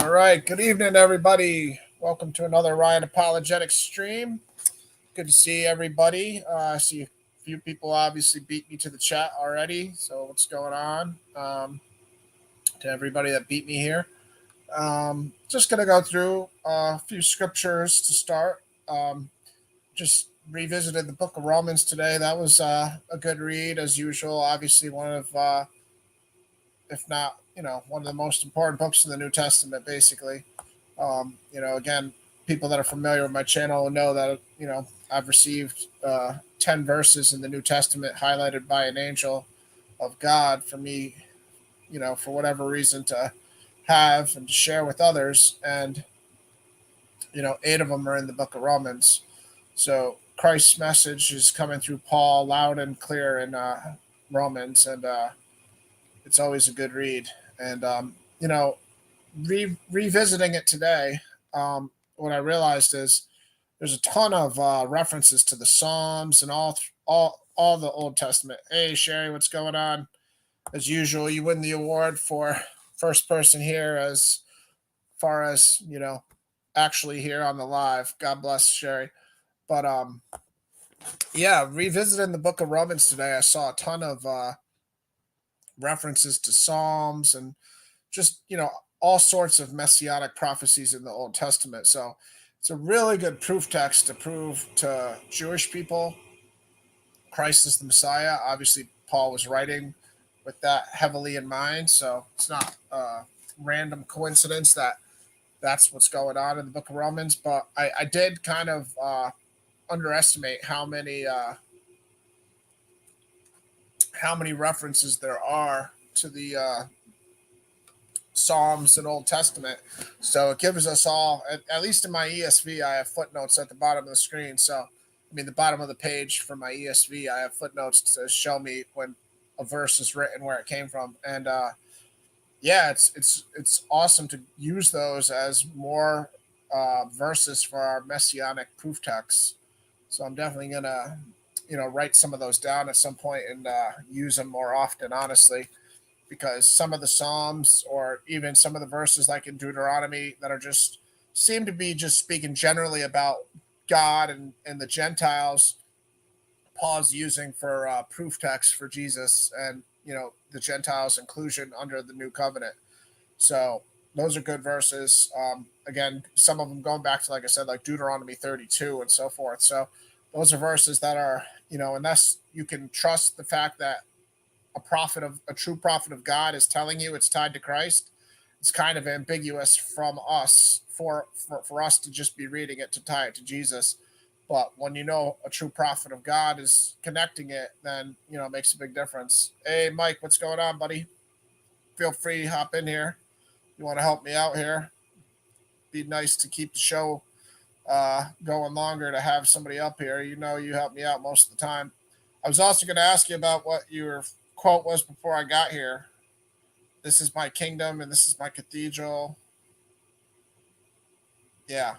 All right. Good evening, everybody. Welcome to another Ryan Apologetics stream. Good to see everybody. I see a few people obviously beat me to the chat already. So what's going on? To everybody that beat me here. Just gonna go through a few scriptures to start. Just revisited the Book of Romans today. That was a good read as usual. Obviously, one of, if not, one of the most important books in the New Testament, basically. Again, people that are familiar with my channel will know that I've received 10 verses in the New Testament highlighted by an angel of God for me, for whatever reason to have and to share with others, and eight of them are in the Book of Romans. So Christ's message is coming through Paul loud and clear in Romans, and it's always a good read. And revisiting it today, what I realized is there's a ton of references to the Psalms and all the Old Testament. Hey, Sherry, what's going on? As usual, you win the award for first person here as far as actually here on the live. God bless, Sherry. But yeah, revisiting the Book of Romans today, I saw a ton of references to Psalms and just all sorts of messianic prophecies in the Old Testament. So it's a really good proof text to prove to Jewish people Christ is the Messiah. Obviously, Paul was writing with that heavily in mind, so it's not a random coincidence that that's what's going on in the Book of Romans. But I did kind of underestimate how many references there are to the Psalms and Old Testament. So it gives us all, at least in my ESV, I have footnotes at the bottom of the screen. So, the bottom of the page for my ESV, I have footnotes to show me when a verse is written, where it came from. And yeah, it's awesome to use those as more verses for our messianic proof texts. So I'm definitely gonna, write some of those down at some point and use them more often, honestly, because some of the Psalms or even some of the verses like in Deuteronomy that are just seem to be just speaking generally about God and the Gentiles, Paul's using for proof text for Jesus and the Gentiles' inclusion under the new covenant. So those are good verses. Again, some of them going back to, like I said, like Deuteronomy 32 and so forth. So those are verses that are, unless you can trust the fact that a true prophet of God is telling you it's tied to Christ, it's kind of ambiguous from us for us to just be reading it to tie it to Jesus. But when a true prophet of God is connecting it, then it makes a big difference. Hey, Mike, what's going on, buddy? Feel free to hop in here. You want to help me out here? Be nice to keep the show going longer to have somebody up here. You help me out most of the time. I was also going to ask you about what your quote was before I got here. This is my kingdom and this is my cathedral. Yeah.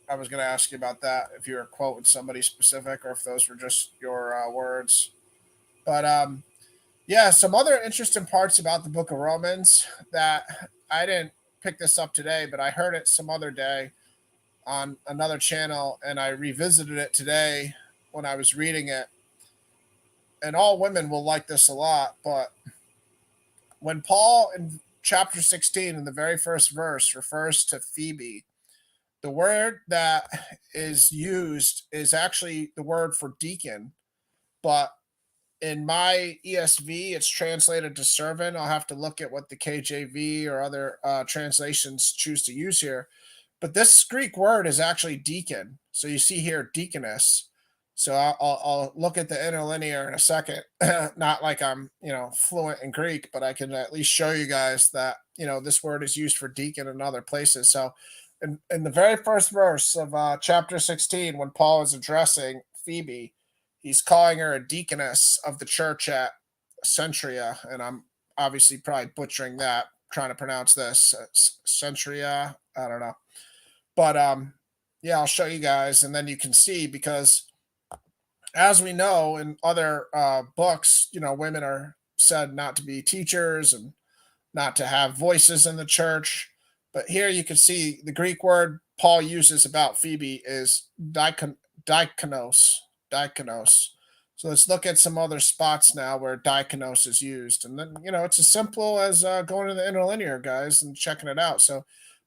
I was going to ask you about that, if you were quoting somebody specific or if those were just your words. But yeah, some other interesting parts about the Book of Romans that I didn't pick this up today, but I heard it some other day on another channel, and I revisited it today when I was reading it. And all women will like this a lot, but when Paul in chapter 16 in the very first verse refers to Phoebe, the word that is used is actually the word for deacon, but in my ESV, it's translated to servant. I'll have to look at what the KJV or other translations choose to use here. But this Greek word is actually deacon. So you see here deaconess. So I'll look at the interlinear in a second. Not like I'm fluent in Greek, but I can at least show you guys that this word is used for deacon in other places. So in the very first verse of chapter 16, when Paul is addressing Phoebe, he's calling her a deaconess of the church at Centria, and I'm obviously probably butchering that, trying to pronounce this Centria. I don't know, but yeah, I'll show you guys, and then you can see, because as we know in other books, women are said not to be teachers and not to have voices in the church. But here you can see the Greek word Paul uses about Phoebe is diakonos. Diakonos. So let's look at some other spots now where diakonos is used. And then, it's as simple as going to the interlinear, guys, and checking it out. So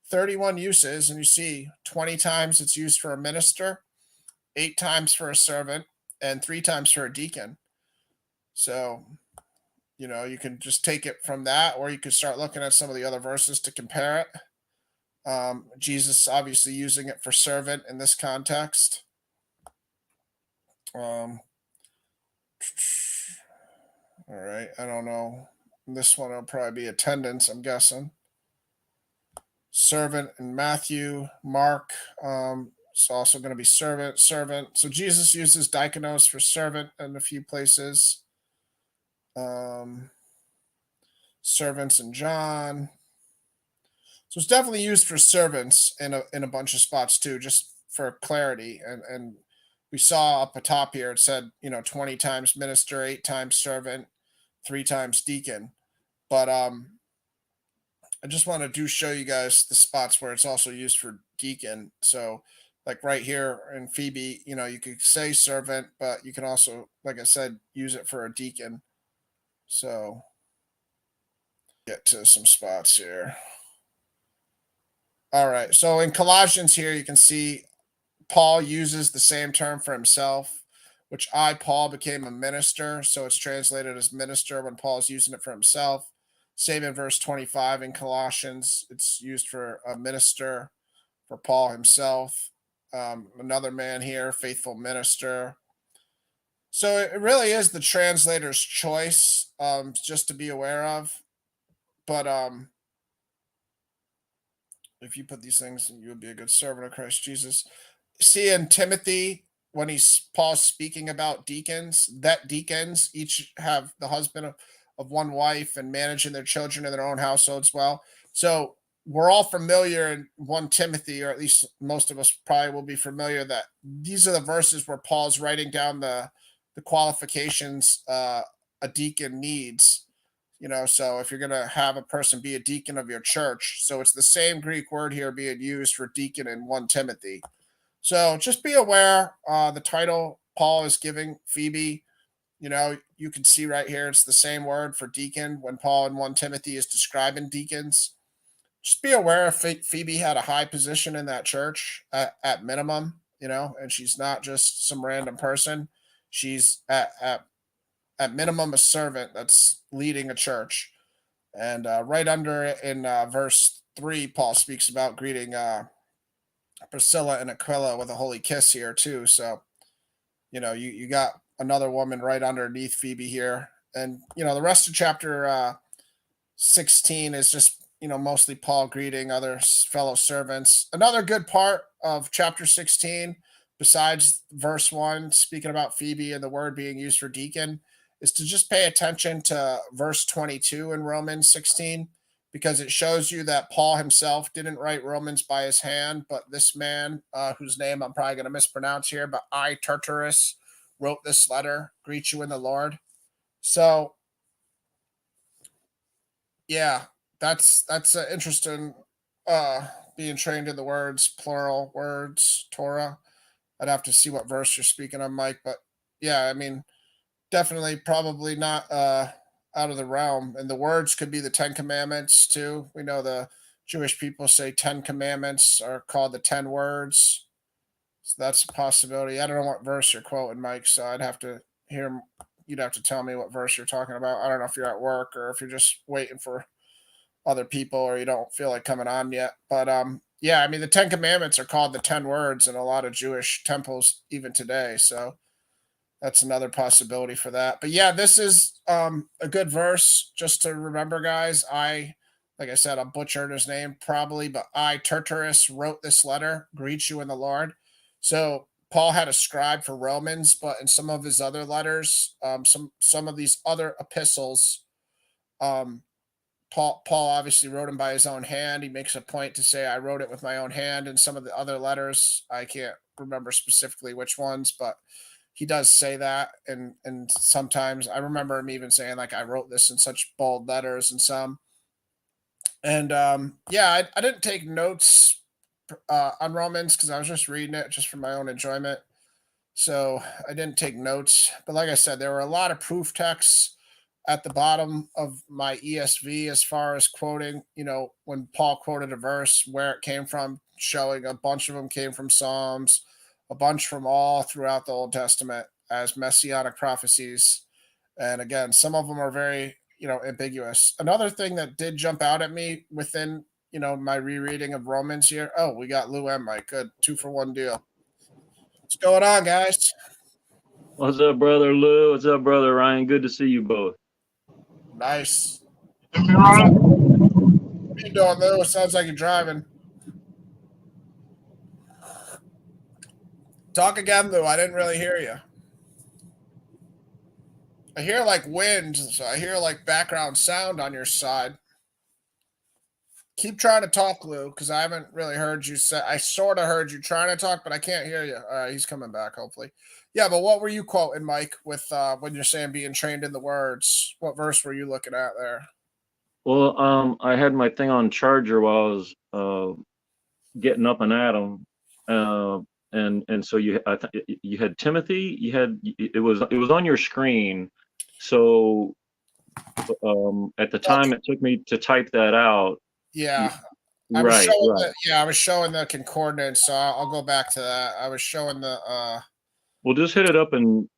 31 uses, and you see 20 times it's used for a minister, 8 times for a servant, and 3 times for a deacon. So, you can just take it from that, or you could start looking at some of the other verses to compare it. Jesus obviously using it for servant in this context. All right, I don't know. This one will probably be attendance, I'm guessing. Servant in Matthew, Mark. It's also going to be servant. So Jesus uses diakonos for servant in a few places. Servants in John. So it's definitely used for servants in a bunch of spots too, just for clarity. And we saw up atop here it said 20 times minister, 8 times servant, 3 times deacon. But I just want to show you guys the spots where it's also used for deacon. So like right here in Phoebe, you could say servant, but you can also, like I said, use it for a deacon. So get to some spots here. All right. So in Colossians here, you can see Paul uses the same term for himself, which I, Paul, became a minister. So it's translated as minister when Paul's using it for himself. Same in verse 25 in Colossians. It's used for a minister, for Paul himself. Another man here, faithful minister. So it really is the translator's choice, just to be aware of. But if you put these things, you would be a good servant of Christ Jesus. See in Timothy, when Paul's speaking about deacons, that deacons each have the husband of one wife and managing their children in their own households well. So we're all familiar in 1 Timothy, or at least most of us probably will be familiar, that these are the verses where Paul's writing down the qualifications a deacon needs. So if you're going to have a person be a deacon of your church, so it's the same Greek word here being used for deacon in 1 Timothy. So just be aware, the title Paul is giving Phoebe, you can see right here, it's the same word for deacon when Paul in 1 Timothy is describing deacons. Just be aware if Phoebe had a high position in that church at minimum, and she's not just some random person. She's at minimum a servant that's leading a church. And right under it in verse 3, Paul speaks about greeting Priscilla and Aquila with a holy kiss here too. So, you got another woman right underneath Phoebe here. And, the rest of chapter 16 is just, mostly Paul greeting other fellow servants. Another good part of chapter 16, besides verse 1, speaking about Phoebe and the word being used for deacon, is to just pay attention to verse 22 in Romans 16, because it shows you that Paul himself didn't write Romans by his hand, but this man, whose name I'm probably going to mispronounce here, but I, Tertullus, wrote this letter, greet you in the Lord. So, yeah, that's interesting, being trained in the words, plural words, Torah. I'd have to see what verse you're speaking on, Mike, but yeah, I mean, definitely probably not out of the realm. And the words could be the 10 Commandments too. We know the Jewish people say 10 Commandments are called the 10 words. So that's a possibility. I don't know what verse you're quoting, Mike, so I'd have to hear. You'd have to tell me what verse you're talking about. I don't know if you're at work or if you're just waiting for other people or you don't feel like coming on yet. But yeah, I mean, the 10 Commandments are called the 10 words in a lot of Jewish temples even today. So that's another possibility for that. But yeah, this is a good verse just to remember, guys. Like I said, I'm butchering his name probably, but I, Tertullus, wrote this letter, greet you in the Lord. So Paul had a scribe for Romans, but in some of his other letters, some of these other epistles, Paul obviously wrote them by his own hand. He makes a point to say, I wrote it with my own hand. In some of the other letters, I can't remember specifically which ones, but he does say that. And sometimes I remember him even saying, like, I wrote this in such bold letters and some. And yeah, I didn't take notes on Romans because I was just reading it just for my own enjoyment. So I didn't take notes. But like I said, there were a lot of proof texts at the bottom of my ESV as far as quoting, when Paul quoted a verse, where it came from, showing a bunch of them came from Psalms, a bunch from all throughout the Old Testament as messianic prophecies. And again, some of them are very, ambiguous. Another thing that did jump out at me within, my rereading of Romans here. Oh, we got Lou and Mike. Good. 2-for-1 deal. What's going on, guys? What's up, brother Lou? What's up, brother Ryan? Good to see you both. Nice. Am I right? What are you doing, Lou? It sounds like you're driving. Talk again, Lou. I didn't really hear you. I hear like wind, so I hear like background sound on your side. Keep trying to talk, Lou, because I haven't really heard you say. I sort of heard you trying to talk, but I can't hear you. All right, he's coming back, hopefully. Yeah, but what were you quoting, Mike, with when you're saying being trained in the words? What verse were you looking at there? Well, I had my thing on charger while I was getting up and at 'em, uh, and so you had Timothy. It was on your screen. So at the time it took me to type that out. Yeah, I was Right, showing right. I was showing the concordance, so I'll go back to that. I was showing the Well, just hit it up in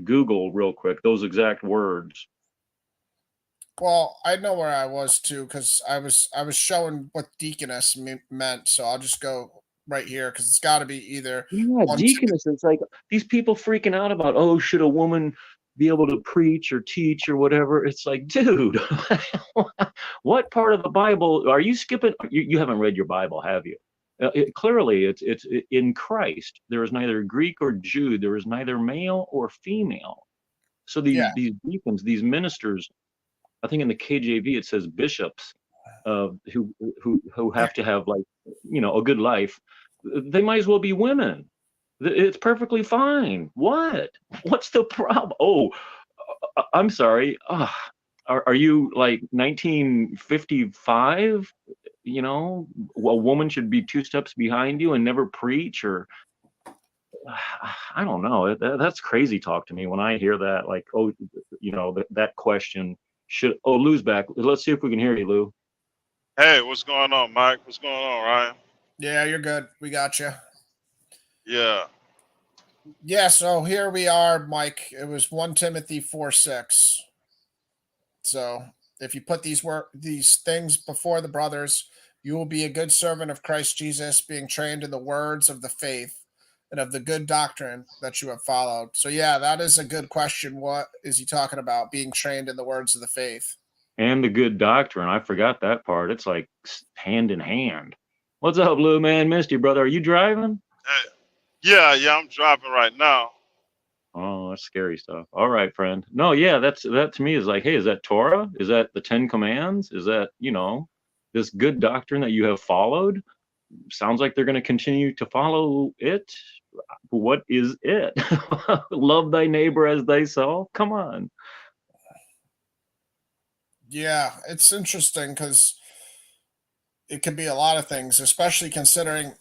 Google real quick. Those exact words. well, I know where I was too because I was showing what deaconess meant, so I'll just go right here because it's got to be either Yeah, one. deaconess. It's like these people freaking out about, oh, should a woman be able to preach or teach or whatever? It's like, dude, what part of the Bible are you skipping? You haven't read your Bible, have you? Clearly, it's in Christ. There is neither Greek or Jew. There is neither male or female. So Yeah, these deacons, these ministers, I think in the KJV it says bishops, who have to have like a good life. They might as well be women. It's perfectly fine. What's the problem? Oh, I'm sorry. Are you like 1955? A woman should be two steps behind you and never preach, or I don't know. That's crazy talk to me when I hear that. Like, oh, that question should. Oh, Lou's back. Let's see if we can hear you, Lou. Hey, what's going on, Mike? What's going on, Ryan? yeah, you're good. We got you. Yeah. Yeah, so here we are, Mike. It was 1 Timothy 4:6. So if you put these things before the brothers, you will be a good servant of Christ Jesus, being trained in the words of the faith and of the good doctrine that you have followed. So yeah, that is a good question. What is he talking about? Being trained in the words of the faith. And the good doctrine. I forgot that part. It's like hand in hand. What's up, Lou, man? Missed you, brother. Are you driving? Hey. Yeah, I'm driving right now. Oh, that's scary stuff. All right, friend. No, yeah, that to me is like, hey, is that Torah? Is that the Ten Commands? Is that, this good doctrine that you have followed? Sounds like they're going to continue to follow it. What is it? Love thy neighbor as thyself? Come on. Yeah, it's interesting because it could be a lot of things, especially considering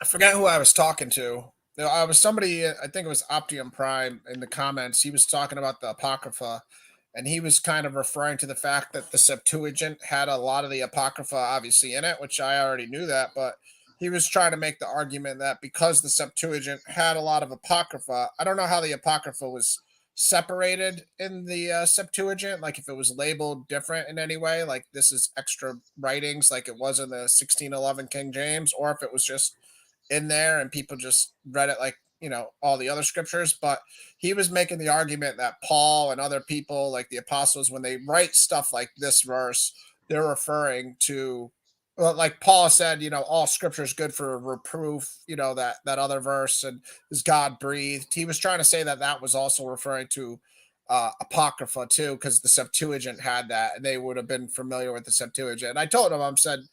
I forget who I was talking to. I was somebody, I think it was Optium Prime in the comments. He was talking about the Apocrypha, and he was kind of referring to the fact that the Septuagint had a lot of the Apocrypha obviously in it, which I already knew that, but he was trying to make the argument that because the Septuagint had a lot of Apocrypha, I don't know how the Apocrypha was separated in the Septuagint, like if it was labeled different in any way, like this is extra writings, like it was in the 1611 King James, or if it was just in there and people just read it like all the other scriptures. But he was making the argument that Paul and other people like the apostles, when they write stuff like this verse, they're referring to, well, like Paul said, all scripture is good for reproof, that other verse, and is God breathed. He was trying to say that that was also referring to Apocrypha too, because the Septuagint had that and they would have been familiar with the Septuagint. And I told him, I said,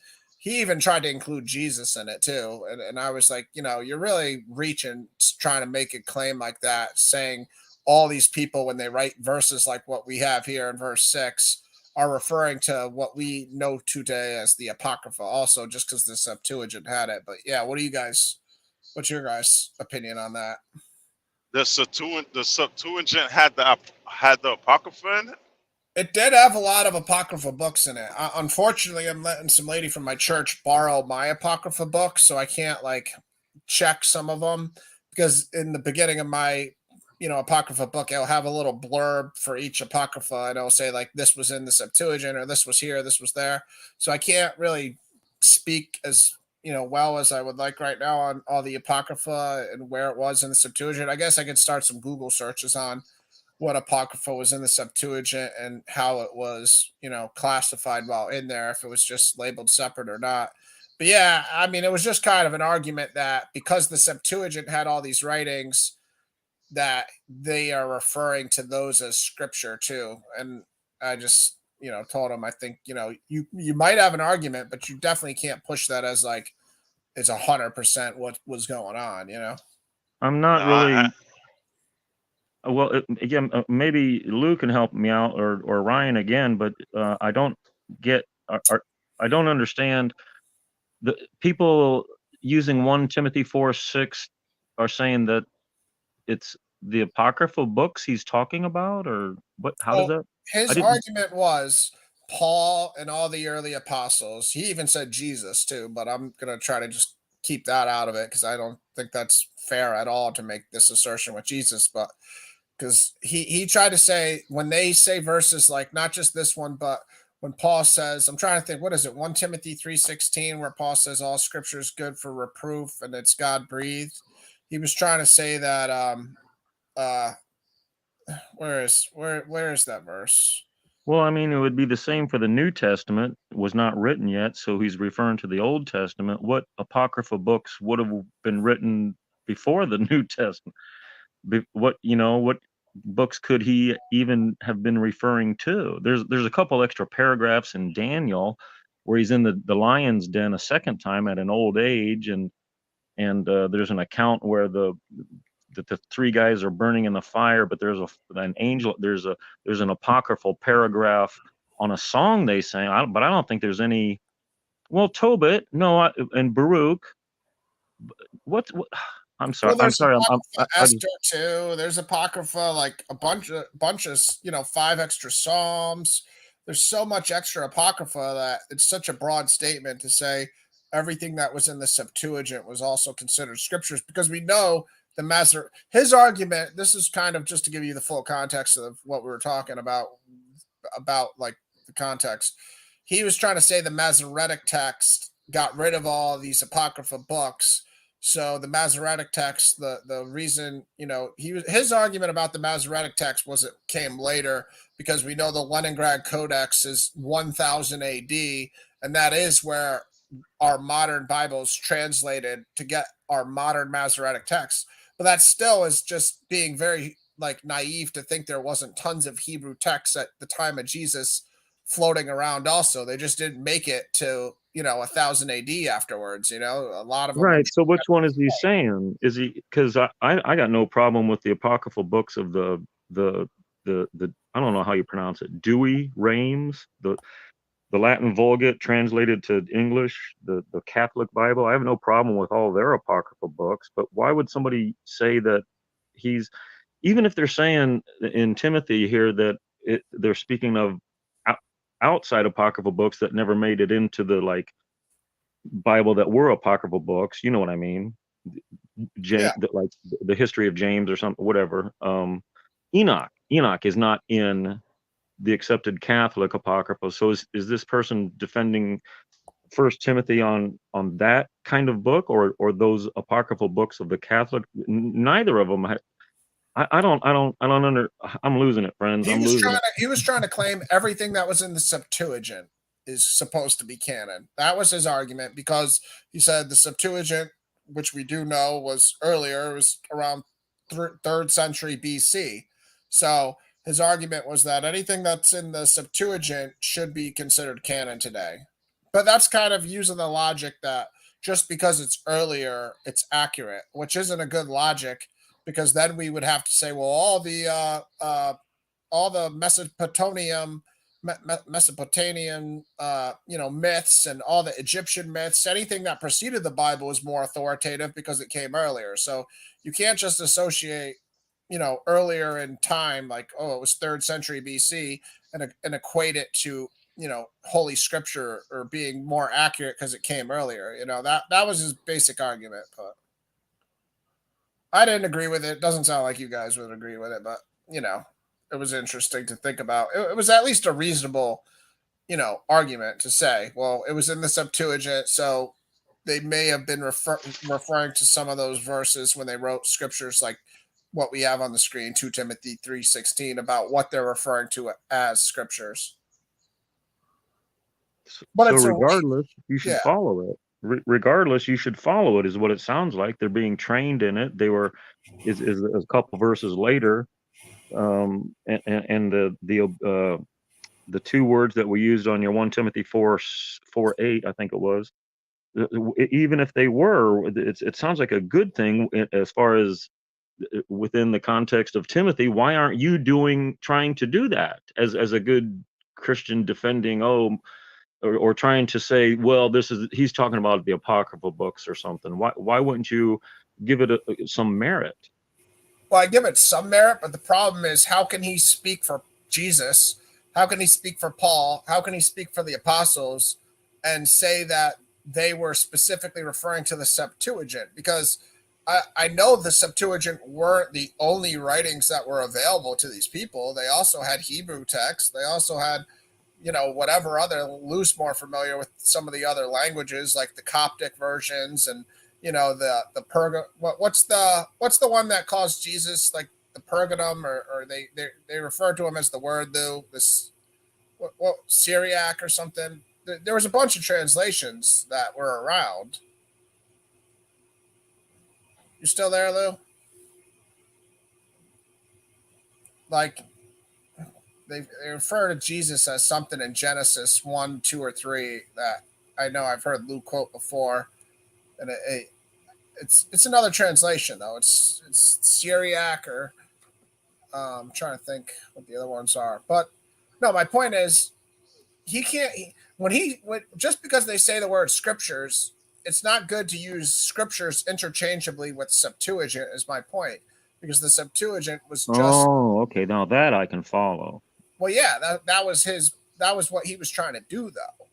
he even tried to include Jesus in it too. And I was like, you're really reaching, trying to make a claim like that, saying all these people, when they write verses like what we have here in verse 6, are referring to what we know today as the Apocrypha, also just because the Septuagint had it. But yeah, what's your guys' opinion on that? The Septuagint had the Apocrypha in it. It did have a lot of Apocrypha books in it. Unfortunately, I'm letting some lady from my church borrow my Apocrypha books, so I can't like check some of them because in the beginning of my Apocrypha book, it'll have a little blurb for each Apocrypha, and it'll say like this was in the Septuagint or this was here, this was there. So I can't really speak as well as I would like right now on all the Apocrypha and where it was in the Septuagint. I guess I could start some Google searches on what Apocrypha was in the Septuagint and how it was, classified while in there, if it was just labeled separate or not. But yeah, I mean, it was just kind of an argument that because the Septuagint had all these writings, that they are referring to those as scripture too. And I just, told him, I think, you might have an argument, but you definitely can't push that as like it's 100% what was going on. I'm not No, really. Well, again, maybe Lou can help me out, or Ryan again, but I don't get, I don't understand the people using 1 Timothy 4:6 are saying that it's the apocryphal books he's talking about, or what? How does Well, that? I his didn't. argument was Paul and all the early apostles. He even said Jesus too, but I'm going to try to just keep that out of it because I don't think that's fair at all to make this assertion with Jesus. But because he tried to say when they say verses like not just this one, but when Paul says, I'm trying to think, what is it, 1 Timothy 3:16, where Paul says all scripture is good for reproof and it's God breathed. He was trying to say that uh where is that verse? Well, I mean, it would be the same for the New Testament. Was not written yet, so he's referring to the Old Testament. What apocryphal books would have been written before the New Testament? What books could he even have been referring to? There's a couple extra paragraphs in Daniel where he's in the lion's den a second time at an old age, and there's an account where the 3 guys are burning in the fire, but there's an angel. There's an apocryphal paragraph on a song they sang, but I don't think there's any. Well, Tobit, no, and Baruch. What? I'm sorry. Well, I'm there's sorry. Apocrypha I just, Esther too. There's Apocrypha, like a bunch of 5 extra Psalms. There's so much extra Apocrypha that it's such a broad statement to say everything that was in the Septuagint was also considered scriptures because we know his argument. This is kind of just to give you the full context of what we were talking about like the context. He was trying to say the Masoretic text got rid of all these Apocrypha books. So the Masoretic text, the reason, his argument about the Masoretic text was it came later because we know the Leningrad Codex is 1000 AD, and that is where our modern Bibles translated to get our modern Masoretic text. But that still is just being very like naive to think there wasn't tons of Hebrew texts at the time of Jesus floating around. Also, they just didn't make it to 1000 AD afterwards. A lot of them. right. So which one is he saying? Is he, because I got no problem with the apocryphal books of the I don't know how you pronounce it, Douay Rheims, the Latin Vulgate translated to English, the Catholic Bible. I have no problem with all their apocryphal books, but why would somebody say that he's, even if they're saying in Timothy here that they're speaking of outside apocryphal books that never made it into the like Bible that were apocryphal books, you know what I mean? Yeah. Like the history of James or something, whatever. Enoch is not in the accepted Catholic apocrypha. So is this person defending First Timothy on that kind of book, or those apocryphal books of the Catholic? Neither of them. I don't I'm losing it, friends. He I'm was losing trying it. to he was trying to claim everything that was in the Septuagint is supposed to be canon. That was his argument because he said the Septuagint, which we do know was earlier, was around 3rd century BC. So his argument was that anything that's in the Septuagint should be considered canon today. But that's kind of using the logic that just because it's earlier, it's accurate, which isn't a good logic because then we would have to say, well, all the Mesopotamian Mesopotamian, myths and all the Egyptian myths. Anything that preceded the Bible is more authoritative because it came earlier. So you can't just associate, earlier in time, like, oh, it was third century BC, and equate it to, Holy Scripture or being more accurate because it came earlier. That was his basic argument, but I didn't agree with it. Doesn't sound like you guys would agree with it, but it was interesting to think about. It was at least a reasonable, argument to say, well, it was in the Septuagint, so they may have been referring to some of those verses when they wrote scriptures like what we have on the screen, 2 Timothy 3:16, about what they're referring to as scriptures. But So it's regardless, you should yeah. follow it. Regardless, you should follow it, is what it sounds like. They're being trained in it. They were, is a couple verses later, and the two words that we used on your 1 Timothy 4:8, I think it was. Even if they were, it sounds like a good thing as far as within the context of Timothy. Why aren't you trying to do that as a good Christian defending, or trying to say, well, he's talking about the apocryphal books or something? Why wouldn't you give it some merit? Well, I give it some merit, but the problem is, how can he speak for Jesus? How can he speak for Paul? How can he speak for the apostles and say that they were specifically referring to the Septuagint? Because I know the Septuagint weren't the only writings that were available to these people. They also had Hebrew text. They also had, whatever other, Lou's more familiar with some of the other languages, like the Coptic versions and, the what's the one that calls Jesus like the Pergamum, or they refer to him as the Word, though, this what Syriac or something. There was a bunch of translations that were around. You still there, Lou? Like, they refer to Jesus as something in Genesis 1, 2, or 3 that I know I've heard Lou quote before, and it's another translation though. It's Syriac, or I'm trying to think what the other ones are. But no, my point is, he can't. Just because they say the word scriptures, it's not good to use scriptures interchangeably with Septuagint. Is my point, because the Septuagint was just. Oh, okay. Now that I can follow. Well, yeah, that was what he was trying to do, though.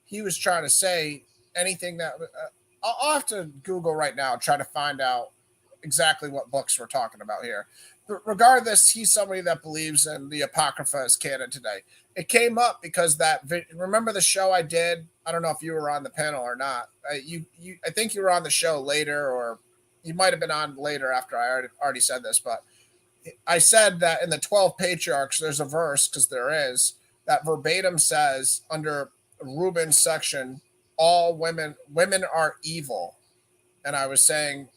He was trying to say anything that. I'll have to Google right now, try to find out exactly what books we're talking about here. But regardless, he's somebody that believes in the Apocrypha as canon today. It came up because remember the show I did? I don't know if you were on the panel or not. I think you were on the show later, or you might have been on later after I already said this, but I said that in the 12 patriarchs, there's a verse, because there is, that verbatim says under Reuben's section, all women are evil. And I was saying,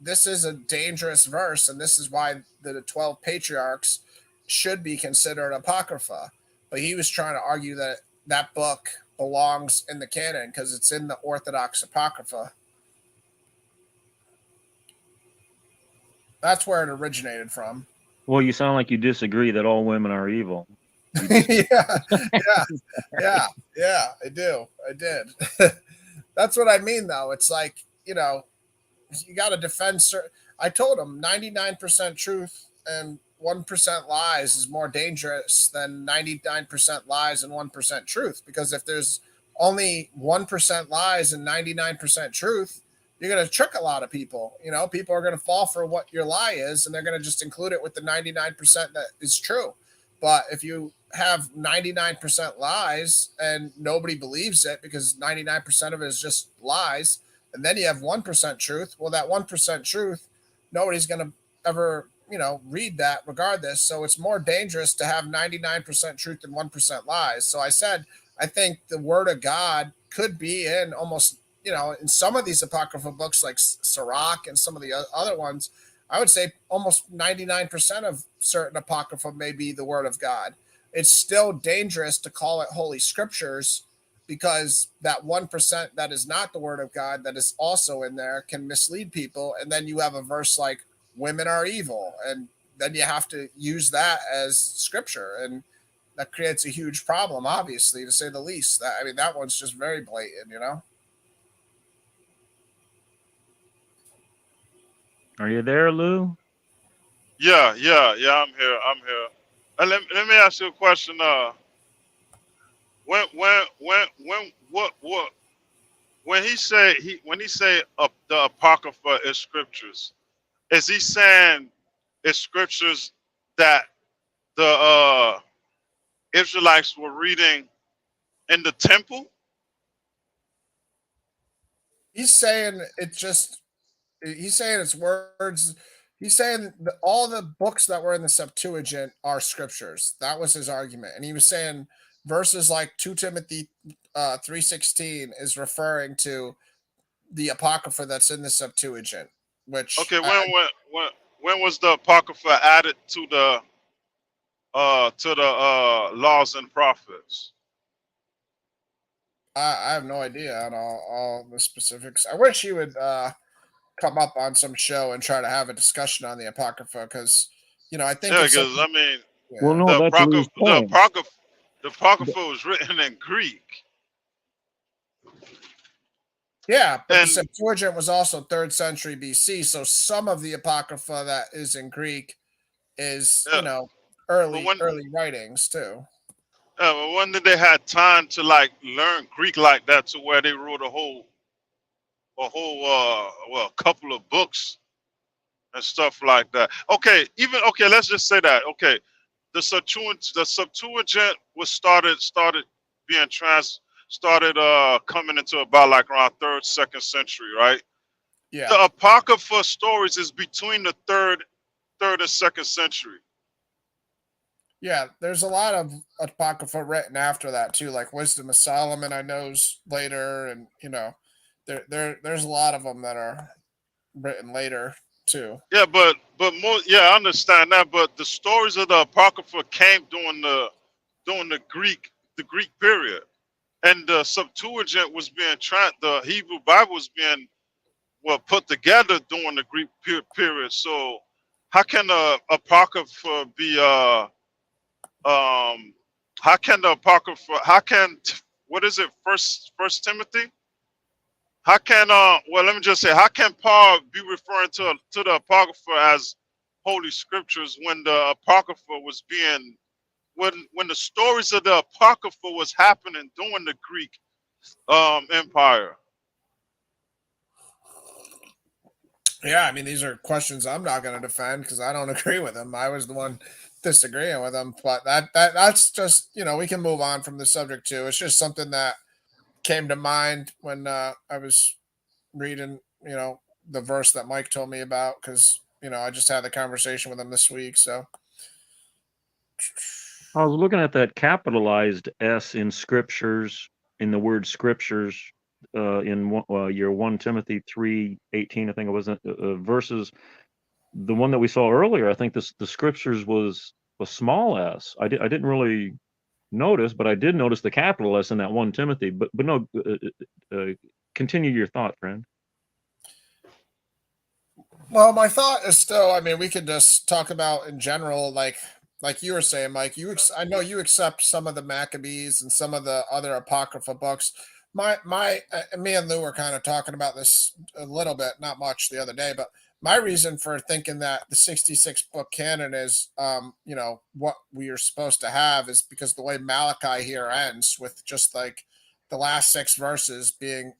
this is a dangerous verse, and this is why the 12 patriarchs should be considered apocrypha. But he was trying to argue that that book belongs in the canon because it's in the Orthodox Apocrypha. That's where it originated from. Well, you sound like you disagree that all women are evil. yeah, I do. I did. That's what I mean, though. It's like, you got to defend. I told him 99% truth and 1% lies is more dangerous than 99% lies and 1% truth. Because if there's only 1% lies and 99% truth, you're going to trick a lot of people. People are going to fall for what your lie is, and they're going to just include it with the 99% that is true. But if you have 99% lies and nobody believes it because 99% of it is just lies, and then you have 1% truth, well, that 1% truth, nobody's going to ever, read that regardless. So it's more dangerous to have 99% truth and 1% lies. So I said, I think the word of God could be in almost, in some of these apocryphal books like Sirach and some of the other ones, I would say almost 99% of certain apocrypha may be the word of God. It's still dangerous to call it holy scriptures, because that 1% that is not the word of God that is also in there can mislead people. And then you have a verse like women are evil, and then you have to use that as scripture. And that creates a huge problem, obviously, to say the least. I mean, that one's just very blatant, you know? Are you there, Lou? Yeah, I'm here. I'm here. Let me ask you a question. What when he say the apocrypha is scriptures, is he saying it's scriptures that the Israelites were reading in the temple? He's saying it just, he's saying it's words. He's saying that all the books that were in the Septuagint are scriptures. That was his argument, and he was saying verses like 2 Timothy 3:16 is referring to the apocrypha that's in the Septuagint. Which Okay, when was the apocrypha added to the laws and prophets? I have no idea on all the specifics. I wish he would come up on some show and try to have a discussion on the apocrypha, because I think Yeah, it's because something. I mean, Well, Yeah. no, that's Lou's point. the apocrypha was written in Greek, Yeah, but the and Septuagint was also 3rd century BC, so some of the apocrypha that is in Greek is, but early when writings too. but when did they had time to like learn Greek like that to where they wrote a couple of books and stuff like that? Okay, let's just say that. Okay, the Septuagint was started being coming into about like around third, second century, right? Yeah. The Apocrypha stories is between the third and second century. Yeah, there's a lot of apocrypha written after that too, like Wisdom of Solomon. I knows later, and there's a lot of them that are written later too. Yeah, but more, yeah, I understand that. But the stories of the Apocrypha came during the Greek period, and the Septuagint was the Hebrew Bible was being put together during the Greek period. So how can the Apocrypha be how can the Apocrypha what is it, First Timothy? How can let me just say, how can Paul be referring to the Apocrypha as holy scriptures when the Apocrypha was being when the stories of the Apocrypha was happening during the Greek Empire? Yeah, I mean, these are questions I'm not going to defend because I don't agree with him. I was the one disagreeing with him, but that's just, we can move on from the subject too. It's just something that came to mind when I was reading, the verse that Mike told me about, because I just had the conversation with him this week. So I was looking at that capitalized S in scriptures, in the word scriptures, in your 1 Timothy 3:18, I think it was, versus the one that we saw earlier. I think the scriptures was a small s. I didn't really notice, but I did notice the capital S in that 1 Timothy. But no, continue your thought, friend. well, my thought is still, I mean, we could just talk about in general, like you were saying, Mike. I know you accept some of the Maccabees and some of the other apocrypha books. Me and Lou were kind of talking about this a little bit, not much the other day, but my reason for thinking that the 66 book canon is, what we are supposed to have is because the way Malachi here ends with just like the last 6 verses being,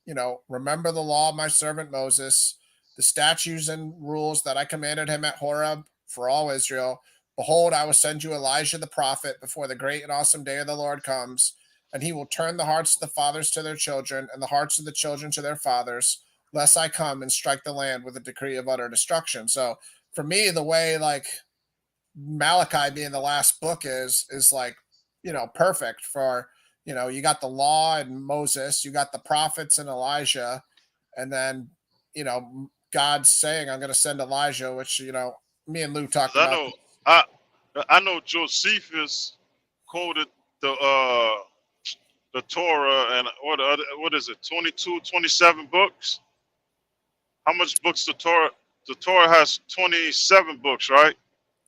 remember the law of my servant Moses, the statutes and rules that I commanded him at Horeb for all Israel. Behold, I will send you Elijah the prophet before the great and awesome day of the Lord comes, and he will turn the hearts of the fathers to their children and the hearts of the children to their fathers, lest I come and strike the land with a decree of utter destruction. So for me, the way like Malachi being the last book is like, perfect for, you got the law and Moses, you got the prophets and Elijah, and then, God's saying, I'm going to send Elijah, which, me and Lou talked 'Cause about. I know Josephus quoted the Torah, and what is it, 22, 27 books? How much books the Torah? The Torah has 27 books, right?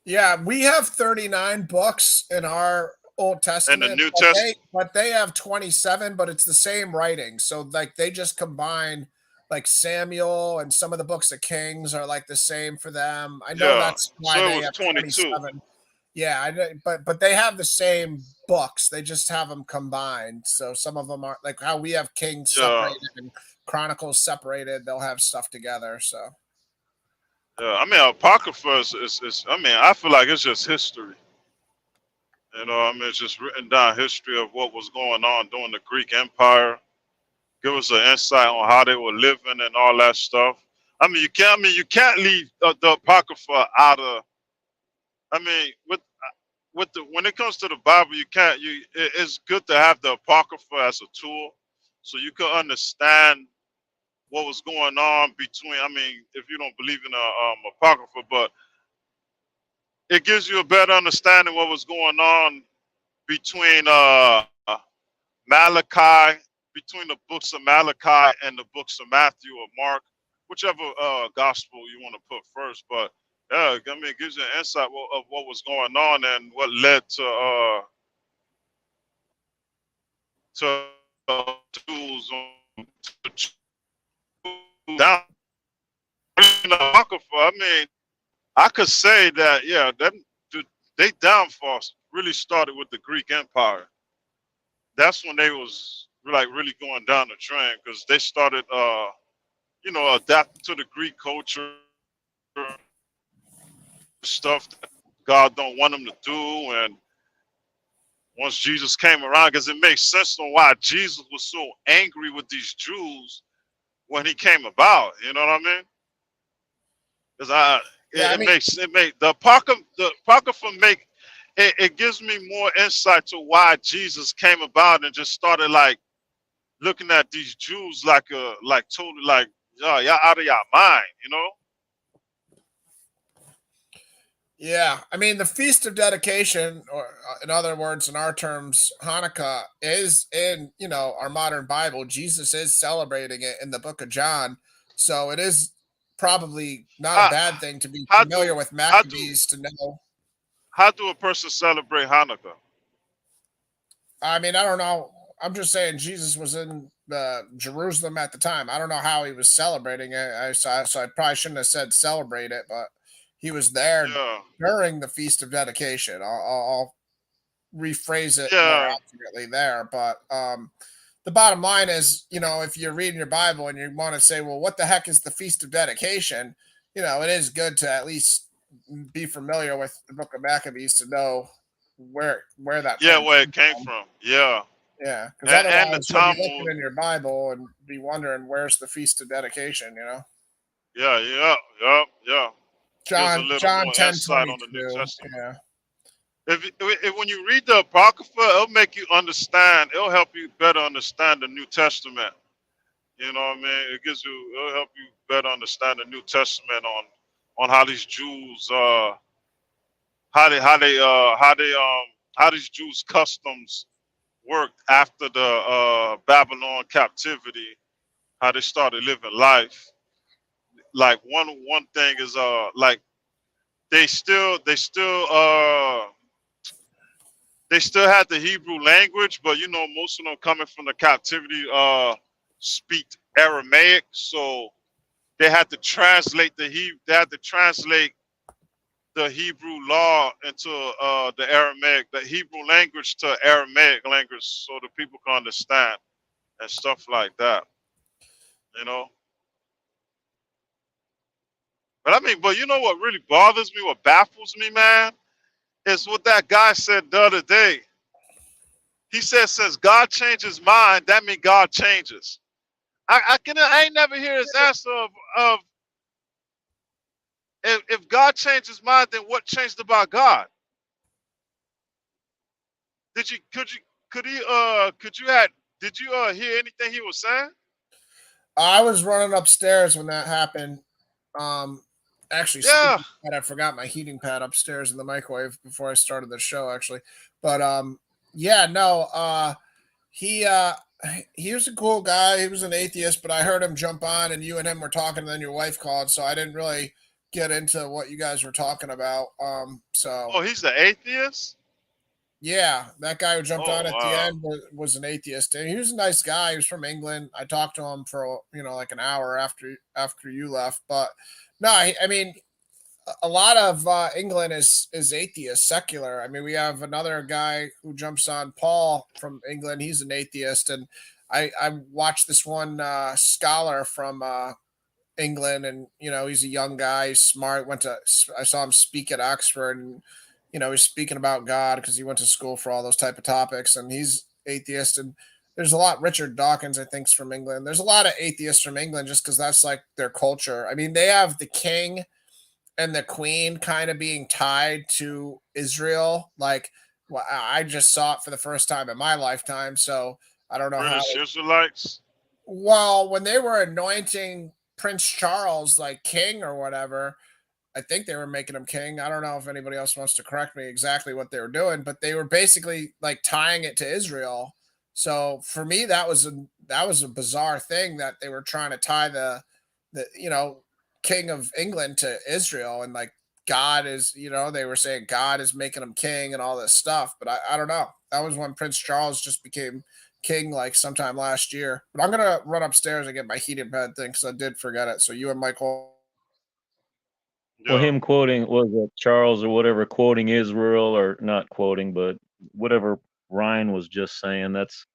Yeah, we have 39 books in our Old Testament, New Testament. but they have 27, but it's the same writing. So like they just combine like Samuel and some of the books of Kings are like the same for them. I know Yeah. that's why So it they was have 22. 27. Yeah, but they have the same books. They just have them combined. So some of them are like how we have Kings Yeah. separated and Chronicles separated. They'll have stuff together. So Yeah. I mean, Apocrypha is I mean, I feel like it's just history. You know, I mean, it's just written down history of what was going on during the Greek Empire. Give us an insight on how they were living and all that stuff. I mean, you can't leave the Apocrypha out of. I mean, with the when it comes to the Bible, you can't. It's good to have the Apocrypha as a tool, so you can understand what was going on between. I mean, if you don't believe in the Apocrypha, but it gives you a better understanding what was going on between Malachi, between the books of Malachi and the books of Matthew or Mark, whichever gospel you want to put first. But yeah, I mean, it gives you an insight of what was going on and what led to tools on down in the Apocrypha. I mean, I could say that yeah, they downfall really started with the Greek Empire. That's when they was like really going down the drain because they started you know, adapting to the Greek culture, stuff that God don't want them to do. And once Jesus came around, because it makes sense on why Jesus was so angry with these Jews when he came about. You know what I mean? Because it make the Apocrypha make it gives me more insight to why Jesus came about and just started like looking at these Jews like totally like y'all out of your mind, you know? yeah, I mean the Feast of Dedication, or in other words, in our terms, Hanukkah is in our modern Bible. Jesus is celebrating it in the Book of John, so it is probably not a How bad thing to be how do familiar with how do Maccabees to know. how do a person celebrate Hanukkah? I mean, I don't know. I'm just saying Jesus was in Jerusalem at the time. I don't know how he was celebrating it. So I probably shouldn't have said celebrate it, but he was there Yeah, during the Feast of Dedication. I'll rephrase it more yeah, accurately there. But the bottom line is, if you're reading your Bible and you want to say, well, what the heck is the Feast of Dedication? It is good to at least be familiar with the Book of Maccabees to know where that yeah. term Where it comes came from. from? Yeah, Yeah, because and the otherwise you'll be looking Talmud. in your Bible and be wondering where's the Feast of Dedication. Yeah, yeah, yeah, yeah. Gives a little John more 10 insight twenty on the New two. Testament. Yeah. If when you read the Apocrypha, it'll make you understand. It'll help you better understand the New Testament. You know what I mean? It'll help you better understand the New Testament on how these Jews how these Jews customs worked after the Babylon captivity, how they started living life. Like one thing is like they still had the Hebrew language, but most of them coming from the captivity speak Aramaic, so they had to translate they had to translate the Hebrew law into the Aramaic, the Hebrew language to Aramaic language, so the people can understand and stuff like that. You know, but I mean, but you know what really bothers me, what baffles me, man, is what that guy said the other day. He said, since God changed his mind, that means God changes. I ain't never hear his answer of if God changed his mind, then what changed about God? Did you could you had did you hear anything he was saying? I was running upstairs when that happened. Um, actually, Yeah. speaking of that, I forgot my heating pad upstairs in the microwave before I started the show. Actually, but yeah, no. He he was a cool guy. He was an atheist, but I heard him jump on, and you and him were talking, and then your wife called, so I didn't really get into what you guys were talking about. So Oh, he's an atheist? Yeah, that guy who jumped Oh on at the wow. end was an atheist, and he was a nice guy. He was from England. I talked to him for like an hour after you left, but no, I mean a lot of England is atheist, secular. I mean, we have another guy who jumps on, Paul from England. He's an atheist, and I watched this one scholar from England, and he's a young guy, he's smart. I saw him speak at Oxford, and he's speaking about God because he went to school for all those type of topics, and he's atheist. And there's a lot. Richard Dawkins, I think, is from England. There's a lot of atheists from England just because that's like their culture. I mean, they have the king and the queen kind of being tied to Israel. Like, well, I just saw it for the first time in my lifetime, so I don't know how. British Israelites. Well, when they were anointing Prince Charles like king or whatever, I think they were making him king. I don't know if anybody else wants to correct me exactly what they were doing, but they were basically like tying it to Israel. So for me, that was a bizarre thing that they were trying to tie the king of England to Israel, and like God is, they were saying God is making him king and all this stuff. But I don't know. That was when Prince Charles just became king like sometime last year. But I'm gonna run upstairs and get my heating pad thing because I did forget it. So you and Michael. Well, Yeah. him quoting, was it Charles or whatever, quoting Israel, or not quoting, but whatever Ryan was just saying. That's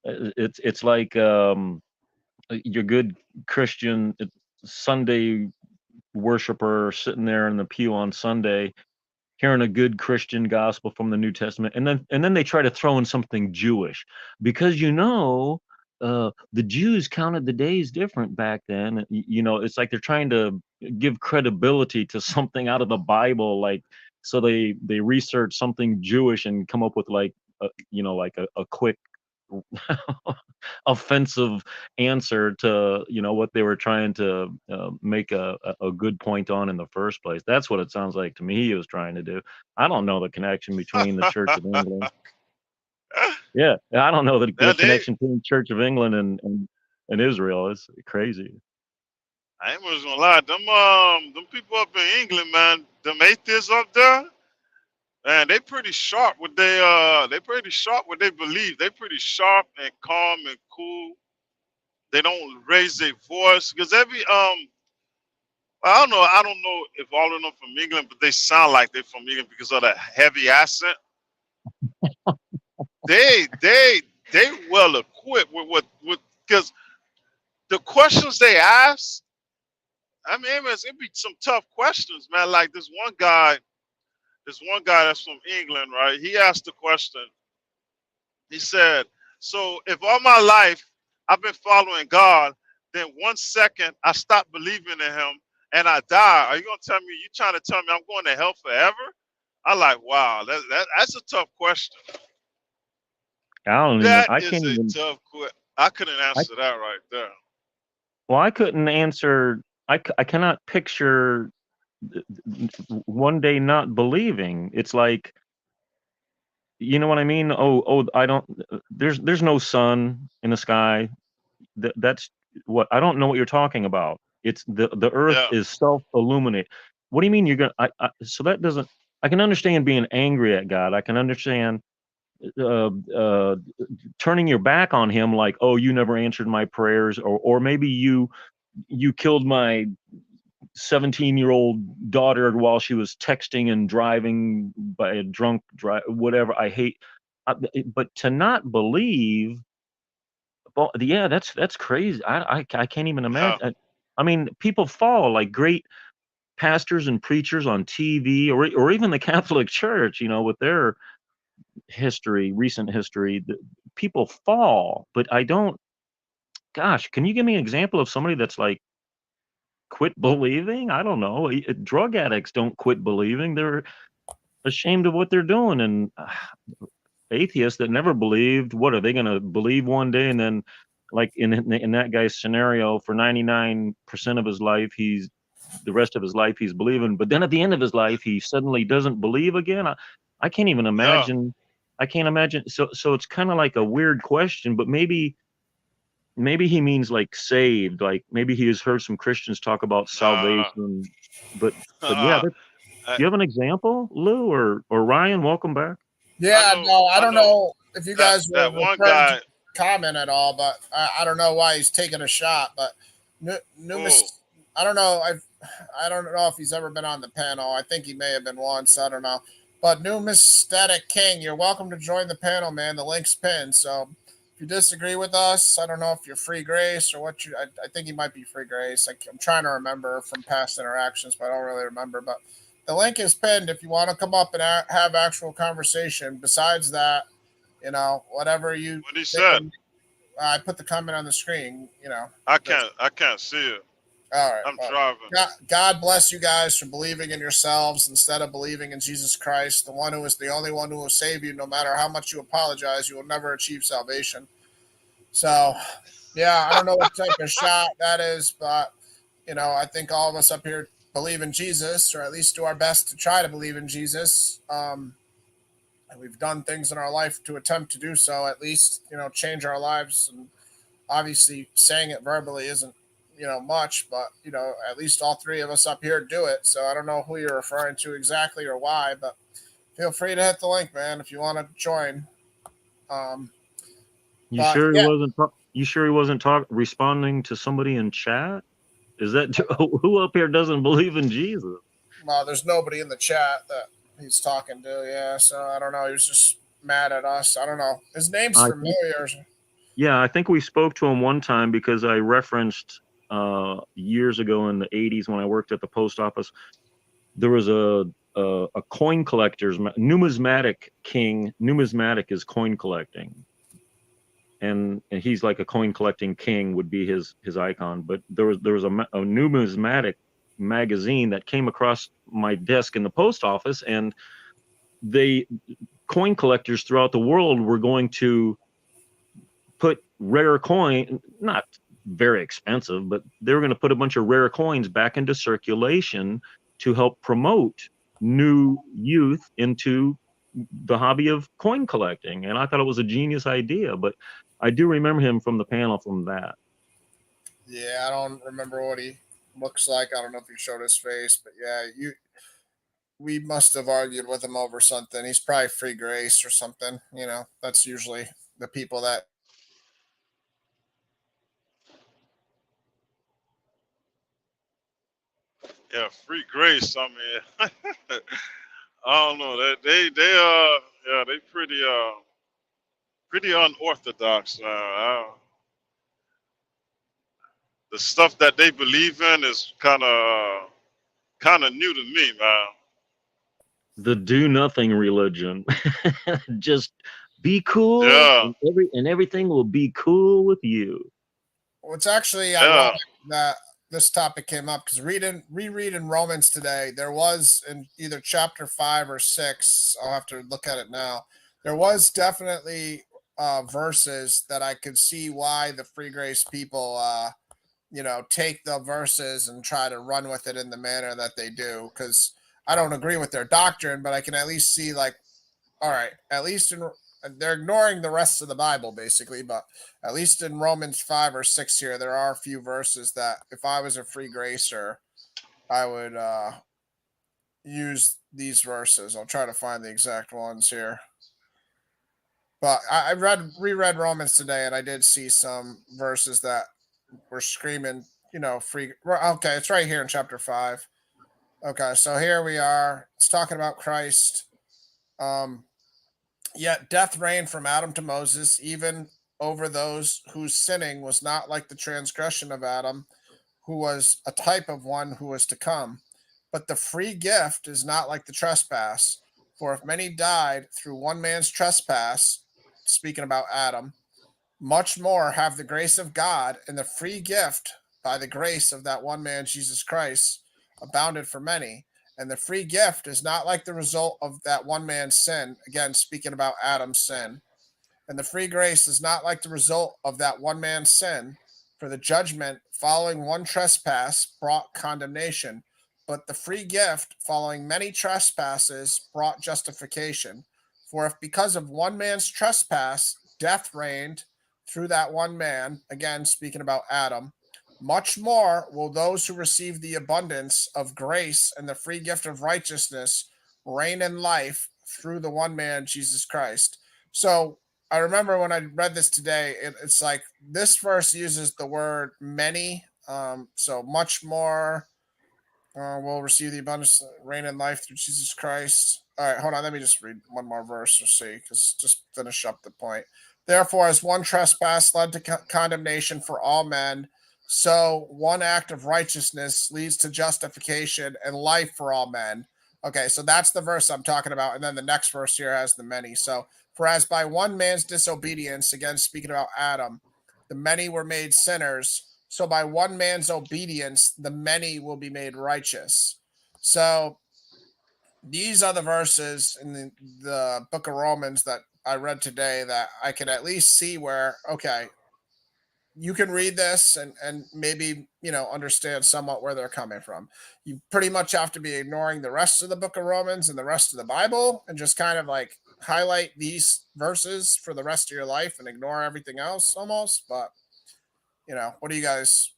it's like your good Christian Sunday worshiper sitting there in the pew on Sunday, hearing a good Christian gospel from the New Testament, and then they try to throw in something Jewish because the Jews counted the days different back then. It's like they're trying to give credibility to something out of the Bible, like so they research something Jewish and come up with like like a quick offensive answer to what they were trying to make a good point on in the first place. That's what it sounds like to me he was trying to do. I don't know the connection between the Church of England. Yeah, I don't know the Yeah, they. connection between Church of England and Israel. It's crazy. I ain't gonna lie. Them people up in England, man. Them atheists up there, man. They pretty sharp what they believe. They pretty sharp and calm and cool. They don't raise their voice because I don't know if all of them from England, but they sound like they're from England because of that heavy accent. They well equipped with because the questions they ask. I mean, it'd be some tough questions, man. Like this one guy that's from England, right? He asked the question. He said, "So if all my life I've been following God, then 1 second I stop believing in Him and I die, are you gonna tell me? You trying to tell me I'm going to hell forever?" I like, wow, that's a tough question. That I is can't a even. tough question. I couldn't I answer that right there. Well, I couldn't answer. I cannot picture one day not believing. It's like, you know what I mean? Oh, I don't. There's no sun in the sky. That's what I don't know what you're talking about. It's the Earth Yeah. is self-illuminate. What do you mean you're gonna? So that doesn't. I can understand being angry at God. I can understand uh, uh, turning your back on Him, like, oh, you never answered my prayers, or maybe you killed my 17-year-old daughter while she was texting and driving by a drunk drive, whatever. I hate, but to not believe, well, yeah, that's crazy. I can't even Yeah. imagine. I mean, people fall like great pastors and preachers on TV, or even the Catholic Church, with their history, recent history. People fall, but I don't. Gosh, can you give me an example of somebody that's like quit believing? I don't know. Drug addicts don't quit believing. They're ashamed of what they're doing. And atheists that never believed, what are they going to believe one day? And then, like in that guy's scenario, for 99% of his life, the rest of his life he's believing. But then at the end of his life, he suddenly doesn't believe again. I can't even Yeah. imagine. I can't imagine. So it's kind of like a weird question, but maybe he means like saved, like maybe he has heard some Christians talk about Nah. salvation, but yeah, Uh, do you have an example, Lou or Ryan? Welcome back. Yeah, no, I don't know if you that guys were that one referring guy. to comment at all, but I don't know why he's taking a shot. But Oh, Numis, I don't know. I don't know if he's ever been on the panel. I think he may have been once. I don't know. But Numismatic King, you're welcome to join the panel, man. The link's pinned. So if you disagree with us, I don't know if you're free grace or what you. I think he might be free grace. I'm trying to remember from past interactions, but I don't really remember. But the link is pinned if you want to come up and have actual conversation. Besides that, whatever you what he think. said. I put the comment on the screen. I can't see it. All right. I'm Well, driving. God bless you guys for believing in yourselves instead of believing in Jesus Christ, the one who is the only one who will save you. No matter how much you apologize, you will never achieve salvation. So, yeah, I don't know what type of shot that is, but I think all of us up here believe in Jesus, or at least do our best to try to believe in Jesus. And we've done things in our life to attempt to do so, at least, change our lives. And obviously saying it verbally isn't, much, but, at least all three of us up here do it. So I don't know who you're referring to exactly or why, but feel free to hit the link, man, if you want to join. You But sure he yeah, wasn't? You sure he wasn't responding to somebody in chat? Is that who up here doesn't believe in Jesus? well, there's nobody in the chat that he's talking to. Yeah. So I don't know. He was just mad at us. I don't know. His name's I think, familiar. yeah, I think we spoke to him one time because I referenced years ago in the '80s when I worked at the post office. There was a coin collector's numismatic king. Numismatic is coin collecting, and he's like a coin collecting king would be his icon. But there was a numismatic magazine that came across my desk in the post office, and they coin collectors throughout the world were going to put rare coin, not very expensive, but they were going to put a bunch of rare coins back into circulation to help promote new youth into the hobby of coin collecting. And I thought it was a genius idea, but I do remember him from the panel from that. Yeah, I don't remember what he looks like. I don't know if he showed his face, but yeah, we must have argued with him over something. He's probably free grace or something. That's usually the people that. Yeah, free grace. I mean, I don't know. Yeah, they pretty unorthodox. The stuff that they believe in is kind of new to me, man. The do nothing religion. Just be cool, Yeah, and everything will be cool with you. Well, it's actually yeah, ironic that this topic came up because rereading Romans today, there was in either chapter 5 or 6. I'll have to look at it now. There was definitely verses that I could see why the free grace people, take the verses and try to run with it in the manner that they do. Because I don't agree with their doctrine, but I can at least see, like, all right, at least they're ignoring the rest of the Bible basically, but at least in Romans 5 or 6 here, there are a few verses that if I was a free gracer, I would use these verses. I'll try to find the exact ones here. But I reread Romans today, and I did see some verses that were screaming, free. Okay, it's right here in chapter 5. Okay, so here we are. It's talking about Christ. Yet death reigned from Adam to Moses, even over those whose sinning was not like the transgression of Adam, who was a type of one who was to come. But the free gift is not like the trespass. For if many died through one man's trespass, speaking about Adam, much more have the grace of God and the free gift by the grace of that one man, Jesus Christ, abounded for many. And the free gift is not like the result of that one man's sin. Again, speaking about Adam's sin. And the free grace is not like the result of that one man's sin. For the judgment following one trespass brought condemnation, but the free gift following many trespasses brought justification. For if because of one man's trespass death reigned through that one man, again speaking about Adam, much more will those who receive the abundance of grace and the free gift of righteousness reign in life through the one man, Jesus Christ. So I remember when I read this today, it's like this verse uses the word many. So much more will receive the abundance reign in life through Jesus Christ. All right, hold on. Let me just read one more verse or see, because just finish up the point. Therefore, as one trespass led to condemnation for all men, so one act of righteousness leads to justification and life for all men. Okay, so that's the verse I'm talking about. And then the next verse here has the many. So, for as by one man's disobedience, again, speaking about Adam, the many were made sinners, so by one man's obedience, the many will be made righteous. So these are the verses in the book of Romans that I read today that I can at least see where, okay, you can read this and maybe, understand somewhat where they're coming from. You pretty much have to be ignoring the rest of the book of Romans and the rest of the Bible and just kind of like highlight these verses for the rest of your life and ignore everything else almost. But, what do you guys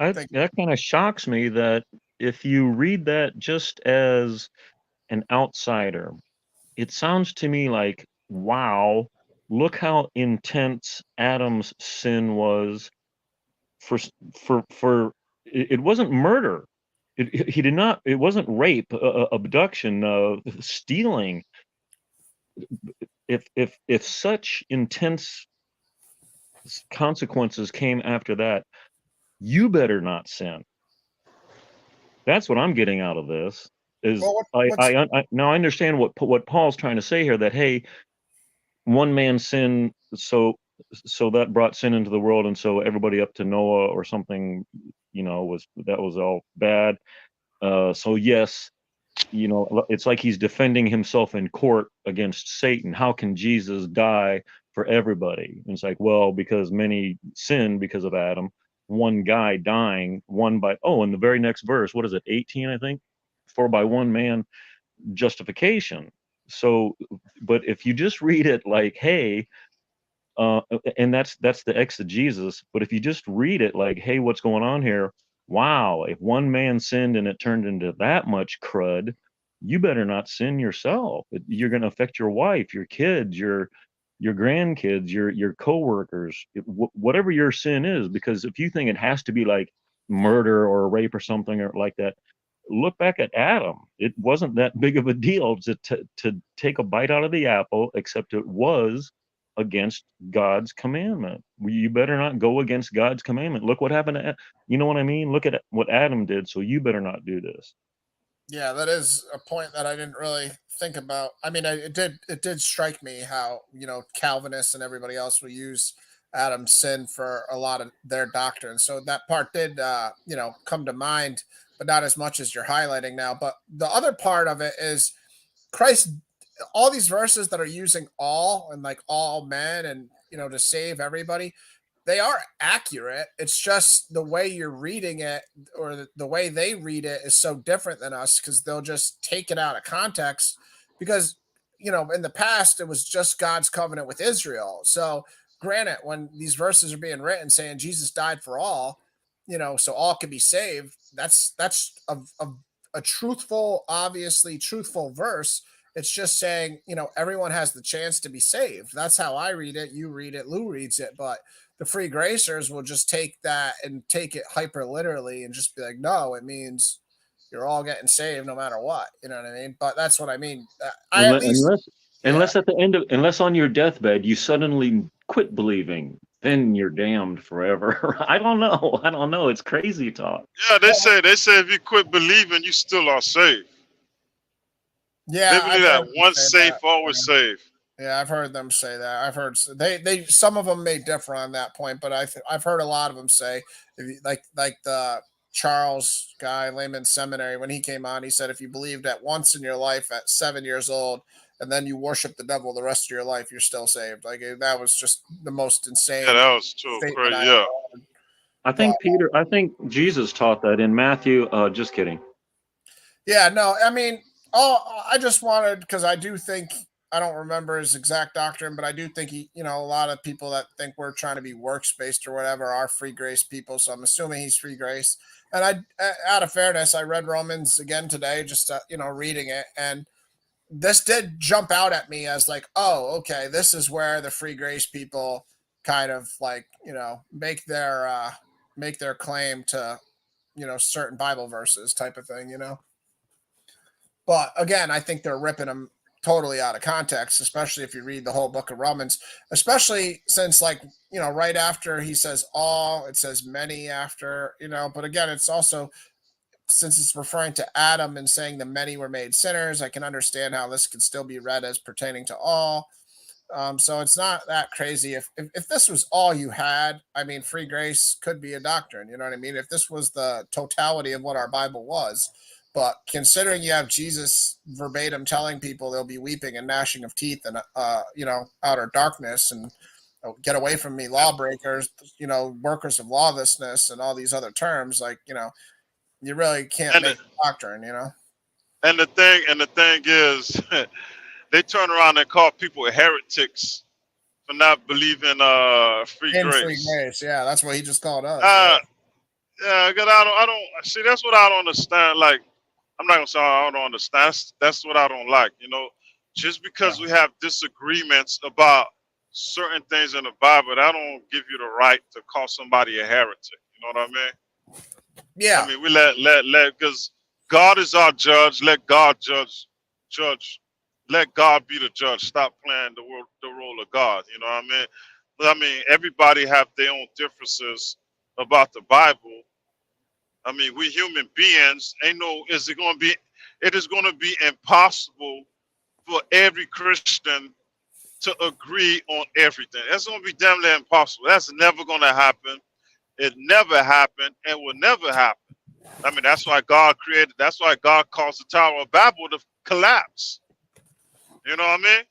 think? That kind of shocks me that if you read that just as an outsider, it sounds to me like, wow, look how intense Adam's sin was for it wasn't murder. He did not, it wasn't rape, abduction, stealing. If such intense consequences came after that, you better not sin. That's what I'm getting out of this. Is Well, now I understand what Paul's trying to say here, that hey, one man sinned, so that brought sin into the world, and so everybody up to Noah or something, was all bad. So yes, it's like he's defending himself in court against Satan. How can Jesus die for everybody? And it's like, well, because many sinned because of Adam. One guy dying, in the very next verse, what is it, 18, I think? For by one man justification. So, but if you just read it like, hey, and that's the exegesis, but if you just read it like, hey, what's going on here? Wow, if one man sinned and it turned into that much crud, you better not sin yourself. You're going to affect your wife, your kids, your grandkids, your coworkers, whatever your sin is. Because if you think it has to be like murder or rape or something or like that, look back at Adam. It wasn't that big of a deal to take a bite out of the apple, except it was against God's commandment. You better not go against God's commandment. Look what happened to, you know what I mean? Look at what Adam did. So you better not do this. Yeah, that is a point that I didn't really think about. I mean, it did strike me how, Calvinists and everybody else will use Adam's sin for a lot of their doctrine. So that part did, come to mind, but not as much as you're highlighting now. But the other part of it is Christ, all these verses that are using all and like all men and, to save everybody, they are accurate. It's just the way you're reading it or the way they read it is so different than us, because they'll just take it out of context. Because, in the past, it was just God's covenant with Israel. So, granted, when these verses are being written saying Jesus died for all, so all can be saved, that's a truthful, obviously truthful verse. It's just saying, everyone has the chance to be saved. That's how I read it. You read it. Lou reads it. But the free gracers will just take that and take it hyper literally and just be like, no, it means you're all getting saved no matter what. You know what I mean? But that's what I mean. Unless at the end of, unless on your deathbed you suddenly quit believing, then you're damned forever. I don't know. It's crazy talk. Yeah, they say if you quit believing, you still are saved. Yeah, they believe that once saved, always saved. Yeah, I've heard them say that. I've heard they some of them may differ on that point, but I've heard a lot of them say, like the Charles guy, Layman Seminary, when he came on, he said if you believed at once in your life at 7 years old and then you worship the devil the rest of your life, you're still saved. Like that was just the most insane. Yeah, that was too crazy. Yeah. I think Jesus taught that in Matthew. Just kidding. Yeah, no, I mean, I just wanted, because I do think, I don't remember his exact doctrine, but I do think he, a lot of people that think we're trying to be works based or whatever are free grace people. So I'm assuming he's free grace. And out of fairness, I read Romans again today, just reading it, and this did jump out at me as like, oh, okay, this is where the free grace people kind of like, make their claim to, certain Bible verses type of thing, But again, I think they're ripping them totally out of context, especially if you read the whole book of Romans, especially since, like, right after he says all, it says many after, but again, it's also, since it's referring to Adam and saying the many were made sinners, I can understand how this could still be read as pertaining to all. So it's not that crazy. If this was all you had, I mean, free grace could be a doctrine. You know what I mean? If this was the totality of what our Bible was, but considering you have Jesus verbatim telling people they'll be weeping and gnashing of teeth and outer darkness and get away from me, lawbreakers, workers of lawlessness, and all these other terms, like you really can't And make the, a doctrine. and the thing is, they turn around and call people heretics for not believing free In free grace. grace, yeah, that's what he just called us. Yeah, cause I don't see. That's what I don't understand. Like, I'm not gonna say I don't understand. That's what I don't like. Just because we have disagreements about certain things in the Bible, that don't give you the right to call somebody a heretic. You know what I mean? Yeah. I mean, we let because God is our judge. Let God judge. Let God be the judge. Stop playing the role of God. You know what I mean? But I mean, everybody have their own differences about the Bible. I mean, we human beings. It is going to be impossible for every Christian to agree on everything. That's going to be damn near impossible. That's never going to happen. It never happened and will never happen. I mean, that's why God caused the Tower of Babel to collapse. You know what I mean?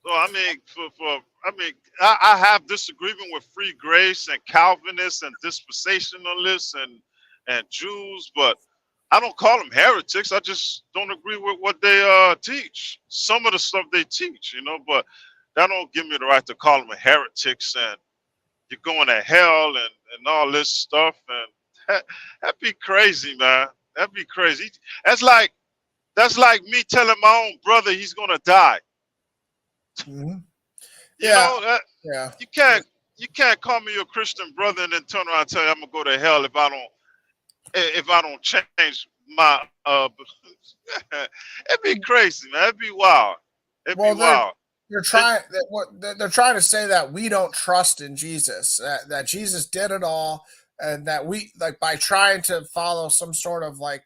So I mean, I have disagreement with free grace and Calvinists and dispensationalists and Jews, but I don't call them heretics. I just don't agree with what they teach. Some of the stuff they teach, but that don't give me the right to call them heretics and you're going to hell and all this stuff. And that'd be crazy, man. That'd be crazy. That's like me telling my own brother he's gonna die. Mm-hmm. You Yeah. know, Yeah. you can't call me your Christian brother and then turn around and tell you I'm gonna go to hell if I don't change my it'd be crazy, man. It'd be wild. It'd be wild. They're trying to say that we don't trust in Jesus, that Jesus did it all, and that we, like, by trying to follow some sort of like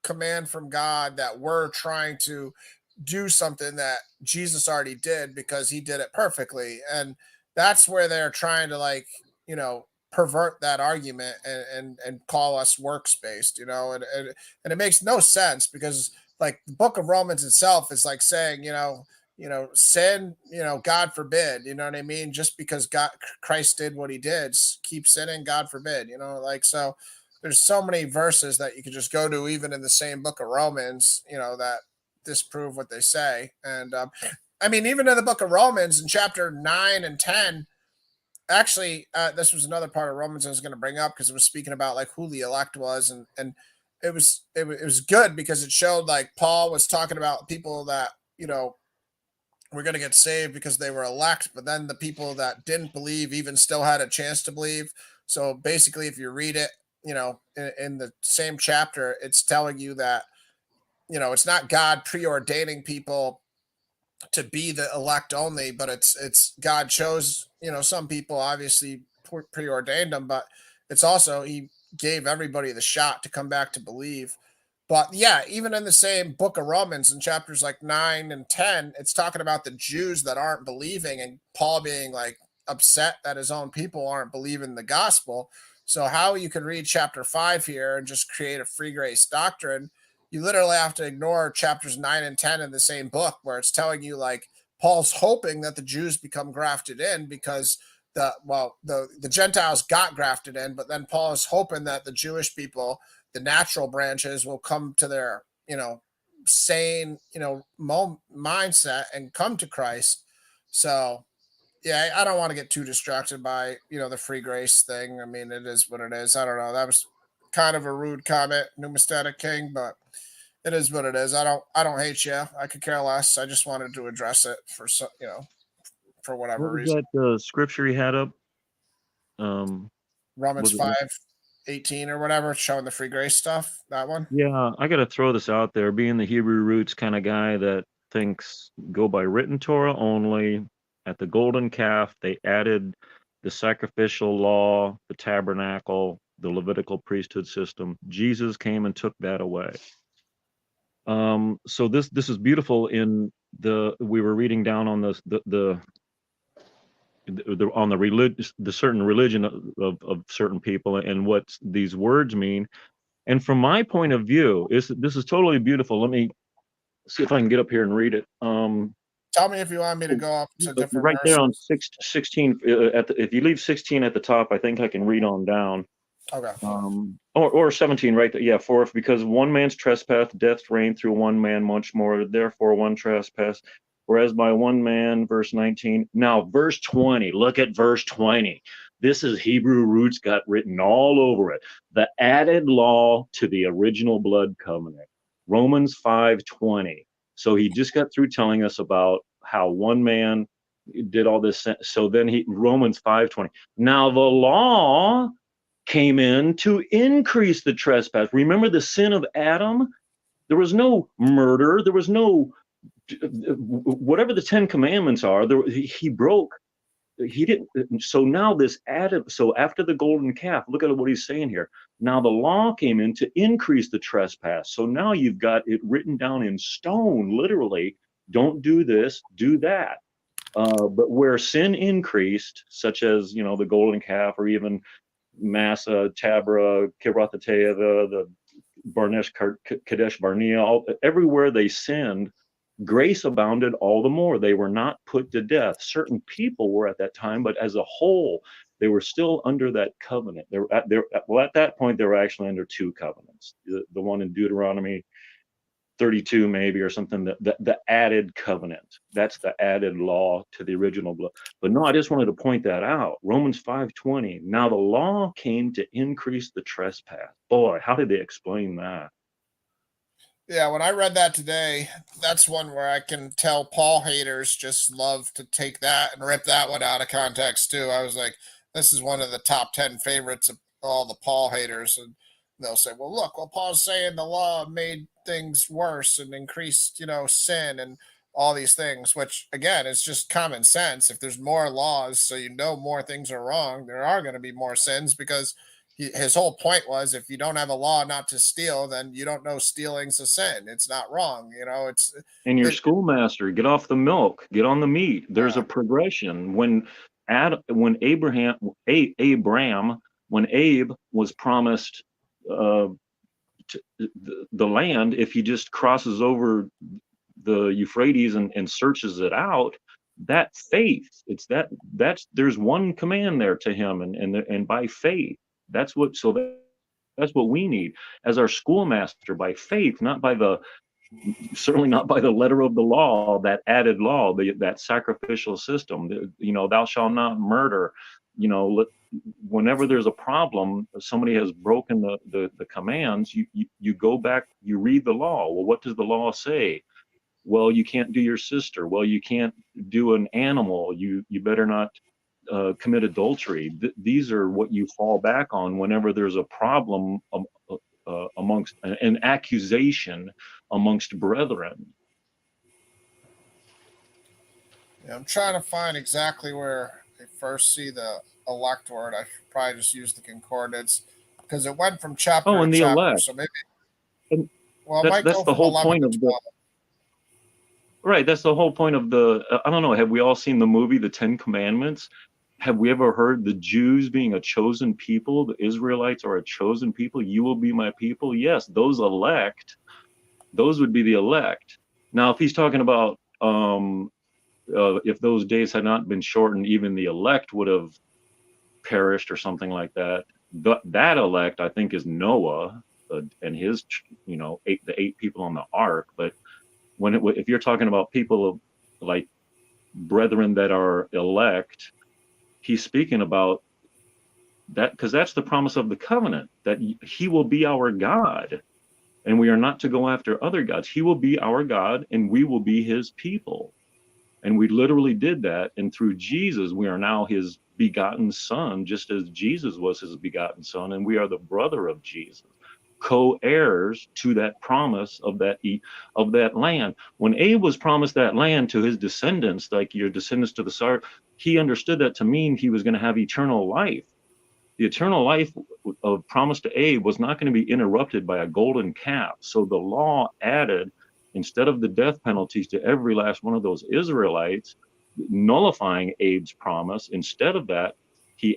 command from God, that we're trying to do something that Jesus already did because he did it perfectly. And that's where they're trying to, like, pervert that argument and call us works based, and it makes no sense because, like, the book of Romans itself is like saying, sin, God forbid, you know what I mean? Just because Christ did what he did, keep sinning, God forbid, like, so there's so many verses that you could just go to, even in the same book of Romans, that disprove what they say. And I mean, even in the book of Romans in chapter 9 and 10, actually, this was another part of Romans I was going to bring up because it was speaking about like who the elect was, and it was good because it showed like Paul was talking about people that were going to get saved because they were elect, but then the people that didn't believe even still had a chance to believe. So basically, if you read it, in the same chapter, it's telling you that it's not God preordaining people to be the elect only, but it's God chose, some people obviously preordained them, but it's also he gave everybody the shot to come back to believe. But yeah, even in the same book of Romans in chapters like 9 and 10, it's talking about the Jews that aren't believing and Paul being like upset that his own people aren't believing the gospel. So how you can read chapter 5 here and just create a free grace doctrine, you literally have to ignore chapters 9 and 10 in the same book where it's telling you like Paul's hoping that the Jews become grafted in because the Gentiles got grafted in, but then Paul is hoping that the Jewish people, the natural branches, will come to their, sane, mindset and come to Christ. So yeah, I don't want to get too distracted by, the free grace thing. I mean, it is what it is. I don't know. That was kind of a rude comment, Pneumastatic King, but It is what it is. I don't hate you. I could care less. I just wanted to address it for for whatever What was reason. that scripture he had up? Um, Romans was it? 5:18 or whatever, showing the free grace stuff. That one. Yeah, I got to throw this out there. Being the Hebrew roots kind of guy that thinks go by written Torah only, at the golden calf, they added the sacrificial law, the tabernacle, the Levitical priesthood system. Jesus came and took that away. So this is beautiful. We were reading down on on the certain religion of certain people and what these words mean. And from my point of view, this is totally beautiful. Let me see if I can get up here and read it. Tell me if you want me to go up to different Right there on verses. 16, if you leave 16 at the top, I think I can read on down. Okay. Or 17 right there. Yeah, for if because one man's trespass, death reigned through one man much more, therefore one trespass. Whereas by one man, verse 19. Now, verse 20, look at verse 20. This is Hebrew roots got written all over it. The added law to the original blood covenant. Romans 5:20. So he just got through telling us about how one man did all this. So then Romans 5:20. Now the law came in to increase the trespass. Remember the sin of Adam? There was no murder. There was no whatever the 10 commandments are. He broke. He didn't. So now this added. So after the golden calf, look at what he's saying here. Now the law came in to increase the trespass. So now you've got it written down in stone, literally. Don't do this, do that. But where sin increased, such as the golden calf, or even Massa, Tabra, Kibroth-Hattaavah, the Barnesh, Kadesh Barnea, everywhere they sinned, grace abounded all the more. They were not put to death. Certain people were at that time, but as a whole, they were still under that covenant. At that point, they were actually under two covenants. The one in Deuteronomy 32 maybe or something, the added covenant. That's the added law to the original blood. But no, I just wanted to point that out. Romans 5:20. Now the law came to increase the trespass. Boy, how did they explain that? Yeah, when I read that today, that's one where I can tell Paul haters just love to take that and rip that one out of context too. I was like, this is one of the top 10 favorites of all the Paul haters. And they'll say, well, look, Paul's saying the law made things worse and increased, sin and all these things, which again is just common sense. If there's more laws, so more things are wrong, there are going to be more sins because his whole point was if you don't have a law not to steal, then you don't know stealing's a sin. It's not wrong. It's And your schoolmaster, get off the milk, get on the meat. There's a progression. When Abram, when Abe was promised the land, if he just crosses over the Euphrates and searches it out, that faith, there's one command there to him, and by faith, that's what we need as our schoolmaster, by faith, certainly not by the letter of the law, that added law, that sacrificial system. Thou shalt not murder. Whenever there's a problem, somebody has broken the commands, you go back, you read the law. Well, what does the law say? Well, you can't do your sister. Well, you can't do an animal. You better not commit adultery. These are what you fall back on whenever there's a problem amongst an accusation amongst brethren. Yeah, I'm trying to find exactly where I first see the elect word. I should probably just use the concordance because it went from chapter and to the chapter. elect. So maybe. And well, it might that's go the from whole 11 point to of 12. Right, that's the whole point of I don't know, have we all seen the movie, The 10 Commandments? Have we ever heard the Jews being a chosen people? The Israelites are a chosen people. You will be my people. Yes, those elect, those would be the elect. Now, if he's talking about if those days had not been shortened, even the elect would have perished or something like that. That elect, I think, is Noah and his, the 8 people on the ark. But if you're talking about people like brethren that are elect, he's speaking about that because that's the promise of the covenant, that he will be our God. and we are not to go after other gods. He will be our God, and we will be his people. And we literally did that. And through Jesus, we are now his begotten son, just as Jesus was his begotten son. And we are the brother of Jesus, co-heirs to that promise of that land. When Abe was promised that land to his descendants, like your descendants to the start, he understood that to mean he was going to have eternal life. The eternal life of promise to Abe was not going to be interrupted by a golden calf. So the law added, instead of the death penalties to every last one of those Israelites, nullifying Abe's promise. Instead of that, he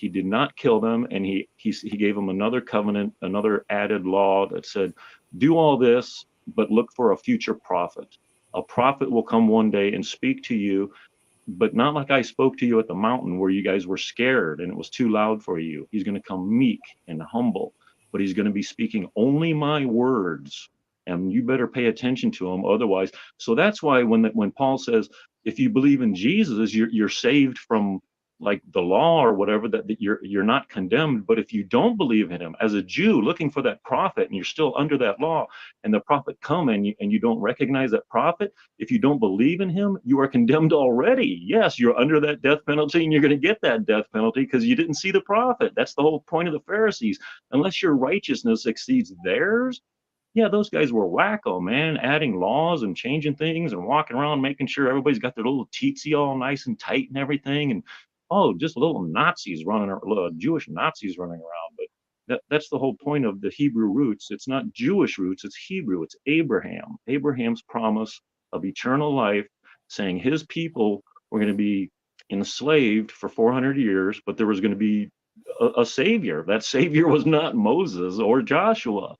did not kill them, and he gave them another covenant, another added law that said, do all this, but look for a future prophet. A prophet will come one day and speak to you, but not like I spoke to you at the mountain where you guys were scared and it was too loud for you. He's going to come meek and humble, but he's going to be speaking only my words, and you better pay attention to him. Otherwise, so that's why when Paul says, if you believe in Jesus, you're saved from like the law or whatever, that you're not condemned. But if you don't believe in him as a Jew looking for that prophet, and you're still under that law, and the prophet come and you don't recognize that prophet, if you don't believe in him, you are condemned already. Yes, you're under that death penalty, and you're going to get that death penalty because you didn't see the prophet. That's the whole point of the Pharisees. Unless your righteousness exceeds theirs, yeah, those guys were wacko, man, adding laws and changing things and walking around making sure everybody's got their little teetsy all nice and tight and everything. And just little Nazis running, Jewish Nazis running around. But that's the whole point of the Hebrew roots. It's not Jewish roots, it's Hebrew. It's Abraham. Abraham's promise of eternal life, saying his people were going to be enslaved for 400 years, but there was going to be a savior. That savior was not Moses or Joshua.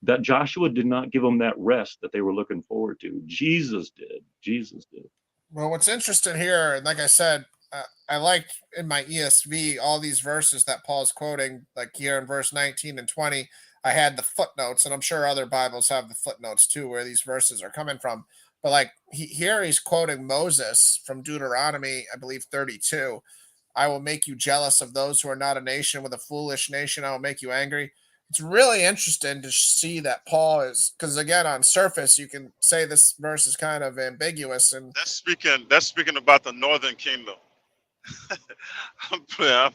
That Joshua did not give them that rest that they were looking forward to. Jesus did. Jesus did. Well, what's interesting here, and like I said, I like in my ESV all these verses that Paul's quoting, like here in verse 19 and 20. I had the footnotes, and I'm sure other Bibles have the footnotes too, where these verses are coming from. But like here, he's quoting Moses from Deuteronomy, I believe 32. I will make you jealous of those who are not a nation. With a foolish nation, I will make you angry. It's really interesting to see that Paul is, because again, on surface, you can say this verse is kind of ambiguous, and That's speaking about the northern kingdom. I'm playing.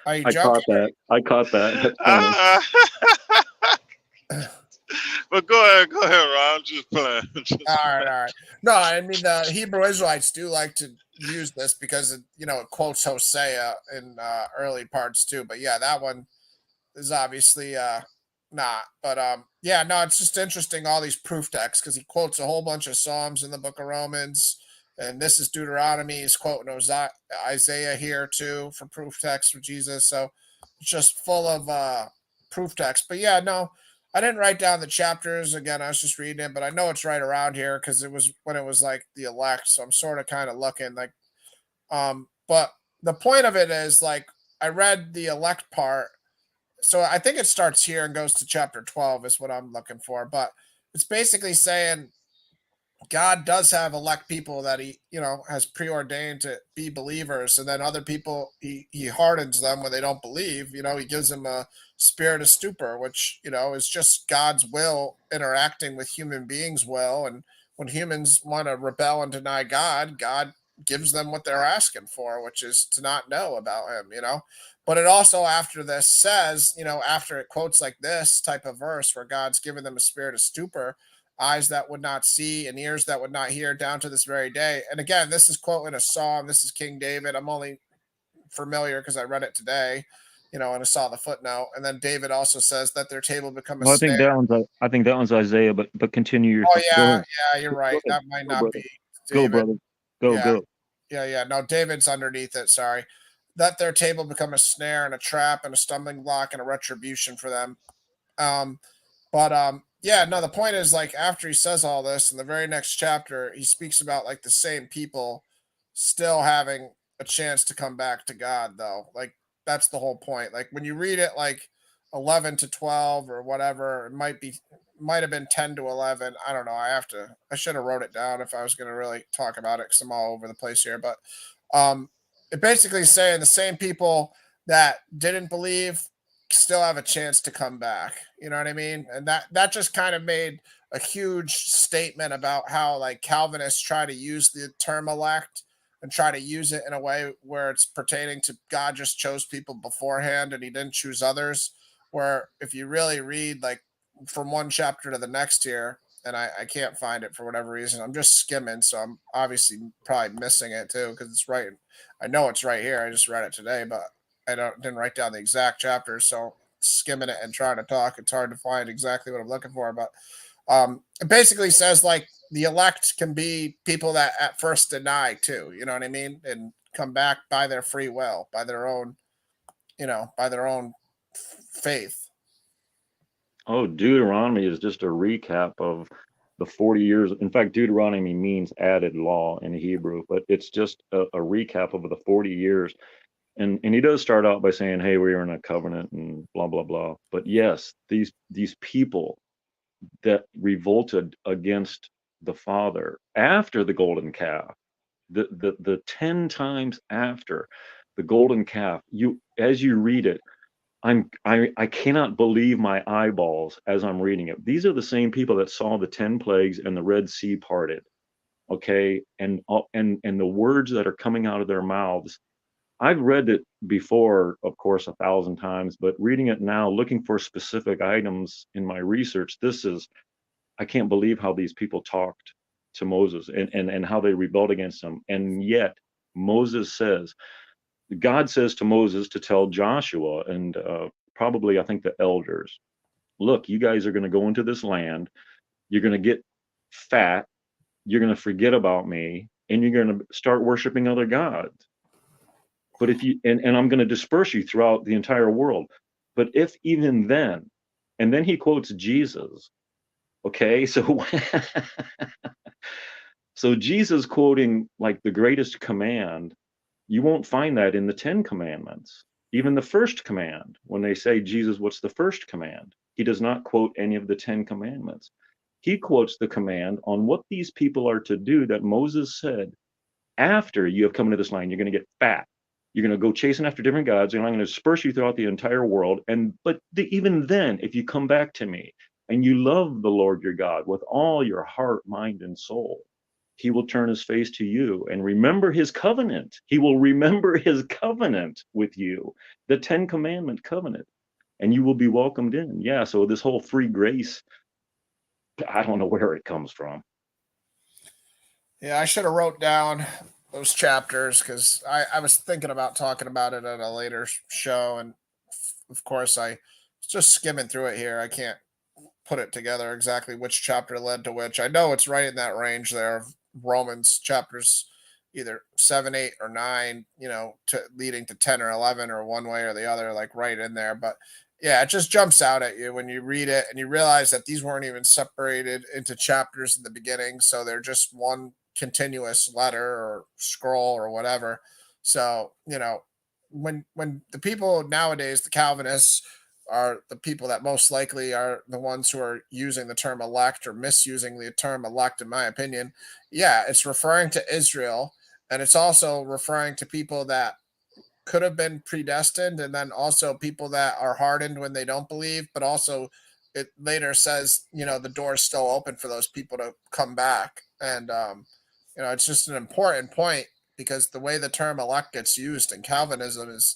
are you I joking? I caught that. That's funny. But go ahead, Ron. I'm just playing. All right. No, I mean the Hebrew Israelites do like to use this because it quotes Hosea in early parts too. But yeah, that one is obviously not. But yeah, no, it's just interesting all these proof texts because he quotes a whole bunch of Psalms in the book of Romans, and this is Deuteronomy. He's quoting Isaiah here too for proof text for Jesus. So it's just full of proof text. But yeah, no, I didn't write down the chapters. Again, I was just reading it, but I know it's right around here because it was when it was like the elect. So I'm sort of kind of looking like, but the point of it is like I read the elect part. So I think it starts here and goes to chapter 12 is what I'm looking for. But it's basically saying God does have elect people that he, has preordained to be believers. And then other people, he hardens them when they don't believe. He gives them a spirit of stupor, which, is just God's will interacting with human beings' will. And when humans want to rebel and deny God, God gives them what they're asking for, which is to not know about him, But it also, after this, says, after it quotes like this type of verse where God's given them a spirit of stupor, eyes that would not see and ears that would not hear down to this very day. And again, this is quoting a psalm. This is King David. I'm only familiar because I read it today, and I saw the footnote. And then David also says that their table become a Well, snare. I think that one's Isaiah, but continue your. Oh yeah, you're right. That might not be Go, David. brother. Go. Yeah. No, David's underneath it. Sorry. Let their table become a snare and a trap and a stumbling block and a retribution for them. Yeah, no, the point is like after he says all this in the very next chapter, he speaks about like the same people still having a chance to come back to God though. Like that's the whole point. Like when you read it like 11 to 12 or whatever, it might have been 10 to 11. I don't know. I should have wrote it down if I was going to really talk about it because I'm all over the place here. But it basically is saying the same people that didn't believe still have a chance to come back. You know what I mean? And that just kind of made a huge statement about how like Calvinists try to use the term elect and try to use it in a way where it's pertaining to God just chose people beforehand and he didn't choose others. Where if you really read like from one chapter to the next here, and I can't find it for whatever reason. I'm just skimming, so I'm obviously probably missing it too because it's right. I know it's right here. I just read it today, but I didn't write down the exact chapter. So skimming it and trying to talk, it's hard to find exactly what I'm looking for. But it basically says like the elect can be people that at first deny too. You know what I mean, and come back by their free will, by their own, by their own faith. Oh, Deuteronomy is just a recap of the 40 years. In fact, Deuteronomy means added law in Hebrew, but it's just a recap of the 40 years. And he does start out by saying, hey, we are in a covenant and blah, blah, blah. But yes, these people that revolted against the Father after the golden calf, the 10 times after the golden calf, as you read it, I cannot believe my eyeballs as I'm reading it. These are the same people that saw the 10 plagues and the Red Sea parted. Okay, and the words that are coming out of their mouths. I've read it before, of course, 1,000 times, but reading it now, looking for specific items in my research, I can't believe how these people talked to Moses and how they rebelled against him. And yet God says to Moses to tell Joshua and probably, I think, the elders, look, you guys are going to go into this land. You're going to get fat. You're going to forget about me and you're going to start worshiping other gods. But if you, and I'm going to disperse you throughout the entire world. But if even then, and then he quotes Jesus. Okay, so so Jesus quoting like the greatest command, you won't find that in the 10 commandments. Even the first command, when they say, Jesus, what's the first command? He does not quote any of the 10 commandments. He quotes the command on what these people are to do that Moses said, after you have come into this land, you're going to get fat. You're going to go chasing after different gods, and I'm going to disperse you throughout the entire world. But even then, if you come back to me and you love the Lord your God with all your heart, mind, and soul, he will turn his face to you and remember his covenant. He will remember his covenant with you, the 10 commandment covenant, and you will be welcomed in. Yeah, so this whole free grace, I don't know where it comes from. Yeah, I should have wrote down those chapters because I was thinking about talking about it at a later show. And of course, I was just skimming through it here. I can't put it together exactly which chapter led to which. I know it's right in that range there of Romans chapters either 7, 8, or 9, leading to 10 or 11 or one way or the other, like right in there. But yeah, it just jumps out at you when you read it and you realize that these weren't even separated into chapters in the beginning. So they're just one continuous letter or scroll or whatever. So, when the people nowadays, the Calvinists, are the people that most likely are the ones who are using the term elect or misusing the term elect, in my opinion. Yeah, it's referring to Israel, and it's also referring to people that could have been predestined, and then also people that are hardened when they don't believe, but also it later says, the door is still open for those people to come back. And, it's just an important point because the way the term elect gets used in Calvinism is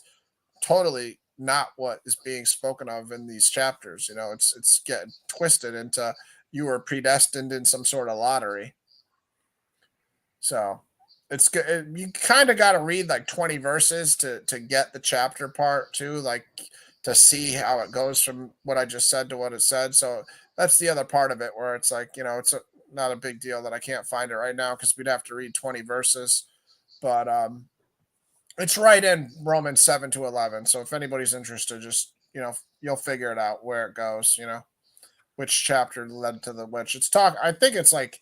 totally not what is being spoken of in these chapters. It's getting twisted into you were predestined in some sort of lottery. So it's good. You kind of got to read like 20 verses to get the chapter part too, like to see how it goes from what I just said to what it said. So that's the other part of it where it's like, it's not a big deal that I can't find it right now because we'd have to read 20 verses. But it's right in Romans 7 to 11. So if anybody's interested, just, you'll figure it out where it goes, which chapter led to the which. I think it's like,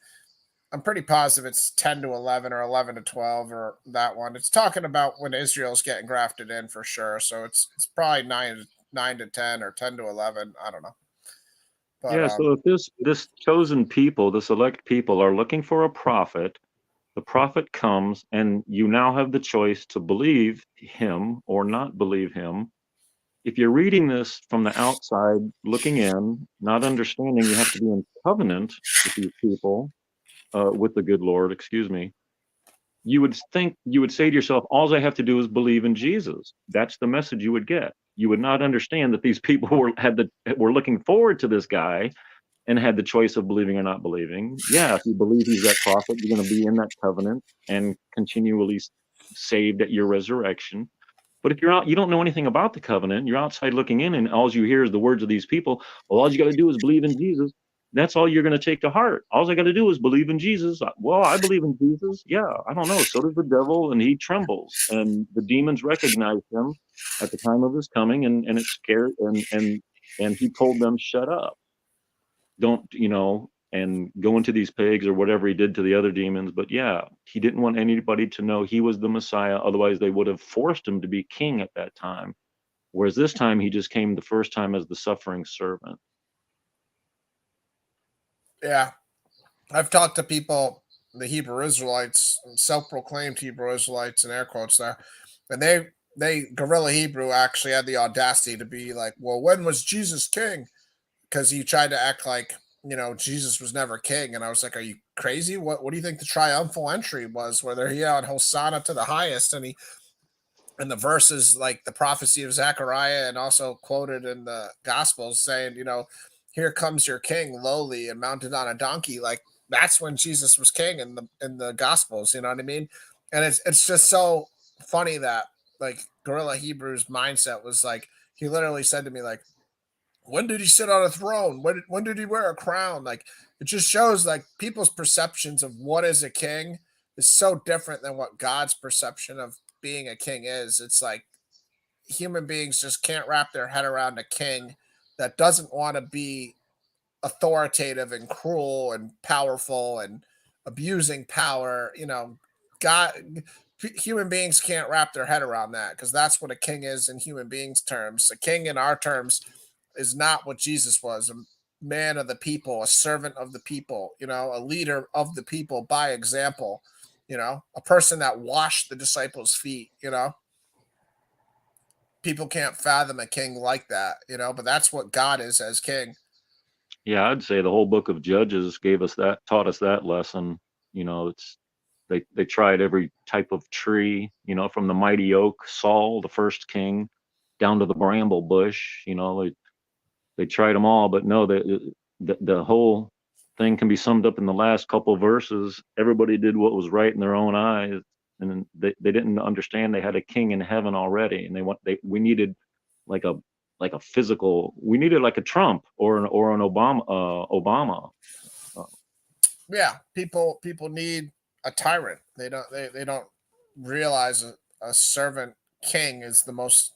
I'm pretty positive it's 10 to 11 or 11 to 12 or that one. It's talking about when Israel's getting grafted in for sure. So it's probably 9 to 10 or 10 to 11. I don't know. But, yeah, so if this chosen people, this elect people are looking for a prophet, the prophet comes and you now have the choice to believe him or not believe him. if you're reading this from the outside, looking in, not understanding, you have to be in covenant with these people, with the good Lord, excuse me. You would say to yourself, all I have to do is believe in Jesus. That's the message you would get. You would not understand that these people were looking forward to this guy and had the choice of believing or not believing. Yeah, if you believe he's that prophet, you're going to be in that covenant and continually saved at your resurrection. But if you don't know anything about the covenant, you're outside looking in, and all you hear is the words of these people. Well, all you got to do is believe in Jesus. That's all you're going to take to heart. All I got to do is believe in Jesus. Well, I believe in Jesus. Yeah, I don't know. So does the devil, and he trembles, and the demons recognize him at the time of his coming, and it's scared, and he told them, shut up, don't, and go into these pigs or whatever he did to the other demons. But yeah, he didn't want anybody to know he was the Messiah. Otherwise, they would have forced him to be king at that time. Whereas this time, he just came the first time as the suffering servant. Yeah. I've talked to people, the Hebrew Israelites, self-proclaimed Hebrew Israelites in air quotes there, and they guerrilla Hebrew actually had the audacity to be like, well, when was Jesus king? Because he tried to act like, Jesus was never king. And I was like, are you crazy? What do you think the triumphal entry was, where they're yelling Hosanna to the highest? And the verses like the prophecy of Zechariah, and also quoted in the Gospels saying, here comes your king lowly and mounted on a donkey. Like, that's when Jesus was king in the Gospels, you know what I mean? And it's just so funny that like Guerrilla Hebrew's mindset was like, he literally said to me, like, when did he sit on a throne? When did he wear a crown? Like, it just shows like people's perceptions of what is a king is so different than what God's perception of being a king is. It's like human beings just can't wrap their head around a king that doesn't want to be authoritative and cruel and powerful and abusing power. God, human beings can't wrap their head around that, because that's what a king is in human beings terms. A king in our terms is not what Jesus was, a man of the people, a servant of the people, a leader of the people by example, a person that washed the disciples' feet. People can't fathom a king like that, but that's what God is as king. Yeah, I'd say the whole book of Judges taught us that lesson. It's they tried every type of tree, from the mighty oak, Saul, the first king, down to the bramble bush. They tried them all, but no, the whole thing can be summed up in the last couple of verses. Everybody did what was right in their own eyes, and they didn't understand they had a king in heaven already, and we needed like a physical. We needed like a Trump or an Obama. Yeah, people need a tyrant. They don't realize a servant king is the most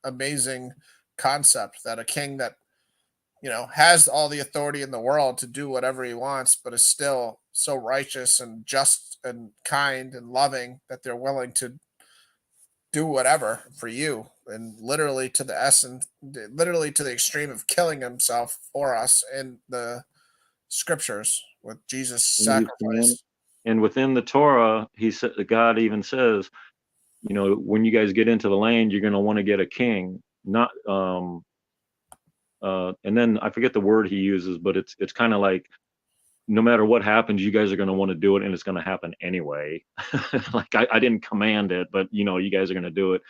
amazing concept, that a king that has all the authority in the world to do whatever he wants, but is still so righteous and just and kind and loving that they're willing to do whatever for you, and literally to the extreme of killing himself for us in the scriptures with Jesus' sacrifice. And within the Torah, God even says, when you guys get into the land, you're going to want to get a king, not and then I forget the word he uses, but it's kind of like, no matter what happens, you guys are going to want to do it, and it's going to happen anyway. Like I didn't command it, but you guys are going to do it.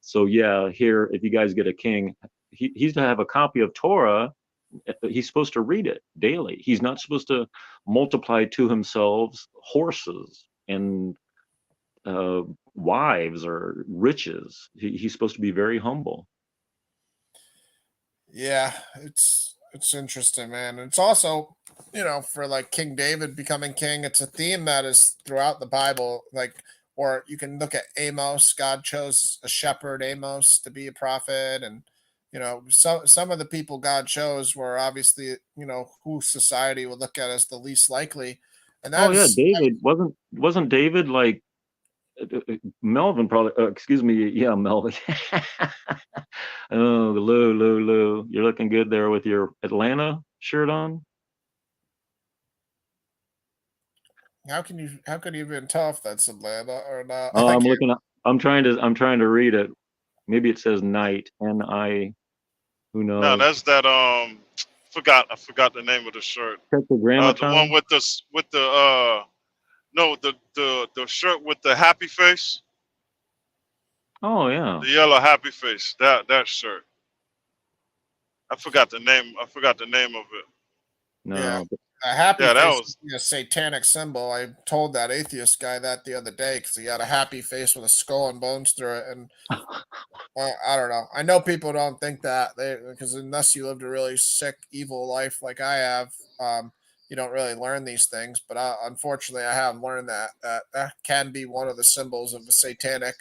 So yeah, here, if you guys get a king, he's to have a copy of Torah. He's supposed to read it daily. He's not supposed to multiply to himself horses and wives or riches. He's supposed to be very humble. Yeah, it's interesting, man. It's also, for like King David becoming king, it's a theme that is throughout the Bible. Like, or you can look at Amos. God chose a shepherd, Amos, to be a prophet, and some of the people God chose were obviously who society would look at as the least likely, and Oh yeah, that's David wasn't David like Melvin probably, excuse me, yeah, Melvin. Oh, Lou, you're looking good there with your Atlanta shirt on. how can you even tell if that's Atlanta or not? Oh, I can't. I'm trying to read it. Maybe it says night, N-I, who No, knows? that's that I forgot the name of the shirt. The one Tetragrammaton? with the no, the shirt with the happy face, Oh, yeah. the yellow happy face. That shirt. I forgot the name. I forgot the name of it. Yeah. No. A happy Yeah, that face was is a satanic symbol. I told that atheist guy that the other day because he had a happy face with a skull and bones through it. And I don't know. I know people don't think that because unless you lived a really sick, evil life like I have, you don't really learn these things. But unfortunately, I have learned that can be one of the symbols of a satanic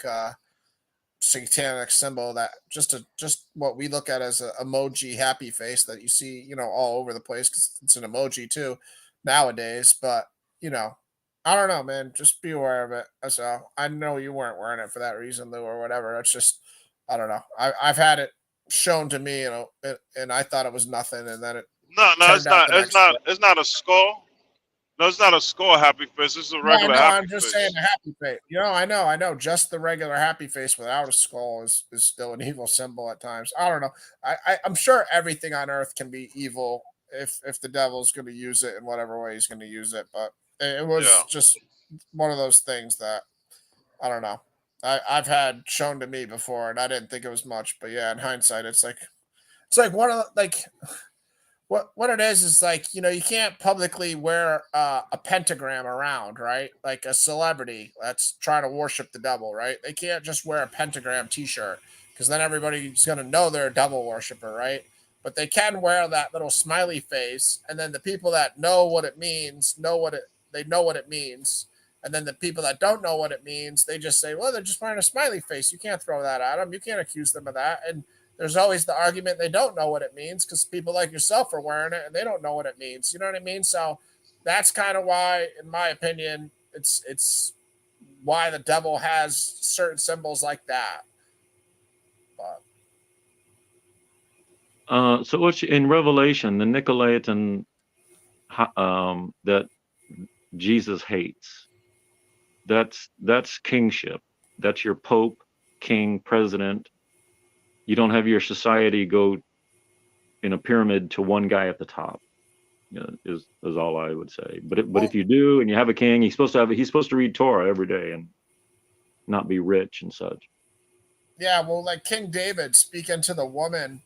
symbol, that just what we look at as an emoji happy face that you see all over the place because it's an emoji too nowadays. But I don't know, man, just be aware of it. So I know you weren't wearing it for that reason, Lou, or whatever. It's just I don't know. I've had it shown to me, and I thought it was nothing, and then it no. turned It's out not. the It's next not. day. It's not a skull. No, it's not a skull happy face. It's a No, I regular know. happy I'm just saying face. the happy face. I know. Just the regular happy face without a skull is still an evil symbol at times. I don't know. I'm sure everything on earth can be evil if the devil's going to use it in whatever way he's going to use it. But it Yeah. was just one of those things that I don't know. I've had shown to me before, and I didn't think it was much. But yeah, in hindsight, it's like one of like what it is like you can't publicly wear a pentagram around, right? Like a celebrity that's trying to worship the devil, right? They can't just wear a pentagram t-shirt because then everybody's going to know they're a devil worshiper, right? But they can wear that little smiley face, and then the people that know what it means know what it means. And then the people that don't know what it means, they just say, well, they're just wearing a smiley face. You can't throw that at them. You can't accuse them of that. And there's always the argument they don't know what it means because people like yourself are wearing it and they don't know what it means. You know what I mean? So that's kind of why, in my opinion, it's why the devil has certain symbols like that. But So what's in Revelation, the Nicolaitan that Jesus hates? That's kingship. That's your pope, king, president. You don't have your society go in a pyramid to one guy at the top. Is all I would say. But if you do and you have a king, he's supposed to read Torah every day and not be rich and such. yeah, well, like King David speaking to the woman,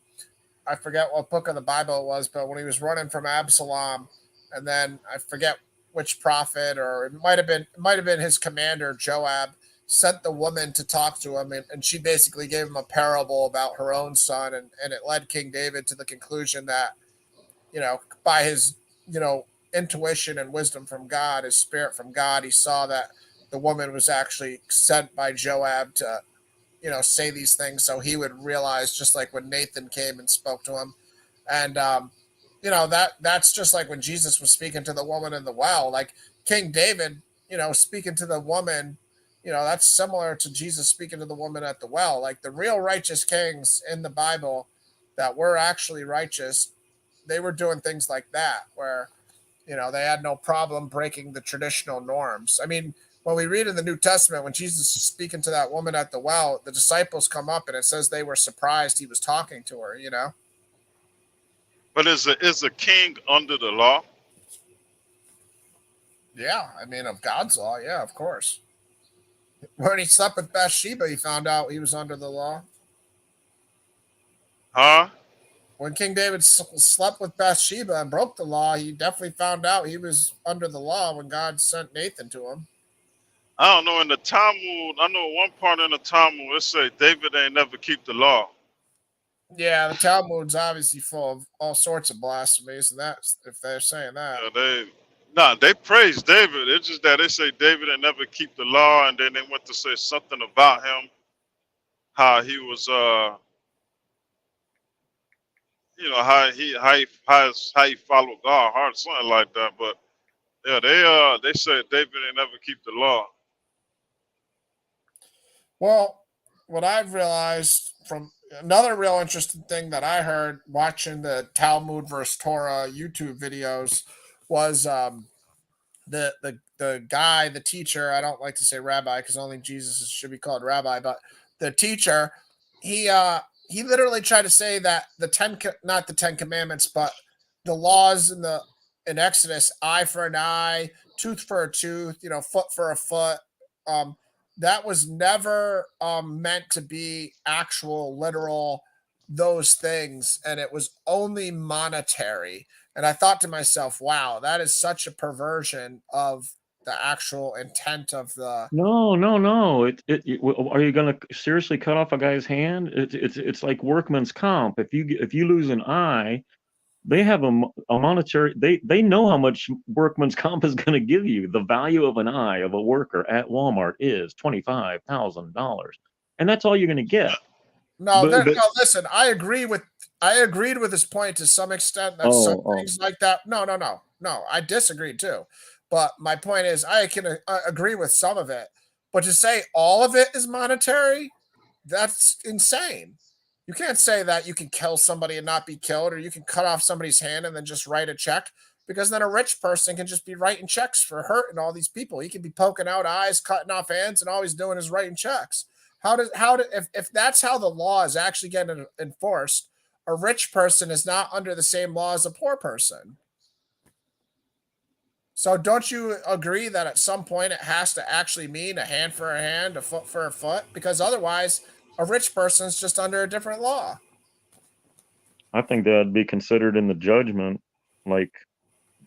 I forget what book of the Bible it was, but when he was running from Absalom, and then I forget which prophet, or it might have been his commander Joab, sent the woman to talk to him, and she basically gave him a parable about her own son, and it led King David to the conclusion that by his intuition and wisdom from God, his spirit from God, he saw that the woman was actually sent by Joab to say these things so he would realize, just like when Nathan came and spoke to him. And that's just like when Jesus was speaking to the woman in the well, like King David, speaking to the woman, that's similar to Jesus speaking to the woman at the well. Like the real righteous kings in the Bible that were actually righteous, they were doing things like that where they had no problem breaking the traditional norms. I mean, when we read in the New Testament, when Jesus is speaking to that woman at the well, the disciples come up and it says they were surprised he was talking to her. But is a king under the law? Yeah, I mean, of God's law, yeah, of course. When he slept with Bathsheba, he found out he was under the law. Huh? When King David slept with Bathsheba and broke the law, he definitely found out he was under the law when God sent Nathan to him. I don't know. In the Talmud, I know one part in the Talmud it say David ain't never keep the law. Yeah, the Talmud's obviously full of all sorts of blasphemies, and that's if they're saying that. They praise David. It's just that they say David ain't never keep the law, and then they went to say something about him, how he was how he followed God hard, something like that. But yeah, they say David ain't never keep the law. Well, what I've realized from another real interesting thing that I heard watching the Talmud versus Torah YouTube videos was the guy, the teacher. I don't like to say rabbi because only Jesus should be called rabbi, but the teacher he literally tried to say that not the 10 commandments, but the laws in Exodus, eye for an eye, tooth for a tooth, foot for a foot. That was never meant to be actual, literal, those things, and it was only monetary. And I thought to myself, wow, that is such a perversion of the actual intent of the. No. Are you going to seriously cut off a guy's hand? It's like workman's comp. If you lose an eye, they have a monetary. They know how much workman's comp is going to give you. The value of an eye of a worker at Walmart is $25,000, and that's all you're going to get. No, listen. I agreed with his point to some extent. That some things like that. No. I disagreed too. But my point is, I can agree with some of it. But to say all of it is monetary, that's insane. You can't say that you can kill somebody and not be killed, or you can cut off somebody's hand and then just write a check, because then a rich person can just be writing checks for hurting all these people. He can be poking out eyes, cutting off hands, and all he's doing is writing checks. If that's how the law is actually getting enforced, a rich person is not under the same law as a poor person. So don't you agree that at some point it has to actually mean a hand for a hand, a foot for a foot? Because otherwise, a rich person is just under a different law. I think that'd be considered in the judgment. Like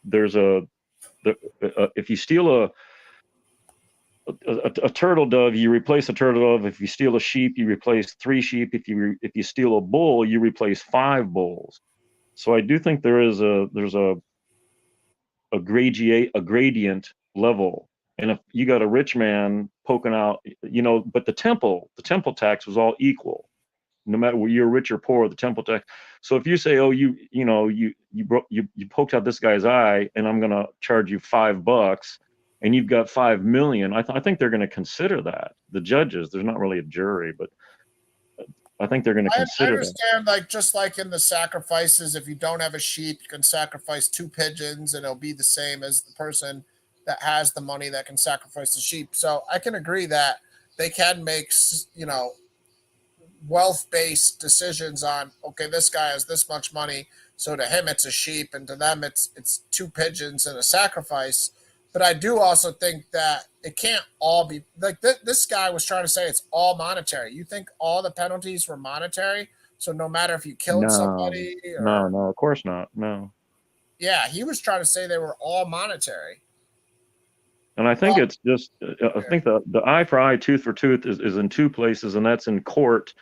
there's if you steal a turtle dove, you replace a turtle dove. If you steal a sheep, you replace 3 sheep. If you steal a bull, you replace 5 bulls. So I do think there's a gradient level. And if you got a rich man poking out, but the temple tax was all equal, no matter whether you're rich or poor, the temple tax. So if you say, oh, you poked out this guy's eye, and I'm going to charge you $5, and you've got 5 million, I think they're going to consider that. The judges, there's not really a jury, but I think they're going to consider that. I understand, just like in the sacrifices, if you don't have a sheep, you can sacrifice 2 pigeons, and it'll be the same as the person that has the money that can sacrifice the sheep. So I can agree that they can make, wealth-based decisions on, okay, this guy has this much money, so to him it's a sheep, and to them it's 2 pigeons and a sacrifice. But I do also think that it can't all be like this guy was trying to say it's all monetary. You think all the penalties were monetary? So no matter if you killed somebody? No, of course not. No. Yeah, he was trying to say they were all monetary. And I think it's just, I think the eye for eye, tooth for tooth is in 2 places, and that's in court,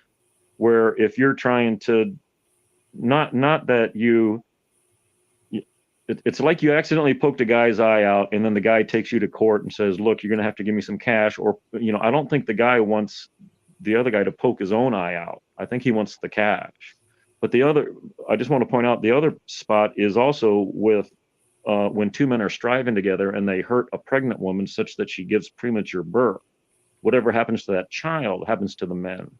where if you're trying to, not that it's like you accidentally poked a guy's eye out, and then the guy takes you to court and says, look, you're going to have to give me some cash. Or, I don't think the guy wants the other guy to poke his own eye out. I think he wants the cash. But I just want to point out the other spot is also with when 2 men are striving together and they hurt a pregnant woman such that she gives premature birth. Whatever happens to that child happens to the men.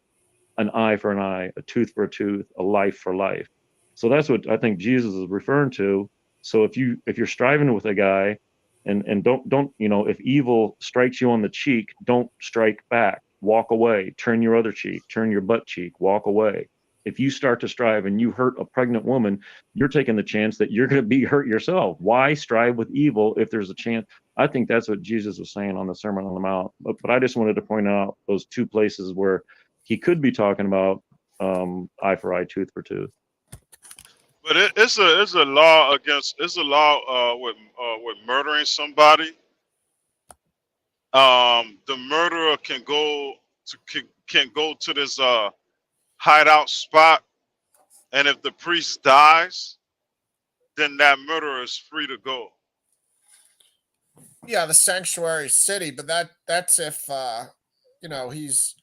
An eye for an eye, a tooth for a tooth, a life for life. So that's what I think Jesus is referring to. So if you're striving with a guy, and don't if evil strikes you on the cheek, don't strike back. Walk away. Turn your other cheek. Turn your butt cheek. Walk away. If you start to strive and you hurt a pregnant woman, you're taking the chance that you're going to be hurt yourself. Why strive with evil if there's a chance? I think that's what Jesus was saying on the Sermon on the Mount. But I just wanted to point out those 2 places where he could be talking about eye for eye, tooth for tooth. But it's a law with murdering somebody. The murderer can go to this hideout spot, and if the priest dies, then that murderer is free to go. Yeah, the sanctuary city, but that's if he's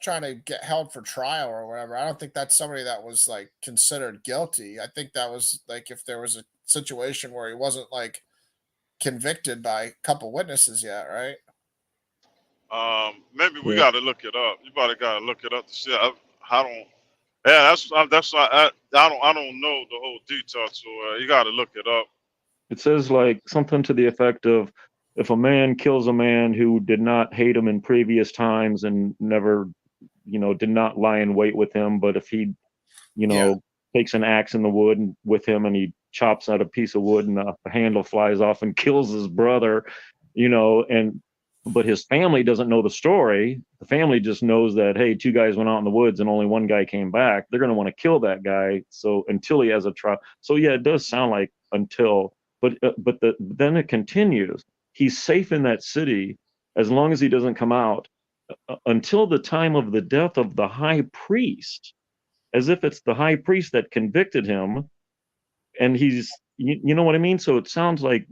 trying to get held for trial or whatever. I don't think that's somebody that was like considered guilty. I think that was like if there was a situation where he wasn't like convicted by a couple witnesses yet, right? Maybe we got to look it up. You probably got to look it up to see. I don't. Yeah, that's why I don't know the whole detail. So you got to look it up. It says like something to the effect of, if a man kills a man who did not hate him in previous times and never did not lie in wait with him, but if he, takes an axe in the wood and with him and he chops out a piece of wood and the handle flies off and kills his brother, and but his family doesn't know the story. The family just knows that, hey, two guys went out in the woods and only one guy came back. They're going to want to kill that guy. So until he has a trial. So yeah, it does sound like until, but then it continues. He's safe in that city as long as he doesn't come out until the time of the death of the high priest, as if it's the high priest that convicted him. And he's, you know what I mean? So it sounds like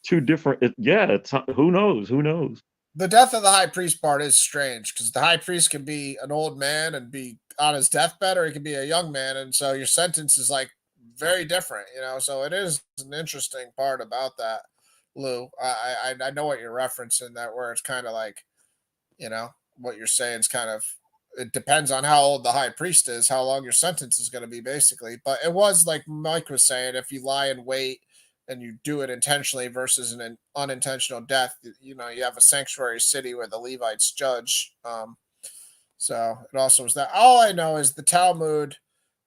two different. It's who knows? The death of the high priest part is strange because the high priest can be an old man and be on his deathbed, or he can be a young man, and so your sentence is like very different, So it is an interesting part about that, Lou. I know what you're referencing, that where it's kind of like, what you're saying is kind of, it depends on how old the high priest is, how long your sentence is going to be, basically. But it was like Mike was saying, if you lie in wait and you do it intentionally versus an unintentional death, you have a sanctuary city where the Levites judge. So it also was that. All I know is the Talmud,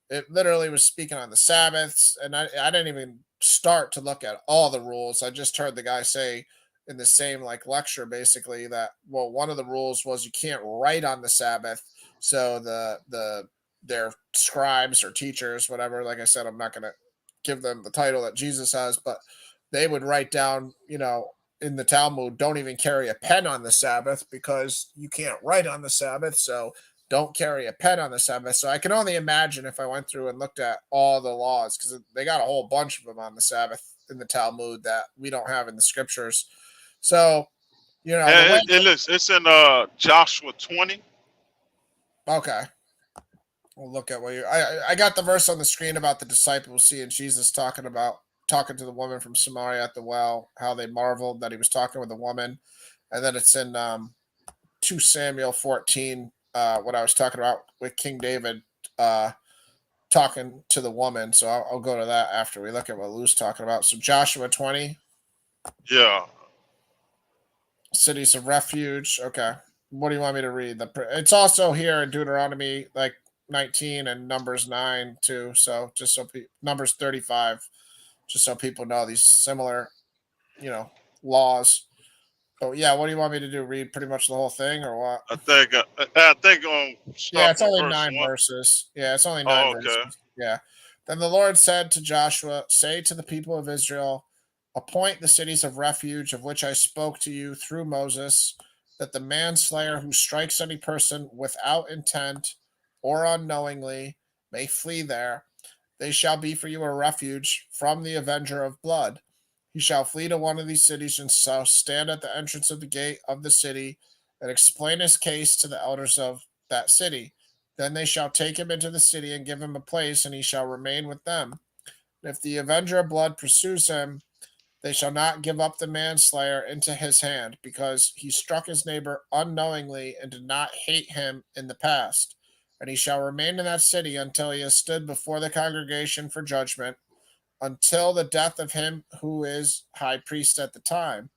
it literally was speaking on the Sabbaths, and I didn't even start to look at all the rules. I just heard the guy say in the same like lecture, basically, that, well, one of the rules was you can't write on the Sabbath. So their scribes or teachers, whatever, like I said, I'm not going to give them the title that Jesus has, but they would write down, in the Talmud, don't even carry a pen on the Sabbath because you can't write on the Sabbath. So don't carry a pen on the Sabbath. So I can only imagine if I went through and looked at all the laws, because they got a whole bunch of them on the Sabbath in the Talmud that we don't have in the scriptures. So, And it's in Joshua 20. Okay. We'll look at what I got the verse on the screen about the disciples seeing Jesus talking to the woman from Samaria at the well, how they marveled that he was talking with a woman. And then it's in 2 Samuel 14, what I was talking about with King David talking to the woman. So I'll go to that after we look at what Lou's talking about. So Joshua 20. Yeah. Cities of refuge. Okay. What do you want me to read? It's also here in Deuteronomy, like 19 and Numbers 9 too. So just so Numbers 35, just so people know these similar, laws. But yeah, what do you want me to do? Read pretty much the whole thing, or what? I think Yeah, it's only verse 9 1. verses. Yeah, it's only 9 verses. Yeah. Then the Lord said to Joshua, say to the people of Israel, appoint the cities of refuge of which I spoke to you through Moses, that the manslayer who strikes any person without intent or unknowingly may flee there. They shall be for you a refuge from the avenger of blood. He shall flee to one of these cities and shall stand at the entrance of the gate of the city and explain his case to the elders of that city. Then they shall take him into the city and give him a place, and he shall remain with them. And if the avenger of blood pursues him, they shall not give up the manslayer into his hand, because he struck his neighbor unknowingly and did not hate him in the past. And he shall remain in that city until he has stood before the congregation for judgment, until the death of him who is high priest at the time.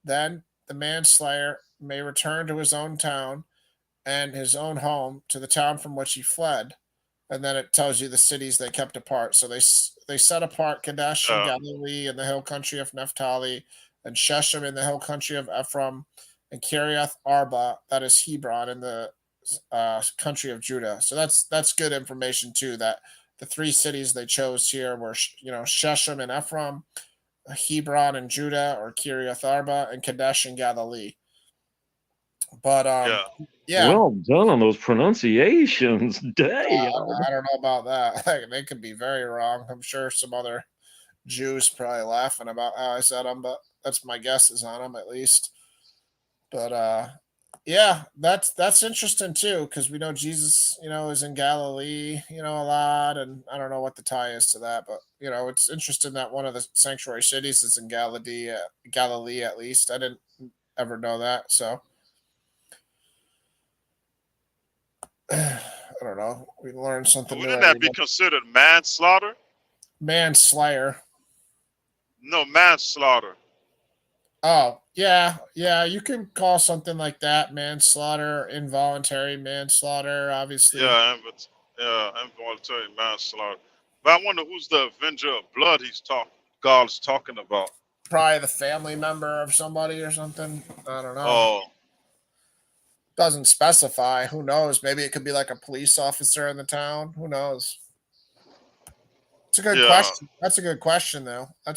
Then the manslayer may return to his own town and his own home, to the town from which he fled. And then it tells you the cities they kept apart. So they set apart Kadesh in Galilee in the hill country of Naphtali, and Shechem in the hill country of Ephraim, and Kiriath Arba, that is Hebron, in the country of Judah. So that's good information too, that the 3 cities they chose here were, Shechem and Ephraim, Hebron and Judah, or Kiriath Arba, and Kadesh in Galilee. But yeah. Well done on those pronunciations. Dang. I don't know about that. They could be very wrong. I'm sure some other Jews probably laughing about how I said them, but that's my guesses on them, at least. But yeah, that's interesting too, because we know Jesus, is in Galilee, a lot, and I don't know what the tie is to that, but it's interesting that one of the sanctuary cities is in Galilee at least. I didn't ever know that, so I don't know. We learned something new. Wouldn't that be considered manslaughter? Manslayer. No, manslaughter. Oh, yeah, yeah. You can call something like that manslaughter, involuntary manslaughter. Obviously, Yeah, involuntary manslaughter. But I wonder who's the Avenger of Blood God's talking about. probably the family member of somebody or something. I don't know. Oh, Doesn't specify. Who knows? Maybe it could be like a police officer in the town. Who knows? It's a good yeah. question. That's a good question, though. I'm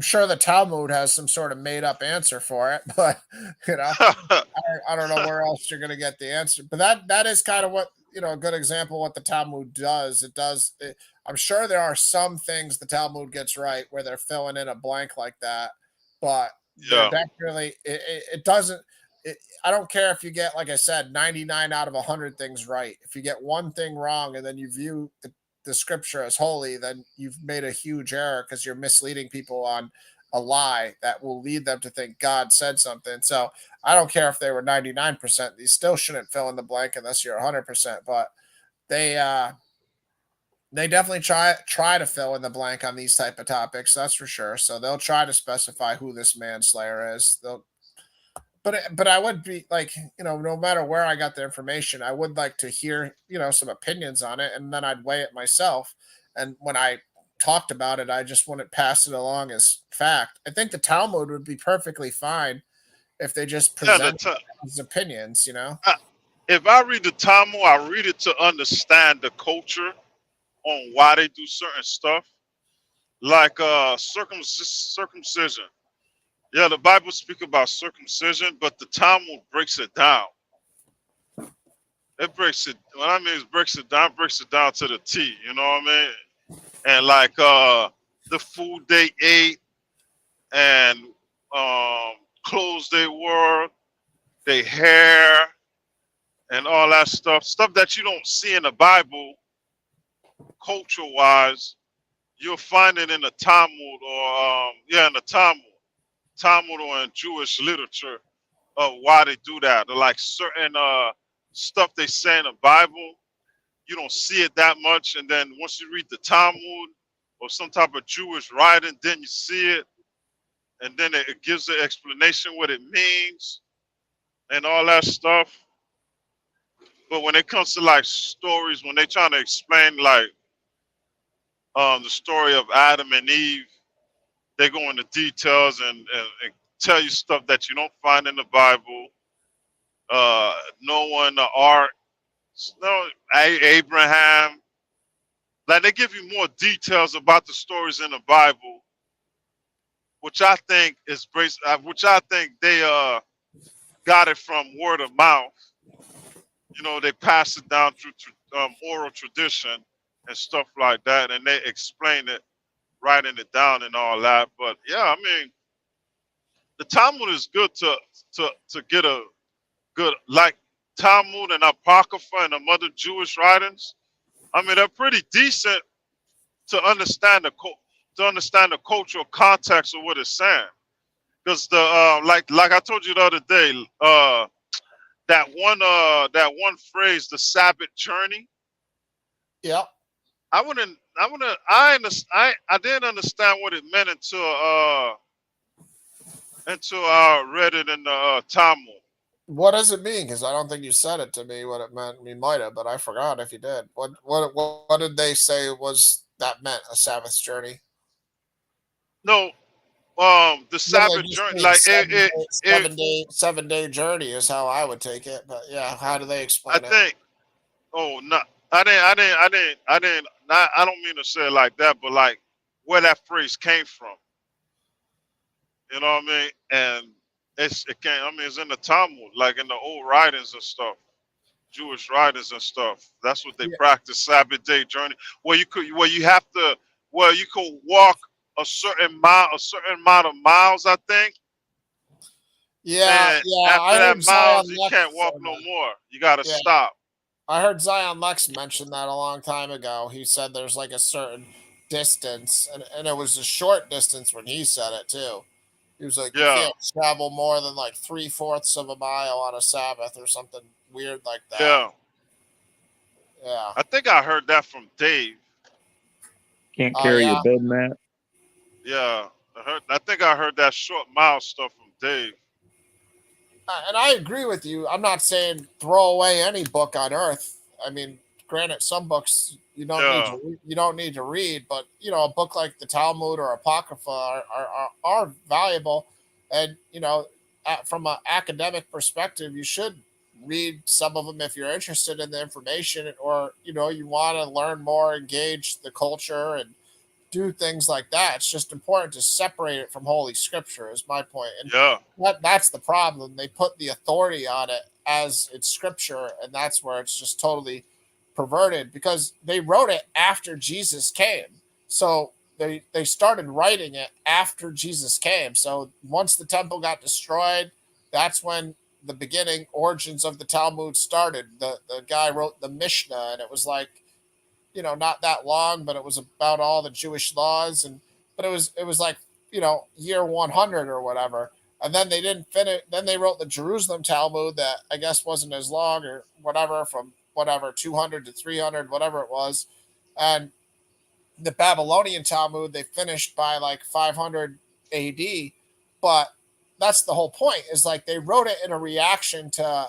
sure the Talmud has some sort of made up answer for it, but you know, I don't know where else you're going to get the answer. But that is kind of what a good example of what the Talmud does. I'm sure there are some things the Talmud gets right where they're filling in a blank like that, but they're Yeah. definitely it doesn't. I don't care if you get, like I said, 99 out of 100 things right. If you get one thing wrong and then you view the scripture as holy, then you've made a huge error because you're misleading people on a lie that will lead them to think God said something. So I don't care if they were 99%, you still shouldn't fill in the blank unless you're 100%. But they they definitely try to fill in the blank on these type of topics, that's for sure. So they'll try to specify who this manslayer is. But I would be like, no matter where I got the information, I would like to hear, some opinions on it, and then I'd weigh it myself. And when I talked about it, I just wouldn't pass it along as fact. I think the Talmud would be perfectly fine if they just Yeah, present his opinions, if I read the Talmud, I read it to understand the culture on why they do certain stuff, like circumcision. Yeah, the Bible speaks about circumcision, but the Talmud breaks it down. It breaks it. What I mean is breaks it down to the T. You know what I mean? And like the food they ate and clothes they wore, their hair, and all that stuff that you don't see in the Bible, culture-wise, you'll find it in the Talmud or in the Talmud or in Jewish literature of why they do that. Or like certain stuff they say in the Bible, you don't see it that much, and then once you read the Talmud or some type of Jewish writing, then you see it, and then it gives the explanation what it means and all that stuff. But when it comes to like stories, when they're trying to explain like the story of Adam and Eve, they go into details and tell you stuff that you don't find in the Bible. Noah and the ark, Abraham. Like they give you more details about the stories in the Bible, which I think is based, which I think they got it from word of mouth. They pass it down through oral tradition and stuff like that, and they explain it, writing it down and all that. But yeah, I mean, the Talmud is good to get a good, like Talmud and Apocrypha and the other Jewish writings. I mean, they're pretty decent to understand the cultural context of what it's saying. Because the like I told you the other day, that one phrase, the Sabbath journey. Yeah. I didn't understand what it meant until I read it in the Talmud. What does it mean? Because I don't think you said it to me what it meant. You might have, but I forgot if you did. What did they say was that meant, a Sabbath journey? No, the Sabbath journey, like seven-day journey is how I would take it. But yeah, how do they explain it? I think. Oh no, I don't mean to say it like that, but like where that phrase came from. You know what I mean? And it came. I mean, it's in the Talmud, like in the old writings and stuff, Jewish writings and stuff. That's what they practice, Sabbath day journey, where you could walk a certain amount of miles, I think. Yeah, and yeah. After that miles, you can't walk no more. You got to stop. I heard Zion Lex mention that a long time ago. He said there's like a certain distance, and it was a short distance when he said it too. He was like, you can't travel more than like 3/4 of a mile on a Sabbath or something weird like that. Yeah. Yeah. I think I heard that from Dave. Can't carry your bed mat. Yeah. I think I heard that short mile stuff from Dave. And I agree with you. I'm not saying throw away any book on earth. I mean, granted, some books Yeah, you don't need to read, but a book like the Talmud or Apocrypha are valuable, and from an academic perspective, you should read some of them if you're interested in the information, or you want to learn more, engage the culture, and do things like that. It's just important to separate it from Holy Scripture, is my point. And yeah, that's the problem. They put the authority on it as it's Scripture, and that's where it's just totally perverted because they wrote it after Jesus came. So they started writing it after Jesus came. So once the temple got destroyed, that's when the beginning origins of the Talmud started. The guy wrote the Mishnah, and it was like not that long, but it was about all the Jewish laws, but it was like year 100 or whatever. And then they didn't finish. Then they wrote the Jerusalem Talmud that I guess wasn't as long or whatever, from whatever 200 to 300, whatever it was. And the Babylonian Talmud they finished by like 500 AD. But that's the whole point, is like they wrote it in a reaction to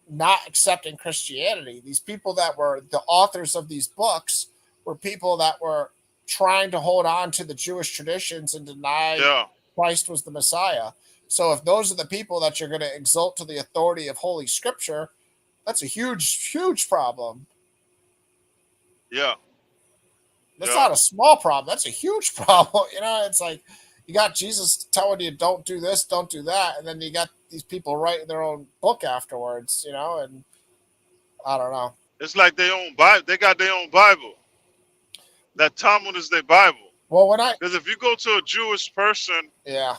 not accepting Christianity. These people that were the authors of these books were people that were trying to hold on to the Jewish traditions and deny yeah, Christ was the Messiah. So if those are the people that you're going to exalt to the authority of Holy Scripture, that's a huge, huge problem. yeah, That's yeah. not a small problem. That's a huge problem. It's like you got Jesus telling you don't do this, don't do that, and then you got these people writing their own book afterwards, and I don't know. It's like their own Bible. They got their own Bible. That Talmud is their Bible. Well, Because if you go to a Jewish person yeah,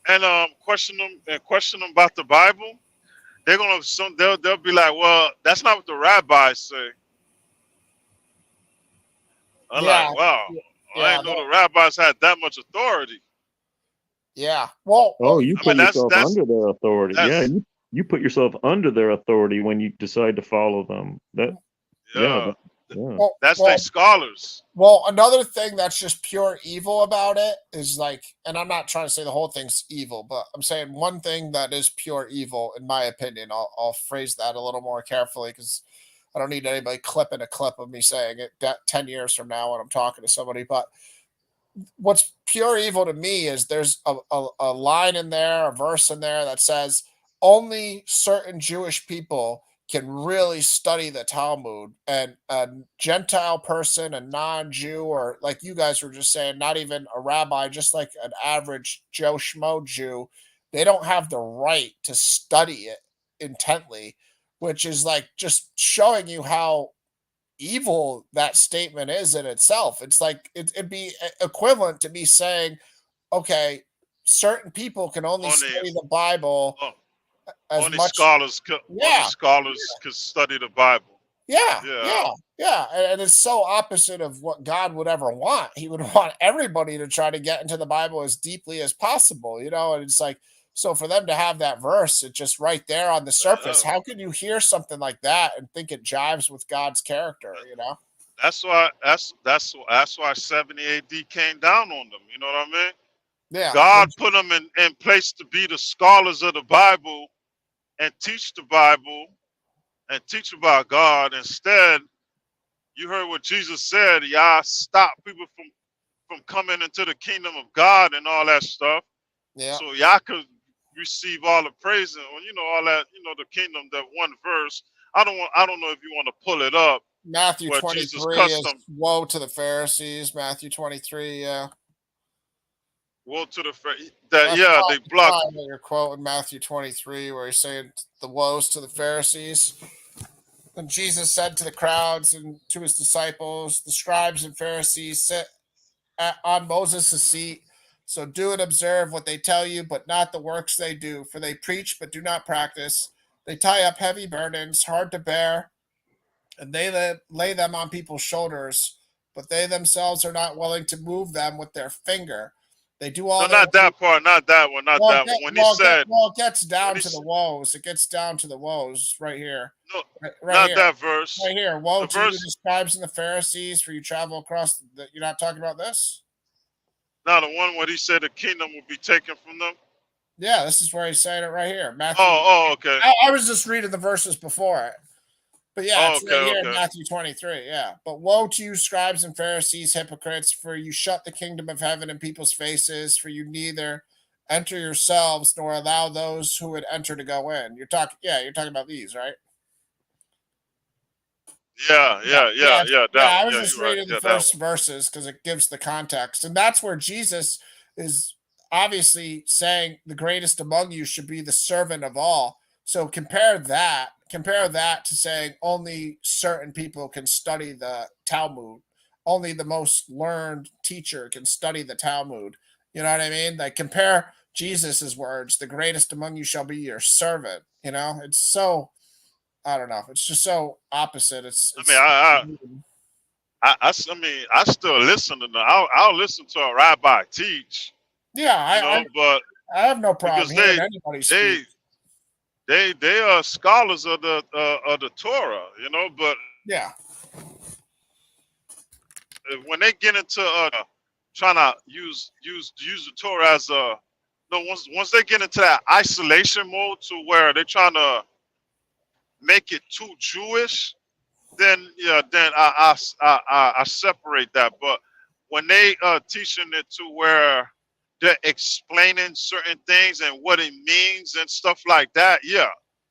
and question them about the Bible, they'll be like, well, that's not what the rabbis say. I'm yeah, like, wow, I yeah, didn't know the rabbis had that much authority. yeah. Well, Oh, you I put mean, yourself under their authority. Yeah, that's you put yourself under their authority when you decide to follow them. That yeah, yeah. that's well, their scholars. Well, another thing that's just pure evil about it is like, and I'm not trying to say the whole thing's evil, but I'm saying one thing that is pure evil, in my opinion. I'll phrase that a little more carefully because I don't need anybody clipping a clip of me saying it 10 years from now when I'm talking to somebody. But what's pure evil to me is there's a line in there, a verse in there that says only certain Jewish people can really study the Talmud, and a Gentile person, a non-Jew, or like you guys were just saying, not even a rabbi, just like an average Joe Schmo Jew, they don't have the right to study it intently, which is like just showing you how evil that statement is in itself. It's like it'd be equivalent to me saying, okay, certain people can only Only study the Bible uh, as only much. only Yeah, scholars could study the Bible. yeah, Yeah, yeah, yeah. And it's so opposite of what God would ever want. He would want everybody to try to get into the Bible as deeply as possible, and it's like, so for them to have that verse, it's just right there on the surface. uh, How can you hear something like that and think it jives with God's character? that's why 70 AD came down on them. You know what I mean? Yeah. God put them in place to be the scholars of the Bible and teach the Bible and teach about God. Instead, you heard what Jesus said. Y'all stop people from coming into the kingdom of God and all that stuff. Yeah. So y'all could receive all the praise and all that. The kingdom. That one verse. I don't know if you want to pull it up. Matthew Where 23 Jesus is custom. woe to the Pharisees. Matthew 23, yeah. Woe to the That's they blocked. probably what you're quoting Matthew 23, where he's saying the woes to the Pharisees. And Jesus said to the crowds and to his disciples, the scribes and Pharisees sit on Moses' seat. So do and observe what they tell you, but not the works they do. For they preach, but do not practice. They tie up heavy burdens, hard to bear, and they lay them on people's shoulders, but they themselves are not willing to move them with their finger. They do all. No, not that part. Not that one. Not that one. When he said, it gets down to the woes. It gets down to the woes right here. no, Right not here. that verse. Right here. Woe The to you, verse. the scribes and the Pharisees, for you travel across. You're not talking about this? Now the one where he said the kingdom will be taken from them. Yeah, this is where he's saying it right here. Matthew. Okay. I was just reading the verses before it. But yeah, it's right here in Matthew 23. Yeah. But woe to you, scribes and Pharisees, hypocrites, for you shut the kingdom of heaven in people's faces, for you neither enter yourselves nor allow those who would enter to go in. You're talking about these, right? Yeah. I was just reading the first verses because it gives the context. And that's where Jesus is obviously saying the greatest among you should be the servant of all. So compare that to saying only certain people can study the Talmud. Only the most learned teacher can study the Talmud. You know what I mean? Like compare Jesus's words, the greatest among you shall be your servant. You know, it's so I don't know. It's just so opposite. I mean, I still listen to them. I'll listen to a rabbi teach. Yeah, but I have no problem hearing anybody speak. They are scholars of the Torah, but yeah, when they get into trying to use the Torah as once they get into that isolation mode to where they're trying to make it too Jewish, then I separate that. But when they teaching it to where they're explaining certain things and what it means and stuff like that, yeah.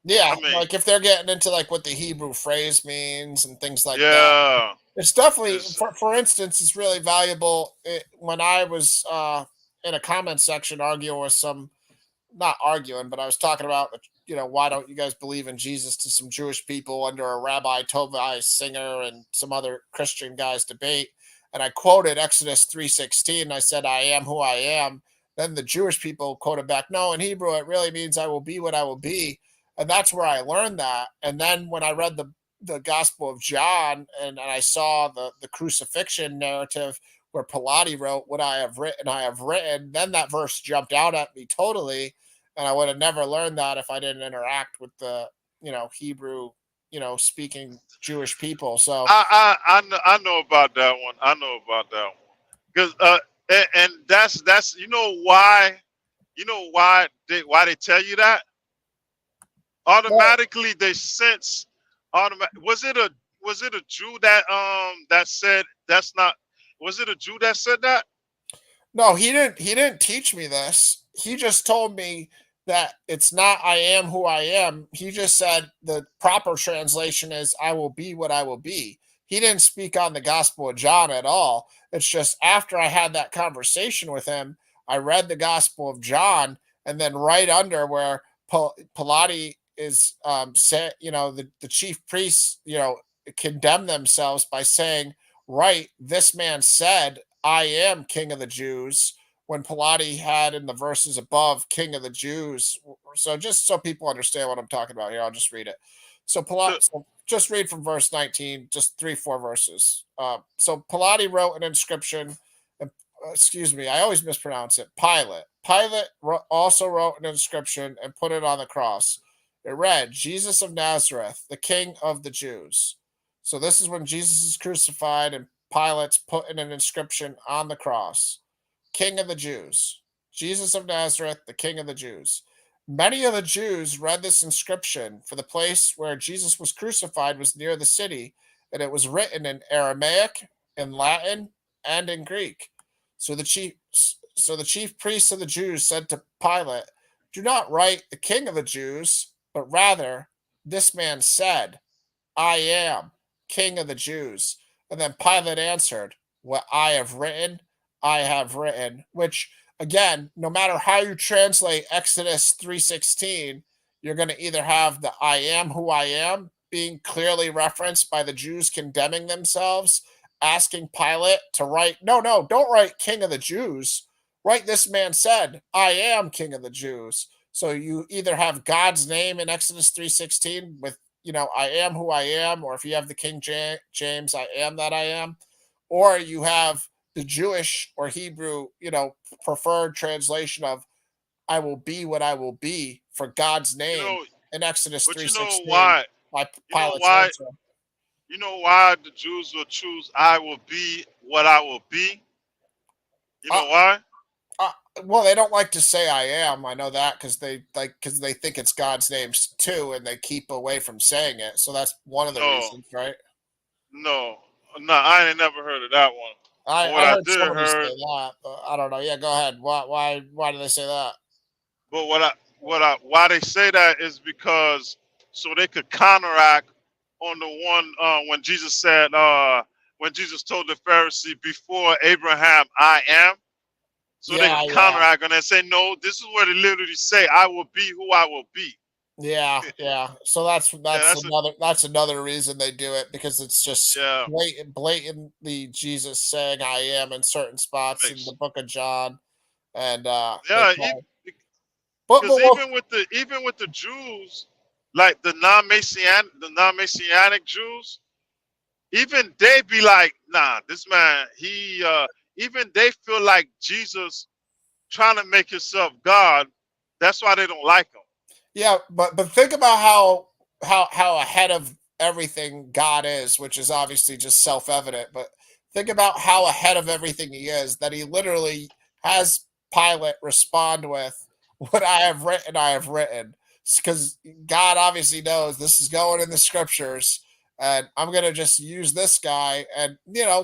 I mean, like if they're getting into like what the Hebrew phrase means and things like that, it's definitely for instance, it's really valuable. When I was in a comment section arguing with not arguing, but I was talking about, why don't you guys believe in Jesus to some Jewish people under a Rabbi Tovai Singer and some other Christian guys debate. And I quoted Exodus 3:16. And I said, I am who I am. Then the Jewish people quoted back, no, in Hebrew, it really means I will be what I will be. And that's where I learned that. And then when I read the Gospel of John and I saw the crucifixion narrative where Pilate wrote, what I have written, then that verse jumped out at me totally. And I would have never learned that if I didn't interact with the, Hebrew, speaking Jewish people. So I know about that one. Because and that's why they tell you that automatically they sense was it a Jew that said that's not, was it a Jew that said that? No, he didn't teach me this. He just told me that it's not I am who I am. He just said the proper translation is I will be what I will be. He didn't speak on the Gospel of John at all. It's just after I had that conversation with him, I read the Gospel of John, and then right under where Pilate is said, the chief priests, condemn themselves by saying, right, this man said, I am King of the Jews, when Pilate had in the verses above King of the Jews. So just so people understand what I'm talking about here, I'll just read it. So just read from verse 19, just 3-4 verses. So Pilate wrote an inscription, I always mispronounce it, Pilate. Pilate also wrote an inscription and put it on the cross. It read, Jesus of Nazareth, the King of the Jews. So this is when Jesus is crucified and Pilate's putting an inscription on the cross. King of the Jews, Jesus of Nazareth, the King of the Jews. Many of the Jews read this inscription, for the place where Jesus was crucified was near the city, and it was written in Aramaic, in Latin, and in Greek. So the chief priests of the Jews said to Pilate, do not write the King of the Jews, but rather, this man said, I am King of the Jews. And then Pilate answered, what I have written, I have written, which again, no matter how you translate Exodus 3:16, you're going to either have the I am who I am being clearly referenced by the Jews condemning themselves, asking Pilate to write, no, don't write King of the Jews. Write this man said, I am King of the Jews. So you either have God's name in Exodus 3:16 with, I am who I am, or if you have the King James, I am that I am, or you have the Jewish or Hebrew, preferred translation of I will be what I will be for God's name in Exodus 3:16. You know why the Jews will choose I will be what I will be? You know why? Well, they don't like to say I am. I know that because they think it's God's name too, and they keep away from saying it. So that's one of the No, reasons, right? no, no. I ain't never heard of that one. But what I I heard did somebody say heard, that, but I don't know. Yeah, go ahead. Why do they say that? but why they say that is because so they could counteract on the one when Jesus said when Jesus told the Pharisee before Abraham I am. So they Yeah, could yeah, counteract and say, no, this is where they literally say, I will be who I will be. yeah. So that's Yeah, that's another that's another reason they do it because it's just yeah, blatantly Jesus saying I am in certain spots in the makes book of John, and they yeah, call. But because well, even with the Jews, like the non-Messianic Jews, even they be like, nah, this man, he even they feel like Jesus trying to make himself God. That's why they don't like him. yeah, but think about how ahead of everything God is, which is obviously just self-evident, but think about how ahead of everything he is that he literally has Pilate respond with what I have written. Because God obviously knows this is going in the scriptures, and I'm gonna just use this guy. And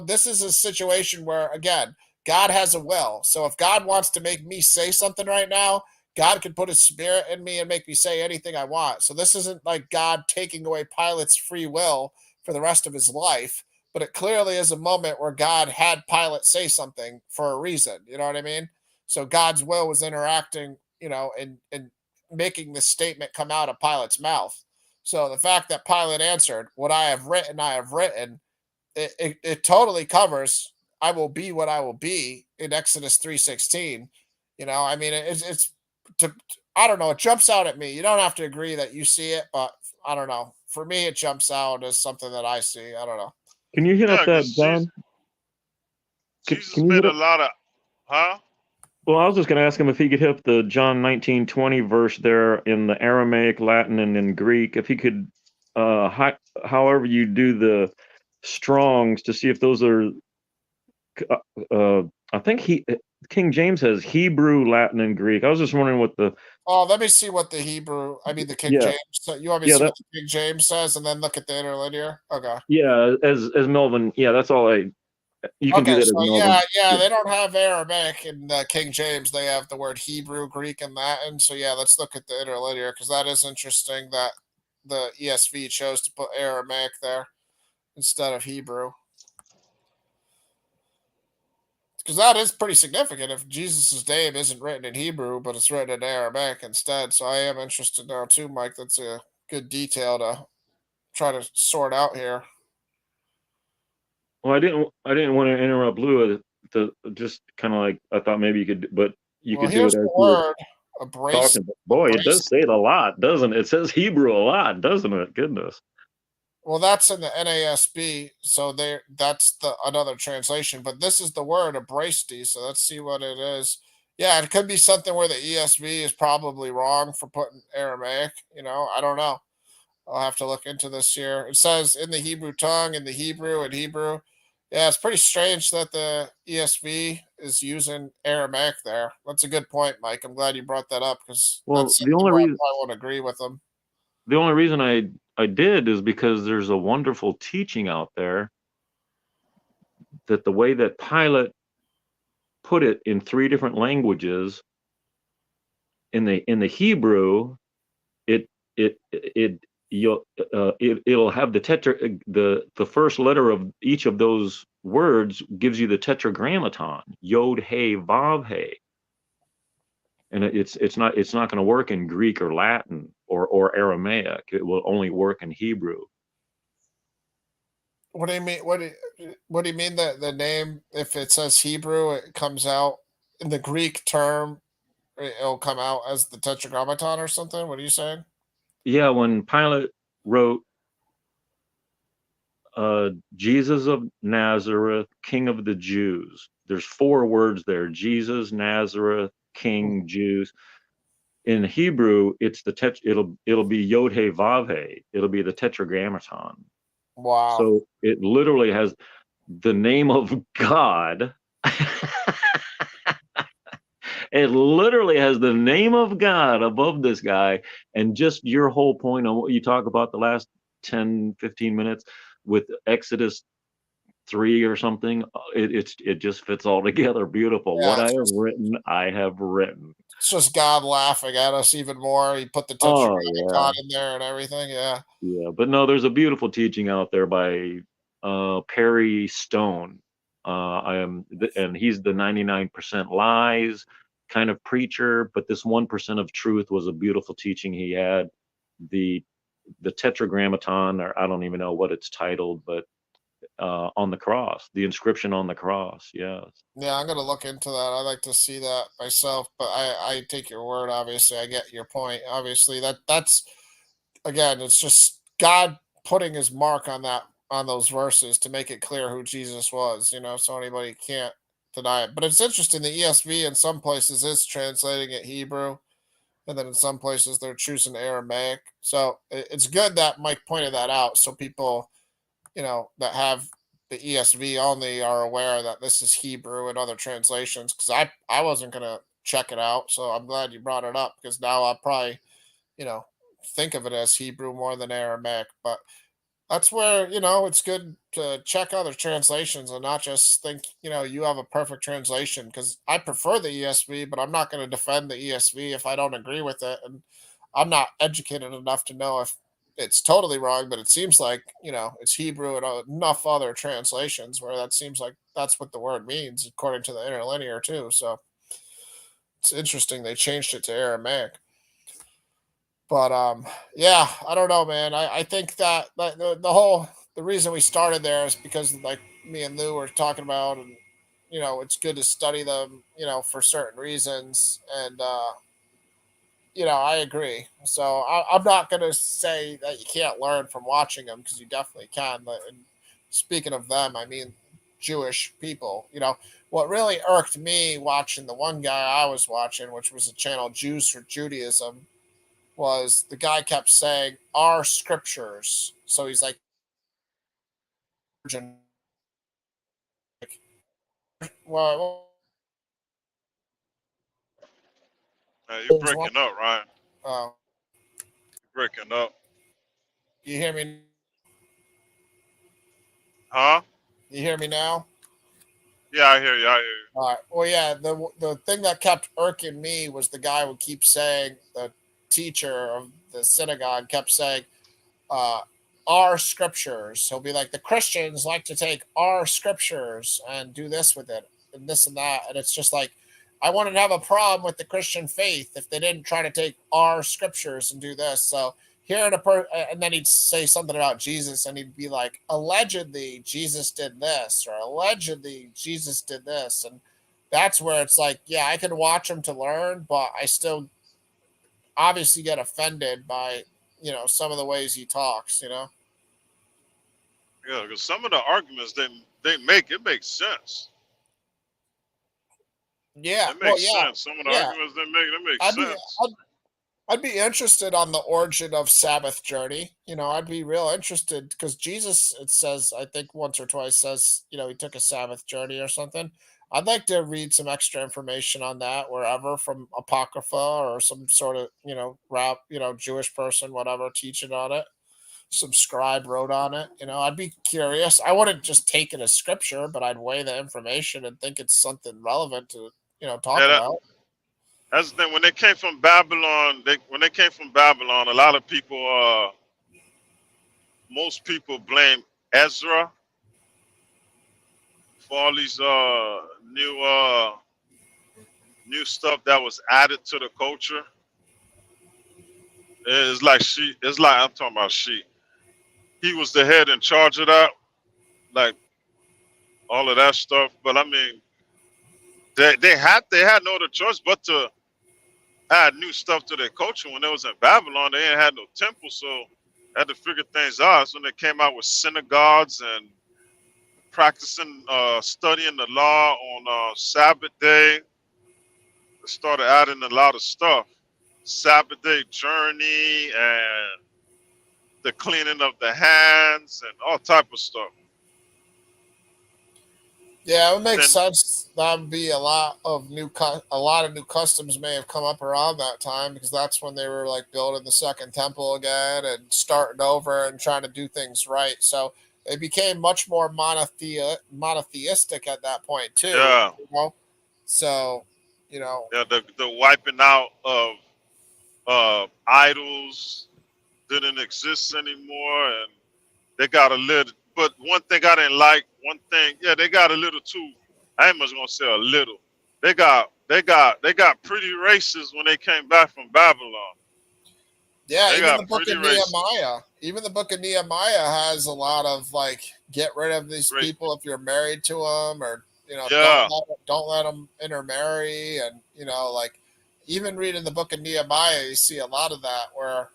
this is a situation where again, God has a will. So if God wants to make me say something right now, God can put his spirit in me and make me say anything I want. So this isn't like God taking away Pilate's free will for the rest of his life, but it clearly is a moment where God had Pilate say something for a reason. You know what I mean? So God's will was interacting, and making this statement come out of Pilate's mouth. So the fact that Pilate answered, "What I have written," it totally covers I will be what I will be in Exodus 3:16. I mean it's to I don't know, it jumps out at me. You don't have to agree that you see it, but I don't know. For me it jumps out as something that I see. I don't know. Can you hit up Yeah, that, because John? Jesus Can you hit made a up? lot of, huh? Well, I was just going to ask him if he could hit the John 19:20 verse there in the Aramaic, Latin, and in Greek. If he could, however you do the Strongs, to see if those are. I think King James has Hebrew, Latin, and Greek. I was just wondering what the. Oh, let me see what the King Yeah, James. So you want me to yeah, see that, what the King James says and then look at the interlinear? Okay. yeah. As Melvin, yeah, that's all I. You can do Okay, that as so yeah, Melvin. yeah, Yeah. they don't have Aramaic in King James. They have the word Hebrew, Greek, and Latin. So yeah, let's look at the interlinear because that is interesting that the ESV chose to put Aramaic there instead of Hebrew. Because that is pretty significant if Jesus' name isn't written in Hebrew, but it's written in Aramaic instead. So I am interested now too, Mike. That's a good detail to try to sort out here. Well, I didn't want to interrupt Lou. To just kind of like I thought maybe you could, but you Well, could do it here's as the you were word abrace. talking. But boy, it Abrace. does say it a lot, doesn't it? It says Hebrew a lot, doesn't it? Goodness. Well, that's in the NASB, so that's the another translation. But this is the word abrasti, so let's see what it is. Yeah, it could be something where the ESV is probably wrong for putting Aramaic. I don't know. I'll have to look into this here. It says in the Hebrew tongue, in the Hebrew, and Hebrew. Yeah, it's pretty strange that the ESV is using Aramaic there. That's a good point, Mike. I'm glad you brought that up because Well, that's something where I probably won't agree with them. the only reason I did is because there's a wonderful teaching out there that the way that Pilate put it in three different languages in the Hebrew, it it it'll have the the first letter of each of those words gives you the tetragrammaton, yod hey vav hey, and it's not going to work in Greek or Latin or Aramaic. It will only work in Hebrew. What do you mean? What do you mean that the name, if it says Hebrew, it comes out in the Greek term, it'll come out as the Tetragrammaton or something? What are you saying? Yeah, when Pilate wrote Jesus of Nazareth, King of the Jews, there's four words there: Jesus, Nazareth, Hmm. King, Jews. In Hebrew, it's it'll be Yod He Vav He. It'll be the Tetragrammaton. Wow. So it literally has the name of God It literally has the name of God above this guy. And just your whole point on what you talk about the last 10, 15 minutes with Exodus 3 or something, it just fits all together beautiful. Yeah, What I have written, I have written. it's just God laughing at us even more. He put the Oh Tetragrammaton yeah, in there and everything. Yeah. yeah. But no, there's a beautiful teaching out there by Perry Stone. And he's the 99% lies kind of preacher, but this 1% of truth was a beautiful teaching he had. The the Tetragrammaton, or I don't even know what it's titled, but on the cross, the inscription on the cross. Yes. Yeah, I'm gonna look into that. I like to see that myself, but I take your word. Obviously, I get your point. Obviously, that's again, it's just God putting His mark on that on those verses to make it clear who Jesus was. So anybody can't deny it. But it's interesting. The ESV in some places is translating it Hebrew, and then in some places they're choosing Aramaic. So it's good that Mike pointed that out, so people that have the ESV only are aware that this is Hebrew and other translations. Because I wasn't gonna check it out, so I'm glad you brought it up because now I'll probably you know think of it as Hebrew more than Aramaic. But that's where it's good to check other translations and not just think you have a perfect translation. Because I prefer the ESV, but I'm not going to defend the ESV if I don't agree with it, and I'm not educated enough to know if it's totally wrong. But it seems like it's Hebrew and enough other translations where that seems like that's what the word means according to the interlinear too. So it's interesting they changed it to Aramaic. But yeah, I don't know, man. I think that the reason we started there is because like me and Lou were talking about, and it's good to study them, for certain reasons, and I agree. So I'm not gonna say that you can't learn from watching them because you definitely can. But and speaking of them, I mean Jewish people. What really irked me watching the one guy I was watching, which was a channel Jews for Judaism, was the guy kept saying our scriptures. So he's like, well, You're breaking up, Ryan. uh, You're breaking up. you hear me? Huh? You hear me now? Yeah, I hear you. I hear you. All right. Well, yeah. The thing that kept irking me was the guy would keep saying, the teacher of the synagogue kept saying, uh, our scriptures. He'll be like, the Christians like to take our scriptures and do this with it and this and that. And it's just like, I wouldn't have a problem with the Christian faith if they didn't try to take our scriptures and do this. So here in and then he'd say something about Jesus and he'd be like, allegedly Jesus did this, or allegedly Jesus did this. And that's where it's like, yeah, I can watch him to learn, but I still obviously get offended by, some of the ways he talks. Yeah, because some of the arguments they make, it makes sense. Yeah. It Well, makes yeah. sense. Some of the Yeah. arguments they make, it makes I'd be, sense. I'd be interested on the origin of Sabbath journey. I'd be real interested because Jesus, it says, I think once or twice says, he took a Sabbath journey or something. I'd like to read some extra information on that wherever from Apocrypha or some sort of, Jewish person, whatever, teaching on it. Some scribe wrote on it. I'd be curious. I wouldn't just take it as scripture, but I'd weigh the information and think it's something relevant to, talk Yeah, about. that's the thing. When they came from Babylon, a lot of people, most people blame Ezra for all these new stuff that was added to the culture. It's like I'm talking about she. He was the head in charge of that, like all of that stuff. But I mean, they had no other choice but to add new stuff to their culture. When they was in Babylon, they ain't had no temple, so they had to figure things out. So when they came out with synagogues and practicing, studying the law on Sabbath day, they started adding a lot of stuff. Sabbath day journey and the cleaning of the hands and all type of stuff. Yeah, it would make Then sense. That would be a lot of new customs may have come up around that time because that's when they were like building the second temple again and starting over and trying to do things right. So they became much more monotheistic at that point too. yeah, You know, so you know, yeah, the wiping out of idols didn't exist anymore, and they got a little. But one thing I didn't like, one thing, yeah, they got a little too. I ain't much gonna say a little. They got pretty racist when they came back from Babylon. yeah, They even the got book pretty of racist. Nehemiah, even the book of Nehemiah has a lot of like, get rid of these Right. people if you're married to them, or Yeah, don't let them intermarry, and like even reading the book of Nehemiah, you see a lot of that where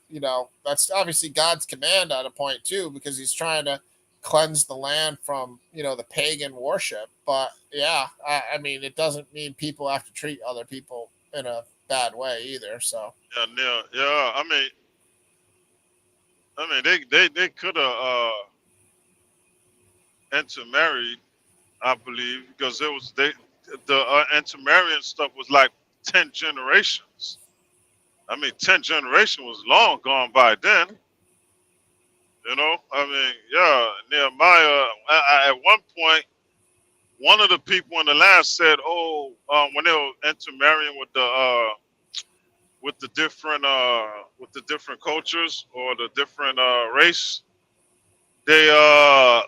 that's obviously God's command at a point too, because He's trying to cleanse the land from the pagan worship. But yeah, I mean, it doesn't mean people have to treat other people in a bad way either. So. yeah, yeah, yeah. I mean, they could have intermarried, I believe, because it was the intermarrying stuff was like 10 generations. I mean, 10 generations was long gone by then. I mean, yeah, Nehemiah. At one point, one of the people in the land said, "Oh, when they were intermarrying with the different cultures or the different race, they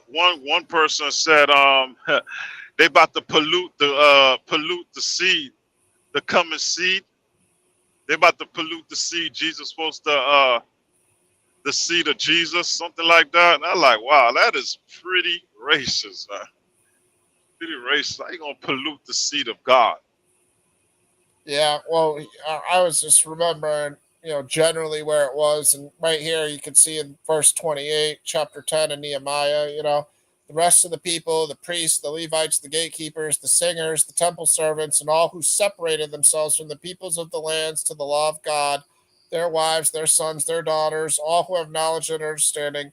one person said they about to pollute the seed, the coming seed. They about to pollute the seed. Jesus supposed to the seed of Jesus, something like that." And I'm like, wow, that is pretty racist, man. Pretty racist. How you gonna pollute the seed of God? Yeah, well, I was just remembering, generally where it was, and right here you can see in verse 28, chapter 10 of Nehemiah, the rest of the people, the priests, the Levites, the gatekeepers, the singers, the temple servants, and all who separated themselves from the peoples of the lands to the law of God, their wives, their sons, their daughters, all who have knowledge and understanding,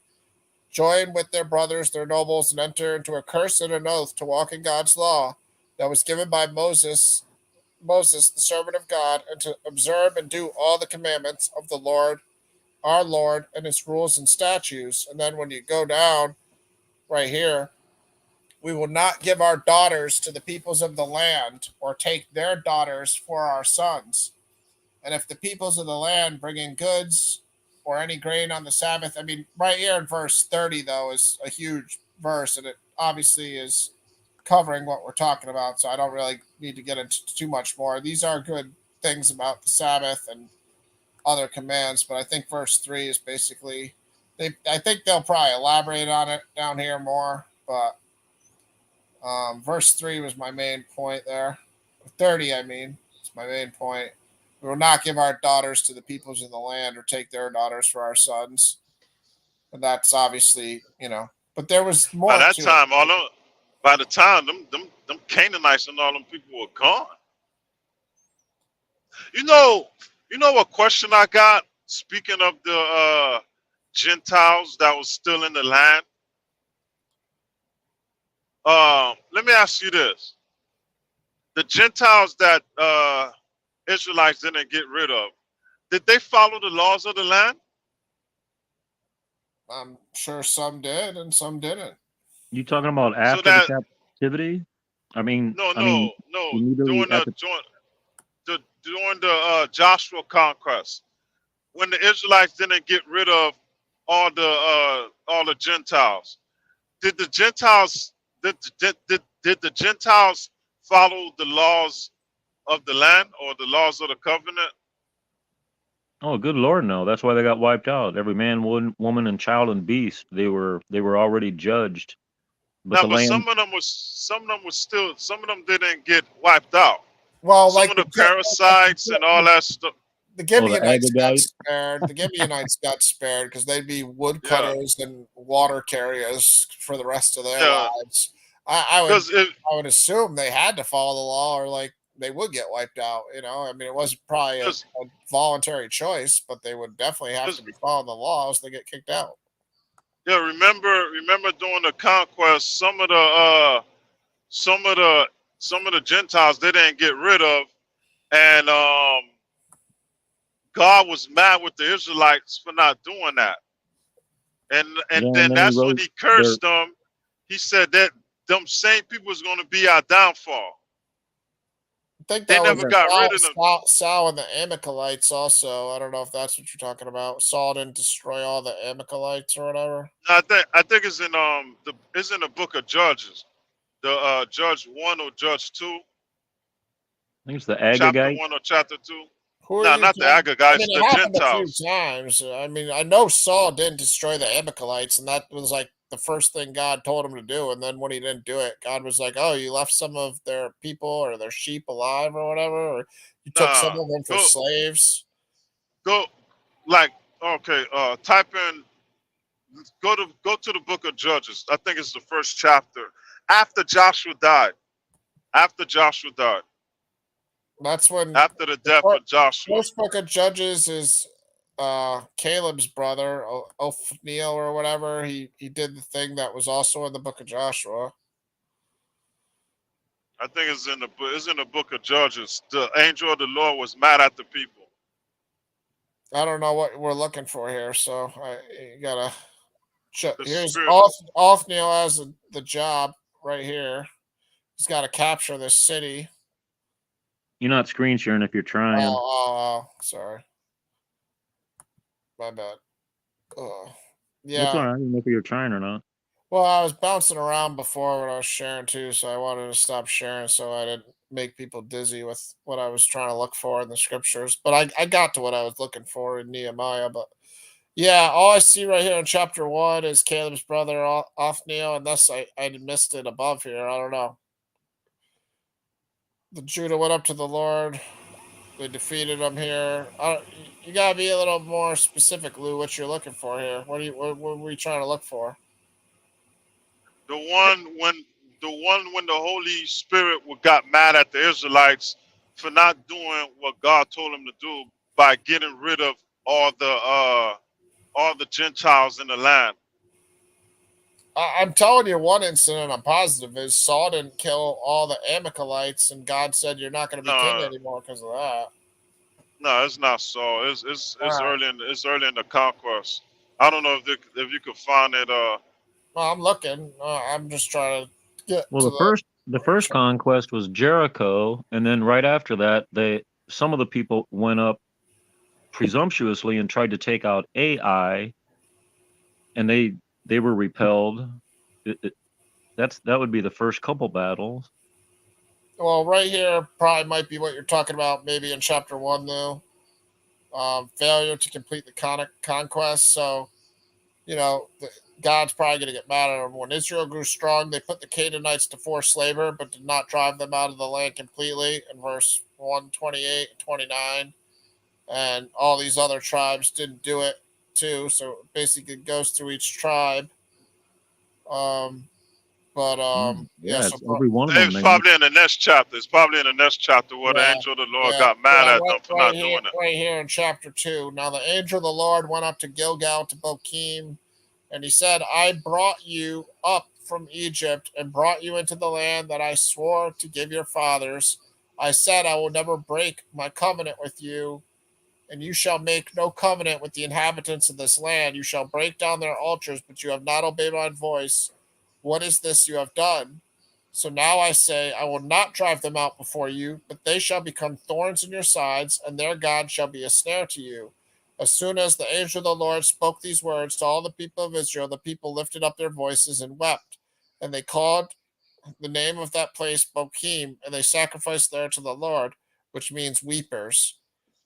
join with their brothers, their nobles, and enter into a curse and an oath to walk in God's law that was given by Moses, the servant of God, and to observe and do all the commandments of the Lord, our Lord, and his rules and statutes. And then when you go down right here, we will not give our daughters to the peoples of the land or take their daughters for our sons. And if the peoples of the land bring in goods or any grain on the Sabbath, I mean, right here in verse 30, though, is a huge verse, and it obviously is covering what we're talking about, so I don't really need to get into too much more. These are good things about the Sabbath and other commands, but I think verse 3 is basically, I think they'll probably elaborate on it down here more, but verse 3 was my main point there. 30, I mean, it's my main point. We will not give our daughters to the peoples in the land or take their daughters for our sons. And that's obviously, but there was By more that to it. time, by the time them Canaanites and all them people were gone. You know, you know what question I got? Speaking of the Gentiles that was still in the land, let me ask you this: the Gentiles that Israelites didn't get rid of, did they follow the laws of the land? I'm sure some did and some didn't. You talking about So after the that captivity? I mean, no, I mean, no, no, immediately during at the the. during the Joshua conquest, when the Israelites didn't get rid of all the Gentiles, did the Gentiles did the Gentiles follow the laws of the land or the laws of the covenant? Oh, good Lord, no! That's why they got wiped out. Every man, woman, and child and beast. They were already judged. But Now, the but land. some of them didn't get wiped out. Well, Some like of the parasites and all that stuff. the Oh, the Gibeonites got Agagite. spared. The Gibeonites got spared because they'd be Yeah, woodcutters and water carriers for the rest of their yeah. lives. I would Because it, I would assume they had to follow the law, or like they would get wiped out. I mean, it wasn't probably a because voluntary choice, but they would definitely have to because be following the laws. They get kicked out. yeah. Remember during the conquest, some of the Gentiles they didn't get rid of, and God was mad with the Israelites for not doing that. And Yeah, and then then he that's when wrote he their cursed them. He said that them same people is going to be our downfall. I think They that was never got rid of them. Saul and the Amalekites also. I don't know if that's what you're talking about. Saul didn't destroy all the Amalekites or whatever. I think it's in the book of Judges, the Judge 1 or Judge 2, I think it's the chapter Agagite. 1 or chapter 2. Who are No, you not the talking? I Agagites, mean, the it happened a few Gentiles. times. I mean, I know Saul didn't destroy the Amalekites, and that was like the first thing God told him to do. And then when he didn't do it, God was like, "Oh, you left some of their people or their sheep alive, or whatever, or you took some Nah, of them for go slaves." go like okay. Type in go to the book of Judges. I think it's the first chapter after Joshua died. After Joshua died. That's when After the the death of Joshua. first book of Judges is Caleb's brother, Othniel or whatever. He did the thing that was also in the book of Joshua. I think it's in the book of Judges. The angel of the Lord was mad at the people. I don't know what we're looking for here, so you gotta. The Here's spirit. Othniel has the job right here. He's got to capture this city. You're not screen sharing if you're trying. Oh, sorry. My bad. Oh, That's all yeah. right. I didn't know if you were trying or not. Well, I was bouncing around before when I was sharing too, so I wanted to stop sharing so I didn't make people dizzy with what I was trying to look for in the scriptures. But I got to what I was looking for in Nehemiah. But yeah, all I see right here in chapter 1 is Caleb's brother Othniel, unless I missed it above here. I don't know. The Judah went up to the Lord. They defeated him here. You gotta be a little more specific, Lou. What you're looking for here? What are we trying to look for? The one when the Holy Spirit got mad at the Israelites for not doing what God told him to do by getting rid of all the Gentiles in the land. I'm telling you, one incident I'm positive is Saul didn't kill all the Amalekites, and God said you're not going to be king No, anymore because of that. no, it's not so. It's All right. early in the conquest. I don't know if you could find it. Well, I'm looking. I'm just trying to get Well, to the first conquest was Jericho, and then right after that, some of the people went up presumptuously and tried to take out Ai, and they were repelled. That would be the first couple battles. Well, right here probably might be what you're talking about. Maybe in chapter 1, though. Failure to complete the conquest. So, God's probably going to get mad at them. When Israel grew strong, they put the Canaanites to forced labor, but did not drive them out of the land completely, in verse 128 and 29. And all these other tribes didn't do it too. So basically it goes through each tribe. Yeah, So it's every one of them. it's probably in the next chapter. It's probably in the next chapter where the angel of the Lord got mad at them for not doing it. Right here in chapter 2. Now the angel of the Lord went up to Gilgal to Bochim, and he said, I brought you up from Egypt and brought you into the land that I swore to give your fathers. I said, I will never break my covenant with you, and you shall make no covenant with the inhabitants of this land. You shall break down their altars, but you have not obeyed my voice. What is this you have done? So now I say, I will not drive them out before you, but they shall become thorns in your sides, and their God shall be a snare to you. As soon as the angel of the Lord spoke these words to all the people of Israel, the people lifted up their voices and wept. And they called the name of that place Bochim, and they sacrificed there to the Lord, which means weepers.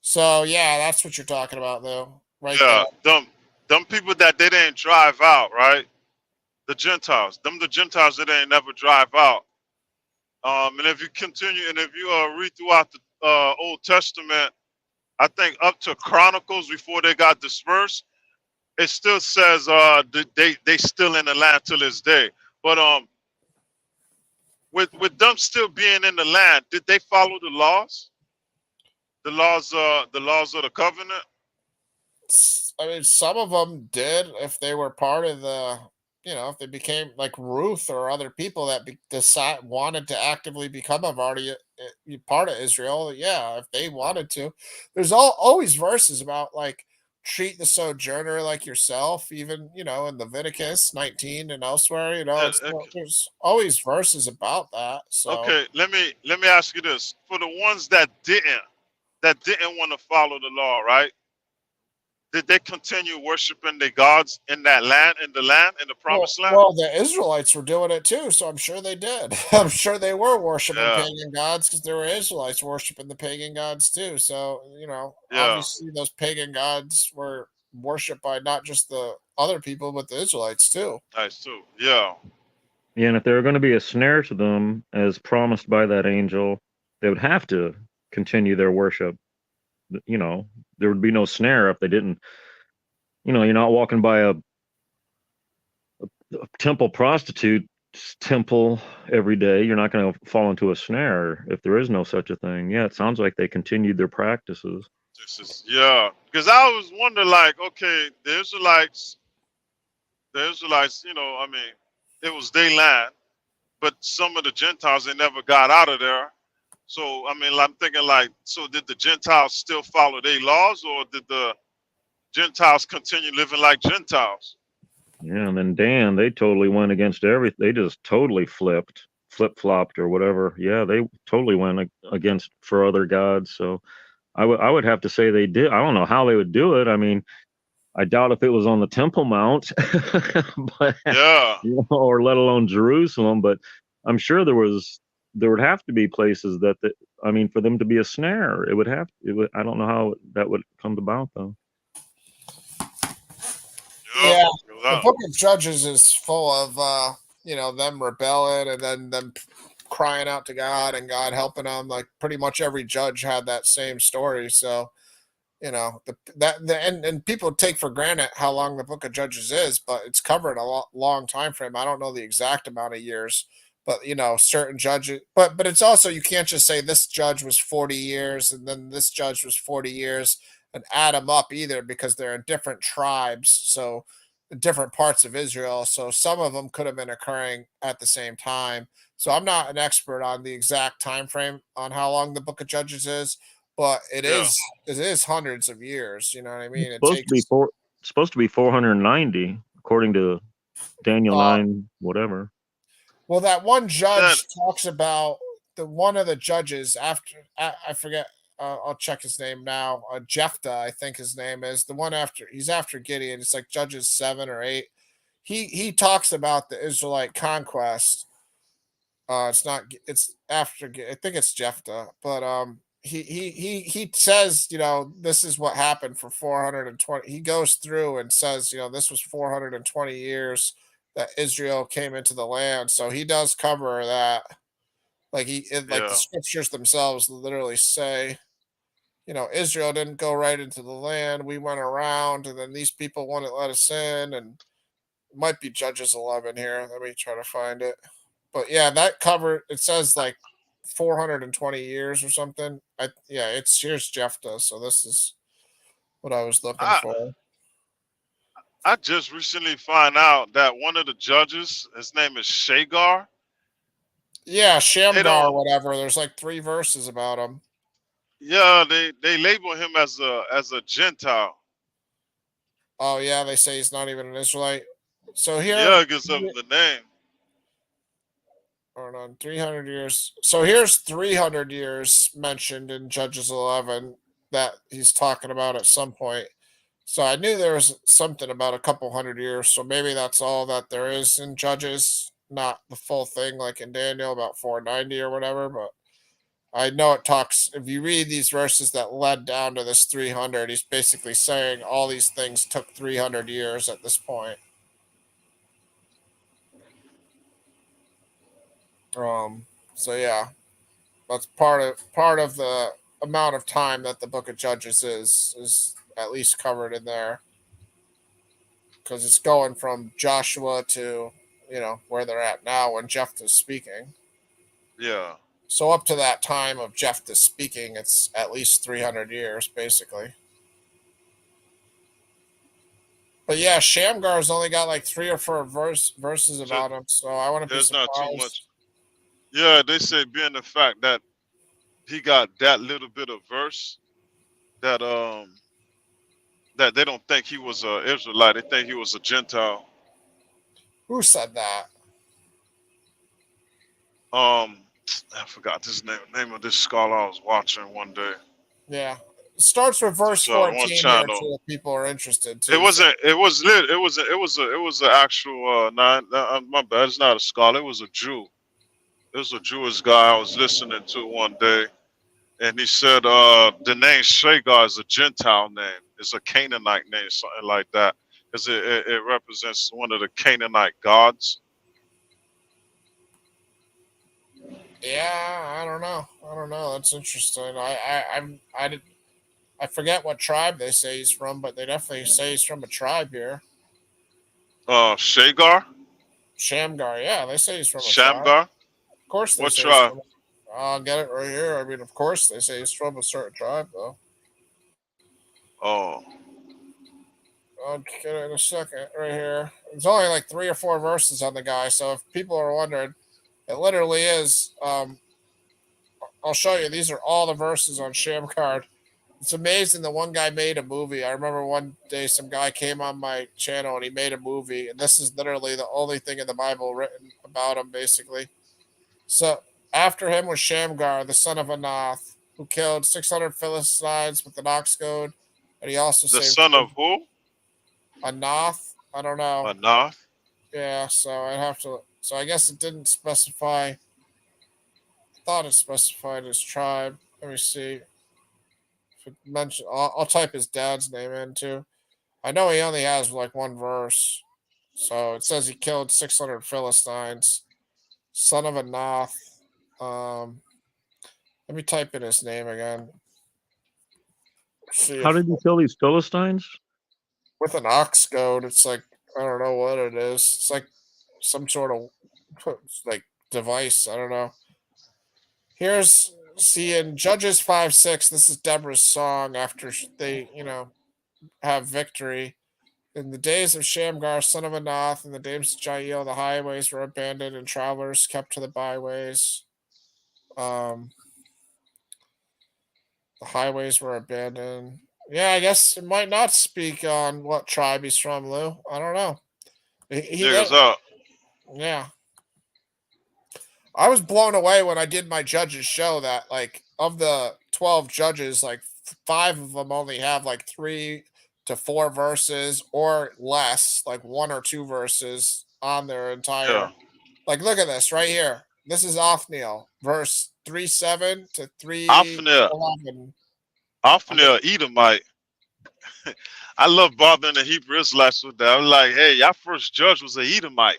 So yeah, that's what you're talking about, though, right Yeah, there. them people that they didn't drive out, right? The Gentiles, the Gentiles that ain't never drive out. And if you continue, and if you read throughout the Old Testament, I think up to Chronicles before they got dispersed, it still says they still in the land till this day. But with them still being in the land, did they follow the laws? The laws of the covenant? I mean, some of them did if they were part of the if they became like Ruth or other people that decide wanted to actively become part of Israel, yeah, if they wanted to, there's always verses about like treat the sojourner like yourself, even in Leviticus 19 and elsewhere. Okay, There's always verses about that. So okay, let me ask you this: for the ones that didn't want to follow the law, right? Did they continue worshiping their gods in that land, in the Well, promised land? well, the Israelites were doing it too, so I'm sure they did. I'm sure they were worshiping Yeah, pagan gods because there were Israelites worshiping the pagan gods too. So, yeah, obviously those pagan gods were worshipped by not just the other people, but the Israelites too. nice too. Yeah, Yeah, and if there were going to be a snare to them, as promised by that angel, they would have to continue their worship. There would be no snare if they didn't. You're not walking by a temple prostitute's temple every day. You're not going to fall into a snare if there is no such a thing. Yeah, it sounds like they continued their practices. yeah. Because I was wondering, like, okay, the Israelites, I mean, it was their land, but some of the Gentiles they never got out of there. So I mean, I'm thinking like, so did the Gentiles still follow their laws, or did the Gentiles continue living like Gentiles? Yeah, and then Dan, they totally went against everything. They just totally flip-flopped or whatever. Yeah, they totally went against for other gods. So I would have to say they did. I don't know how they would do it. I mean, I doubt if it was on the Temple Mount, but Yeah, or let alone Jerusalem. But I'm sure there would have to be places I mean, for them to be a snare, it would. I don't know how that would come about though. yeah. Yeah, 'Cause the book of Judges is full of them rebelling and then them crying out to God and God helping them. Like pretty much every judge had that same story. So and people take for granted how long the book of Judges is, but it's covered long time frame. I don't know the exact amount of years, but certain judges, but it's also, you can't just say this judge was 40 years and then this judge was 40 years and add them up either, because they're in different tribes, so different parts of Israel, so some of them could have been occurring at the same time. So I'm not an expert on the exact time frame on how long the book of Judges is, but it yeah, is it is hundreds of years. You know what I mean? It's It supposed to be takes. 490 according to Daniel uh 9 whatever. well, that one that judge talks about the one of the judges after, I forget. I'll check his name now. Jephthah, I think his name is the one after. He's after Gideon. It's like Judges 7 or 8. He talks about the Israelite conquest. It's not. It's after. I think it's Jephthah, but he says, this is what happened for 420. He goes through and says, this was 420 years that Israel came into the land. So he does cover that. Like the yeah, scriptures themselves literally say, Israel didn't go right into the land. We went around, and then these people wouldn't let us in, and it might be Judges 11 here. Let me try to find it. But yeah, that cover, it says like 420 years or something. Yeah, it's here's Jephthah. So this is what I was looking I for. I just recently find out that one of the judges, his name is Shagar. Yeah, They Shamgar, don't. or whatever. There's like 3 verses about him. Yeah, they label him as a Gentile. Oh yeah, they say he's not even an Israelite. So here, Yeah, because of the name. hold on, 300 years. So here's 300 years mentioned in Judges 11 that he's talking about at some point. So I knew there was something about a couple hundred years. So maybe that's all that there is in Judges, not the full thing like in Daniel about 490 or whatever. But I know it talks, if you read these verses that led down to this 300, he's basically saying all these things took 300 years at this point. So yeah, that's part of the amount of time that the book of Judges is at least covered in there, because it's going from Joshua to where they're at now when Jephthah's speaking. Yeah. So up to that time of Jephthah speaking, it's at least 300 years basically. But yeah, Shamgar's only got like 3 or 4 verses Just, about him, so I wouldn't be there's not too surprised. much. Yeah, they say being the fact that he got that little bit of verse that that they don't think he was a Israelite. They think he was a Gentile. Who said that? Um, I forgot this name of this scholar I was watching one day. Yeah. It starts with verse It's one 14 here, channel. too, if people are interested It too. So wasn't. It was lit. It was an actual. My bad. It's not a scholar. It was a Jew. It was a Jewish guy I was listening to one day, and he said the name Shagar is a Gentile name. It's a Canaanite name, something like that, because it represents one of the Canaanite gods. yeah, I don't know. I don't know. That's interesting. I forget what tribe they say he's from, but they definitely say he's from a tribe here. Shagar, Shamgar, yeah, they say he's from a tribe. Shamgar. Of course they What say he's tribe? from. I'll get it right here. I mean, of course they say he's from a certain tribe, though. Oh, I'll get it in a second right here. There's only like 3 or 4 verses on the guy, so if people are wondering, it literally is. I'll show you. These are all the verses on Shamgar. It's amazing that one guy made a movie. I remember one day some guy came on my channel and he made a movie, and this is literally the only thing in the Bible written about him, basically. So after him was Shamgar, the son of Anath, who killed 600 Philistines with an ox goad, and he also the saved son of who? Anath. I don't know. Anath. Yeah, so I'd have to. So I guess it didn't specify. I thought it specified his tribe. Let me see. If it mention, I'll type his dad's name in too. I know he only has like one verse. So it says he killed 600 Philistines. Son of Anath. Um, Let me type in his name again. See How if did he kill these Philistines? with an ox goad, it's like I don't know what it is. It's like some sort of like device. I don't know. Here's see in Judges 5:6. This is Deborah's song after they have victory. In the days of Shamgar, son of Anath, and the days of Jael, the highways were abandoned and travelers kept to the byways. Um, the highways were abandoned. Yeah, I guess it might not speak on what tribe he's from, Lou. I don't know. Niggas up. Yeah. I was blown away when I did my judges show that like of the 12 judges, like 5 of them only have like 3 to 4 verses or less, like 1 or 2 verses on their Yeah. entire. Like, look at this right here. This is Othniel, verse 3:7 to Ophniel. 3:11. Ophniel Edomite. I love bothering the Hebrew Israelites with that. I'm like, hey, y'all first judge was a Edomite.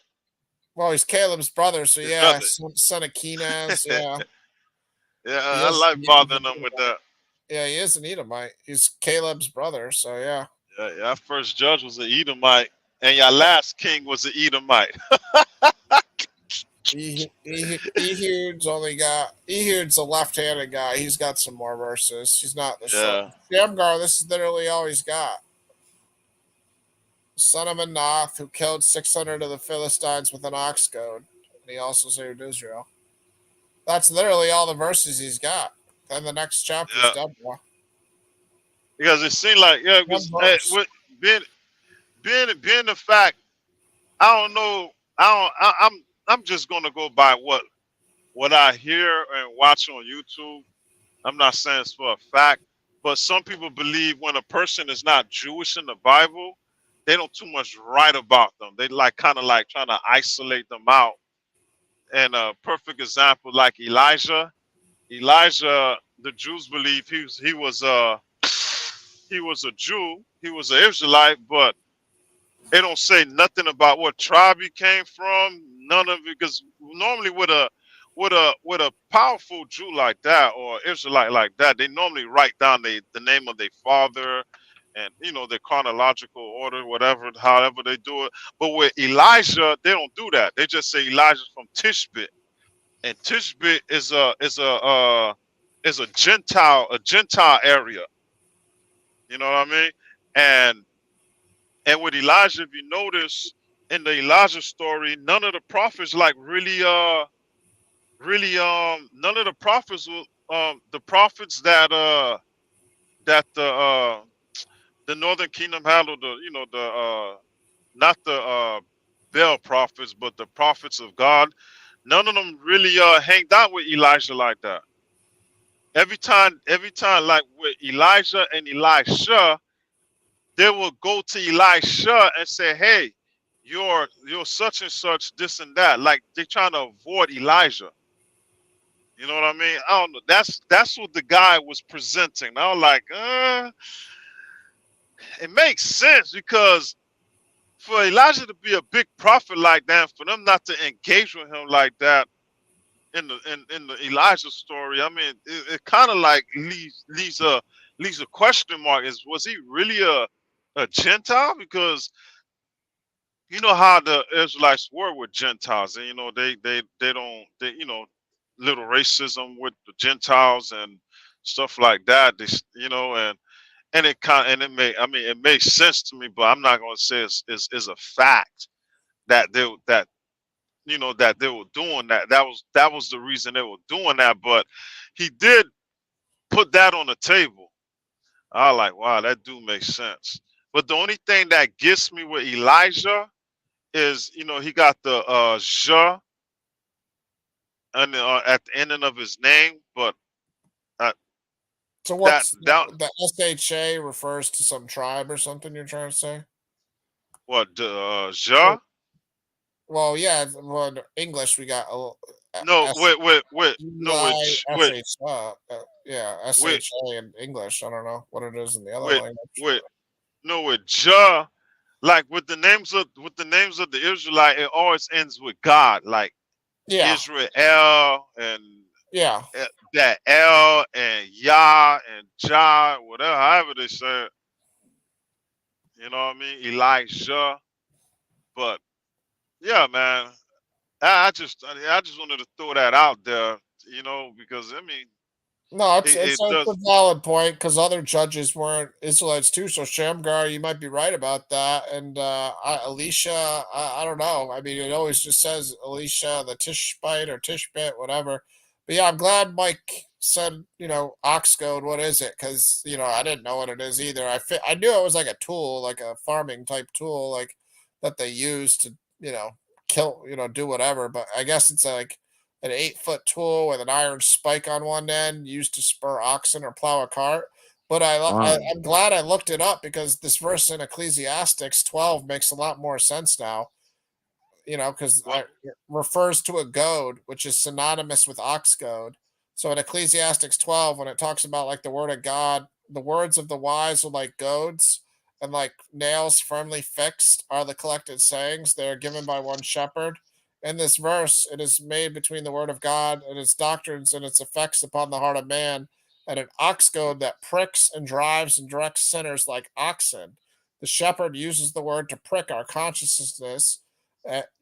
Well, he's Caleb's brother, so His yeah, brother. son of Kenaz, yeah. Yeah, He I is, like bothering them with that. yeah, he is an Edomite. He's Caleb's brother, so yeah. Yeah, y'all first judge was an Edomite, and your last king was an Edomite. Ehud's Ehud's a left-handed guy. He's got some more verses. He's not the short. Yeah. Shamgar, this is literally all he's got. Son of Anath, who killed 600 of the Philistines with an ox goad. And he also saved Israel. That's literally all the verses he's got. Then the next chapter is Deborah. Because it seemed like because with being the fact, I don't know. I'm just gonna go by what I hear and watch on YouTube. I'm not saying it's for a fact, but some people believe when a person is not Jewish in the Bible, they don't too much write about them. They like kind of like trying to isolate them out. And a perfect example, like Elijah. Elijah, the Jews believe he was a Jew, he was an Israelite, but they don't say nothing about what tribe he came from. None of it, because normally with a powerful Jew like that or Israelite like that, they normally write down the name of their father and their chronological order, whatever, however they do it. But with Elijah, they don't do that. They just say Elijah's from Tishbit, and Tishbit is a Gentile area. You know what I mean? And And with Elijah, if you notice in the Elijah story, none of the prophets like really none of the prophets will the prophets that the northern kingdom had, or the the not the Baal prophets, but the prophets of God, none of them really hanged out with Elijah like that. Every time like with Elijah and Elisha, they will go to Elisha and say, hey, you're such and such, this and that. Like they're trying to avoid Elijah. You know what I mean? I don't know. That's what the guy was presenting. I was like, it makes sense, because for Elijah to be a big prophet like that, for them not to engage with him like that in the Elijah story, I mean, it kind of like leaves a question mark. Was he really a Gentile? Because you know how the Israelites were with Gentiles, and they don't, little racism with the Gentiles and stuff like that. And it kind and it may I mean it makes sense to me, but I'm not going to say it's a fact that that they were doing that. That was the reason they were doing that. But he did put that on the table. I was like, wow, that do make sense. But the only thing that gets me with Elijah is, he got the Jah and at the ending of his name, but So that what's that the SHA refers to some tribe or something you're trying to say? what the Jah? Well, yeah. Well, in English we got No, wait, no, yeah, with SHA in English. I don't know what it is in the other with language. with no with Jah. Like with the names of the Israelite, it always ends with God, like Yeah, Israel and yeah. that L and Yah and Jah, whatever, however they say it. You know what I mean? Elijah. But yeah, man, I just wanted to throw that out there, because I mean, No, it it's a does. valid point because other judges weren't Israelites too. So Shamgar, you might be right about that. And Elisha, I don't know. I mean, it always just says Elisha, the Tishbite or Tishbit, whatever. But yeah, I'm glad Mike said, ox goad. What is it? Because I didn't know what it is either. I knew it was like a tool, like a farming type tool, like that they use to kill, do whatever. But I guess it's like an 8-foot tool with an iron spike on one end used to spur oxen or plow a cart. But Wow. I'm glad I looked it up because this verse in Ecclesiastes 12 makes a lot more sense now, because Well, it refers to a goad, which is synonymous with ox goad. So in Ecclesiastes 12, when it talks about like the word of God, the words of the wise are like goads, and like nails firmly fixed are the collected sayings. They are given by one shepherd. In this verse, it is made between the word of God and its doctrines and its effects upon the heart of man, and an ox goad that pricks and drives and directs sinners like oxen. The shepherd uses the word to prick our consciousness,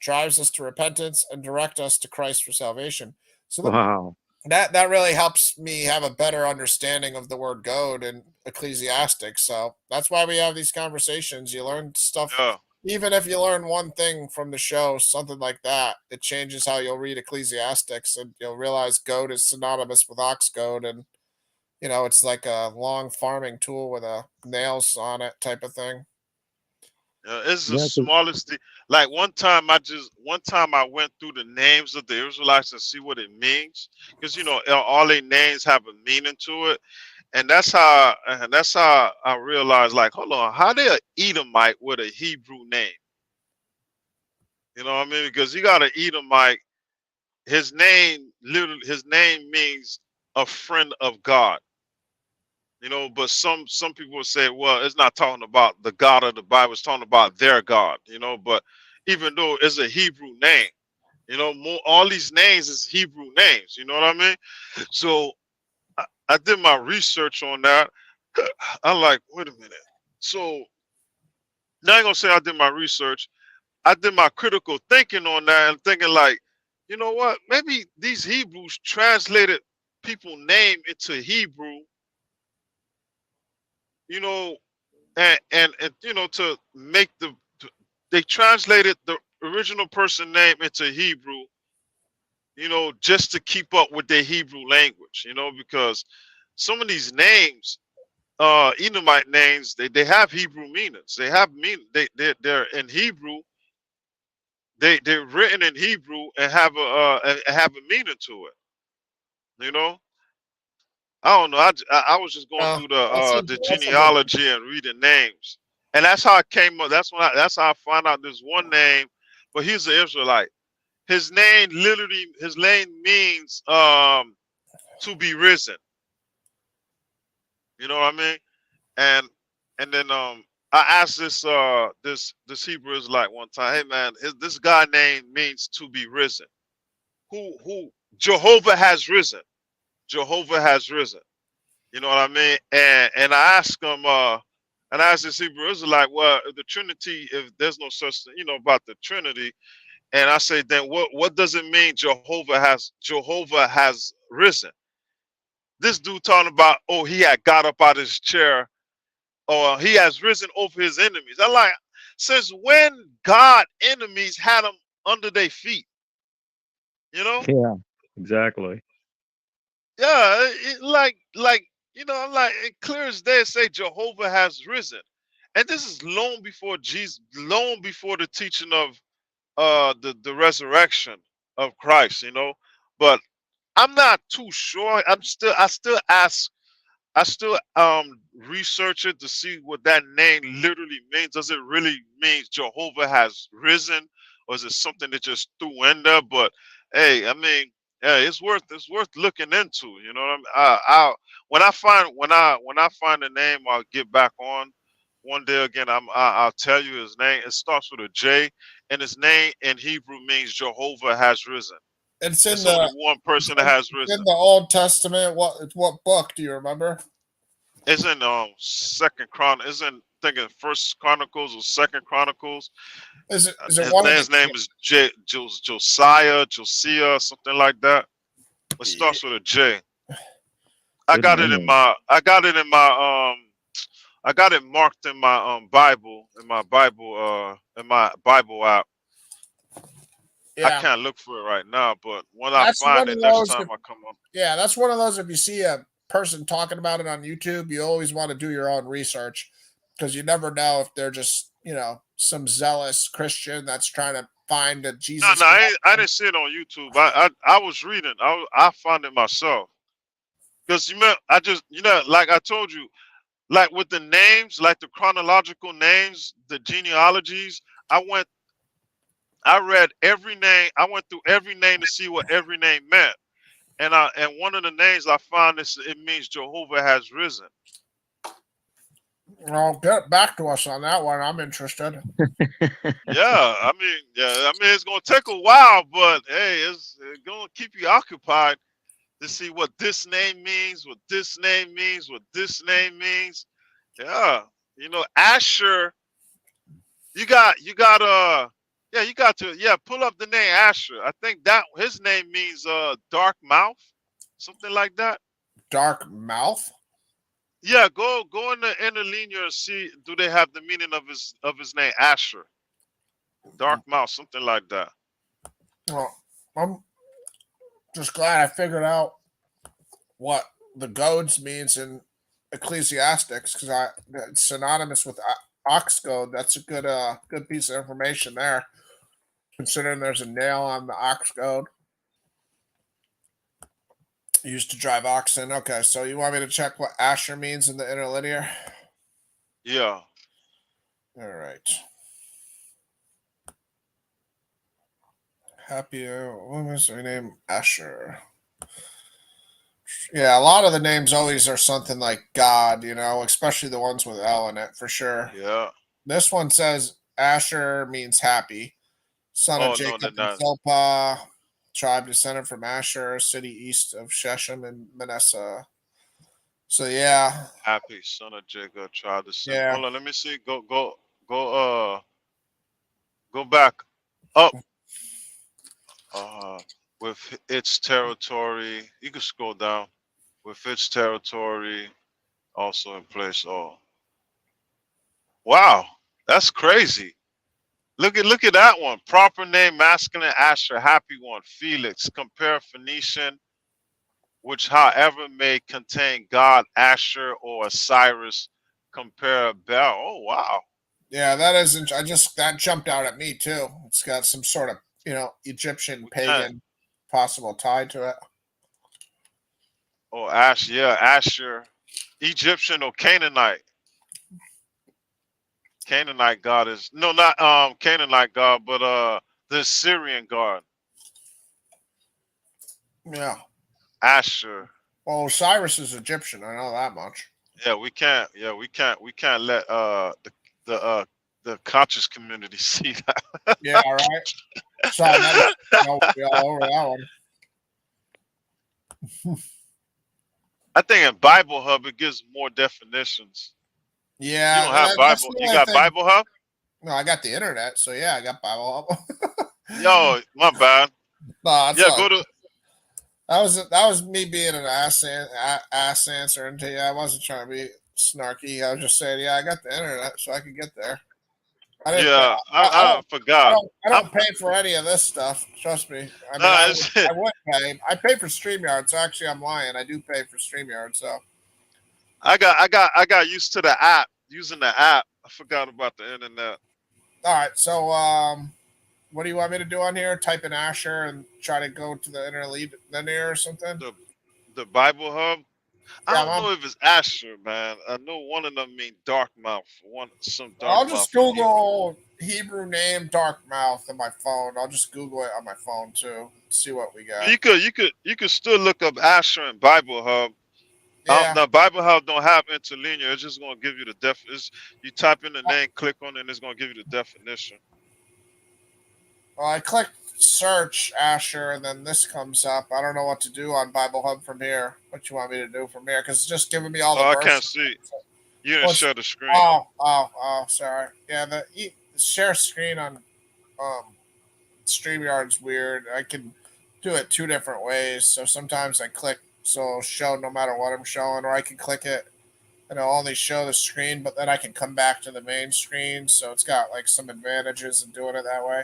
drives us to repentance, and direct us to Christ for salvation. So Wow. that really helps me have a better understanding of the word goad in Ecclesiastics. So that's why we have these conversations. You learn stuff, yeah, even if you learn one thing from the show, something like that, it changes how you'll read Ecclesiastics, and you'll realize goad is synonymous with ox goad, and it's like a long farming tool with a nails on it type of thing. it's the Yeah. smallest thing. Like one time I went through the names of the Israelites and see what it means, because all their names have a meaning to it. And that's how I realized, like, hold on, how they a Edomite with a Hebrew name? You know what I mean? Because you got an Edomite, his name means a friend of God. But some people say, well, it's not talking about the God of the Bible, it's talking about their God, but even though it's a Hebrew name, all these names is Hebrew names, you know what I mean? So I did my research on that. I'm like, wait a minute. So now I'm gonna say I did my research. I did my critical thinking on that and thinking like, you know what? Maybe these Hebrews translated people name into Hebrew, you know, and you know, to make they translated the original person name into Hebrew, you know, just to keep up with their Hebrew language, you know, because some of these names, Edomite names, they have Hebrew meanings. They have they're in Hebrew. They're written in Hebrew and have a meaning to it. You know, I don't know. I was just going through That's the interesting. genealogy and reading names, and that's how I came up. That's how I found out this one name. But he's an Israelite. His name means to be risen. You know what I mean? And then I asked this Hebrew Israelite one time, hey man, this guy name means to be risen. Who Jehovah has risen. Jehovah has risen. You know what I mean? And I asked him, and I asked this Hebrew Israelite, well, if the Trinity, if there's no such thing, you know, about the Trinity, and I say, then what does it mean Jehovah has risen? This dude talking about, oh, he had got up out of his chair, or he has risen over his enemies. I'm like, since when God enemies had him under their feet? You know? Yeah, exactly. Yeah, like you know, I'm like, it clear as day say Jehovah has risen. And this is long before Jesus, long before the teaching of the resurrection of Christ, you know. But I'm not too sure. I still research it to see what that name literally means. Does it really mean Jehovah has risen, or is it something that just threw in there? But hey, I mean, yeah, it's worth looking into. You know what I mean? When I find the name, I'll get back on. One day again, I'll tell you his name. It starts with a J, and his name in Hebrew means Jehovah has risen. It's It's only one person that has in risen. the Old Testament. What book do you remember? It's in Second Chron. Isn't thinking First Chronicles or Second Chronicles. Is it one of His name is Josiah, something like that. It the? starts with a J. Good name. I got it marked in my Bible in my Bible app. I Yeah, can't look for it right now, but when I that's find one it of next those. time I come on. Yeah, that's one of those. If you see a person talking about it on YouTube, you always want to do your own research because you never know if they're just, some zealous Christian that's trying to find a No, Jesus no, I connection. didn't see it on YouTube. I was reading. I found it myself. Because I just, like I told you, like with the names, like the chronological names, the genealogies, I went, I read every name. I went through every name to see what every name meant. And one of the names I found it means Jehovah has risen. Well, get back to us on that one. I'm interested. Yeah, I mean, it's gonna take a while, but hey, it's gonna keep you occupied to see what this name means, what this name means, what this name means. Yeah, Asher. You got to pull up the name Asher. I think that his name means dark mouth, something like that. Dark mouth. Yeah, go in the interlinear and see do they have the meaning of his name Asher. Dark mouth, something like that. Well, I'm just glad I figured out what the goads means in Ecclesiastics because it's synonymous with ox goad. That's a good piece of information there. Considering there's a nail on the ox goad used to drive oxen. Okay, so you want me to check what Asher means in the interlinear? Yeah. All right. Happy. What was her name? Asher. Yeah, a lot of the names always are something like God, especially the ones with L in it for sure. Yeah. This one says Asher means happy, son of Oh no, Jacob they're and not. Zilpah, tribe descended from Asher, city east of Shechem and Manasseh. So yeah, Happy son of Jacob tried to send. yeah. Hold on, let me see. Go go back up uh with its territory. You can scroll down with its territory also in place. Oh, Wow, that's crazy. Look at that one. Proper name, masculine, Asher, happy one, Felix. Compare Phoenician, which however may contain God, Asher, or Osiris. Compare Bel. Oh wow. Yeah, that isn't. I just that jumped out at me too. It's got some sort of Egyptian We can't. pagan possible tie to it. Oh, Asher, yeah, Asher, Egyptian or Canaanite. Canaanite God is no, not Canaanite God, but the Syrian God, Yeah. Asher. Well, Cyrus is Egyptian. I know that much. Yeah, we can't. Yeah, we can't let the uh the conscious community see that. Yeah. All right. So that is we all over that one. I think in Bible Hub it gives more definitions. You Yeah, don't have that's Bible. the You only got thing. Bible Hub? No, I got the internet, so yeah, I got Bible Hub. Yo, my bad. No, it's Yeah, all go to. that was me being an ass answering to you. I wasn't trying to be snarky. I was just saying, yeah, I got the internet, so I could get there. I didn't pay. Yeah, I I don't. forgot. I I'm don't pay for any of this stuff. Trust me. I mean, nah, it's, I would pay. I pay for StreamYard, so actually, I'm lying. I do pay for StreamYard. So, I got used to the app, using the app. I forgot about the internet. all right. So, what do you want me to do on here? Type in Asher and try to go to the interlinear or something. The Bible Hub. I Yeah, don't know if it's Asher, man. I know one of them mean dark mouth. Some dark I'll mouth just in Hebrew. Google Hebrew name dark mouth on my phone. I'll just Google it on my phone too. See what we got. You could still look up Asher and Bible Hub. Yeah. Now Bible Hub don't have interlinear. It's just gonna give you the you type in the name, click on it, and it's gonna give you the definition. Well, I clicked search Asher, and then this comes up. I don't know what to do on Bible Hub from here. What you want me to do from here? Because it's just giving me all the Oh, I verses. can't see. You didn't share the screen. Oh, sorry. Yeah, the share screen on StreamYard's weird. I can do it two different ways. So sometimes I click so it'll show no matter what I'm showing, or I can click it and it'll only show the screen, but then I can come back to the main screen. So it's got like some advantages in doing it that way.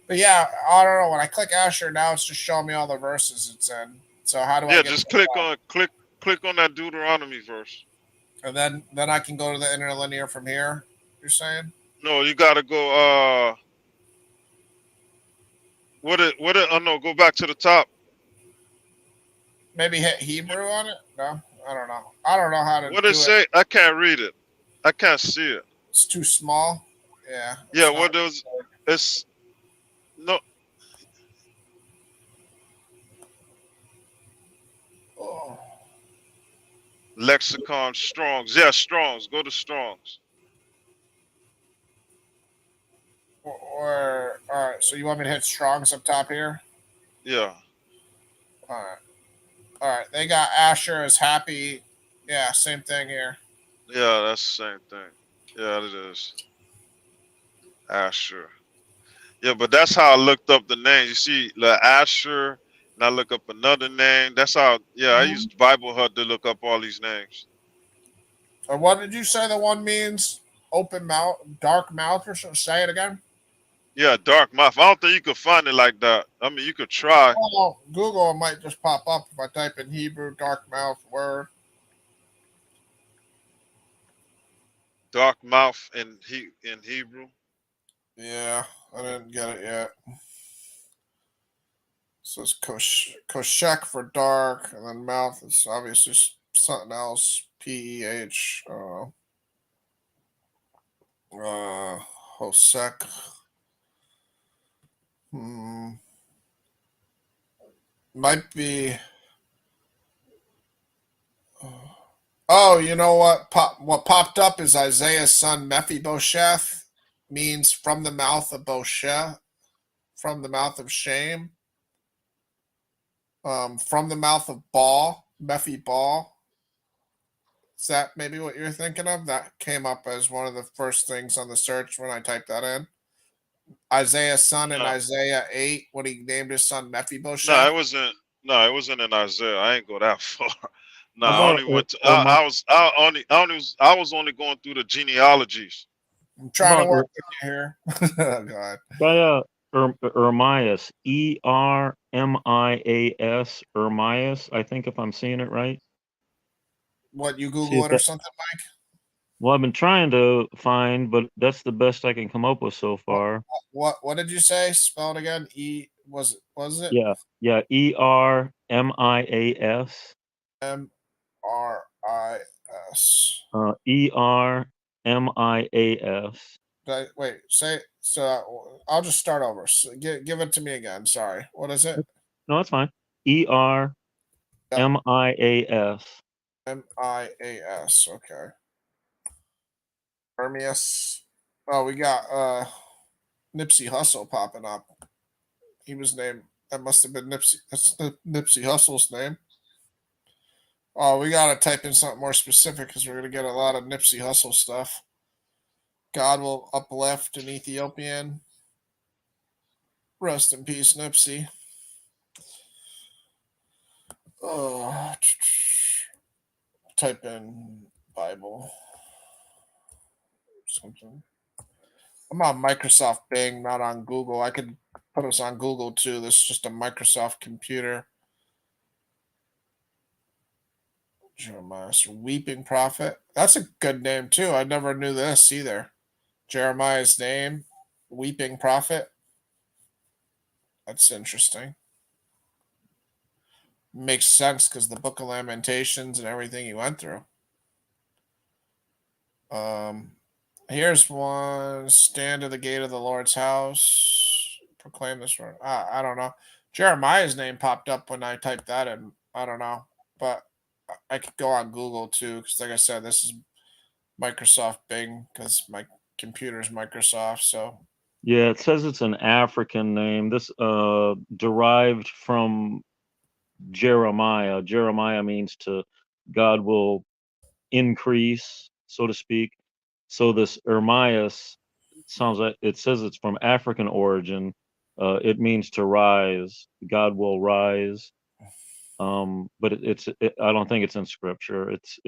But yeah, I don't know. When I click Asher now, it's just showing me all the verses it's in. So how do I Yeah, get just to that? click on that Deuteronomy verse. And then I can go to the interlinear from here. You're saying? No, you gotta go. Oh no, go back to the top. Maybe hit Hebrew on it? No, I don't know. I don't know how to What do it say? I can't read it. I can't see it. It's too small. Yeah. Yeah, what does it's no. Oh. Lexicon Strongs. Yeah, Strongs. Go to Strongs. Or all right. So you want me to hit Strong's up top here? Yeah. All right. All right. They got Asher as happy. Yeah, same thing here. Yeah, that's the same thing. Yeah, it is. Asher. Yeah, but that's how I looked up the names. You see, like Asher, and I look up another name. That's how. Yeah, I used Bible Hut to look up all these names. Or what did you say the one means? Open mouth, dark mouth, or something? Say it again. Yeah, dark mouth. I don't think you could find it like that. I mean, you could try. Oh, Google might just pop up if I type in Hebrew dark mouth word. Dark mouth in Hebrew. Yeah, I didn't get it yet. So it's koshek for dark, and then mouth is obviously something else. PEH. Hosek. Might be. Oh, you know what? What popped up is Isaiah's son Mephibosheth means from the mouth of Bosheth, from the mouth of shame, from the mouth of Baal, Baal. Is that maybe what you're thinking of? That came up as one of the first things on the search when I typed that in. Isaiah's son in Isaiah 8 when he named his son Mephibosheth. No, it wasn't. No, it wasn't in Isaiah. I ain't go that far. No, I only went to. I was only going through the genealogies. I'm trying to About work with you here. Oh, God. try Ermias, Ermias, Ermias. I think if I'm saying it right. What, you See Google if it or that. something, Mike? Well, I've been trying to find, but that's the best I can come up with so What, far. what did you say? Spell it again. Was it Yeah, yeah, Ermias, Mris? Ermias. Wait, say so. I'll just start over. So give it to me again. Sorry. What is it? No, that's fine. Ermias. Yeah, Mias. Okay. Hermias. Oh, we got Nipsey Hussle popping up. He was named. That must have been Nipsey. That's Nipsey Hussle's name. Oh, we gotta type in something more specific because we're gonna get a lot of Nipsey Hussle stuff. God will uplift an Ethiopian. Rest in peace, Nipsey. Oh, type in Bible something. I'm on Microsoft Bing, not on Google. I could put us on Google too. This is just a Microsoft computer. Jeremiah, Weeping Prophet. That's a good name too. I never knew this either. Jeremiah's name, Weeping Prophet. That's interesting. Makes sense because the Book of Lamentations and everything he went through. Here's one. Stand at the gate of the Lord's house. Proclaim this word. I don't know. Jeremiah's name popped up when I typed that in. I don't know, but I could go on Google too because, like I said, this is Microsoft Bing because my computer's Microsoft. So Yeah, it says it's an African name. This derived from Jeremiah. Jeremiah means to God will increase, so to speak. So this Ermias sounds like it says it's from African origin. It means to rise. God will rise. But I don't think it's in scripture. It's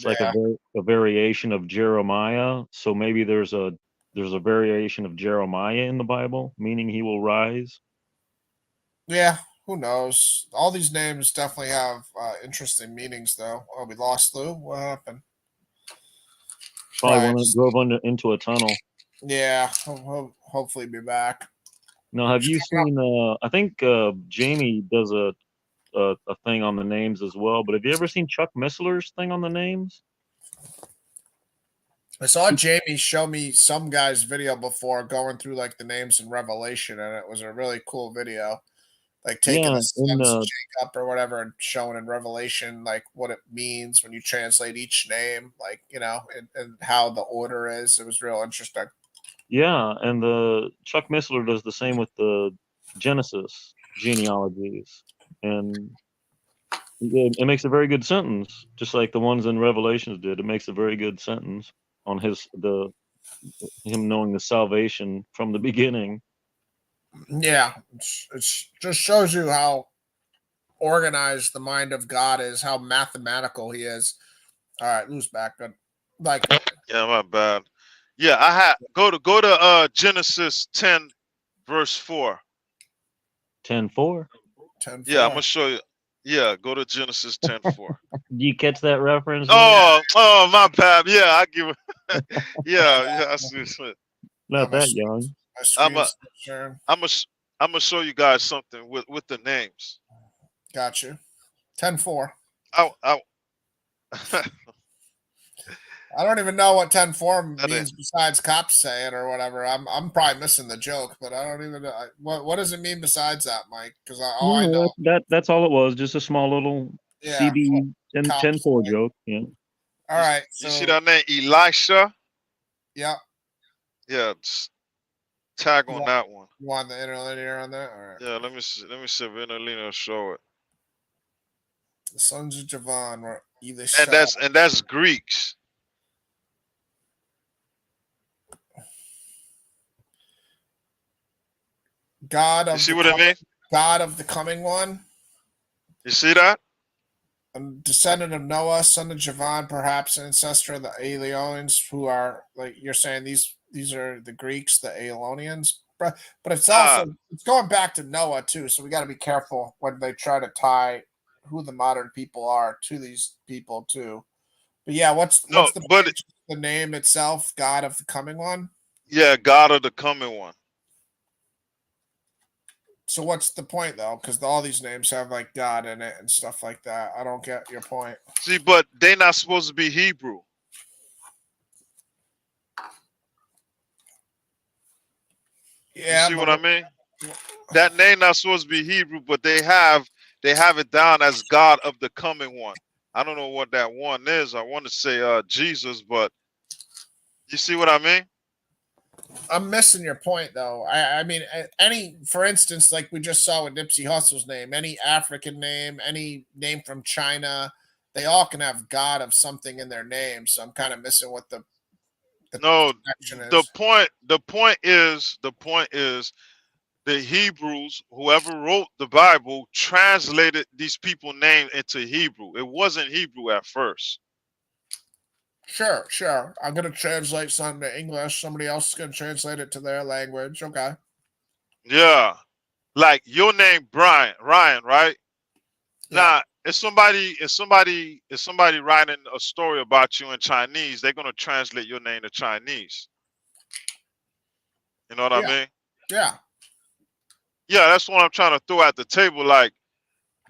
like yeah, a variation of Jeremiah. So maybe there's a variation of Jeremiah in the Bible, meaning he will rise. yeah. Who knows? All these names definitely have interesting meanings, though. Oh, we lost Lou. What happened? Probably Probably when it just drove into a tunnel. yeah. Hopefully be back. Now, have you seen? I think Jamie does a thing on the names as well. But have you ever seen Chuck Missler's thing on the names? I saw Jamie show me some guy's video before going through like the names in Revelation, and it was a really cool video. Like taking Yeah, the in sons of Jacob or whatever and showing in Revelation like what it means when you translate each name, like and how the order is. It was real interesting. yeah, and the Chuck Missler does the same with the Genesis genealogies, and it makes a very good sentence, just like the ones in Revelations did. It makes a very good sentence on him knowing the salvation from the beginning. Yeah, it's just shows you how organized the mind of God is, how mathematical He is. All right, Lou's back, but like Yeah, my bad. Yeah, I had go to Genesis 10 verse 4. 10:4. 10:4. Yeah, I'm gonna show you. Yeah, go to Genesis 10:4. Do you catch that reference, man? Oh, my bad. Yeah, I give it. Yeah, I see it. Yeah, Not that young. my I'm screen's a, sharing. I'm gonna show you guys something with the names. Got you. 10:4. I I don't even know what 10:4 I didn't- means besides cops say it or whatever. I'm probably missing the joke, but I don't even know what does it mean besides that, Mike? Because all I know, That's all it was. Just a small little yeah, CB 10 cops. 4 joke. Yeah. All right, you see so that name, Elisha? yeah, Yeah, just tag you on want, that one. you want the interlinear on that? All right, Yeah, let me see. Let me see if Interlino show it. the sons of Javan were either And shot. that's Greeks. God You of see the what I mean? God of the coming one. You see that? A descendant of Noah, son of Javan, perhaps an ancestor of the Aeolians, who are like you're saying these are the Greeks, the Aeolians. But it's Ah, also it's going back to Noah too, so we got to be careful when they try to tie who the modern people are to these people too. But yeah, no, what's the but point? Just the name itself, God of the coming one. yeah, God of the coming one. So what's the point though? Because all these names have like God in it and stuff like that. I don't get your point. See, but they not supposed to be Hebrew. You Yeah, see but what I mean? That name not supposed to be Hebrew, but they have it down as God of the coming one. I don't know what that one is. I want to say Jesus, but you see what I mean? I'm missing your point though. I mean, any, for instance, like we just saw with Nipsey Hussle's name, any African name, any name from China, they all can have God of something in their name. So I'm kind of missing what the No, connection the is. point is the Hebrews, whoever wrote the Bible, translated these people names into Hebrew. It wasn't Hebrew at first. Sure, sure. I'm gonna translate something to English. Somebody else is gonna translate it to their language. Okay. Yeah. Like your name Brian, Ryan, right? Yeah. Now, if somebody writing a story about you in Chinese, they're gonna translate your name to Chinese. You know what I Yeah. mean? Yeah. Yeah, that's what I'm trying to throw at the table. Like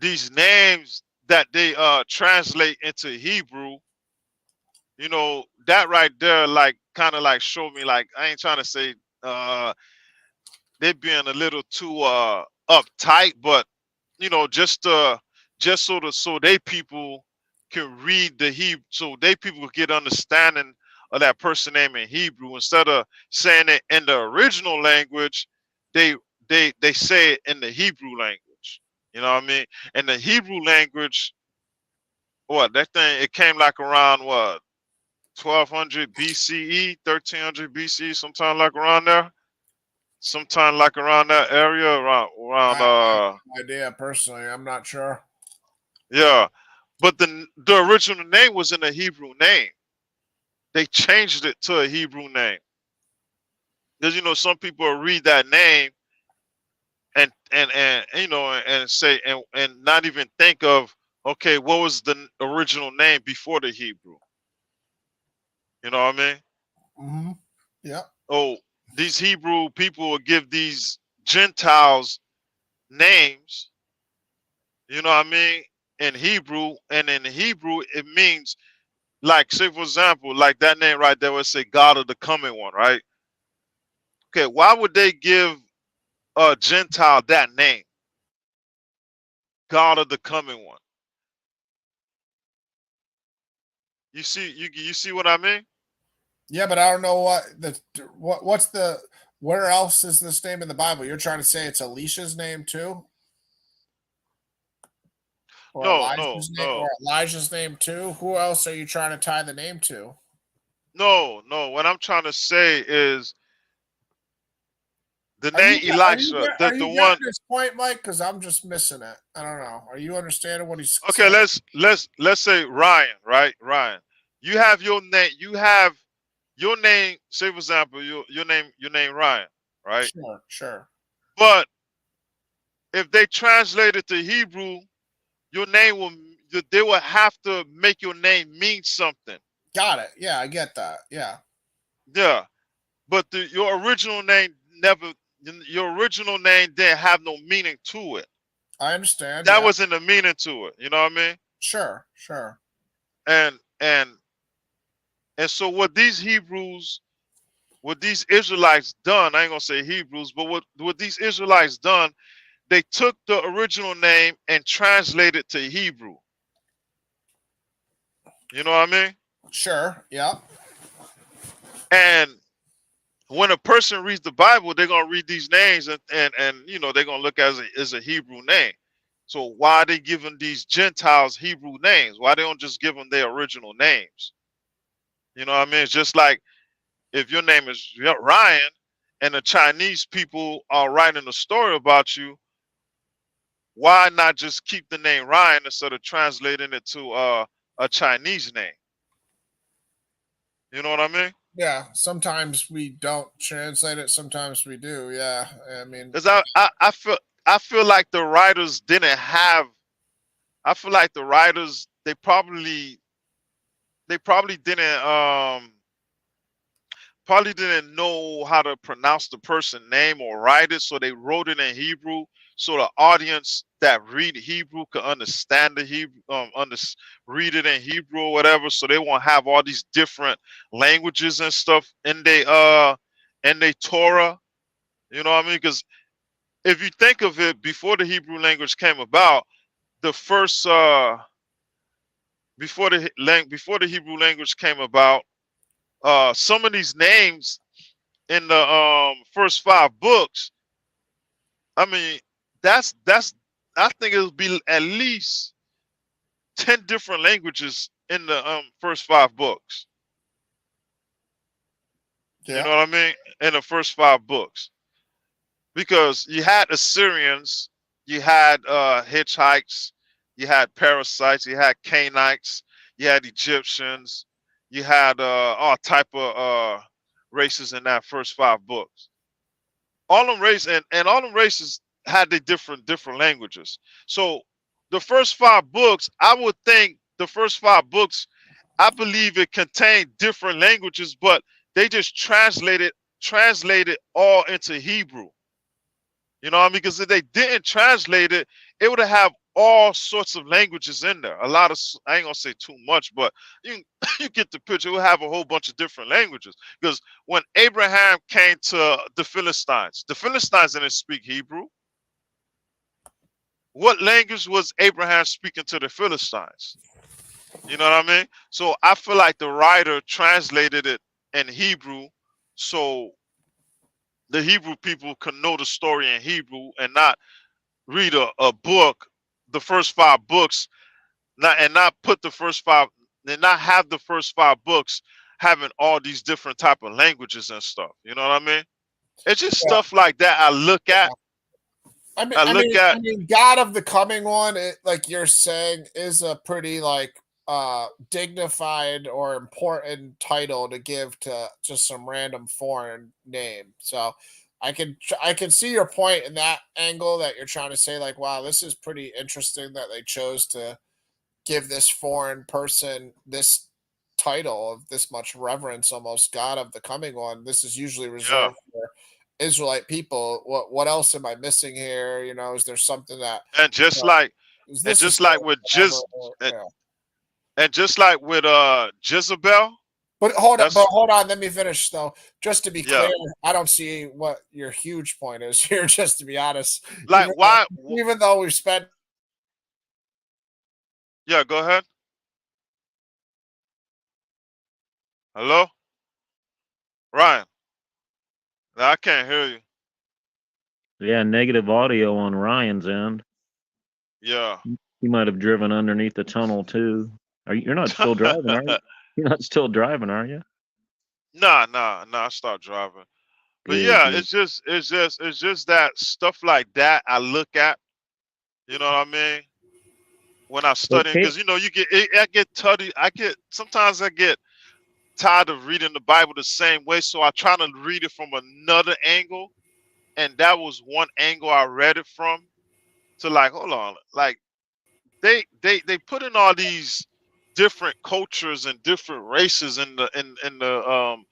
these names that they translate into Hebrew, that right there, like kind of like show me, like I ain't trying to say uh they being a little too uptight, but just so they people can read the Hebrew, so they people can get understanding of that person name in Hebrew instead of saying it in the original language, they they say it in the Hebrew language. You know what I mean? In the Hebrew language, what that thing it came like around what 1200 BCE, 1300 BCE, sometime like around there, sometime like around that area, around I have no idea personally. I'm not sure. yeah. But the original name was in a Hebrew name. They changed it to a Hebrew name because some people will read that name and and say and not even think of, okay, what was the original name before the Hebrew. You know what I mean? Mm-hmm. Yep. Oh, these Hebrew people will give these Gentiles names, you know what I mean, in Hebrew, and in Hebrew it means, like, say for example, like that name right there would say God of the coming one, right? Okay, why would they give a Gentile that name, God of the coming one? You see what I mean? Yeah, but I don't know what's the where else is this name in the Bible? You're trying to say it's Elisha's name too, or No, no, no, Elijah's name too? Who else are you trying to tie the name to? no, no. What I'm trying to say is the Are you name Elisha, are the you getting one. his point, Mike? Because I'm just missing it. I don't know. Are you understanding what he's Okay, saying? let's say Ryan, right? Ryan, you have your name. You have your name. Say for example, your name Ryan, right? Sure, sure. But if they translate it to Hebrew, your name will they will have to make your name mean something. Got it. Yeah, I get that. Yeah, Yeah, but your original name never. Your original name didn't have no meaning to it. I understand. That Yeah, wasn't the meaning to it. You know what I mean? sure, sure. And so what these Israelites done, I ain't gonna say Hebrews, but what these Israelites done, they took the original name and translated to Hebrew. You know what I mean? Sure. Yeah. And when a person reads the Bible, they're gonna read these names and they're gonna look as a Hebrew name. So why are they giving these Gentiles Hebrew names? Why they don't just give them their original names? You know what I mean? It's just like if your name is Ryan and the Chinese people are writing a story about you, why not just keep the name Ryan instead of translating it to a Chinese name? You know what I mean? Yeah, sometimes we don't translate it, sometimes we do. Yeah, I mean, Because I feel like the writers didn't have. I feel like the writers they probably didn't know how to pronounce the person name or write it, so they wrote it in Hebrew, so the audience that read Hebrew could understand the Hebrew, read it in Hebrew or whatever, so they won't have all these different languages and stuff in they Torah. You know what I mean? Because if you think of it, before the Hebrew language came about, the first before the Hebrew language came about, some of these names in the first 5 books, I mean, that's I think it'll be at least 10 different languages in the first 5 books. You yeah, know what I mean? In the first 5 books. Because you had Assyrians, you had Hittites, you had parasites, you had Canaanites, you had Egyptians, you had all type of races in that first 5 books. All them races and all them races had their different languages. So the first 5 books, I would think the first 5 books, I believe it contained different languages, but they just translated all into Hebrew. You know what I mean? Because if they didn't translate it, it would have all sorts of languages in there. A lot of, I ain't gonna say too much, but you you get the picture. It would have a whole bunch of different languages. Because when Abraham came to the Philistines didn't speak Hebrew. What language was Abraham speaking to the Philistines? You know what I mean? So I feel like the writer translated it in Hebrew, so the Hebrew people can know the story in Hebrew and not read a book, the first 5 books, not put the first 5, and not have the first 5 books having all these different type of languages and stuff. You know what I mean? It's just yeah. stuff like that I look at. I mean, I I look mean, I at mean, God of the Coming One, like you're saying, is a pretty like dignified or important title to give to just some random foreign name. So I can see your point in that angle that you're trying to say, like, wow, this is pretty interesting that they chose to give this foreign person this title of this much reverence, almost God of the Coming One. This is usually yeah, reserved for Israelite people. What else am I missing here? You know, is there something that and just uh, like is and this a just like story with forever? And, Yeah. and just like with Jezebel, But that's hold on. Let me finish though. Just to be yeah. clear, I don't see what your huge point is here. Just to be honest, Like why? even though we've spent Yeah, go ahead. Hello, Ryan. No, I can't hear you. Yeah, negative audio on Ryan's end. Yeah. He might have driven underneath the tunnel too. You're not still driving, are you? You're not still driving, are you? Nah. I stopped driving. But Good, yeah, good. it's just that stuff like that I look at. You know what I mean? When I'm studying, Okay. because you get I get tutty. Sometimes I get tired of reading the Bible the same way, so I try to read it from another angle, and that was one angle I read it from. To like, hold on, like they put in all these different cultures and different races in the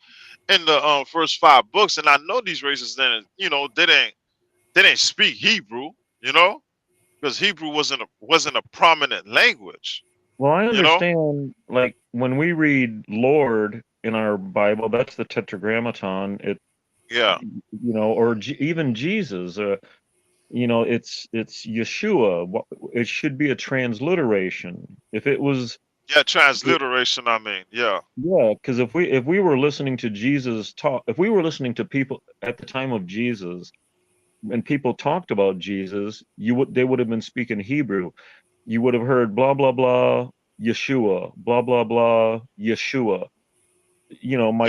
first 5 books, and I know these races then they didn't speak Hebrew, you know, because Hebrew wasn't a prominent language, Well, I you know. understand. Like when we read Lord in our Bible, that's the Tetragrammaton. Yeah, Or even Jesus. It's Yeshua. It should be a transliteration. If it was, yeah, transliteration. I mean, yeah, yeah, because if we were listening to Jesus talk, if we were listening to people at the time of Jesus, and people talked about Jesus, they would have been speaking Hebrew. You would have heard blah blah blah Yeshua, blah blah blah Yeshua. My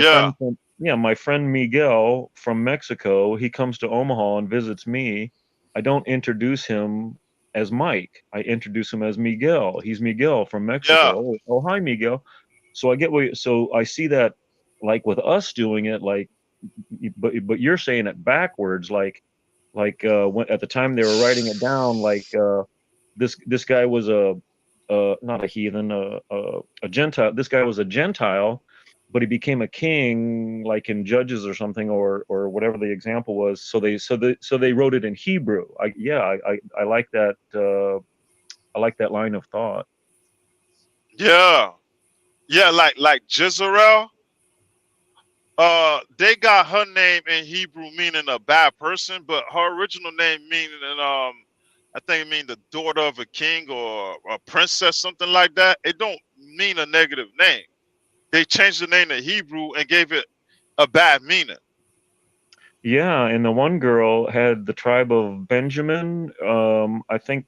yeah, friend Miguel from Mexico, he comes to Omaha and visits me. I don't introduce him as Mike. I introduce him as Miguel. He's Miguel from Mexico. Yeah. Oh, hi, Miguel. So I get so I see that, like with us doing it, like, but you're saying it backwards, like when at the time they were writing it down, like this guy was a not a heathen, a Gentile. This guy was a Gentile, but he became a king, like in Judges or something, or whatever the example was. So they wrote it in Hebrew. I like that. I like that line of thought. Yeah. Yeah, like Jezreel. They got her name in Hebrew meaning a bad person, but her original name meaning I think it means the daughter of a king or a princess, something like that. It don't mean a negative name. They changed the name to Hebrew and gave it a bad meaning. Yeah, and the one girl had the tribe of Benjamin. I think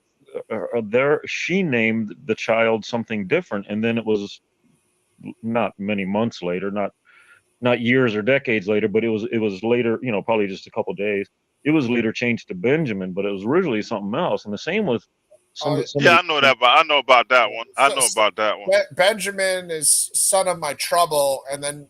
there she named the child something different, and then it was not many months later, not years or decades later, but it was later, probably just a couple days. It was later changed to Benjamin, but it was originally something else. And the same with Yeah, somebody. I know that, but I know about that one. I know So about that one. Benjamin is son of my trouble, and then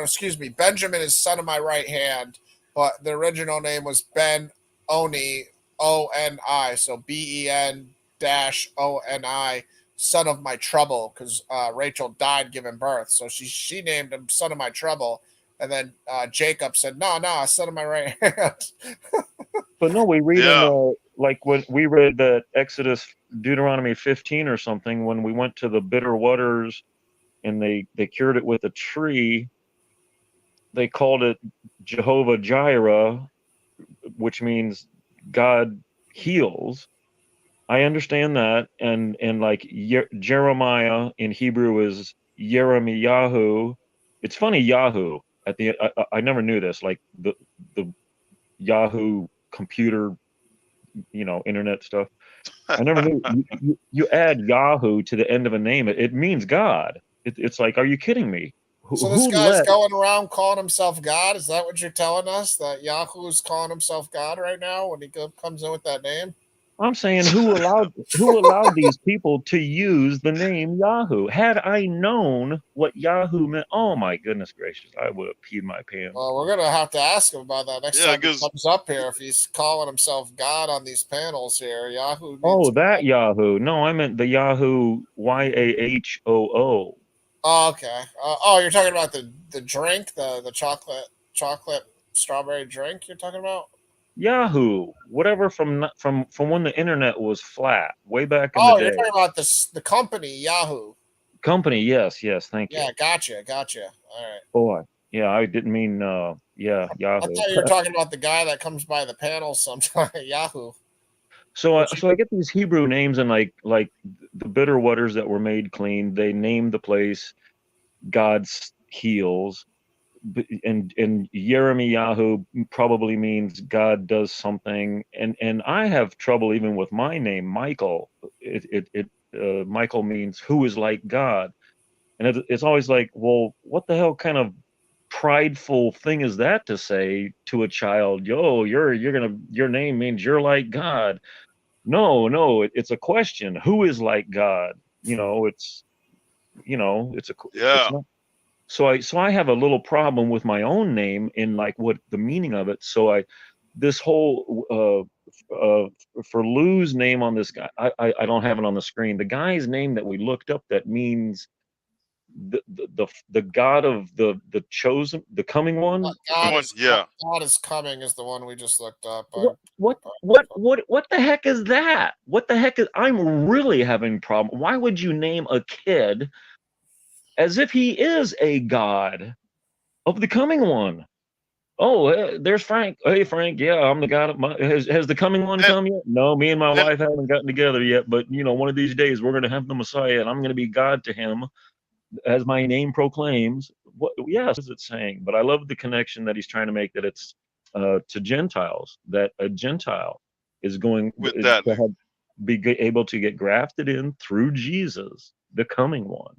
excuse me, Benjamin is son of my right hand, but the original name was Ben Oni, Oni, so Ben dash Oni, son of my trouble, because Rachel died giving birth, so she named him son of my trouble, and then Jacob said, no, son of my right hand. But no, we read Yeah. in like when we read that Exodus, Deuteronomy 15 or something, when we went to the bitter waters and they cured it with a tree, they called it Jehovah Jireh, which means God heals. I understand that, and like Jeremiah in Hebrew is Yeremiyahu. It's funny, Yahoo. I never knew this. Like the Yahoo computer, internet stuff. I never knew you add Yahoo to the end of a name. It means God. It's like, are you kidding me? So this Who guy's let? going around calling himself God. Is that what you're telling us? That Yahoo's calling himself God right now when he comes in with that name? I'm saying who allowed these people to use the name Yahoo? Had I known what Yahoo meant, oh my goodness gracious, I would have peed my pants. Well, we're gonna have to ask him about that next Yeah, time he 'cause comes up here. If he's calling himself God on these panels here, Yahoo Oh, needs. that Yahoo. No, I meant the Yahoo Yahoo. Oh, okay. You're talking about the drink, the chocolate strawberry drink. You're talking about. Yahoo, whatever from when the internet was flat, way back in the Oh, you're day. talking about the company Yahoo. Company, yes, thank you. Yeah, gotcha. All right. Boy, yeah, I didn't mean I Yahoo. thought you were talking about the guy that comes by the panel sometime. Yahoo. So I get these Hebrew names, and like the bitter waters that were made clean, they named the place God's heals. And Yahoo probably means God does something, and I have trouble even with my name, Michael. Michael means who is like God, and it's always like, well, what the hell kind of prideful thing is that to say to a child? Yo, your name means you're like God. No, it's a question. Who is like God? It's yeah. not. So I have a little problem with my own name in like what the meaning of it. This whole for Lou's name on this guy, I don't have it on the screen. The guy's name that we looked up that means the God of the chosen, the coming one. Yeah. God is coming is the one we just looked up. What the heck is that? What the heck is? I'm really having a problem. Why would you name a kid as if he is a god of the coming one? Oh, there's Frank. Hey, Frank. Yeah, I'm the god of my. Has the coming one come yet? No, me and my And wife haven't gotten together yet. But one of these days we're going to have the Messiah, and I'm going to be God to him, as my name proclaims. What? Yes, is it saying? But I love the connection that he's trying to make. That it's to Gentiles. That a Gentile is going with that to be able to get grafted in through Jesus, the coming one.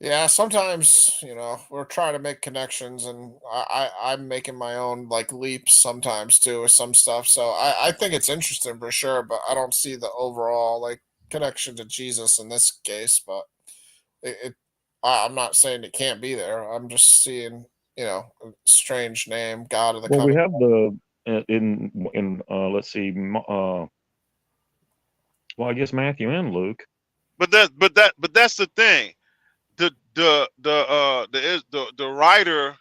Yeah, sometimes we're trying to make connections, and I'm making my own like leaps sometimes too with some stuff. So I think it's interesting for sure, but I don't see the overall like connection to Jesus in this case. But I'm not saying it can't be there. I'm just seeing a strange name, God of the Well, we Coming. have the in let's see, well, I guess Matthew and Luke. But that's the thing. The writer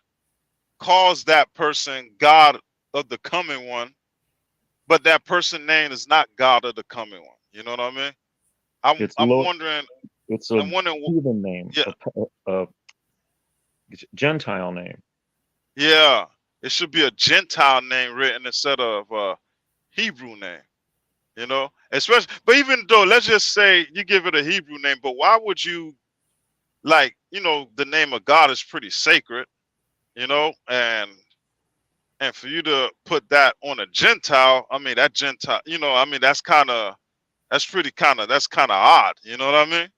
calls that person God of the coming one, but that person name is not God of the coming one. You know what I mean? It's I'm Lord. wondering. It's a I'm wondering. heathen name, Yeah, a Gentile name. yeah. It should be a Gentile name written instead of a Hebrew name. You know, especially. But even though, let's just say you give it a Hebrew name, but why would you like? The name of God is pretty sacred. And for you to put that on a Gentile, I mean that Gentile, I mean that's kind of odd. You know what I mean?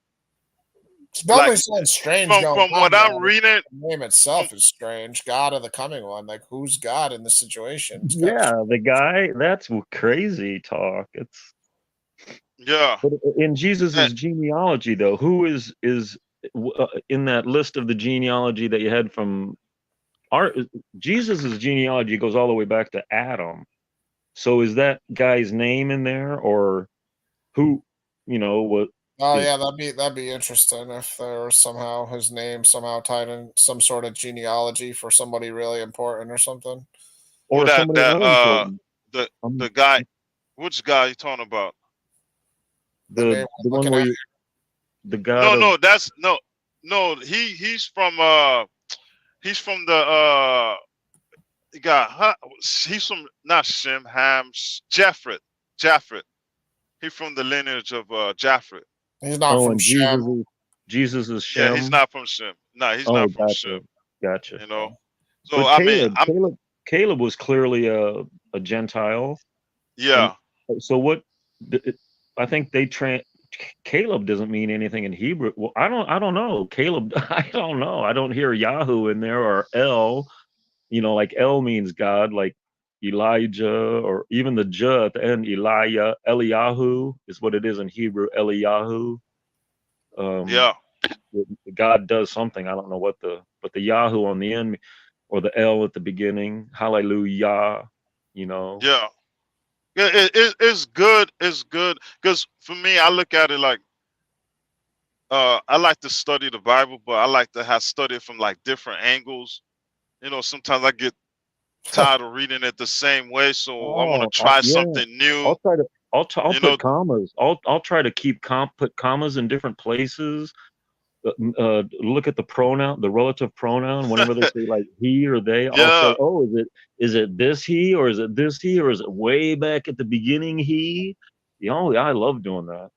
It's Like definitely something strange from going from on what I'm there. reading, The name from itself is strange. God of the Coming One. Like, who's God in the situation? It's kind of Yeah, the guy. That's crazy talk. It's yeah, but in eh, Jesus's genealogy, though, who is in that list of the genealogy that you had from our Jesus's genealogy goes all the way back to Adam. So is that guy's name in there, or who? What Oh is yeah, that'd be interesting if there was somehow his name somehow tied in some sort of genealogy for somebody really important or something. who or that somebody that not important? the Um, the guy, which guy you talking about? The name the I'm one looking where at. the God No, of no, that's no. He's from the he got huh, he's from not Shem Ham Japheth. Japheth. He's from the lineage of Japheth. He's not oh, from and Shem. Jesus is Yeah, he's Shem. not from Shem. No, he's Oh, not from gotcha, Shem. gotcha. You know. So But I mean, Caleb was clearly a Gentile, and yeah. so I think Caleb doesn't mean anything in Hebrew. Well, I don't know. Caleb, I don't know. I don't hear Yahoo in there or El. Like El means God, like Elijah, or even the J at the end, Eliyahu is what it is in Hebrew, Eliyahu. Um, Yeah. God does something. I don't know but the Yahoo on the end or the L at the beginning, Hallelujah, you know. Yeah. Yeah, it's good. It's good because for me, I look at it like I like to study the Bible, but I like to have study it from like different angles. Sometimes I get tired of reading it the same way, so I want to Oh, try yeah. something new. I'll try to. I'll You know, put commas. I'll try to put commas in different places. Look at the pronoun, the relative pronoun. Whenever they say like he or they, I'll say, yeah, oh, is it this he, or is it this he, or is it way back at the beginning he? I love doing that.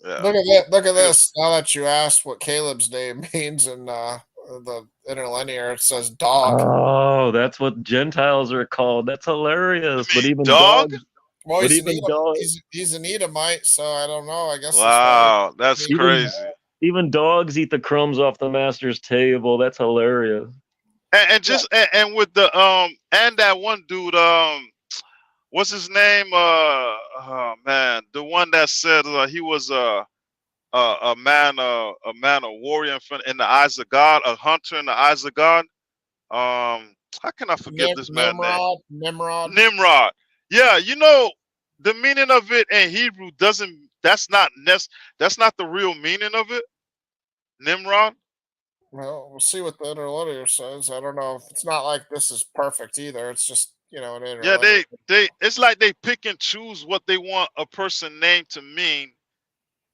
yeah. Look at that! Look at Because this. Now that you asked what Caleb's name means in the interlinear, it says dog. Oh, that's what Gentiles are called. That's hilarious. I But mean, even dog. dogs, Well, but he's an even Edom. dog, He's an Edomite, so I don't know. I guess that's why. Wow, that's even crazy. even dogs eat the crumbs off the master's table. That's hilarious. And Yeah, just and with the and that one dude what's his name? Oh man, the one that said he was a man, a warrior in the eyes of God, a hunter in the eyes of God. How can I forget this man's name? Nimrod. Nimrod. Yeah, the meaning of it in Hebrew doesn't. That's not the real meaning of it. Nimrod. Well, we'll see what the interlinear says. I don't know. It's not like this is perfect either. It's just an Yeah, interlinear. they. It's like they pick and choose what they want a person name to mean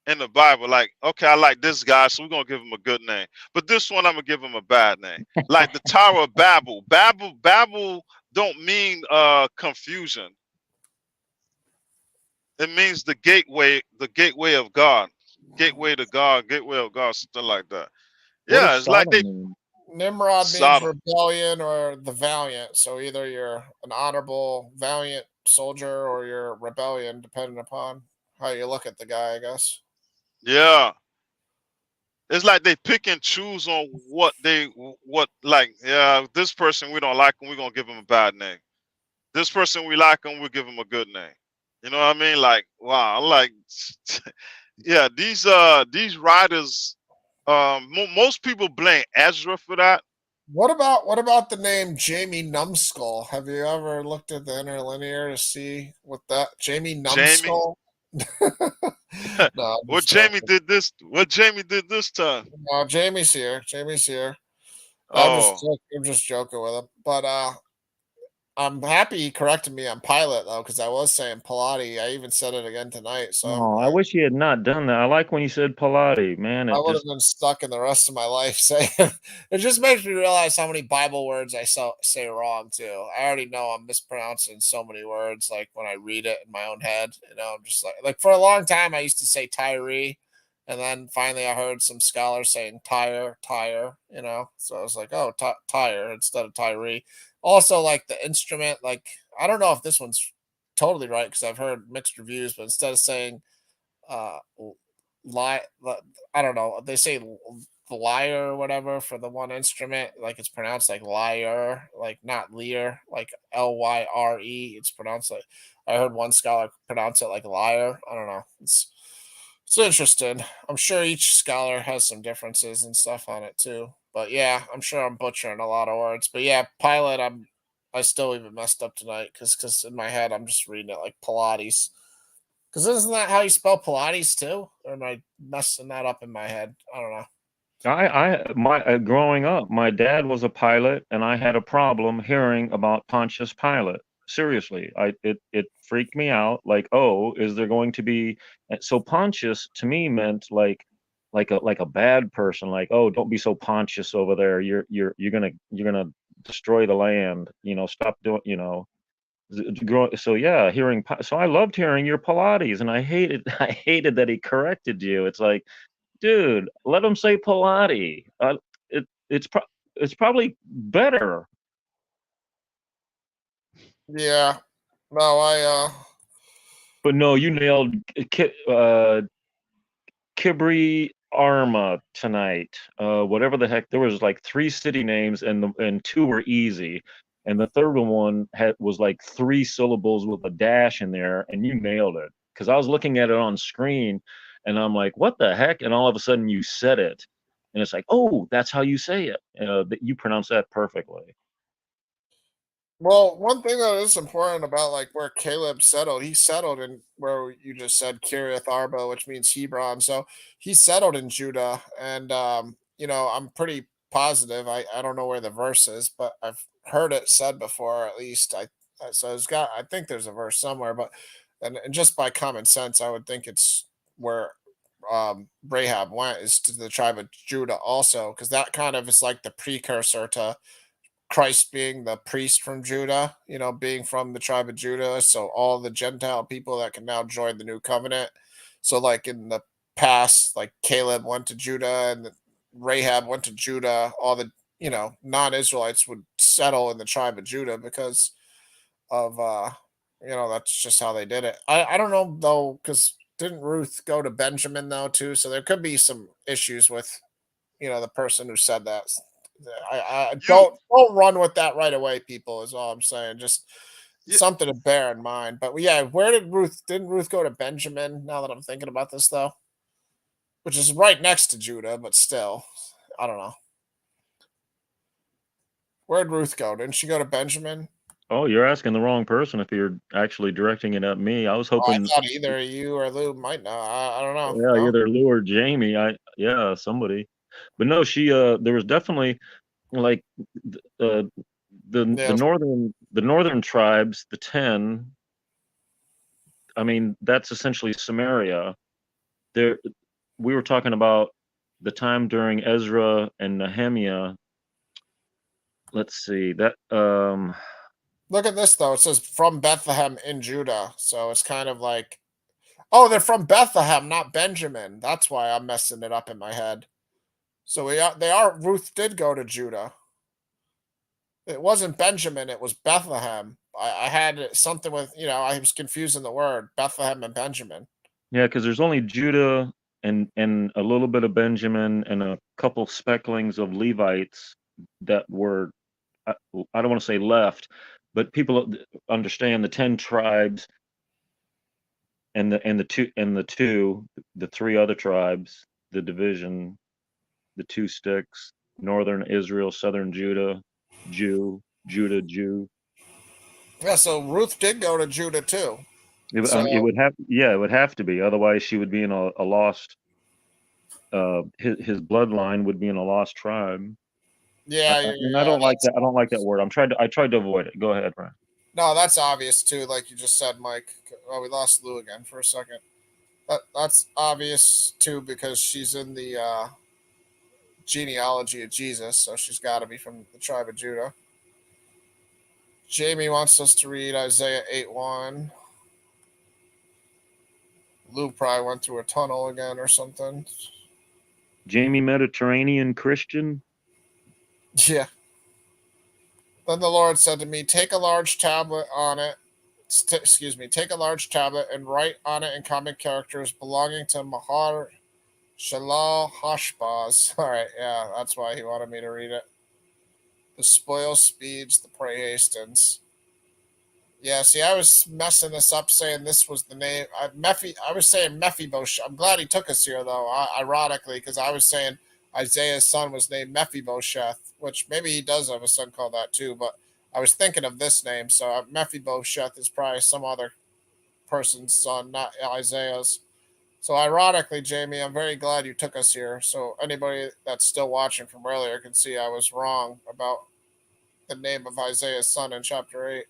in the Bible. Like, okay, I like this guy, so we're gonna give him a good name. But this one, I'm gonna give him a bad name. Like the Tower of Babel. Babel don't mean confusion. It means the gateway of God, gateway to God, gateway of God, something like that. What Yeah, does it's like Sodom they mean? Nimrod means Sodom. rebellion or the valiant. So either you're an honorable, valiant soldier or you're rebellion, depending upon how you look at the guy, I guess. Yeah, it's like they pick and choose on what like, yeah, this person we don't like and we're gonna give him a bad name. This person we like and we'll give him a good name. You know what I mean? Like, wow, like yeah, these writers, most people blame Ezra for that. What about the name Jamie Numbskull? Have you ever looked at the interlinear to see what that Jamie Jamie. Numbskull? No, I'm What just Jamie joking. did this? What Jamie did this time? No, Jamie's here. Jamie's here. Oh, I'm just joking with him. But I'm happy he corrected me on Pilot though, because I was saying Pilate. I even said it again tonight. So Oh, I wish he had not done that. I like when you said Pilates, man. I It would have just been stuck in the rest of my life saying it. Just makes me realize how many Bible words I say wrong too. I already know I'm mispronouncing so many words, like when I read it in my own head. I'm just like for a long time I used to say Tyree, and then finally I heard some scholars saying tire. So I was like, oh, tire instead of Tyree. Also, like the instrument, like I don't know if this one's totally right because I've heard mixed reviews, but instead of saying uh lie, I don't know, they say liar or whatever for the one instrument, like it's pronounced like liar, like not lear, like Lyre. It's pronounced like, I heard one scholar pronounce it like liar. I don't know. It's interesting. I'm sure each scholar has some differences and stuff on it too. But yeah, I'm sure I'm butchering a lot of words. But yeah, Pilot, I still even messed up tonight because in my head I'm just reading it like Pilates. Because isn't that how you spell Pilates too? Or am I messing that up in my head? I don't know. my growing up, my dad was a pilot, and I had a problem hearing about Pontius Pilate. Seriously, it freaked me out. Like, oh, is there going to be? So Pontius to me meant like a bad person. Like, oh, don't be so Pontius over there. You're gonna destroy the land. Stop doing. So yeah, so I loved hearing your Pilates, and I hated I hated that he corrected you. It's like, dude, let him say Pilates. It it's pro- it's probably better. Yeah. No, But no, you nailed Kibri Arma tonight. Whatever the heck, there was like three city names, and two were easy, and the third one was like three syllables with a dash in there, and you nailed it. Because I was looking at it on screen, and I'm like, what the heck? And all of a sudden, you said it, and it's like, oh, that's how you say it. That you pronounce that perfectly. well, one thing that is important about like where Caleb settled, he settled in where you just said Kiriath Arba, which means Hebron. So he settled in Judah, and I'm pretty positive. I don't know where the verse is, but I've heard it said before. At least so it's got. I think there's a verse somewhere, but and just by common sense, I would think it's where Rahab went is to the tribe of Judah also, because that kind of is like the precursor to Christ being the priest from Judah, being from the tribe of Judah. So all the Gentile people that can now join the new covenant. So like in the past, like Caleb went to Judah and Rahab went to Judah. All the non-Israelites would settle in the tribe of Judah because of that's just how they did it. I don't know though, because didn't Ruth go to Benjamin though too? So there could be some issues with the person who said that. I you, don't run with that right away, people, is all I'm saying. Just yeah, something to bear in mind. But yeah, where didn't Ruth go to Benjamin? Now that I'm thinking about this though, which is right next to Judah, but still, I don't know. Where'd Ruth go? Didn't she go to Benjamin? Oh, you're asking the wrong person if you're actually directing it at me. I was Oh, I hoping, thought either you or Lou might know. I don't know. yeah, No? either Lou or Jamie. Yeah, somebody. But no, there was definitely like uh, Yeah. the northern tribes, the 10. I mean, that's essentially Samaria. There, we were talking about the time during Ezra and Nehemiah. Let's see that. Look at this though. It says from Bethlehem in Judah. So it's kind of like, oh, they're from Bethlehem, not Benjamin. That's why I'm messing it up in my head. So Ruth did go to Judah. It wasn't Benjamin, it was Bethlehem. I had something with, I was confusing the word Bethlehem and Benjamin. Yeah, because there's only Judah and a little bit of Benjamin, and a couple specklings of Levites that were, I don't want to say left, but people understand the 10 tribes and the three other tribes, the division, the two sticks, northern Israel, southern Judah, Jew, Jew. Yeah, so Ruth did go to Judah too. So It would have, yeah, it would have to be. Otherwise, she would be in a lost. His bloodline would be in a lost tribe. yeah, And I don't like that. I don't like that word. I tried to avoid it. Go ahead, Brian. no, that's obvious too, like you just said, Mike. Oh, we lost Lou again for a second. That's obvious too because she's in the genealogy of Jesus, so she's got to be from the tribe of Judah. Jamie wants us to read Isaiah 8:1. Lou probably went through a tunnel again or something. Jamie, Mediterranean Christian. Yeah. Then the Lord said to me, take a large tablet take a large tablet and write on it in common characters belonging to Mahar Shalal Hashbaz. All right, yeah, that's why he wanted me to read it. The spoil speeds, the prey hastens. Yeah, see, I was messing this up saying this was the name. I was saying Mephibosheth. I'm glad he took us here, though, ironically, because I was saying Isaiah's son was named Mephibosheth, which maybe he does have a son called that too, but I was thinking of this name. So Mephibosheth is probably some other person's son, not Isaiah's. So ironically, Jamie, I'm very glad you took us here. So anybody that's still watching from earlier can see I was wrong about the name of Isaiah's son in chapter 8.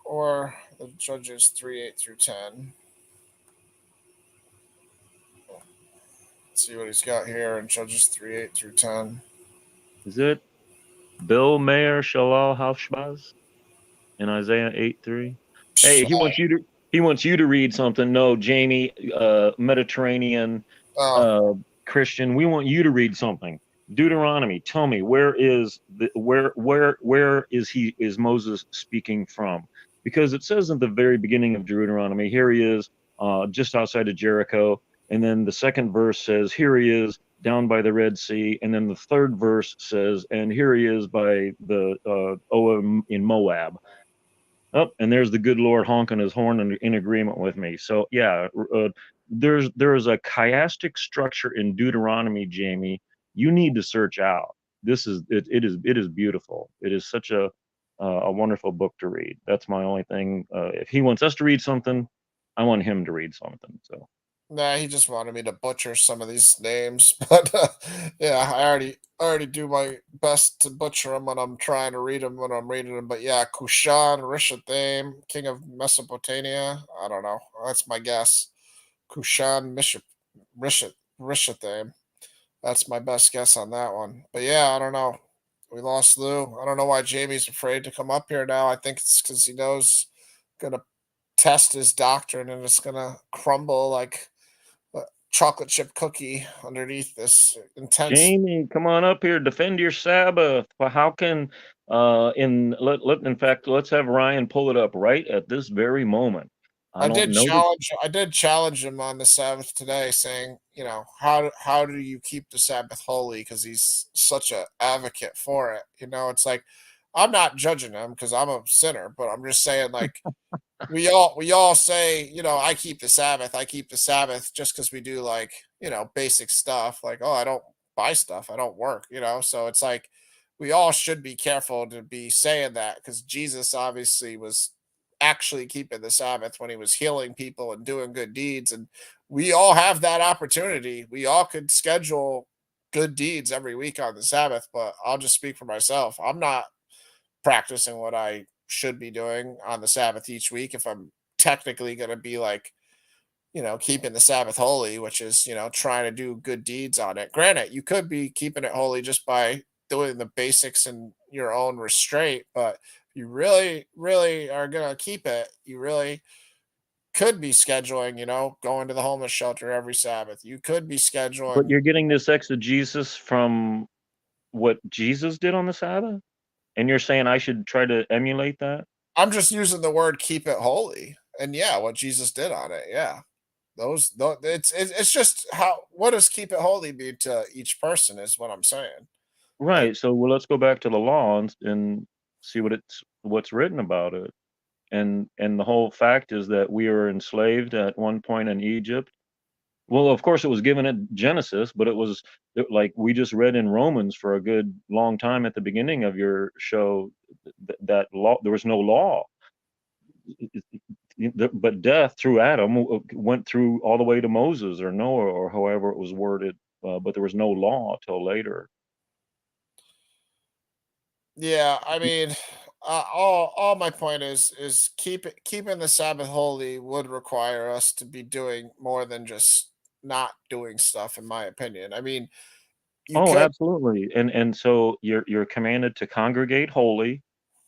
Or the Judges 3:8-10. Let's see what he's got here in Judges 3:8-10. Is it Bill Mayer Shalal Hashbaz in Isaiah 8:3? Hey, he wants you to read something. No, Jamie, Mediterranean Christian, we want you to read something. Deuteronomy, tell me, where is Moses speaking from? Because it says at the very beginning of Deuteronomy, here he is just outside of Jericho, and then the second verse says, here he is down by the Red Sea, and then the third verse says, and here he is by the Oam in Moab. Oh, and there's the good Lord honking his horn in agreement with me. So yeah, there is a chiastic structure in Deuteronomy, Jamie. You need to search out. It is beautiful. It is such a wonderful book to read. That's my only thing. If he wants us to read something, I want him to read something. So nah, he just wanted me to butcher some of these names, but yeah, I already do my best to butcher them when I'm trying to read them when I'm reading them. But yeah, Kushan Rishathaim, king of Mesopotamia. I don't know. That's my guess. Kushan Rishathaim. That's my best guess on that one. But yeah, I don't know. We lost Lou. I don't know why Jamie's afraid to come up here now. I think it's because he knows gonna test his doctrine and it's gonna crumble like a chocolate chip cookie underneath this intense. Jamie, come on up here. Defend your Sabbath. Well, how can in fact, let's have Ryan pull it up right at this very moment. I did challenge him on the Sabbath today, saying, you know, how do you keep the Sabbath holy? Because he's such an advocate for it. You know, it's like I'm not judging him because I'm a sinner, but I'm just saying, like, we all say, you know, I keep the Sabbath just because we do, like, you know, basic stuff, like, oh, I don't buy stuff, I don't work, you know. So it's like we all should be careful to be saying that because Jesus obviously was actually keeping the Sabbath when he was healing people and doing good deeds. And we all have that opportunity. We all could schedule good deeds every week on the Sabbath, but I'll just speak for myself. I'm not practicing what I should be doing on the Sabbath each week if I'm technically going to be like, you know, keeping the Sabbath holy, which is, you know, trying to do good deeds on it. Granted, you could be keeping it holy just by doing the basics in your own restraint, but you really, really are going to keep it, you really could be scheduling, you know, going to the homeless shelter every Sabbath. You could be scheduling. But you're getting this exegesis from what Jesus did on the Sabbath? And you're saying I should try to emulate that? I'm just using the word keep it holy. and yeah, what Jesus did on it. Yeah. It's just how, what does keep it holy mean to each person is what I'm saying. Like, Right. So well, let's go back to the law and see what's written about it. And the whole fact is that we were enslaved at one point in Egypt. Well, of course, it was given at Genesis, but like we just read in Romans for a good long time at the beginning of your show that law there was no law. But death through Adam went through all the way to Moses or Noah or however it was worded, but there was no law till later. yeah, I mean, all my point is keeping the Sabbath holy would require us to be doing more than just not doing stuff, in my opinion. I mean, you Oh, could. absolutely. And so you're commanded to congregate holy,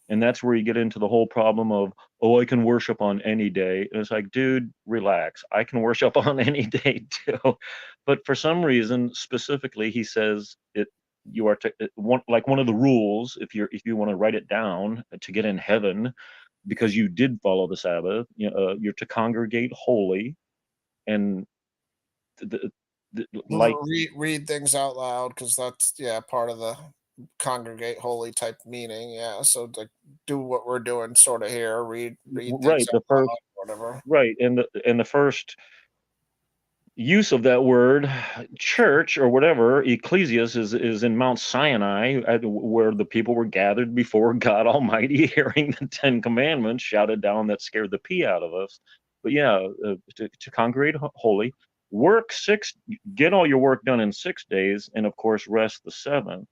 and that's where you get into the whole problem of, oh, I can worship on any day. And it's like, dude, relax. I can worship on any day too. But for some reason, specifically, he says it you are to one of the rules, if you want to write it down to get in heaven, because you did follow the Sabbath, you're to congregate holy and the, like Read things out loud, because that's, yeah, part of the congregate holy type meaning. Yeah, so to do what we're doing sort of here, read things right the out first loud, whatever. right and the first use of that word church or whatever ecclesias is in Mount Sinai, where the people were gathered before God Almighty hearing the 10 commandments shouted down that scared the pee out of us. But yeah, to congregate holy, work six, get all your work done in 6 days, and of course rest the seventh.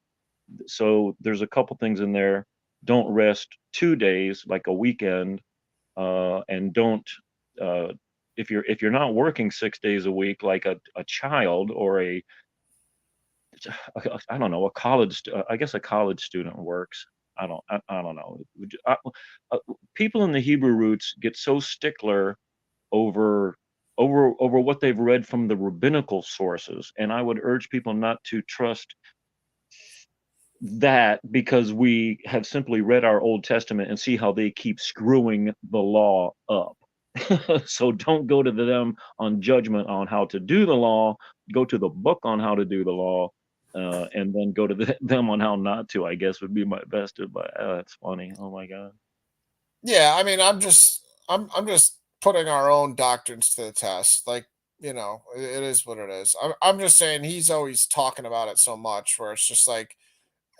So there's a couple things in there. Don't rest 2 days like a weekend, and don't uh, if you're not working 6 days a week like a child or I don't know, a I guess a college student works. I don't know. Uh, People in the Hebrew roots get so stickler over over what they've read from the rabbinical sources, and I would urge people not to trust that because we have simply read our Old Testament and see how they keep screwing the law up. So don't go to them on judgment on how to do the law. Go to the book on how to do the law, and then go to them on how not to. I guess would be my best advice. That's funny. Oh my god. Yeah, I mean, I'm just putting our own doctrines to the test. Like, it is what it is. I'm just saying he's always talking about it so much, where it's just like,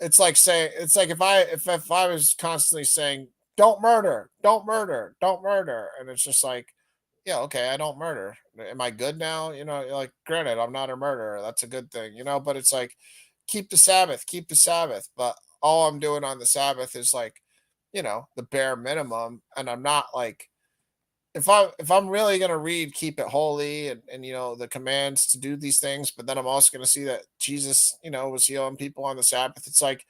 it's like if I was constantly saying, don't murder, don't murder, don't murder, and it's just like, yeah, okay, I don't murder. Am I good now? Like, granted, I'm not a murderer. That's a good thing, but it's like, keep the Sabbath, keep the Sabbath. But all I'm doing on the Sabbath is like, the bare minimum. And I'm not like, if I'm really gonna read keep it holy and the commands to do these things, but then I'm also gonna see that Jesus, was healing people on the Sabbath. It's like,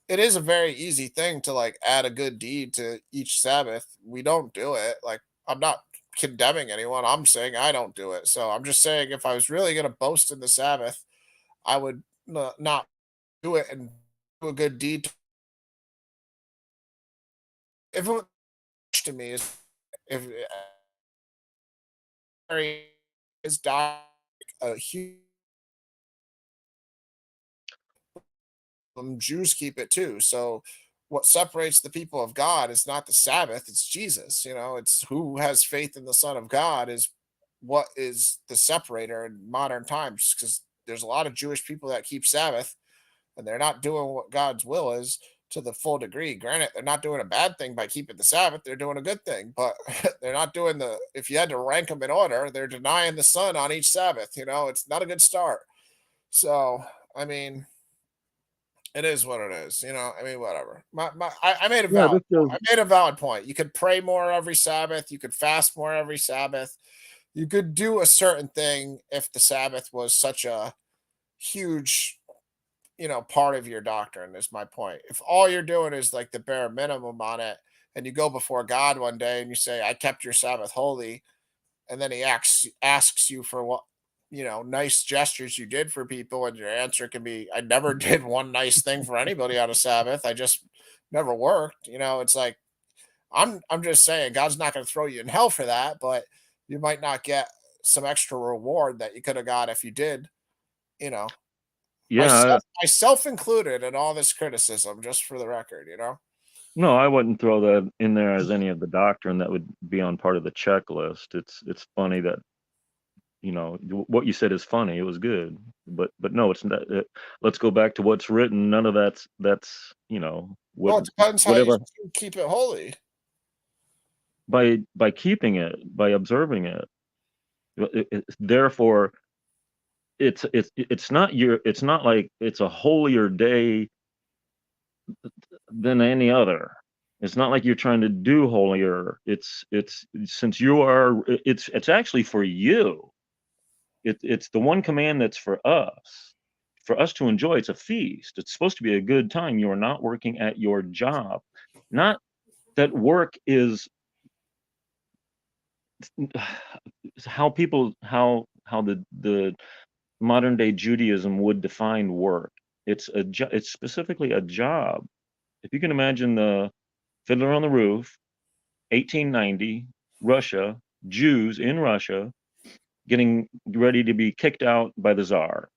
it is a very easy thing to like add a good deed to each Sabbath. We don't do it. Like, I'm not condemning anyone. I'm saying I don't do it. So I'm just saying, if I was really gonna boast in the Sabbath, I would not do it and do a good deed. If it was to me is, if is dying a huge, Jews keep it too. So what separates the people of God is not the Sabbath, it's Jesus. It's who has faith in the Son of God is what is the separator in modern times, because there's a lot of Jewish people that keep Sabbath and they're not doing what God's will is to the full degree. Granted, they're not doing a bad thing by keeping the Sabbath, they're doing a good thing, but they're not doing if you had to rank them in order, they're denying the sun on each Sabbath. It's not a good start. So, I mean, it is what it is. I mean, whatever. I made a Yeah, valid this point. is I made a valid point. You could pray more every Sabbath. You could fast more every Sabbath. You could do a certain thing if the Sabbath was such a huge, part of your doctrine, is my point. If all you're doing is like the bare minimum on it, and you go before God one day and you say, I kept your Sabbath holy, and then he asks you for what, nice gestures you did for people, and your answer can be, I never did one nice thing for anybody on a Sabbath. I just never worked. It's like, I'm just saying God's not going to throw you in hell for that, but you might not get some extra reward that you could have got if you did, you know. Yeah, Myself included in all this criticism, just for the record, you know. no, I wouldn't throw that in there as any of the doctrine that would be on part of the checklist. It's funny that, what you said is funny. It was good, but no, it's not. Let's go back to what's written. None of that's Well, it depends how you whatever, keep it holy. by keeping it, by observing it. Therefore, it's not like it's a holier day than any other. It's not like you're trying to do holier. It's since you are, it's actually for you. It's the one command that's for us to enjoy. It's a feast. It's supposed to be a good time. You are not working at your job. Not that work is how the modern day Judaism would define work. It's specifically a job. If you can imagine the Fiddler on the Roof, 1890, Russia, Jews in Russia getting ready to be kicked out by the Tsar.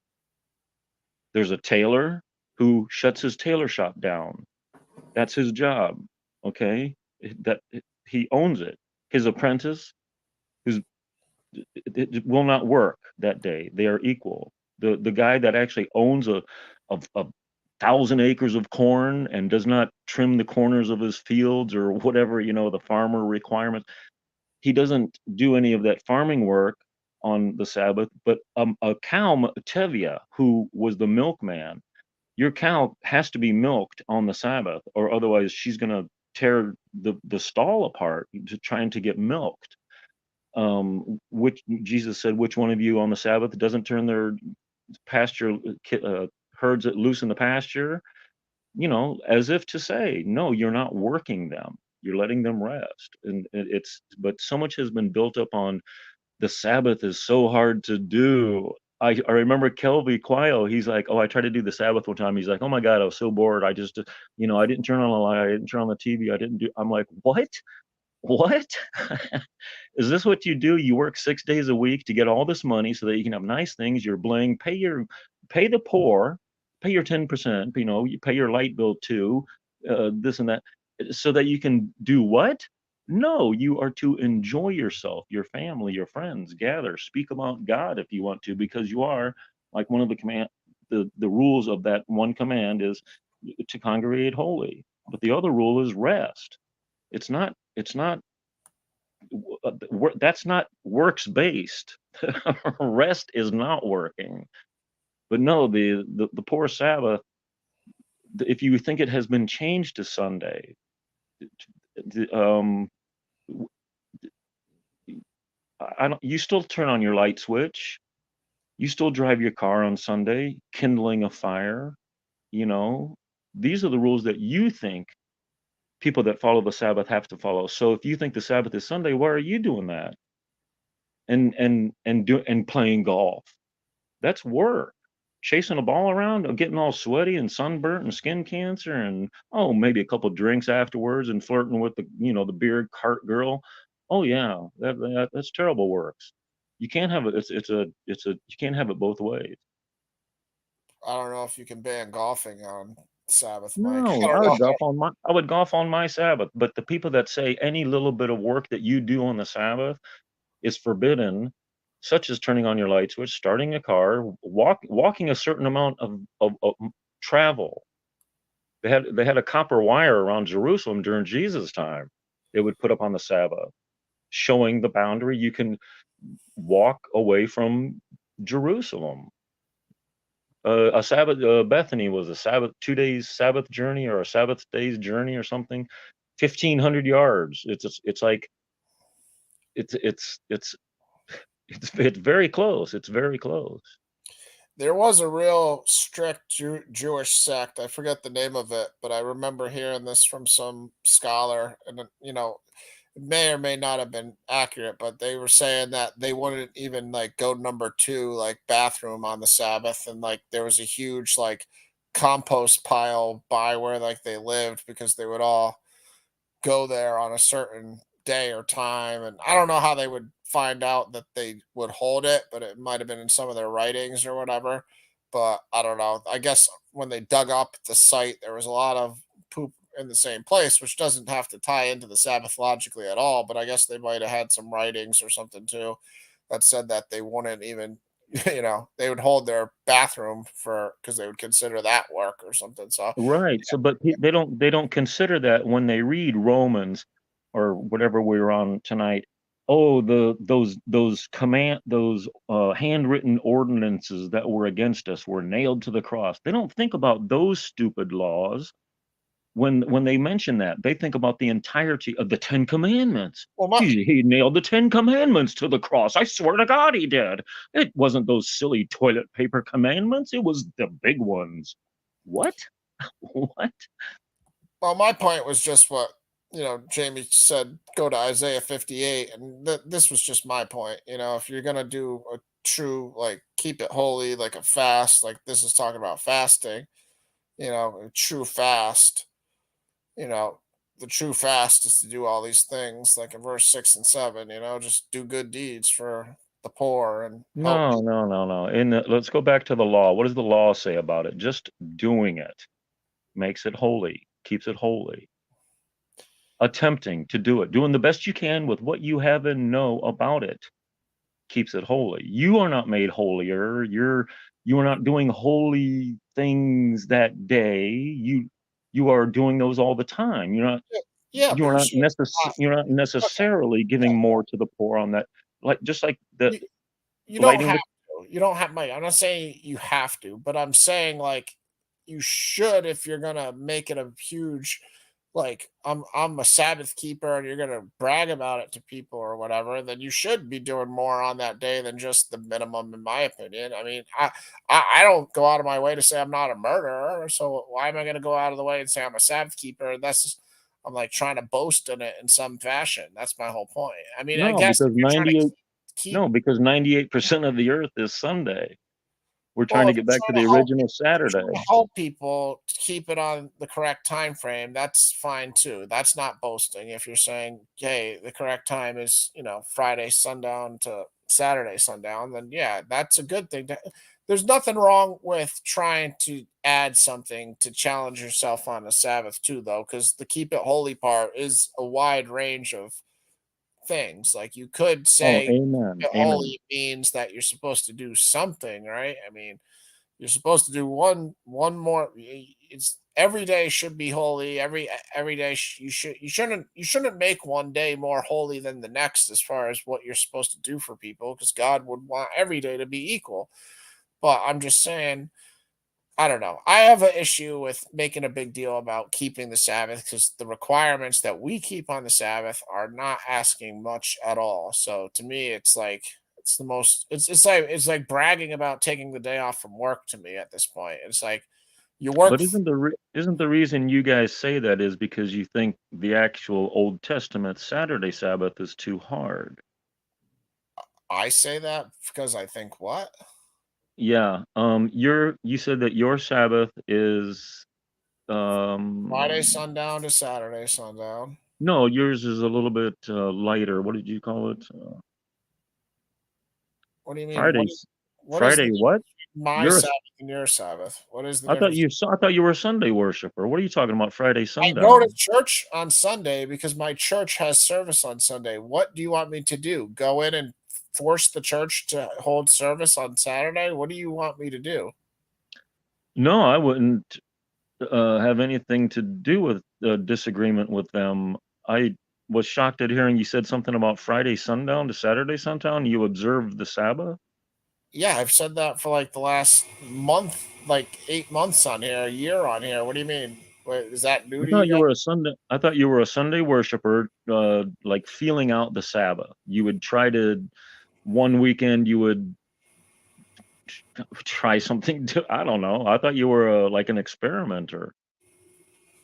There's a tailor who shuts his tailor shop down. That's his job. Okay, that he owns it. His apprentice, who's it will not work that day. They are equal. The guy that actually owns a 1,000 acres of corn and does not trim the corners of his fields or whatever, the farmer requirements. He doesn't do any of that farming work on the Sabbath, but a cow, Tevye, who was the milkman, your cow has to be milked on the Sabbath, or otherwise she's going to tear the stall apart trying to get milked. Which Jesus said, which one of you on the Sabbath doesn't turn their pasture herds loose in the pasture? As if to say, no, you're not working them. You're letting them rest. And but so much has been built up on the Sabbath is so hard to do. I remember Kelvy Quayle, he's like, oh, I tried to do the Sabbath one time. He's like, oh my God, I was so bored. I just, I didn't turn on the light. I didn't turn on the TV. I'm like, what? What? Is this what you do? You work 6 days a week to get all this money so that you can have nice things. You're bling, pay the poor, pay your 10%, you pay your light bill too, this and that, so that you can do what? No, you are to enjoy yourself, your family, your friends, gather, speak about God if you want to, because you are like one of the rules of that one command is to congregate holy. But the other rule is rest. It's not that's not works based. Rest is not working. But no, the poor Sabbath, if you think it has been changed to Sunday, you still turn on your light switch. You still drive your car on Sunday, kindling a fire. These are the rules that you think people that follow the Sabbath have to follow. So if you think the Sabbath is Sunday, why are you doing that? And playing golf. That's work. Chasing a ball around, getting all sweaty and sunburnt and skin cancer, and maybe a couple drinks afterwards, and flirting with the beard cart girl. Oh yeah, that's terrible works. You can't have it. You can't have it both ways. I don't know if you can ban golfing on Sabbath, Mike. No, I don't know. I would golf on my Sabbath. But the people that say any little bit of work that you do on the Sabbath is forbidden, such as turning on your light switch, starting a car, walking a certain amount of travel. They had a copper wire around Jerusalem during Jesus' time. They would put up on the Sabbath, showing the boundary. You can walk away from Jerusalem. A Sabbath, Bethany was a Sabbath 2 days Sabbath journey, or a Sabbath day's journey or something, 1,500 yards. It's like it's very close. It's very close. There was a real strict Jewish sect. I forget the name of it, but I remember hearing this from some scholar, and it may or may not have been accurate, but they were saying that they wouldn't even like go number 2, like bathroom on the Sabbath, and like there was a huge like compost pile by where like they lived, because they would all go there on a certain day or time. And I don't know how they would find out that they would hold it, but it might have been in some of their writings or whatever. But I don't know. I guess when they dug up the site, there was a lot of poop in the same place, which doesn't have to tie into the Sabbath logically at all. But I guess they might have had some writings or something too that said that they wouldn't even, they would hold their bathroom for because they would consider that work or something. So Right. So, but they don't consider that when they read Romans or whatever we're on tonight. Oh, those handwritten ordinances that were against us were nailed to the cross. They don't think about those stupid laws when they mention that. They think about the entirety of the Ten Commandments. well, my, He nailed the Ten Commandments to the cross. I swear to God, he did. It wasn't those silly toilet paper commandments. It was the big ones. What? What? well, my point was just what Jamie said. Go to Isaiah 58, and this was just my point. If you're gonna do a true like keep it holy, like a fast, like this is talking about fasting. A true fast. You know, the true fast is to do all these things, like in verse 6 and 7. Just do good deeds for the poor and help. No, no, no, no. Let's go back to the law. What does the law say about it? Just doing it makes it holy, keeps it holy. Attempting to do it, doing the best you can with what you have and know about it, keeps it holy. You are not made holier. You are not doing holy things that day. You are doing those all the time. Yeah, but you should. You're not Okay, necessarily yeah, giving more to the poor on that. Like just like the you, you don't lighting have the to. You don't have money. I'm not saying you have to, but I'm saying like you should if you're gonna make it a huge like I'm a Sabbath keeper and you're gonna brag about it to people or whatever, then you should be doing more on that day than just the minimum, in my opinion. I mean, I don't go out of my way to say I'm not a murderer, so why am I gonna go out of the way and say I'm a Sabbath keeper? That's just, I'm like trying to boast in it in some fashion. That's my whole point. I mean, I no guess if because you're trying to 98 keep no because 98% of the earth is Sunday. We're trying well, to if get you're back to trying the to help original if you're trying Saturday. to help people to keep it on the correct time frame, that's fine too. That's not boasting. If you're saying, "Hey, the correct time is Friday sundown to Saturday sundown," then yeah, that's a good thing. There's nothing wrong with trying to add something to challenge yourself on the Sabbath too, though, because the keep it holy part is a wide range of things. Like you could Oh, say amen, it amen. holy means that you're supposed to do something, right? I mean, you're supposed to do one more. It's every day should be holy. Every day you shouldn't make one day more holy than the next as far as what you're supposed to do for people, because God would want every day to be equal. But I'm just saying, I don't know. I have an issue with making a big deal about keeping the Sabbath because the requirements that we keep on the Sabbath are not asking much at all. So to me, it's like it's the most. It's like bragging about taking the day off from work to me at this point. It's like you work. But isn't the reason you guys say that is because you think the actual Old Testament Saturday Sabbath is too hard? I say that because I think what? Yeah. You said that your Sabbath is Friday um sundown to Saturday sundown. no, yours is a little bit lighter. What did you call it? What do you mean? Fridays. What is Friday the what? my You're a, Sabbath and your Sabbath? What is the I thought difference? you were a Sunday worshiper. What are you talking about? Friday I go to sundown? church on Sunday because my church has service on Sunday. What do you want me to do? Go in and force the church to hold service on Saturday? What do you want me to do? No, I wouldn't have anything to do with disagreement with them. I was shocked at hearing you said something about Friday sundown to Saturday sundown. You observed the Sabbath? Yeah, I've said that for like the last month, like 8 months on here, a year on here. What do you mean? Wait, is that new to you guys? I thought you were a Sunday worshiper, like feeling out the Sabbath. You would try to one weekend you would try something I don't know. I thought you were like an experimenter.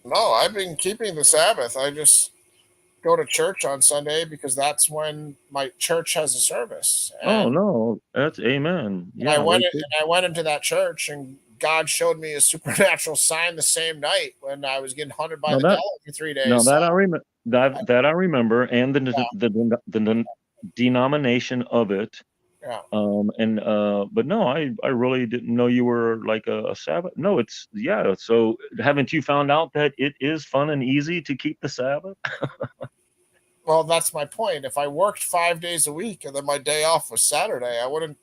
No, I've been keeping the Sabbath. I just go to church on Sunday because that's when my church has a service. Oh no, that's amen. And I Yeah, went right in, there. and I went into that church and God showed me a supernatural sign the same night when I was getting hunted by No, the that devil for 3 days. no, So, that I remember. That I remember, and yeah, the denomination of it. yeah. But no, I really didn't know you were like a Sabbath. No, it's yeah. So haven't you found out that it is fun and easy to keep the Sabbath? Well, that's my point. If I worked 5 days a week and then my day off was Saturday, I wouldn't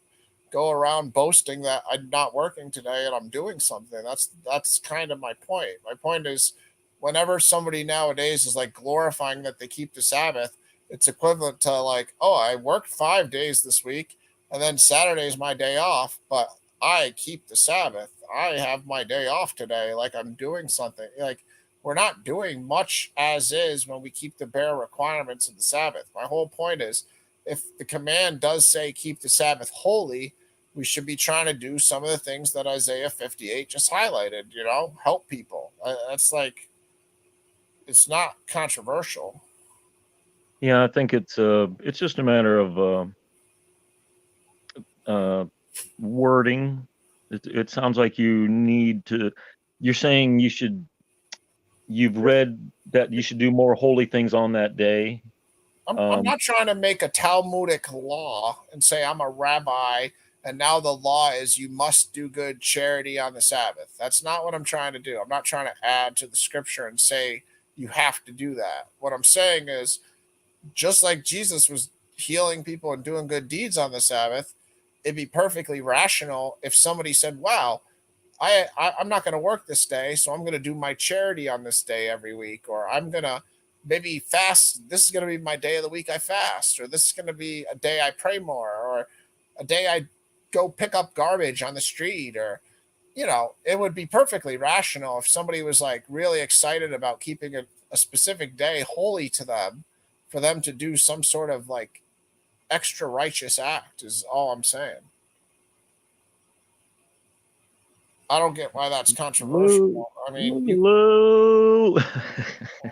go around boasting that I'm not working today and I'm doing something. That's kind of my point. My point is, whenever somebody nowadays is like glorifying that they keep the Sabbath, it's equivalent to like, oh, I worked 5 days this week and then Saturday is my day off, but I keep the Sabbath. I have my day off today, like I'm doing something. Like, we're not doing much as is when we keep the bare requirements of the Sabbath. My whole point is, if the command does say keep the Sabbath holy, we should be trying to do some of the things that Isaiah 58 just highlighted, help people. That's like, it's not controversial. Yeah, I think it's just a matter of uh, wording. It sounds like you need to. You're saying you've read that you should do more holy things on that day. I'm not trying to make a Talmudic law and say I'm a rabbi and now the law is you must do good charity on the Sabbath. That's not what I'm trying to do. I'm not trying to add to the scripture and say you have to do that. What I'm saying is, just like Jesus was healing people and doing good deeds on the Sabbath, it'd be perfectly rational if somebody said, "Wow, I'm not going to work this day, so I'm going to do my charity on this day every week, or I'm going to maybe fast. This is going to be my day of the week I fast, or this is going to be a day I pray more, or a day I go pick up garbage on the street, or." It would be perfectly rational if somebody was like really excited about keeping a specific day holy to them, for them to do some sort of like extra righteous act, is all I'm saying. I don't get why that's Lou, controversial. I mean, Lou,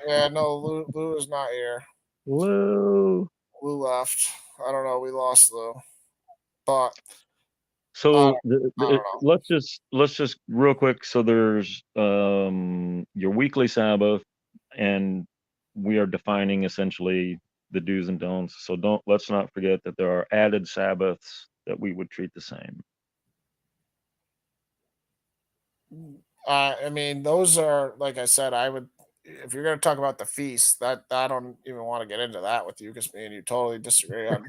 yeah, no, Lou is not here. Lou. Lou left. I don't know. We lost Lou, but I So don't know. let's just real quick. So there's your weekly Sabbath, and we are defining essentially the do's and don'ts. So let's not forget that there are added Sabbaths that we would treat the same. I mean, those are, like I said, I would, if you're going to talk about the feast, that I don't even want to get into that with you because me and you totally disagree on.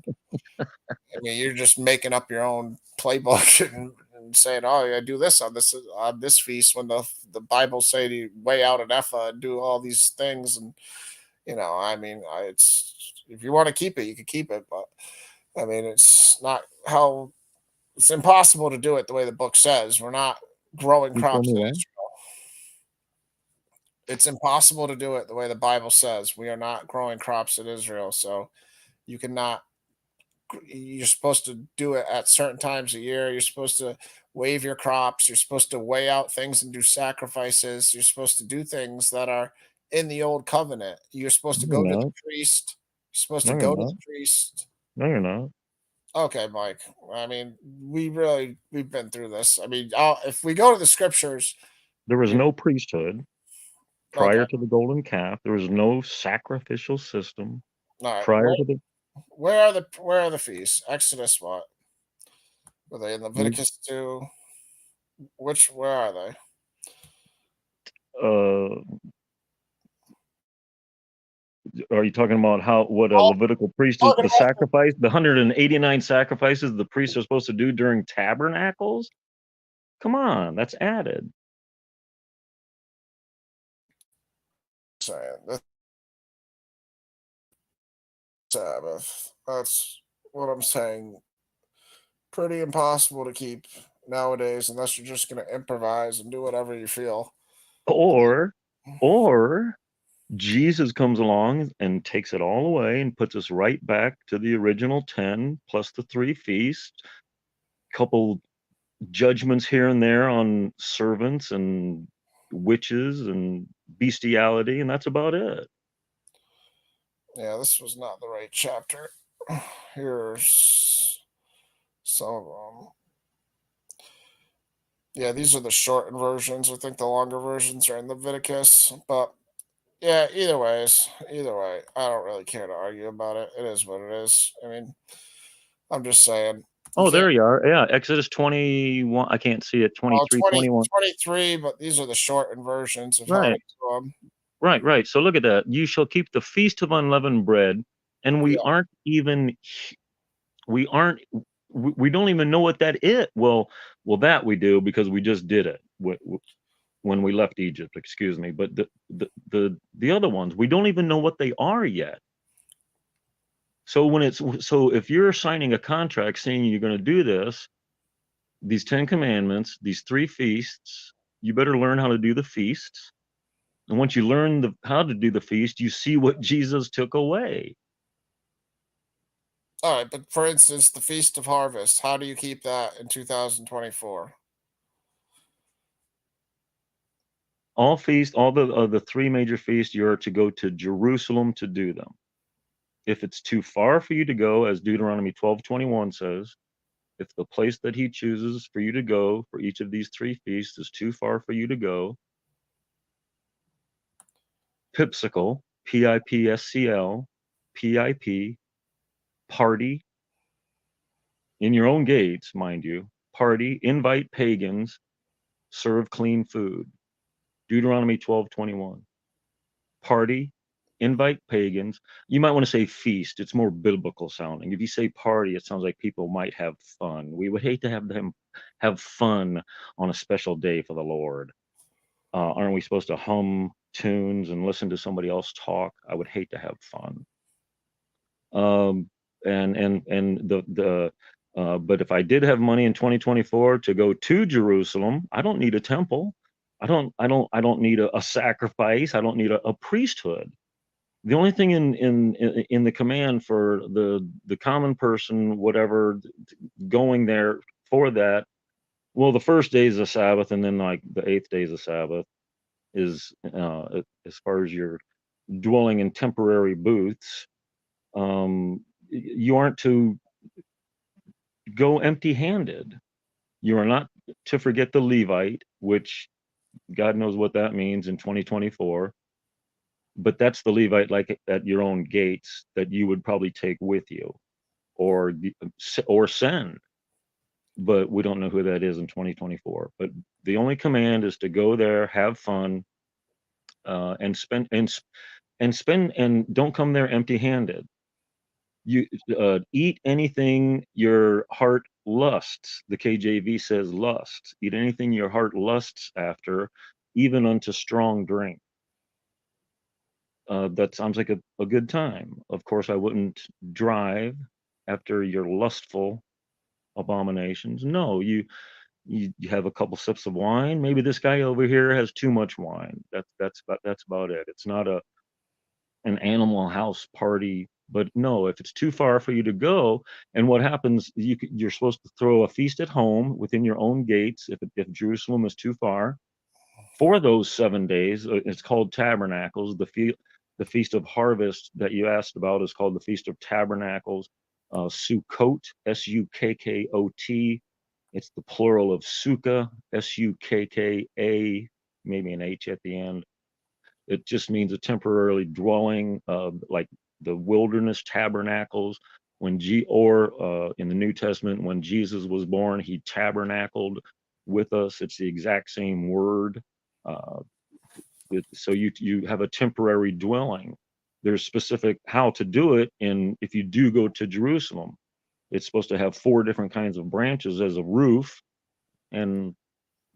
I mean, you're just making up your own playbook and saying, "Oh, yeah, do this on this feast," when the Bible say to weigh out an ephah and do all these things, and I mean, it's, if you want to keep it, you can keep it, but I mean, it's not how, it's impossible to do it the way the book says. We're not growing You told crops me in what? Israel. It's impossible to do it the way the Bible says. We are not growing crops in Israel, so you cannot. You're supposed to do it at certain times a year. You're supposed to wave your crops. You're supposed to weigh out things and do sacrifices. You're supposed to do things that are in the old covenant. You're supposed to No, you're go to the not. priest. You're supposed No, to you're go to not. the priest. No, you're not. Okay, Mike. I mean, we've been through this. I mean, if we go to the scriptures, There was we no priesthood okay. prior to the golden calf. There was no sacrificial system All right. prior to the. Where are the feasts? Exodus what? Were they in Leviticus 2? Where are they? Uh, are you talking about what a Oh, Levitical priest is? talking The about sacrifice, the 189 sacrifices the priests are supposed to do during tabernacles? Come on, that's added. saying the Sabbath. That's what I'm saying. Pretty impossible to keep nowadays unless you're just going to improvise and do whatever you feel. Or, or Jesus comes along and takes it all away and puts us right back to the original 10 plus the 3 feasts, couple judgments here and there on servants and witches and bestiality, and that's about it. Yeah, this was not the right chapter. Here's some of them. Yeah, these are the shortened versions. I think the longer versions are in Leviticus. But yeah, either way, I don't really care to argue about it. It is what it is. I mean, I'm just saying you Oh, can't. there you are. Yeah, Exodus 21. I can't see it. Well, 23, 20 21. 23, but these are the shortened versions of how I Right, do them. right, right. So look at that. You shall keep the feast of unleavened bread, and we Yeah. aren't even we aren't we don't even know what that is. Well, that we do because we just did it when we left Egypt. Excuse me, but the other ones we don't even know what they are yet. So so if you're signing a contract saying you're going to do this, these 10 commandments, these 3 feasts, you better learn how to do the feasts. And once you learn how to do the feast, you see what Jesus took away. All right, but for instance, the Feast of Harvest, how do you keep that in 2024? All feasts, all the 3 major feasts, you're to go to Jerusalem to do them. If it's too far for you to go, as Deuteronomy 12:21 says, if the place that he chooses for you to go for each of these 3 feasts is too far for you to go, Pipsicle, Pipscl, PIP, party in your own gates, mind you, party, invite pagans, serve clean food. Deuteronomy 12:21. Party, invite pagans. You might want to say feast. It's more biblical sounding. If you say party, it sounds like people might have fun. We would hate to have them have fun on a special day for the Lord. Aren't we supposed to hum tunes and listen to somebody else talk? I would hate to have fun. But if I did have money in 2024 to go to Jerusalem, I don't need a temple. I don't need a sacrifice. I don't need a priesthood. The only thing in the command for the common person, whatever, going there for that, well, the first day is a Sabbath, and then like the 8th day is a Sabbath. Is as far as your dwelling in temporary booths, you aren't to go empty-handed. You are not to forget the Levite, which God knows what that means in 2024. But that's the Levite, like at your own gates, that you would probably take with you, or or send. But we don't know who that is in 2024. But the only command is to go there, have fun, and spend, and don't come there empty-handed. You eat anything your heart lusts. The KJV says lusts. Eat anything your heart lusts after, even unto strong drink. That sounds like a good time. Of course, I wouldn't drive after your lustful abominations. No, you have a couple sips of wine. Maybe this guy over here has too much wine. That's about it. It's not an Animal House party. But no, if it's too far for you to go, and what happens, you're supposed to throw a feast at home within your own gates. If Jerusalem is too far, for those 7 days, it's called Tabernacles. The Feast of Harvest that you asked about is called the Feast of Tabernacles. Sukkot, Sukkot. It's the plural of Sukkah, Sukka, maybe an H at the end. It just means a temporarily dwelling, like the wilderness tabernacles. Or in the New Testament, when Jesus was born, he tabernacled with us. It's the exact same word. Uh, so you have a temporary dwelling. There's specific how to do it, and if you do go to Jerusalem, it's supposed to have 4 different kinds of branches as a roof and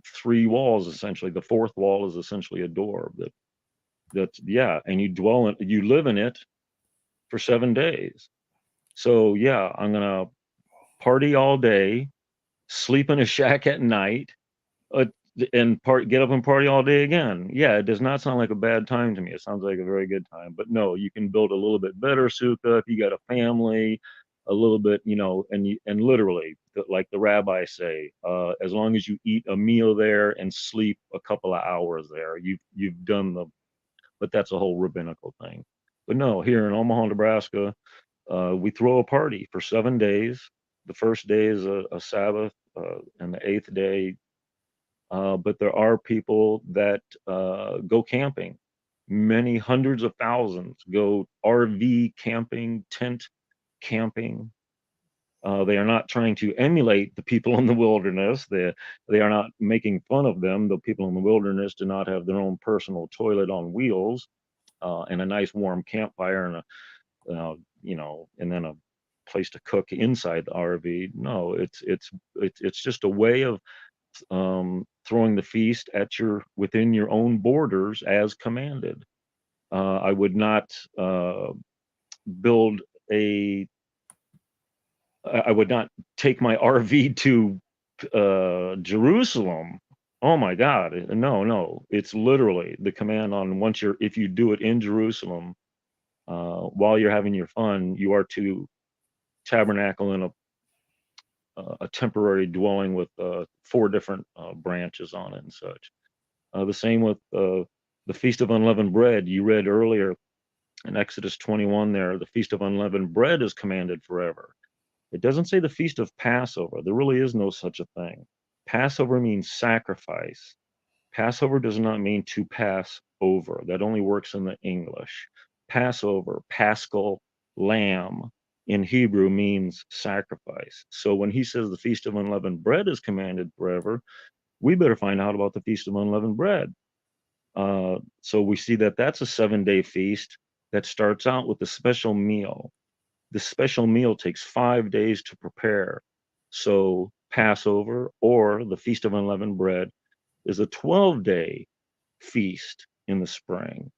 3 walls essentially. The 4th wall is essentially a door. That's yeah, and you live in it for 7 days. So yeah, I'm gonna party all day, sleep in a shack at night, uh, and get up and party all day again. Yeah, it does not sound like a bad time to me. It sounds like a very good time. But no, you can build a little bit better sukkah if you got a family, a little bit, and literally, like the rabbis say, as long as you eat a meal there and sleep a couple of hours there, you've done the. But that's a whole rabbinical thing. But no, here in Omaha, Nebraska, we throw a party for 7 days. The first day is a Sabbath, and the 8th day but there are people that go camping. Many hundreds of thousands go RV camping, tent camping. They are not trying to emulate the people in the wilderness. They are not making fun of them. The people in the wilderness do not have their own personal toilet on wheels, and a nice warm campfire and and then a place to cook inside the RV. No, it's just a way of throwing the feast at within your own borders as commanded. I would not build a I would not take my RV to Jerusalem. Oh my God. No. It's literally the command on if you do it in Jerusalem, while you're having your fun, you are to tabernacle in a temporary dwelling with 4 different branches on it and such. The same with the Feast of Unleavened Bread. You read earlier in Exodus 21 there, the Feast of Unleavened Bread is commanded forever. It doesn't say the Feast of Passover. There really is no such a thing. Passover means sacrifice. Passover does not mean to pass over. That only works in the English. Passover, Paschal, lamb in Hebrew means sacrifice. So when he says the Feast of Unleavened Bread is commanded forever, we better find out about the Feast of Unleavened Bread. So we see that that's a 7-day feast that starts out with a special meal. The special meal takes 5 days to prepare. So Passover or the Feast of Unleavened Bread is a 12-day feast in the spring.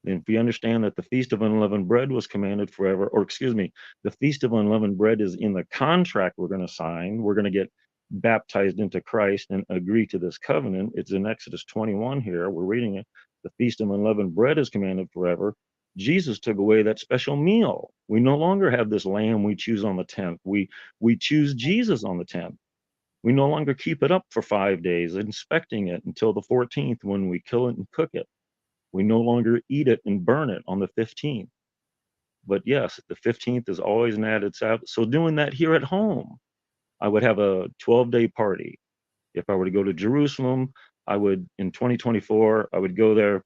And if you understand that the Feast of Unleavened Bread was commanded forever, or excuse me, the Feast of Unleavened Bread is in the contract we're going to sign. We're going to get baptized into Christ and agree to this covenant. It's in Exodus 21 here. We're reading it. The Feast of Unleavened Bread is commanded forever. Jesus took away that special meal. We no longer have this lamb we choose on the 10th. We choose Jesus on the 10th. We no longer keep it up for 5 days, inspecting it until the 14th when we kill it and cook it. We no longer eat it and burn it on the 15th. But yes, the 15th is always an added Sabbath. So doing that here at home, I would have a 12-day party. If I were to go to Jerusalem, I would, in 2024, I would go there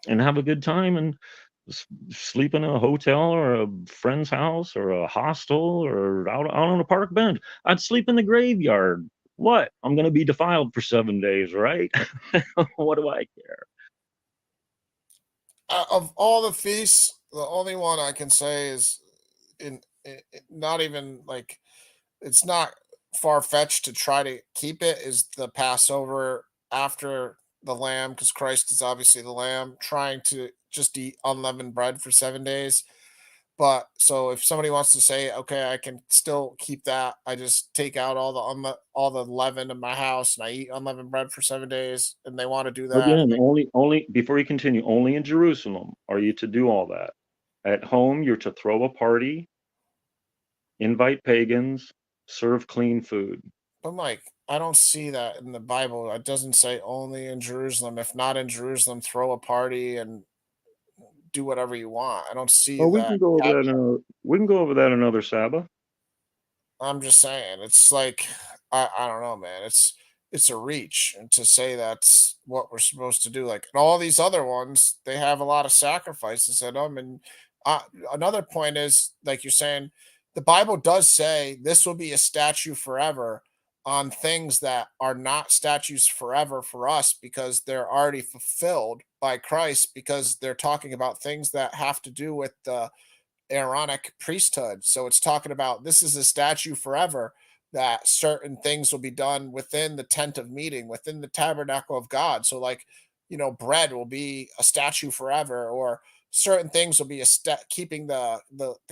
and have a good time and sleep in a hotel or a friend's house or a hostel or out on a park bench. I'd sleep in the graveyard. What? I'm going to be defiled for 7 days, right? What do I care? Of all the feasts, the only one I can say is not even like it's not far fetched to try to keep it is the Passover after the lamb, because Christ is obviously the lamb, trying to just eat unleavened bread for 7 days. But so if somebody wants to say, okay, I can still keep that, I just take out all the leaven in my house and I eat unleavened bread for 7 days, and they want to do that. Again, only before you continue, only in Jerusalem are you to do all that. At home, you're to throw a party, invite pagans, serve clean food. But Mike, I don't see that in the Bible. It doesn't say only in Jerusalem. If not in Jerusalem, throw a party and do whatever you want. I don't see Oh, we that. can go over that. We can go over that another Sabbath. I'm just saying, it's like I don't know, man. It's a reach and to say that's what we're supposed to do. Like and all these other ones, they have a lot of sacrifices in them. And uh, another point is, like you're saying, the Bible does say this will be a statue forever on things that are not statues forever for us because they're already fulfilled by Christ because they're talking about things that have to do with the Aaronic priesthood. So it's talking about this is a statue forever that certain things will be done within the tent of meeting, within the tabernacle of God. So, like, bread will be a statue forever, or certain things will be keeping the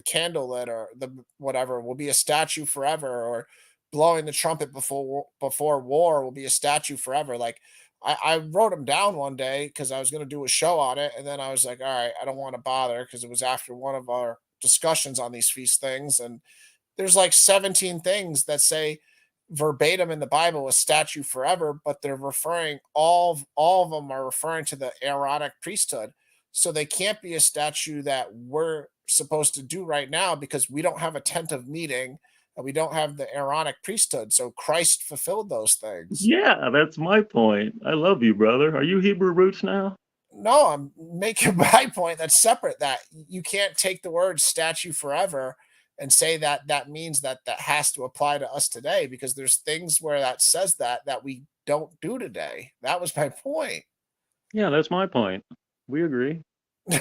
candle lit or the whatever will be a statue forever, or blowing the trumpet before war will be a statue forever. Like, I wrote them down one day because I was going to do a show on it. And then I was like, all right, I don't want to bother because it was after one of our discussions on these feast things. And there's like 17 things that say verbatim in the Bible a statue forever, but they're referring all of them are referring to the Aaronic priesthood. So they can't be a statue that we're supposed to do right now because we don't have a tent of meeting and we don't have the Aaronic priesthood. So Christ fulfilled those things. Yeah, that's my point. I love you, brother. Are you Hebrew roots now? No, I'm making my point that's separate. That you can't take the word statue forever and say that that means that that has to apply to us today, because there's things where that says that we don't do today. That was my point. Yeah, that's my point. We agree.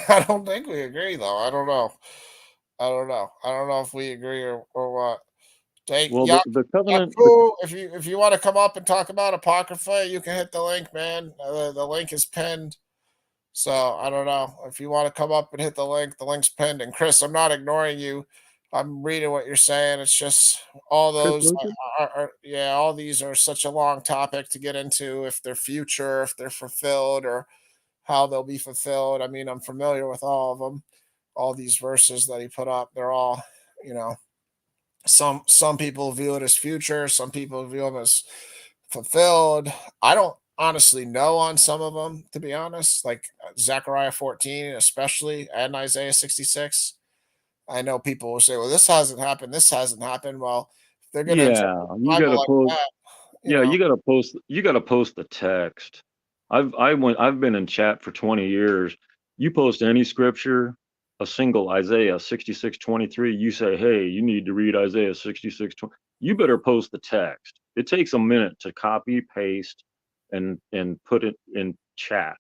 I don't think we agree though. I don't know. I don't know. I don't know if we agree or what. Take Well, the covenant, Yaku, if you want to come up and talk about Apocrypha, you can hit the link, man. The link is pinned. So I don't know if you want to come up and hit the link. The link's pinned. And Chris, I'm not ignoring you. I'm reading what you're saying. It's just all Chris those Lucas? yeah, all these are such a long topic to get into. If they're future, if they're fulfilled, or how they'll be fulfilled. I mean, I'm familiar with all of them. All these verses that he put up, they're all, you know, some people view it as future, some people view them as fulfilled. I don't honestly know on some of them, to be honest, like Zechariah 14, especially, and Isaiah 66. I know people will say, well, this hasn't happened, this hasn't happened. Well, if they're going to judge Yeah, the you Bible gotta like post. that, you Yeah, know, you gotta post the text. I've been in chat for 20 years. You post any scripture, a single Isaiah 66:23, you say, hey, you need to read Isaiah 66:20. You better post the text. It takes a minute to copy, paste, and put it in chat.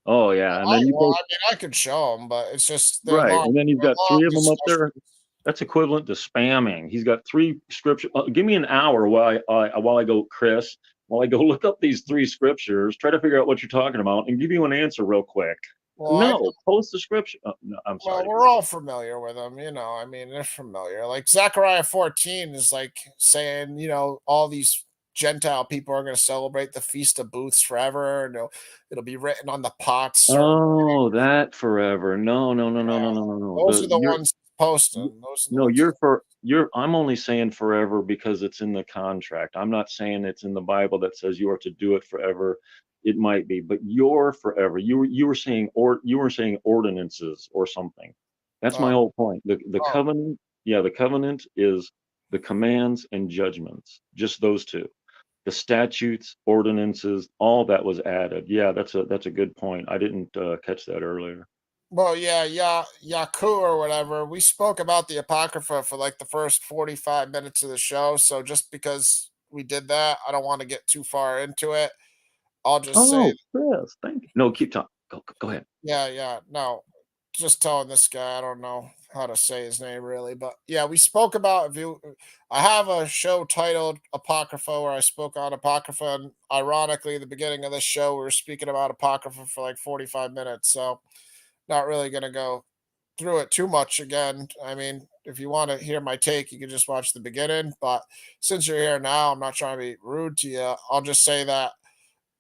Oh yeah, and then you well, post I mean, I could show them, but it's just right, and then you've they're got long three of them up there. discussions. That's equivalent to spamming. He's got three scripture. Give me an hour while I go, Chris. While I go look up these three scriptures, try to figure out what you're talking about, and give you an answer real quick. Well, I No, post the scripture. Oh, no, I'm Well, sorry to we're cut all you. familiar with them, you know. I mean, they're familiar. Like Zechariah 14 is like saying, you know, all these Gentile people are going to celebrate the Feast of Booths forever, and it'll be written on the pots. Certain, Oh, that forever. No, no, no, no, no, no, no, no. those are the You're ones posting. Those are the no, ones. I'm only saying forever because it's in the contract. I'm not saying it's in the Bible that says you are to do it forever. It might be, but you're forever. You were saying you were saying ordinances or something. That's my Oh, whole point. The oh, covenant, yeah, the covenant is the commands and judgments, just those two. The statutes, ordinances, all that was added. Yeah, that's a good point. I didn't catch that earlier. well, yeah, Yaku or whatever. We spoke about the Apocrypha for like the first 45 minutes of the show. So just because we did that, I don't want to get too far into it. I'll just say Oh, Chris, thank you. No, keep talking. Go ahead. yeah. No, just telling this guy, I don't know how to say his name really, but yeah, we spoke about if you. I have a show titled Apocrypha where I spoke on Apocrypha, and ironically, the beginning of this show we were speaking about Apocrypha for like 45 minutes. So not really gonna go through it too much again. I mean, if you want to hear my take, you can just watch the beginning. But since you're here now, I'm not trying to be rude to you. I'll just say that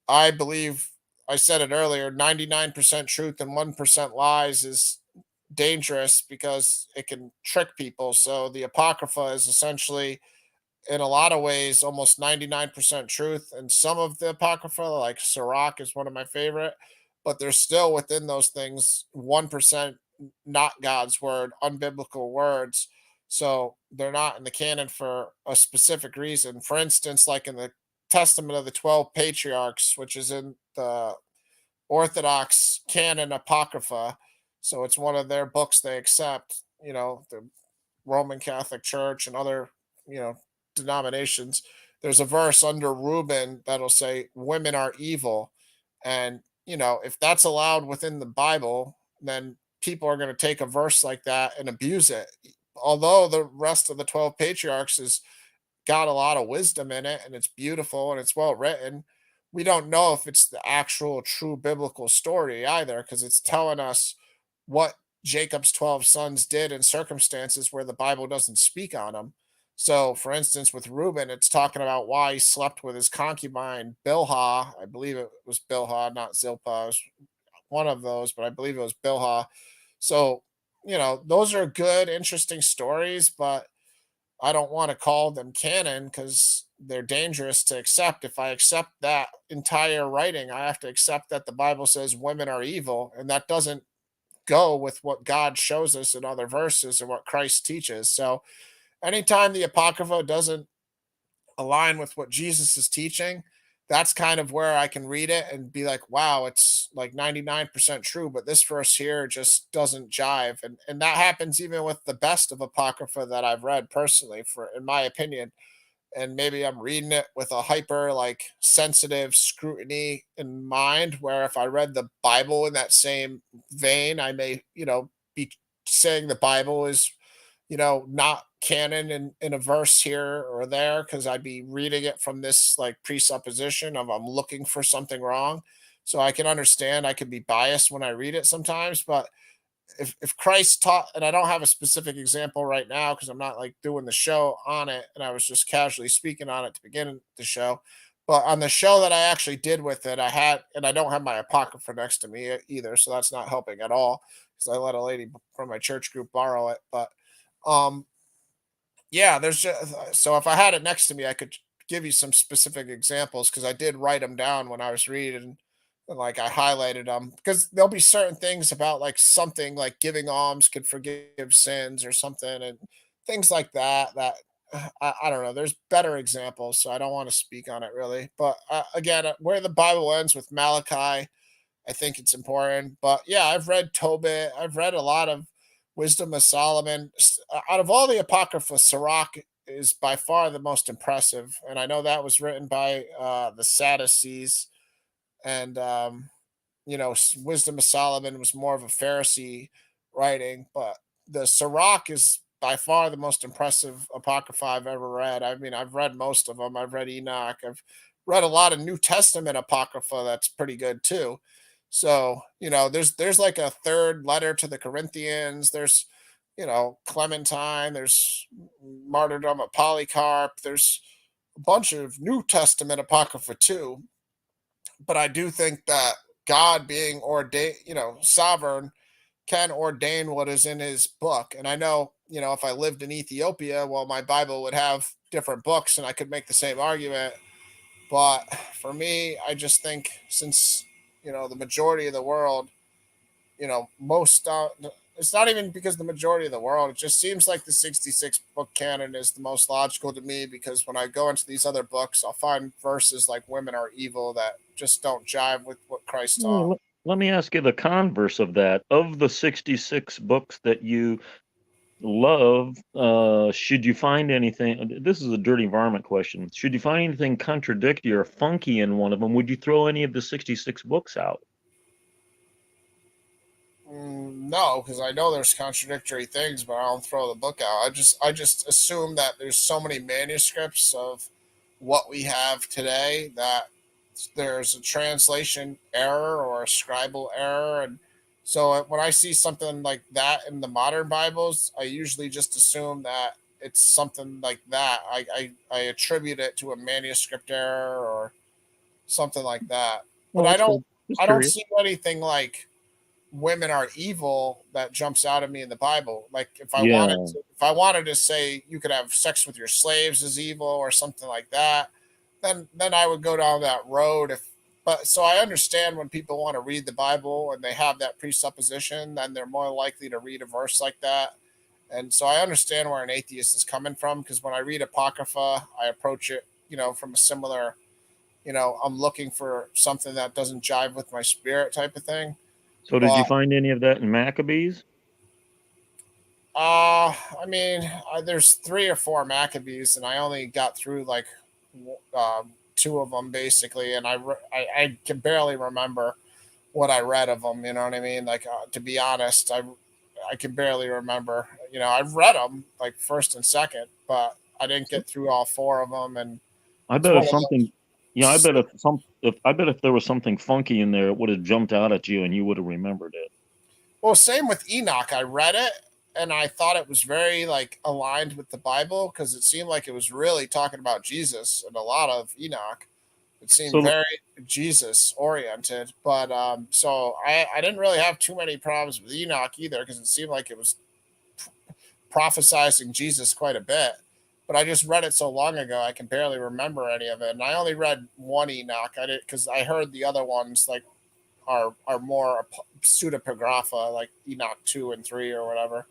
I believe I said it earlier 99% truth and 1% lies is dangerous because it can trick people. So the Apocrypha is essentially, in a lot of ways, almost 99% truth. And some of the Apocrypha, like Sirach, is one of my favorite, but there's still within those things 1% not God's word, unbiblical words. So they're not in the canon for a specific reason. For instance, like in the Testament of the 12 Patriarchs, which is in the Orthodox canon Apocrypha. So it's one of their books they accept, you know, the Roman Catholic Church and other, you know, denominations. There's a verse under Reuben that'll say women are evil. And, you know, if that's allowed within the Bible, then people are going to take a verse like that and abuse it. Although the rest of the 12 patriarchs has got a lot of wisdom in it and it's beautiful and it's well written, we don't know if it's the actual true biblical story either, because it's telling us what Jacob's 12 sons did in circumstances where the Bible doesn't speak on them. So, for instance, with Reuben, it's talking about why he slept with his concubine Bilhah. I believe it was Bilhah, not Zilpah. It was one of those, but I believe it was Bilhah. So, you know, those are good, interesting stories, but I don't want to call them canon because they're dangerous to accept. If I accept that entire writing, I have to accept that the Bible says women are evil, and that doesn't go with what God shows us in other verses and what Christ teaches. So anytime the Apocrypha doesn't align with what Jesus is teaching, that's kind of where I can read it and be like, wow, it's like 99% true, but this verse here just doesn't jive. And that happens even with the best of Apocrypha that I've read personally, for in my opinion. And maybe I'm reading it with a hyper like sensitive scrutiny in mind, where if I read the Bible in that same vein, I may, be saying the Bible is, not canon in a verse here or there, because I'd be reading it from this like presupposition of I'm looking for something wrong. So I can understand I could be biased when I read it sometimes, but if Christ taught, and I don't have a specific example right now because I'm not like doing the show on it, and I was just casually speaking on it to begin the show. But on the show that I actually did with it, I had, and I don't have my Apocrypha next to me either, so that's not helping at all because I let a lady from my church group borrow it. But um, yeah, there's just so if I had it next to me, I could give you some specific examples because I did write them down when I was reading, and like I highlighted them because there'll be certain things about like something like giving alms could forgive sins or something, and things like that. That I don't know. There's better examples, so I don't want to speak on it really. But again, where the Bible ends with Malachi, I think it's important. But yeah, I've read Tobit. I've read a lot of Wisdom of Solomon. Out of all the Apocrypha, Sirach is by far the most impressive. And I know that was written by the Sadducees. And, Wisdom of Solomon was more of a Pharisee writing. But the Sirach is by far the most impressive Apocrypha I've ever read. I mean, I've read most of them. I've read Enoch. I've read a lot of New Testament Apocrypha that's pretty good too. So, there's like a third letter to the Corinthians. There's, Clementine, there's martyrdom of Polycarp, there's a bunch of New Testament Apocrypha too. But I do think that God being ordained, sovereign, can ordain what is in his book. And I know, if I lived in Ethiopia, well, my Bible would have different books and I could make the same argument. But for me, I just think since, the majority of the world, most, it's not even because the majority of the world, it just seems like the 66 book canon is the most logical to me because when I go into these other books, I'll find verses like women are evil that just don't jive with what Christ taught. Let me ask you the converse of that. Of the 66 books that you love, should you find anything? This is a dirty varmint question. Should you find anything contradictory or funky in one of them? Would you throw any of the 66 books out? No, because I know there's contradictory things, but I don't throw the book out. I just assume that there's so many manuscripts of what we have today that there's a translation error or a scribal error, and so when I see something like that in the modern Bibles, I usually just assume that it's something like that. I attribute it to a manuscript error or something like that, but Well, I that's don't good. Just I don't curious. see anything like women are evil that jumps out at me in the Bible. Like Yeah. if I wanted to say you could have sex with your slaves is evil or something like that, then I would go down that road. If but so I understand when people want to read the Bible and they have that presupposition, then they're more likely to read a verse like that. And so I understand where an atheist is coming from because when I read Apocrypha, I approach it, from a similar, I'm looking for something that doesn't jive with my spirit type of thing. So did you But find any of that in Maccabees? I mean, there's three or four Maccabees, and I only got through like two of them basically, and I can barely remember what I read of them. You know what I mean? Like to be honest, I can barely remember. I've read them like first and second, but I didn't get through all four of them, and I it's bet one if of something, yeah, I those. bet if there was something funky in there, it would have jumped out at you and you would have remembered it. Well, same with Enoch. I read it and I thought it was very like aligned with the Bible because it seemed like it was really talking about Jesus and a lot of Enoch. It seemed So very Jesus oriented, but so I didn't really have too many problems with Enoch either because it seemed like it was prophesizing Jesus quite a bit. But I just read it so long ago, I can barely remember any of it. And I only read one Enoch. I did because I heard the other ones like are more pseudepigrapha, like Enoch 2 and 3 or whatever.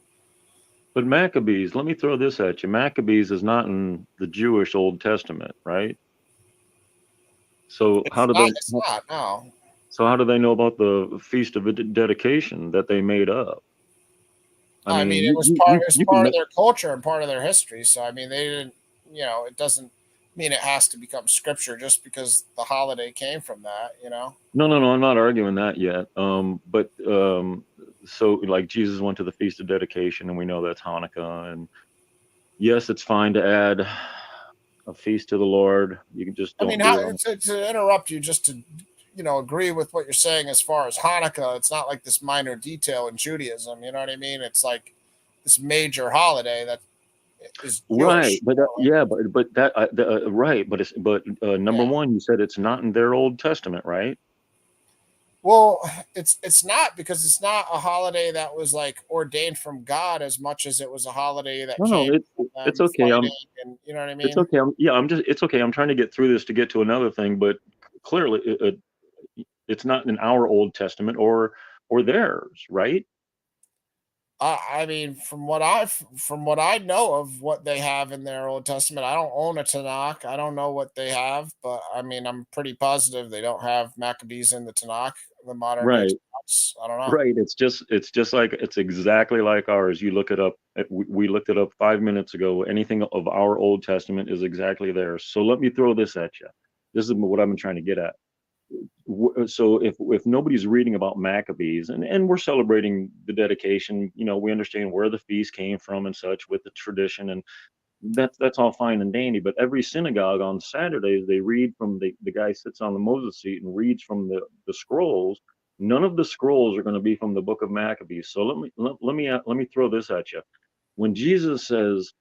But Maccabees, let me throw this at you. Maccabees is not in the Jewish Old Testament, right? So It's how do not. they? It's not. No. So how do they know about the Feast of Dedication that they made up? I I mean, mean, it you was you part. you, It was you can part of make, their culture and part of their history. So I mean, they didn't. It doesn't mean it has to become scripture just because the holiday came from that. no, I'm not arguing that yet. But so like Jesus went to the Feast of Dedication, and we know that's Hanukkah. And yes, it's fine to add a feast to the Lord. You can just I mean, don't do it on. to interrupt you, just to agree with what you're saying as far as Hanukkah. It's not like this minor detail in Judaism. You know what I mean? It's like this major holiday that is Right, Jewish. but yeah, but that right, but number Yeah. one, you said it's not in their Old Testament, right? Well, it's not because it's not a holiday that was like ordained from God as much as it was a holiday that No, came from it's them okay. fighting, and you know what I It's mean. okay. Yeah, it's okay. I'm trying to get through this to get to another thing, but clearly it's not in our Old Testament or theirs, right? I mean, from what I know of what they have in their Old Testament, I don't own a Tanakh. I don't know what they have, but I mean, I'm pretty positive they don't have Maccabees in the Tanakh, the modern day Right, Tanakh. I don't know. right. It's just like it's exactly like ours. You look it up. We looked it up 5 minutes ago. Anything of our Old Testament is exactly theirs. So let me throw this at you. This is what I've been trying to get at. So if nobody's reading about Maccabees and we're celebrating the dedication, we understand where the feast came from and such with the tradition, and that's all fine and dandy. But every synagogue on Saturdays, they read from the guy sits on the Moses seat and reads from the scrolls. None of the scrolls are going to be from the book of Maccabees. So let me throw this at you. When Jesus says,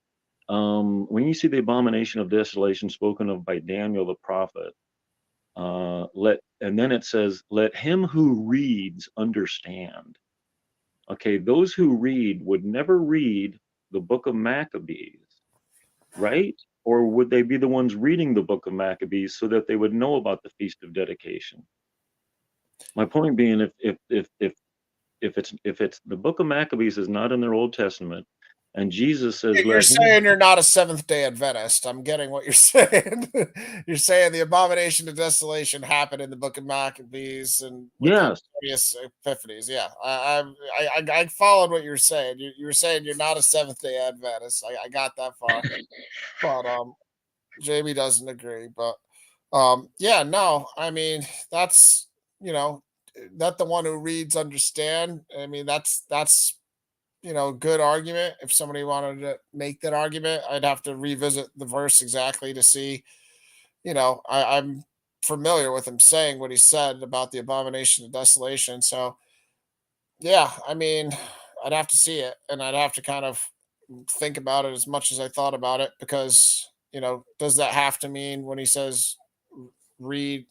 when you see the abomination of desolation spoken of by Daniel the prophet, and then it says, let him who reads understand. Okay, those who read would never read the book of Maccabees, right? Or would they be the ones reading the book of Maccabees so that they would know about the Feast of Dedication? My point being, if it's the book of Maccabees is not in their Old Testament, and Jesus says, You're let him. saying you're not a Seventh Day Adventist. I'm getting what you're saying. You're saying the abomination of desolation happened in the Book of Maccabees and with the Yes. various epiphanies. Yeah, I followed what you were saying. You were saying you're not a Seventh Day Adventist. I got that far, but Jamie doesn't agree. But yeah, no, I mean that's you know, let the one who reads understand. I mean that's good argument. If somebody wanted to make that argument, I'd have to revisit the verse exactly to see. I'm familiar with him saying what he said about the abomination of desolation. So, yeah, I mean, I'd have to see it and I'd have to kind of think about it as much as I thought about it because, does that have to mean when he says read,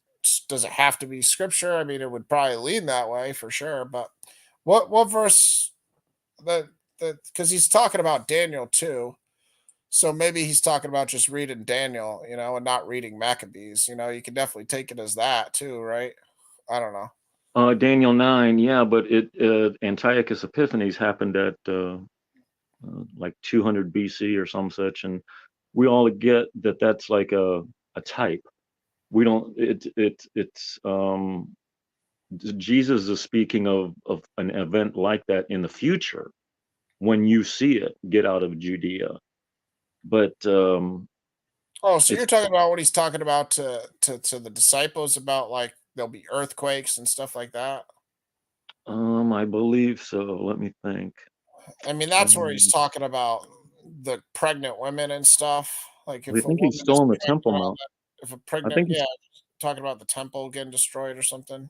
does it have to be scripture? I mean, it would probably lean that way for sure. But what verse that because he's talking about Daniel too. So maybe he's talking about just reading Daniel, and not reading Maccabees. You can definitely take it as that too, right? I don't know. Daniel 9, yeah, but Antiochus Epiphanes happened at like 200 BC or some such, and we all get that that's like a type. We don't. Jesus is speaking of an event like that in the future when you see it get out of Judea. But Oh, so you're it's talking about what he's talking about to the disciples about like there'll be earthquakes and stuff like that. I believe so. Let me think. I mean, that's where he's Um, talking about the pregnant women and stuff. Like I if a think he's woman is still in the Temple pregnant, Mount. if a I pregnant, think yeah, he's talking about the temple getting destroyed or something.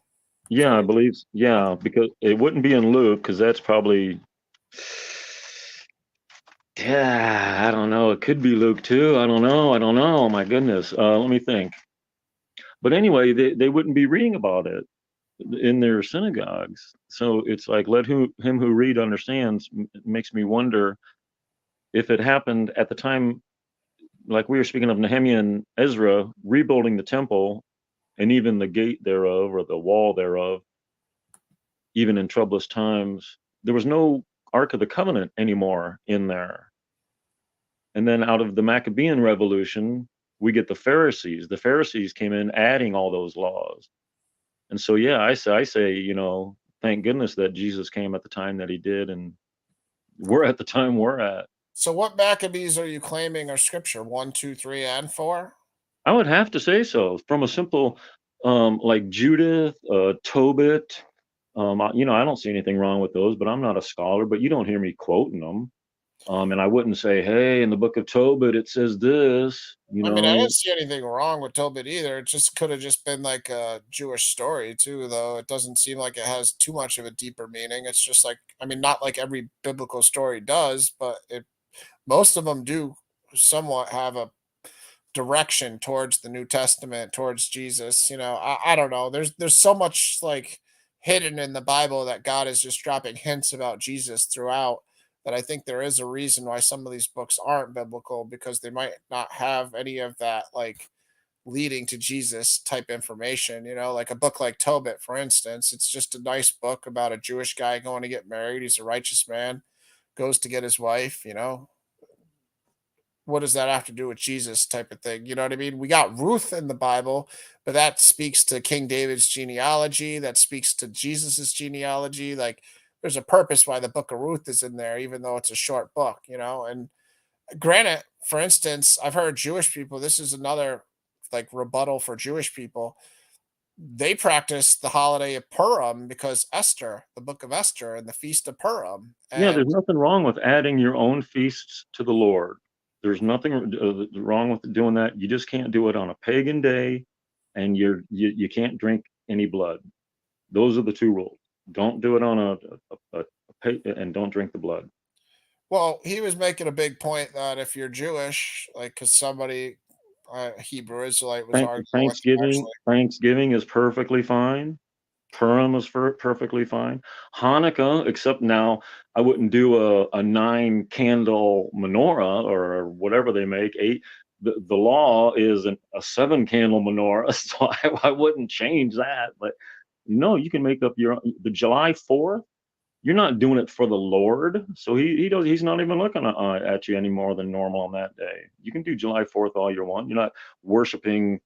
Is that yeah, what I you're believe yeah, because it wouldn't be in Luke because that's probably yeah, I don't know. It could be Luke too. I don't know. I don't know. My goodness. Let me think. But anyway, they wouldn't be reading about it in their synagogues. So it's like, let him who read understands. Makes me wonder if it happened at the time, like we were speaking of Nehemiah and Ezra rebuilding the temple and even the gate thereof or the wall thereof, even in troublous times. There was no Ark of the Covenant anymore in there. And then out of the Maccabean Revolution, we get the Pharisees. The Pharisees came in adding all those laws. And so, yeah, I say, you know, thank goodness that Jesus came at the time that he did, and we're at the time we're at. So what Maccabees are you claiming are scripture? 1, 2, 3, and 4? I would have to say so. From a simple, like Judith, Tobit, you know, I don't see anything wrong with those, but I'm not a scholar, but you don't hear me quoting them. And I wouldn't say, hey, in the book of Tobit, it says this, you I mean, I know. didn't see anything wrong with Tobit either. It just could have just been like a Jewish story too, though. It doesn't seem like it has too much of a deeper meaning. It's just like, I mean, not like every biblical story does, but most of them do somewhat have a direction towards the New Testament, towards Jesus. You know, I don't know. There's so much like hidden in the Bible that God is just dropping hints about Jesus throughout, that I think there is a reason why some of these books aren't biblical, because they might not have any of that like leading to Jesus type information. You know, like a book like Tobit, for instance, it's just a nice book about a Jewish guy going to get married. He's a righteous man, goes to get his wife, you know, what does that have to do with Jesus type of thing? You know what I mean? We got Ruth in the Bible, but that speaks to King David's genealogy, that speaks to Jesus's genealogy. Like there's a purpose why the book of Ruth is in there, even though it's a short book, you know. And granted, for instance, I've heard Jewish people, this is another like rebuttal for Jewish people. They practice the holiday of Purim because Esther, the book of Esther, and the feast of Purim. Yeah, And there's nothing wrong with adding your own feasts to the Lord. There's nothing wrong with doing that. You just can't do it on a pagan day, and you can't drink any blood. Those are the two rules. Don't do it on and don't drink the blood. well, he was making a big point that if you're Jewish, like, because somebody, Hebrew Israelite, was arguing with him, Thanksgiving is perfectly fine. Purim is perfectly fine. Hanukkah, except now I wouldn't do a 9-candle menorah or whatever they make. The law is a 7-candle menorah, so I wouldn't change that. But no, you can make up the July 4th. You're not doing it for the Lord, so he's not even looking at you any more than normal on that day. You can do July 4th all you want. You're not worshiping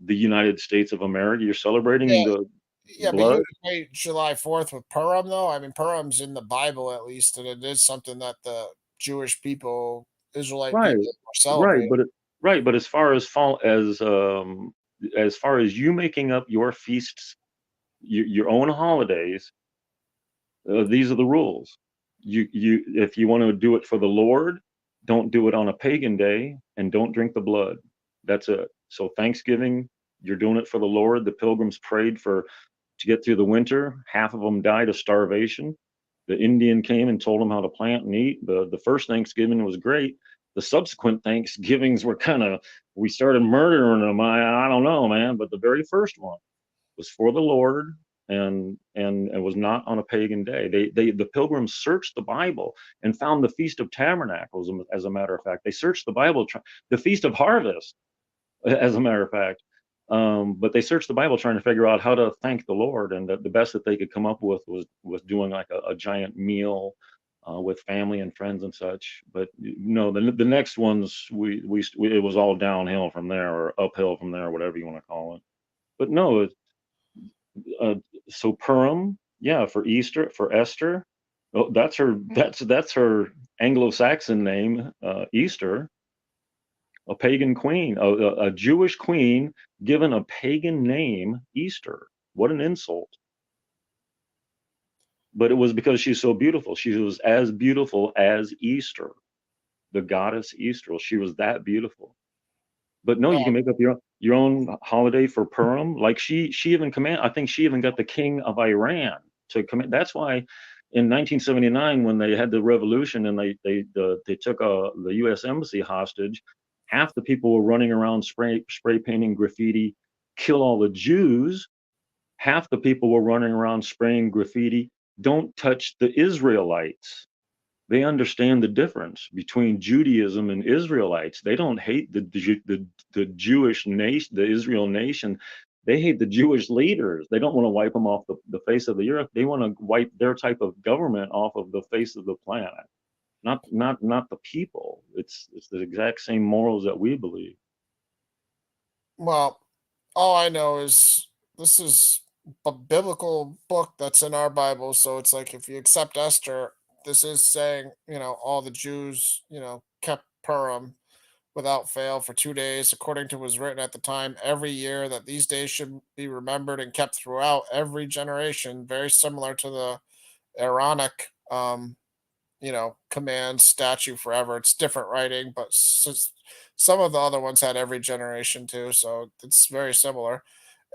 the United States of America. You're celebrating Yeah, the yeah, but blood. you equate July 4th with Purim, though. I mean, Purim's in the Bible at least, and it is something that the Jewish people, Israelite Right, people, are right, celebrating. but as far as you making up your feasts, your own holidays, these are the rules. You if you want to do it for the Lord, don't do it on a pagan day, and don't drink the blood. That's it. So Thanksgiving, you're doing it for the Lord. The pilgrims prayed to get through the winter. Half of them died of starvation. The Indian came and told them how to plant and eat. The first Thanksgiving was great. The subsequent Thanksgivings were we started murdering them. I don't know, man. But the very first one was for the Lord, and it was not on a pagan day. The pilgrims searched the Bible and found the Feast of Tabernacles. As a matter of fact, they searched the Bible, the Feast of Harvest, as a matter of fact. But they searched the Bible trying to figure out how to thank the Lord, and the best that they could come up with was doing like a giant meal with family and friends and such. But no, the next ones it was all downhill from there, or uphill from there, whatever you want to call it. But no, uh, so Purim, yeah, for Easter, for Esther. Oh, that's her Anglo-Saxon name, Easter. A pagan queen, a Jewish queen given a pagan name, Easter. What an insult. But it was because she's so beautiful. She was as beautiful as Easter, the goddess Easter. She was that beautiful. But no, you can make up your own holiday for Purim. Like she even I think she even got the king of Iran to command. That's why in 1979, when they had the revolution and they took the U.S. embassy hostage, half the people were running around spray painting graffiti, kill all the Jews. Half the people were running around spraying graffiti, don't touch the Israelites. They understand the difference between Judaism and Israelites. They don't hate the Jewish nation, the Israel nation. they hate the Jewish leaders. They don't want to wipe them off the face of the earth. They want to wipe their type of government off of the face of the planet. Not the people. It's the exact same morals that we believe. Well, all I know is this is a biblical book that's in our Bible. So it's like if you accept Esther, this is saying, all the Jews, kept Purim without fail for 2 days, according to what was written at the time, every year, that these days should be remembered and kept throughout every generation, very similar to the Aaronic command statute forever. It's different writing, but some of the other ones had every generation too. So it's very similar.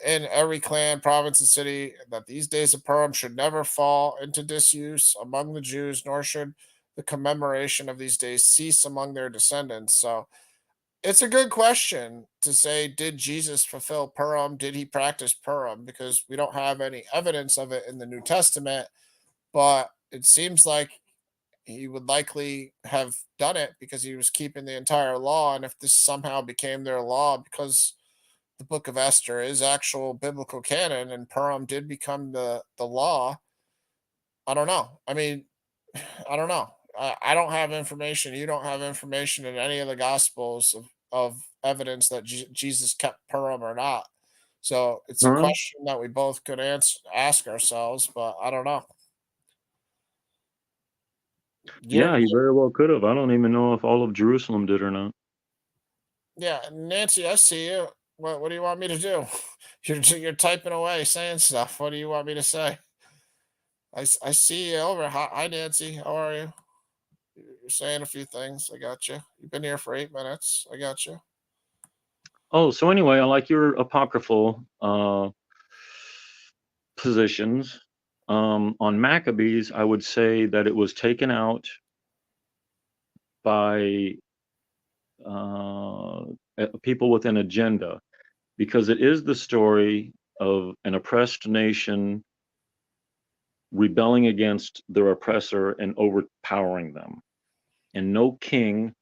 In every clan, province, and city, that these days of Purim should never fall into disuse among the Jews, nor should the commemoration of these days cease among their descendants. So it's a good question to say, did Jesus fulfill Purim? Did he practice Purim? Because we don't have any evidence of it in the New Testament, but it seems like he would likely have done it because he was keeping the entire law. And if this somehow became their law because the book of Esther is actual biblical canon and Purim did become the law, I don't know. I mean, I don't know. I don't have information. You don't have information in any of the gospels of evidence that Jesus kept Purim or not. So it's a Huh? question that we both could ask ourselves, but I don't know. You're, Yeah, he very well could have. I don't even know if all of Jerusalem did or not. yeah, Nancy, I see you. What do you want me to do? You're typing away, saying stuff. What do you want me to say? I see you over. Hi, Nancy. How are you? You're saying a few things. I got you. You've been here for 8 minutes. I got you. Oh, so anyway, I like your apocryphal positions. On Maccabees, I would say that it was taken out by people with an agenda, because it is the story of an oppressed nation rebelling against their oppressor and overpowering them. And no king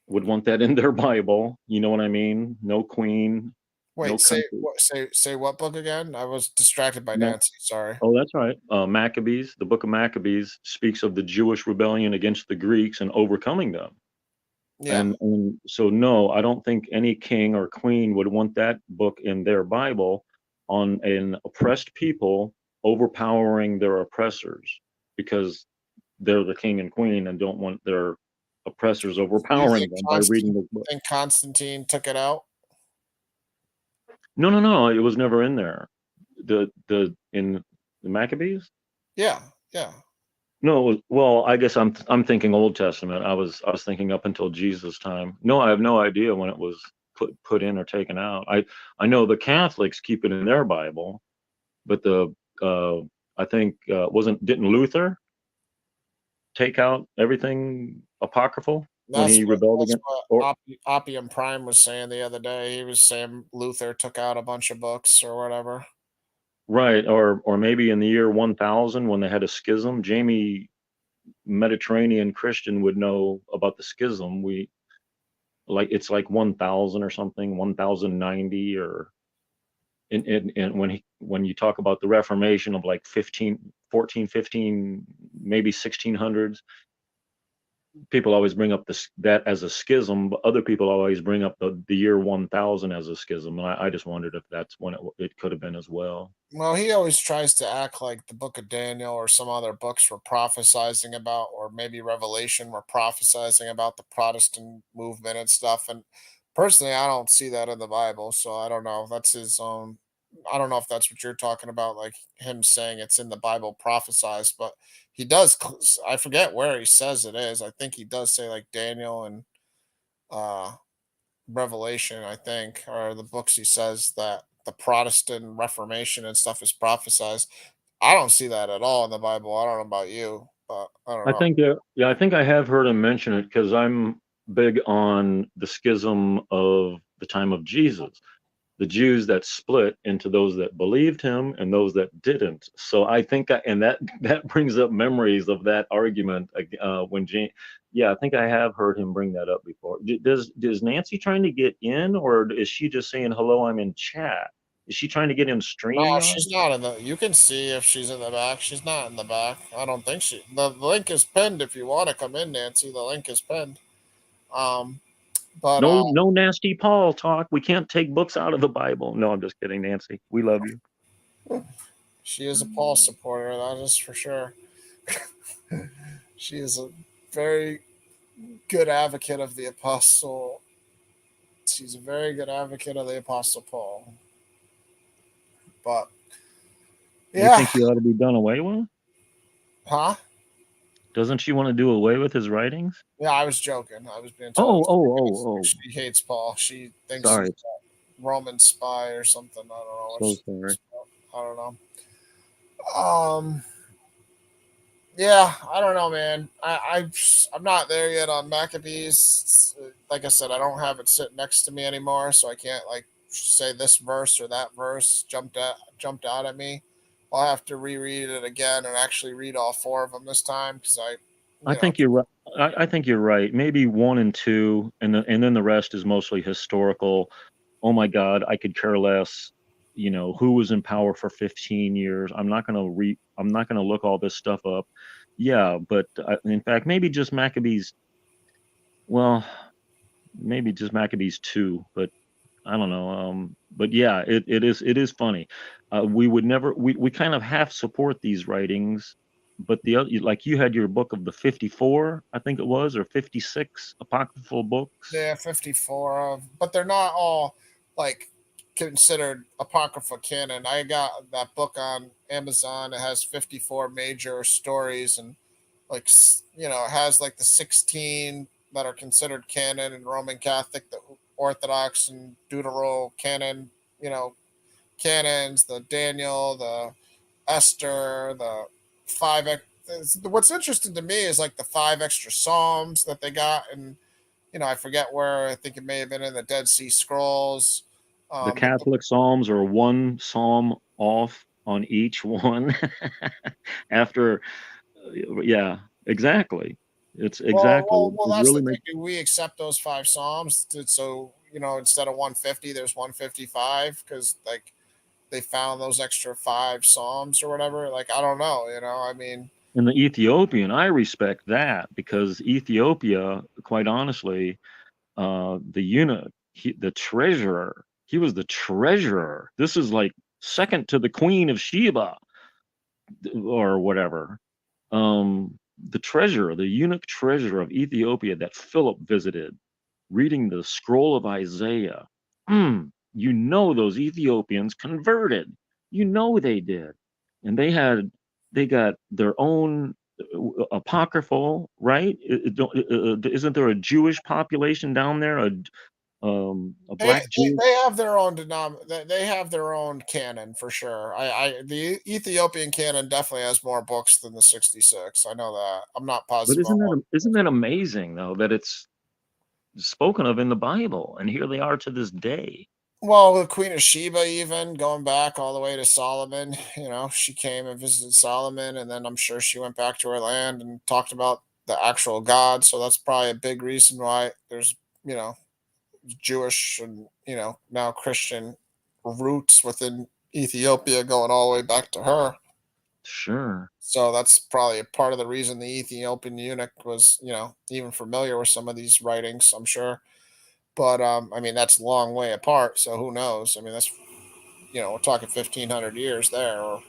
would want that in their Bible. You know what I mean? No queen, no Wait, country. say what book again? I was distracted by Ma- Nancy. Sorry. oh, that's right. Maccabees, the book of Maccabees speaks of the Jewish rebellion against the Greeks and overcoming them. Yeah. And so, no, I don't think any king or queen would want that book in their Bible on an oppressed people overpowering their oppressors, because they're the king and queen and don't want their oppressors Do you overpowering them by reading the book. Think Constantine took it out? No, no, no, it was never in there. The in the Maccabees? Yeah, yeah. No, well, I guess I'm thinking Old Testament. I was thinking up until Jesus' time. No, I have no idea when it was put in or taken out. I know the Catholics keep it in their Bible, but I think didn't Luther take out everything apocryphal when he rebelled That's against? Or what Oppium Prime was saying the other day. He was saying Luther took out a bunch of books or whatever. right, or maybe in the year 1000 when they had a schism. Jamie, Mediterranean Christian, would know about the schism. It's like 1000 or something, 1090, or and when you talk about the Reformation of like 14, 15, maybe 1600s, people always bring up that as a schism, but other people always bring up the year 1000 as a schism. And I just wondered if that's when it could have been as well. Well, he always tries to act like the book of Daniel or some other books were prophesizing about, or maybe Revelation were prophesizing about the Protestant movement and stuff. And personally, I don't see that in the Bible. So I don't know. That's his own. I don't know if that's what you're talking about, like him saying it's in the Bible prophesized, but he does. I forget where he says it is. I think he does say like Daniel and uh Revelation, I think, are the books he says that the Protestant Reformation and stuff is prophesized. I don't see that at all in the Bible. I don't know about you, but I don't I know. think, yeah, I think I have heard him mention it because I'm big on the schism of the time of Jesus, the Jews that split into those that believed him and those that didn't. So I think, and that brings up memories of that argument when James. Yeah, I think I have heard him bring that up before. Does Nancy trying to get in, or is she just saying hello? I'm in chat. Is she trying to get him No, StreamYard? she's not in the. You can see if she's in the back. She's not in the back. I don't think she. The link is pinned. If you want to come in, Nancy, the link is pinned. Um, but No, no nasty Paul talk. We can't take books out of the Bible. No, I'm just kidding, Nancy. We love you. she is a Paul supporter. That is for sure. She is a very good advocate of the apostle. She's a very good advocate of the apostle Paul. But You yeah, think he ought to be done away with? huh? Doesn't she want to do away with his writings? Yeah, I was joking. I was being Oh, told oh. she hates Paul. She thinks Sorry. he's a Roman spy or something. I don't know. So sorry. I don't know. Yeah, I don't know, man. I'm not there yet on Maccabees. Like I said, I don't have it sitting next to me anymore, so I can't like say this verse or that verse jumped out at me. I'll have to reread it again and actually read all four of them this time because I think you're right. I think you're right. Maybe 1 and 2, and then the rest is mostly historical. Oh my God, I could care less. You know, who was in power for 15 years? I'm not gonna look all this stuff up. Yeah, but in fact, maybe just Maccabees. Well, maybe just Maccabees 2, but I don't know. But yeah, it is funny. We would never we kind of half support these writings, but the other, like you had your book of the 54, I think it was, or 56 apocryphal books. Yeah, 54 of, but they're not all like considered apocrypha canon. I got that book on Amazon. It has 54 major stories and like it has like the 16 that are considered canon in Roman Catholic, the Orthodox and Deuterocanon canon, canons, the Daniel, the Esther, the five. What's interesting to me is like the 5 extra Psalms that they got, and I forget where. I think it may have been in the Dead Sea Scrolls. The But Catholic Psalms are one psalm off on each one. After, yeah, exactly. It's exactly. well, It that's the really thing. makes. Do we accept those 5 Psalms? So instead of 150, there's 155 because like they found those extra 5 Psalms or whatever. Like I don't know. I mean, And the Ethiopian, I respect that because Ethiopia, quite honestly, the eunuch, the treasurer, he was the treasurer. This is like second to the Queen of Sheba or whatever. The treasurer, the eunuch treasurer of Ethiopia that Philip visited, reading the scroll of Isaiah. Those Ethiopians converted. They did. And they got their own apocryphal, right? Isn't there a Jewish population down there? A they, black they, Jew? they have their own they have their own canon for sure. The Ethiopian canon definitely has more books than the 66. I know that. I'm not But positive on what. isn't that amazing though that it's spoken of in the Bible, and here they are to this day. Well, the Queen of Sheba, even going back all the way to Solomon, she came and visited Solomon, and then I'm sure she went back to her land and talked about the actual God. So that's probably a big reason why there's, Jewish and, now Christian roots within Ethiopia going all the way back to her. Sure. So that's probably a part of the reason the Ethiopian eunuch was, even familiar with some of these writings, I'm sure. But I mean, that's a long way apart. So who knows? I mean, that's we're talking 1,500 years there, or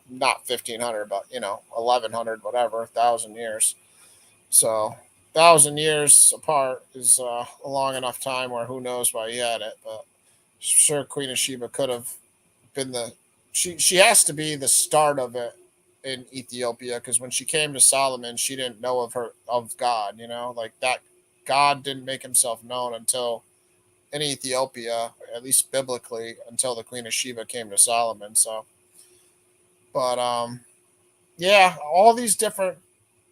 not 1,500, but 1,100, whatever, 1,000 years. So 1,000 years apart is a long enough time where who knows why he had it. But sure, Queen of Sheba could have been she has to be the start of it in Ethiopia because when she came to Solomon, she didn't know of God. Like that God didn't make himself known until in Ethiopia, at least biblically, until the Queen of Sheba came to Solomon. So, but yeah, all these different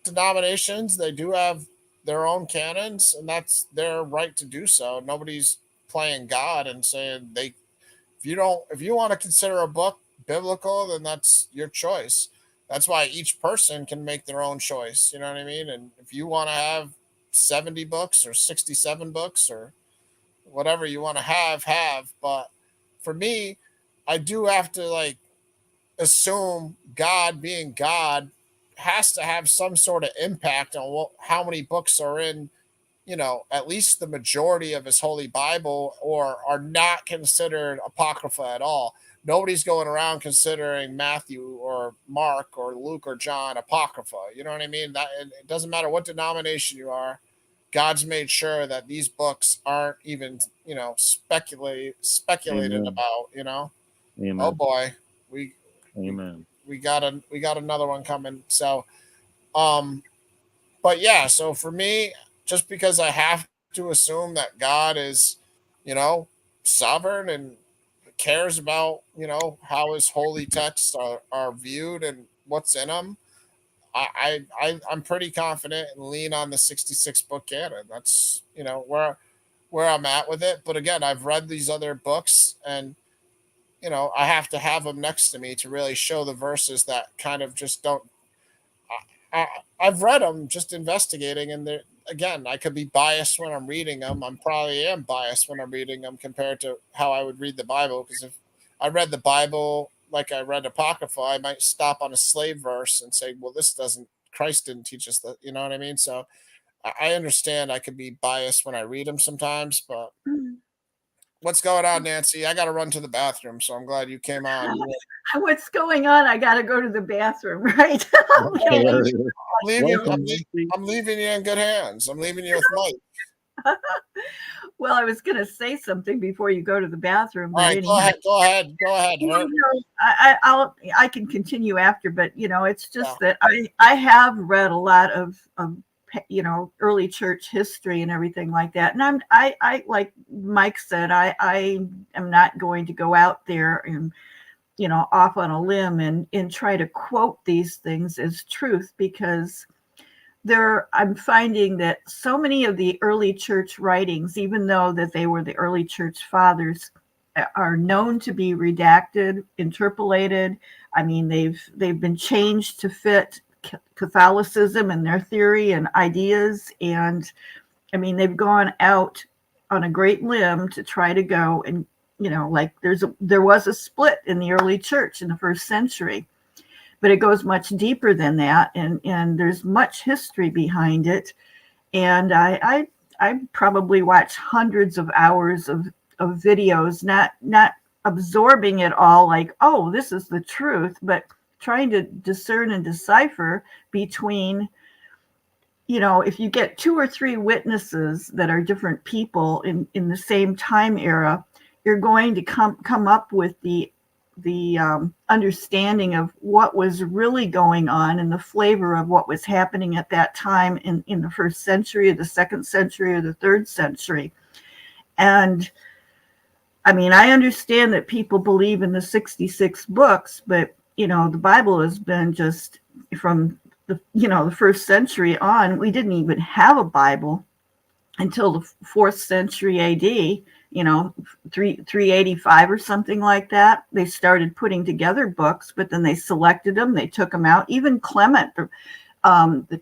denominations, they do have their own canons, and that's their right to do so. Nobody's playing God and saying if you want to consider a book biblical, then that's your choice. That's why each person can make their own choice. You know what I mean? And if you want to have 70 books or 67 books or whatever you want to have. But for me, I do have to like assume God being God has to have some sort of impact on how many books are in, at least the majority of his holy Bible, or are not considered apocrypha at all. Nobody's going around considering Matthew or Mark or Luke or John apocrypha. You know what I mean? That it doesn't matter what denomination you are. God's made sure that these books aren't even, speculated Amen. about, Oh Amen. boy, we we Amen. we got another one coming. So, um, but yeah, so for me, just because I have to assume that God is, you know, sovereign and cares about, how his holy texts are viewed and what's in them, I'm pretty confident and lean on the 66 book canon. That's, where I'm at with it. But again, I've read these other books, and I have to have them next to me to really show the verses that kind of just don't. I've read them just investigating, and again, I could be biased when I'm reading them. I'm probably am biased when I'm reading them compared to how I would read the Bible. Because if I read the Bible like I read Apocrypha, I might stop on a slave verse and say, "Well, this doesn't. Christ didn't teach us that." You know what I mean? So I understand I could be biased when I read them sometimes, but what's going on, Nancy? I got to run to the bathroom, so I'm glad you came on. What's going on? I got to go to the bathroom, right? Okay, Okay. I'm leaving you in good hands. I'm leaving you with Mike. Well, I was going to say something before you go to the bathroom. All right, go ahead. I can continue after, but it's just that I have read a lot of early church history and everything like that, and I like Mike said, I am not going to go out there and off on a limb and try to quote these things as truth, because I'm finding that so many of the early church writings, even though that they were the early church fathers, are known to be redacted, interpolated. I mean, they've been changed to fit Catholicism and their theory and ideas. And I mean, they've gone out on a great limb to try to go and, like there was a split in the early church in the first century, but it goes much deeper than that. And there's much history behind it. And I probably watch hundreds of hours of videos, not absorbing it all like, oh, this is the truth, but trying to discern and decipher between, if you get 2 or 3 witnesses that are different people in the same time era, you're going to come up with the understanding of what was really going on and the flavor of what was happening at that time in the first century or the second century or the third century. And I mean, I understand that people believe in the 66 books, but the Bible has been just from the first century on. We didn't even have a Bible until the 4th century AD, 385 or something like that. They started putting together books, but then they selected them, they took them out. Even Clement, the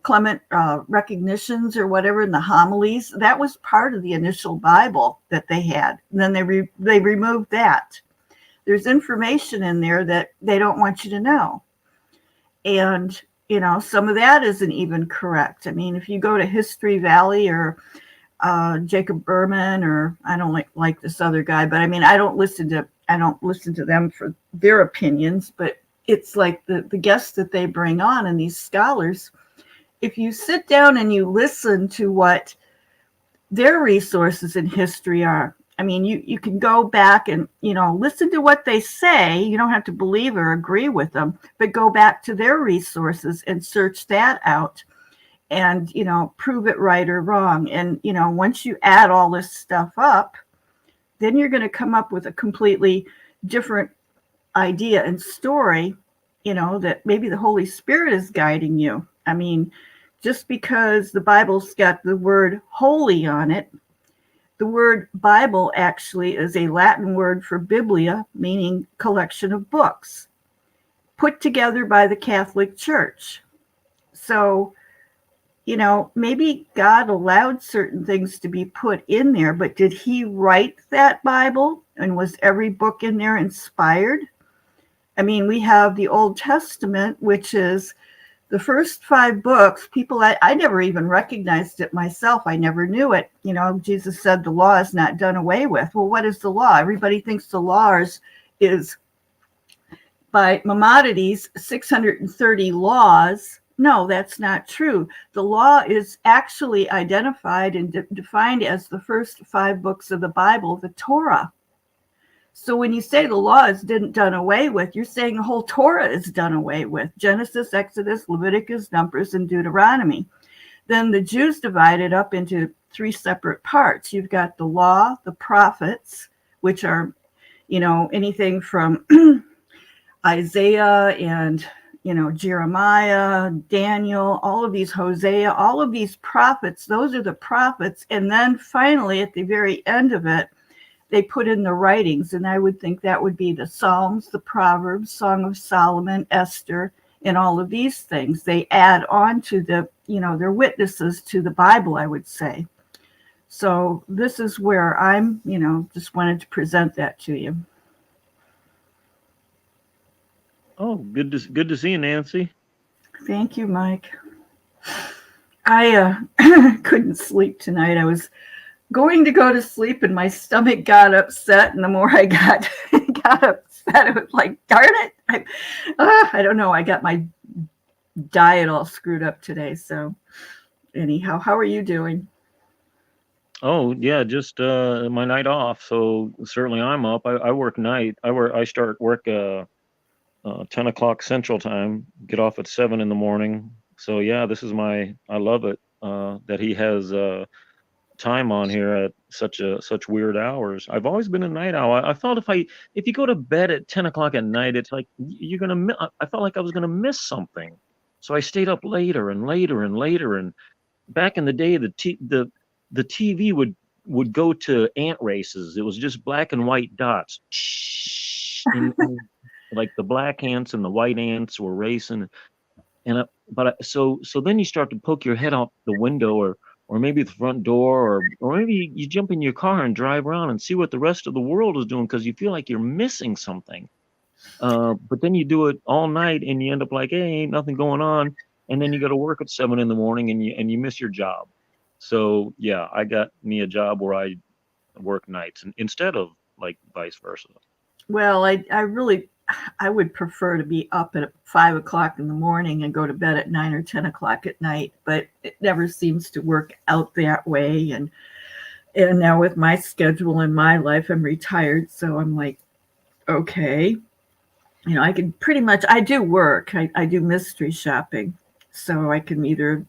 Clement recognitions or whatever in the homilies, that was part of the initial Bible that they had. And then they removed that. There's information in there that they don't want you to know. And, some of that isn't even correct. I mean, if you go to History Valley or Jacob Berman, or I don't like this other guy, but I mean, I don't listen to them for their opinions, but it's like the guests that they bring on and these scholars, if you sit down and you listen to what their resources in history are, I mean, you can go back and, listen to what they say. You don't have to believe or agree with them, but go back to their resources and search that out and, prove it right or wrong. And, once you add all this stuff up, then you're going to come up with a completely different idea and story, that maybe the Holy Spirit is guiding you. I mean, just because the Bible's got the word holy on it, the word Bible actually is a Latin word for biblia, meaning collection of books, put together by the Catholic Church. So, maybe God allowed certain things to be put in there, but did he write that Bible? And was every book in there inspired? I mean, we have the Old Testament, which is the first 5 books. I never even recognized it myself. I never knew it. You know, Jesus said the law is not done away with. Well, what is the law? Everybody thinks the law is by Maimonides, 630 laws. No, that's not true. The law is actually identified and defined as the first 5 books of the Bible, the Torah. So when you say the law is done away with, you're saying the whole Torah is done away with. Genesis, Exodus, Leviticus, Numbers, and Deuteronomy. Then the Jews divided up into 3 separate parts. You've got the law, the prophets, which are, you know, anything from Isaiah and, you know, Jeremiah, Daniel, all of these, Hosea, all of these prophets. Those are the prophets. And then finally, at the very end of it, they put in the writings, and I would think that would be the Psalms, the Proverbs, Song of Solomon, Esther, and all of these things. They add on to the, you know, they're witnesses to the Bible, I would say. So this is where I'm, you know, just wanted to present that to you. Oh, good to see you, Nancy. Thank you, Mike. I couldn't sleep tonight. I was going to go to sleep and my stomach got upset, and the more I got upset, it was like, darn it, I don't know, I got my diet all screwed up today. So anyhow, how are you doing? Oh yeah, just my night off, so certainly I'm up. I work night. I start work 10 o'clock Central Time, get off at 7 in the morning. So yeah, this is I love it that he has time on here at such weird hours. I've always been a night owl. I felt if you go to bed at 10 o'clock at night, it's like you're gonna. I felt like I was gonna miss something, so I stayed up later and later and later. And back in the day, the TV would go to ant races. It was just black and white dots, and like the black ants and the white ants were racing. And so then you start to poke your head out the window, or maybe the front door, or maybe you jump in your car and drive around and see what the rest of the world is doing, because you feel like you're missing something. But then you do it all night and you end up like, hey, ain't nothing going on. And then you go to work at 7 in the morning and you miss your job. So yeah, I got me a job where I work nights instead of like vice versa. Well, I would prefer to be up at 5 o'clock in the morning and go to bed at 9 or 10 o'clock at night, but it never seems to work out that way. And now with my schedule in my life, I'm retired. So I'm like, okay, you know, I can I do work. I do mystery shopping. So I can either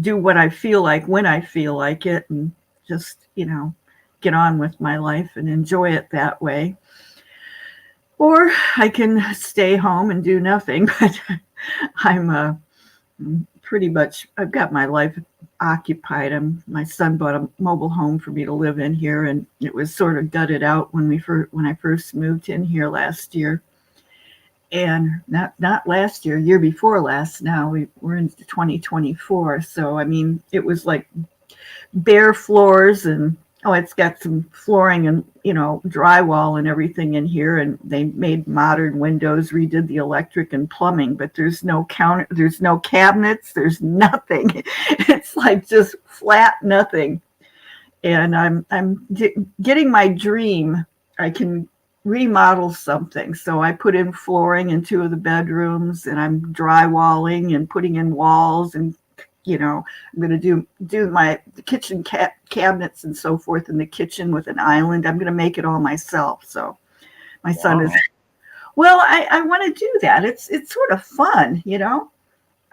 do what I feel like when I feel like it, and just, you know, get on with my life and enjoy it that way. Or I can stay home and do nothing, but I'm pretty much, I've got my life occupied. My son bought a mobile home for me to live in here, and it was sort of gutted out when I first moved in here last year. And not last year before last. Now we're into 2024. So, I mean, it was like bare floors, and it's got some flooring and, you know, drywall and everything in here. And they made modern windows, redid the electric and plumbing, but there's no counter, there's no cabinets, there's nothing. It's like just flat nothing. And I'm getting my dream. I can remodel something. So I put in flooring in 2 of the bedrooms, and I'm drywalling and putting in walls, and, you know, I'm going to do my kitchen cabinets and so forth in the kitchen with an island. I'm going to make it all myself. So my son is, well, I want to do that. It's sort of fun, you know.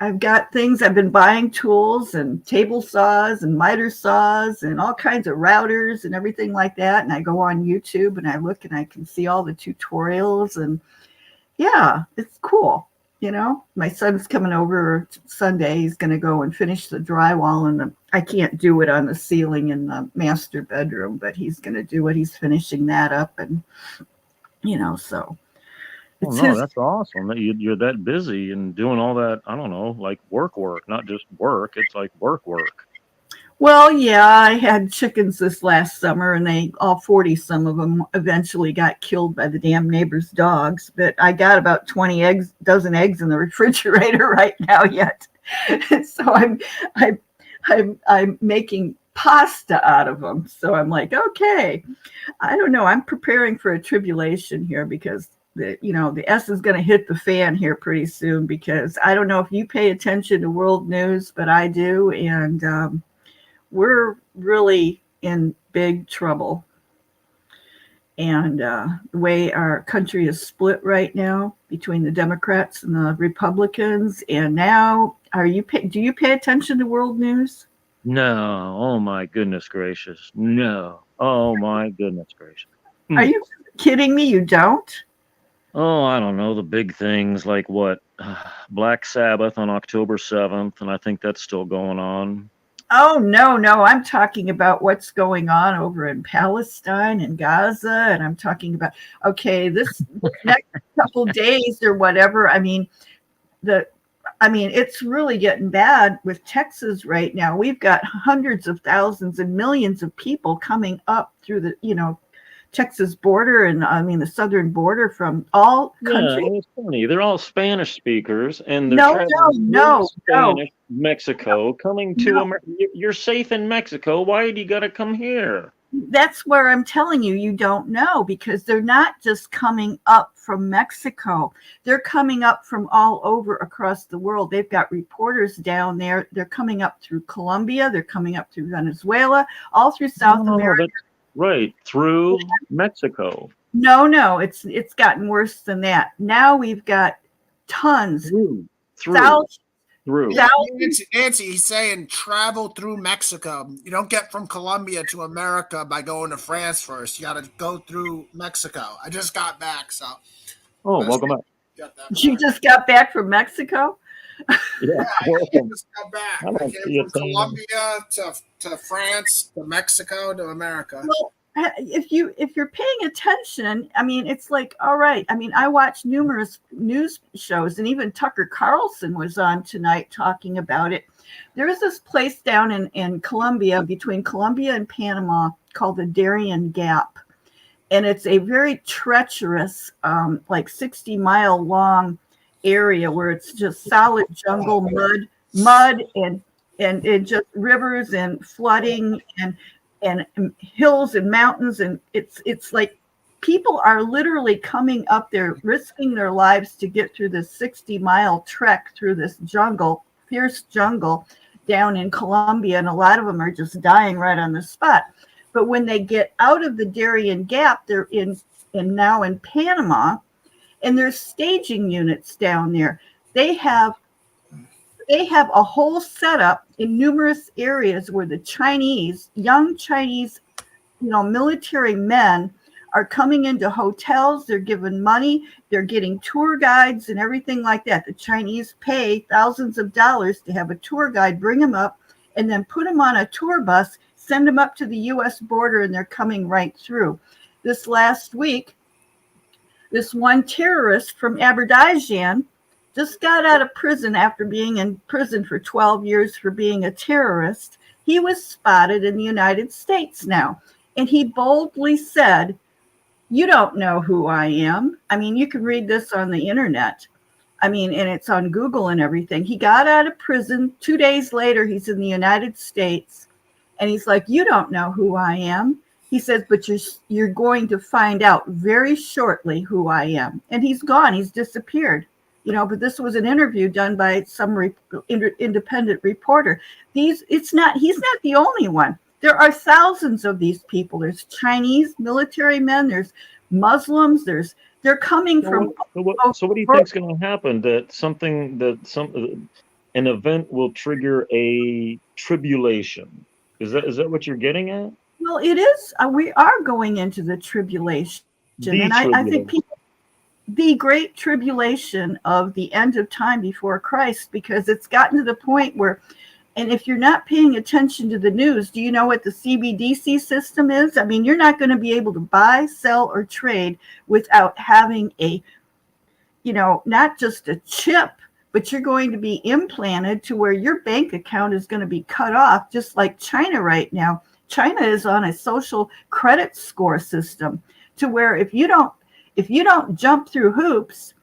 I've got things, I've been buying tools and table saws and miter saws and all kinds of routers and everything like that. And I go on YouTube and I look and I can see all the tutorials, and yeah, it's cool. You know, my son's coming over Sunday. He's going to go and finish the drywall, and I can't do it on the ceiling in the master bedroom, but he's going to do it. He's finishing that up, and, you know, so. Oh, no, that's awesome that you're that busy and doing all that. I don't know, like work, not just work. It's like work. Well, yeah, I had chickens this last summer, and they all 40 some of them eventually got killed by the damn neighbor's dogs. But I got about 20 eggs, dozen eggs in the refrigerator right now yet. So I'm making pasta out of them. So I'm like, okay, I don't know. I'm preparing for a tribulation here because the S is going to hit the fan here pretty soon, because I don't know if you pay attention to world news, but I do. And we're really in big trouble. And the way our country is split right now between the Democrats and the Republicans. And now, do you pay attention to world news? No. Oh my goodness gracious. No. Oh my goodness gracious. Are you kidding me? You don't? Oh, I don't know. The big things like what? Black Sabbath on October 7th, and I think that's still going on. Oh, no. I'm talking about what's going on over in Palestine and Gaza. And I'm talking about, okay, this next couple days or whatever. I mean, it's really getting bad with Texas right now. We've got hundreds of thousands and millions of people coming up through the, Texas border, and the southern border from all countries. Yeah, it's funny. They're all Spanish speakers, and they're No, Spanish, Mexico, coming to America. You're safe in Mexico. Why do you got to come here? That's where I'm telling you, you don't know, because they're not just coming up from Mexico. They're coming up from all over across the world. They've got reporters down there. They're coming up through Colombia. They're coming up through Venezuela, all through South America. Right, through Mexico. No, it's gotten worse than that. Now we've got tons, thousands. Yeah, Nancy, he's saying travel through Mexico. You don't get from Colombia to America by going to France first. You got to go through Mexico. I just got back, so. Oh, welcome back. You just got back from Mexico? Yeah, I just got back. I came from Colombia to France to Mexico to America. Well, if you're paying attention, it's like, all right. I watch numerous news shows, and even Tucker Carlson was on tonight talking about it. There is this place down in Colombia, between Colombia and Panama, called the Darien Gap. And it's a very treacherous, like 60-mile long area where it's just solid jungle, mud and just rivers and flooding and hills and mountains. And it's like people are literally coming up there, risking their lives to get through this 60-mile trek through this jungle, fierce jungle down in Colombia. And a lot of them are just dying right on the spot. But when they get out of the Darien Gap, they're now in Panama, and there's staging units down there. They have a whole setup in numerous areas where the young Chinese, military men are coming into hotels. They're given money. They're getting tour guides and everything like that. The Chinese pay thousands of dollars to have a tour guide bring them up and then put them on a tour bus, send them up to the U.S. border, and they're coming right through. This last week, this one terrorist from Azerbaijan just got out of prison after being in prison for 12 years for being a terrorist. He was spotted in the United States now, and he boldly said, "You don't know who I am." You can read this on the internet. And it's on Google and everything. He got out of prison. 2 days later, he's in the United States, and he's like, "You don't know who I am." He says, "But you're going to find out very shortly who I am." And he's gone. He's disappeared. But this was an interview done by some independent reporter. He's not the only one. There are thousands of these people. There's Chinese military men. There's Muslims. They're coming from. So what do you think is going to happen? An event will trigger a tribulation. Is that what you're getting at? Well, it is. We are going into the tribulation, I think the great tribulation of the end of time before Christ, because it's gotten to the point where, and if you're not paying attention to the news, do you know what the CBDC system is? You're not going to be able to buy, sell, or trade without having a, not just a chip, but you're going to be implanted to where your bank account is going to be cut off, just like China right now. China is on a social credit score system to where if you don't jump through hoops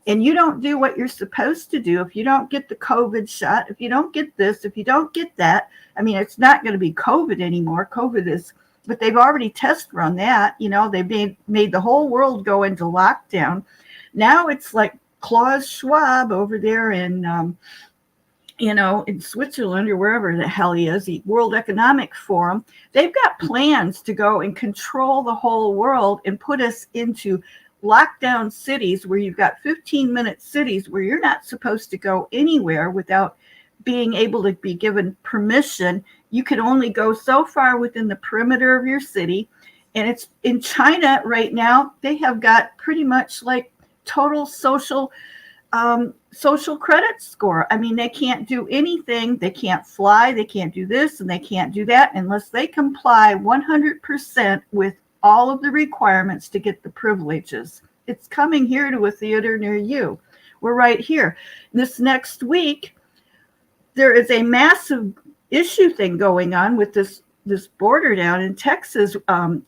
and you don't do what you're supposed to do, if you don't get the COVID shot, if you don't get this, if you don't get that, I mean, it's not going to be COVID anymore. COVID is, but they've already test run that, they made the whole world go into lockdown. Now it's like Klaus Schwab over there in, in Switzerland or wherever the hell he is, the World Economic Forum. They've got plans to go and control the whole world and put us into lockdown cities where you've got 15-minute cities where you're not supposed to go anywhere without being able to be given permission. You can only go so far within the perimeter of your city. And it's in China right now, they have got pretty much like total social credit score. I mean, they can't do anything. They can't fly. They can't do this and they can't do that unless they comply 100% with all of the requirements to get the privileges. It's coming here to a theater near you. We're right here. This next week, there is a massive issue thing going on with this border down in Texas.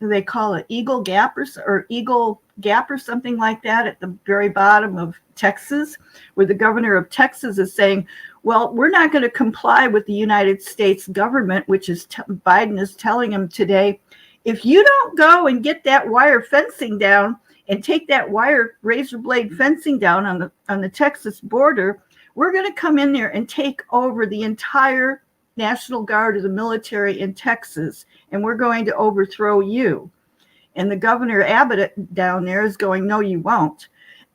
They call it Eagle Gap or something like that at the very bottom of Texas, where the governor of Texas is saying, well, we're not going to comply with the United States government, which is Biden is telling him today, if you don't go and get that wire fencing down and take that wire razor blade fencing down on the Texas border, we're going to come in there and take over the entire National Guard of the military in Texas, and we're going to overthrow you. And the governor Abbott down there is going, no, you won't.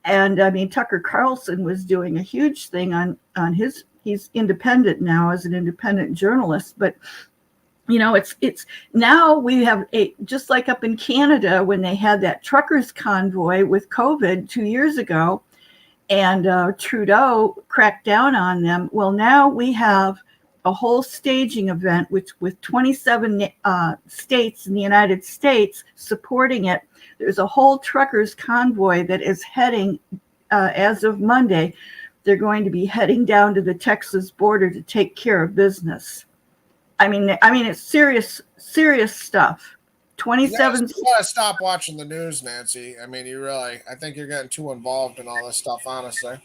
And I mean, Tucker Carlson was doing a huge thing on he's independent now as an independent journalist, but it's now we have just like up in Canada when they had that truckers convoy with COVID 2 years ago and Trudeau cracked down on them. Well, now we have a whole staging event with 27 states in the United States supporting it. There's a whole truckers convoy that is heading as of Monday. They're going to be heading down to the Texas border to take care of business. I mean, it's serious stuff. 27. You gotta stop watching the news, Nancy. I mean, I think you're getting too involved in all this stuff, honestly.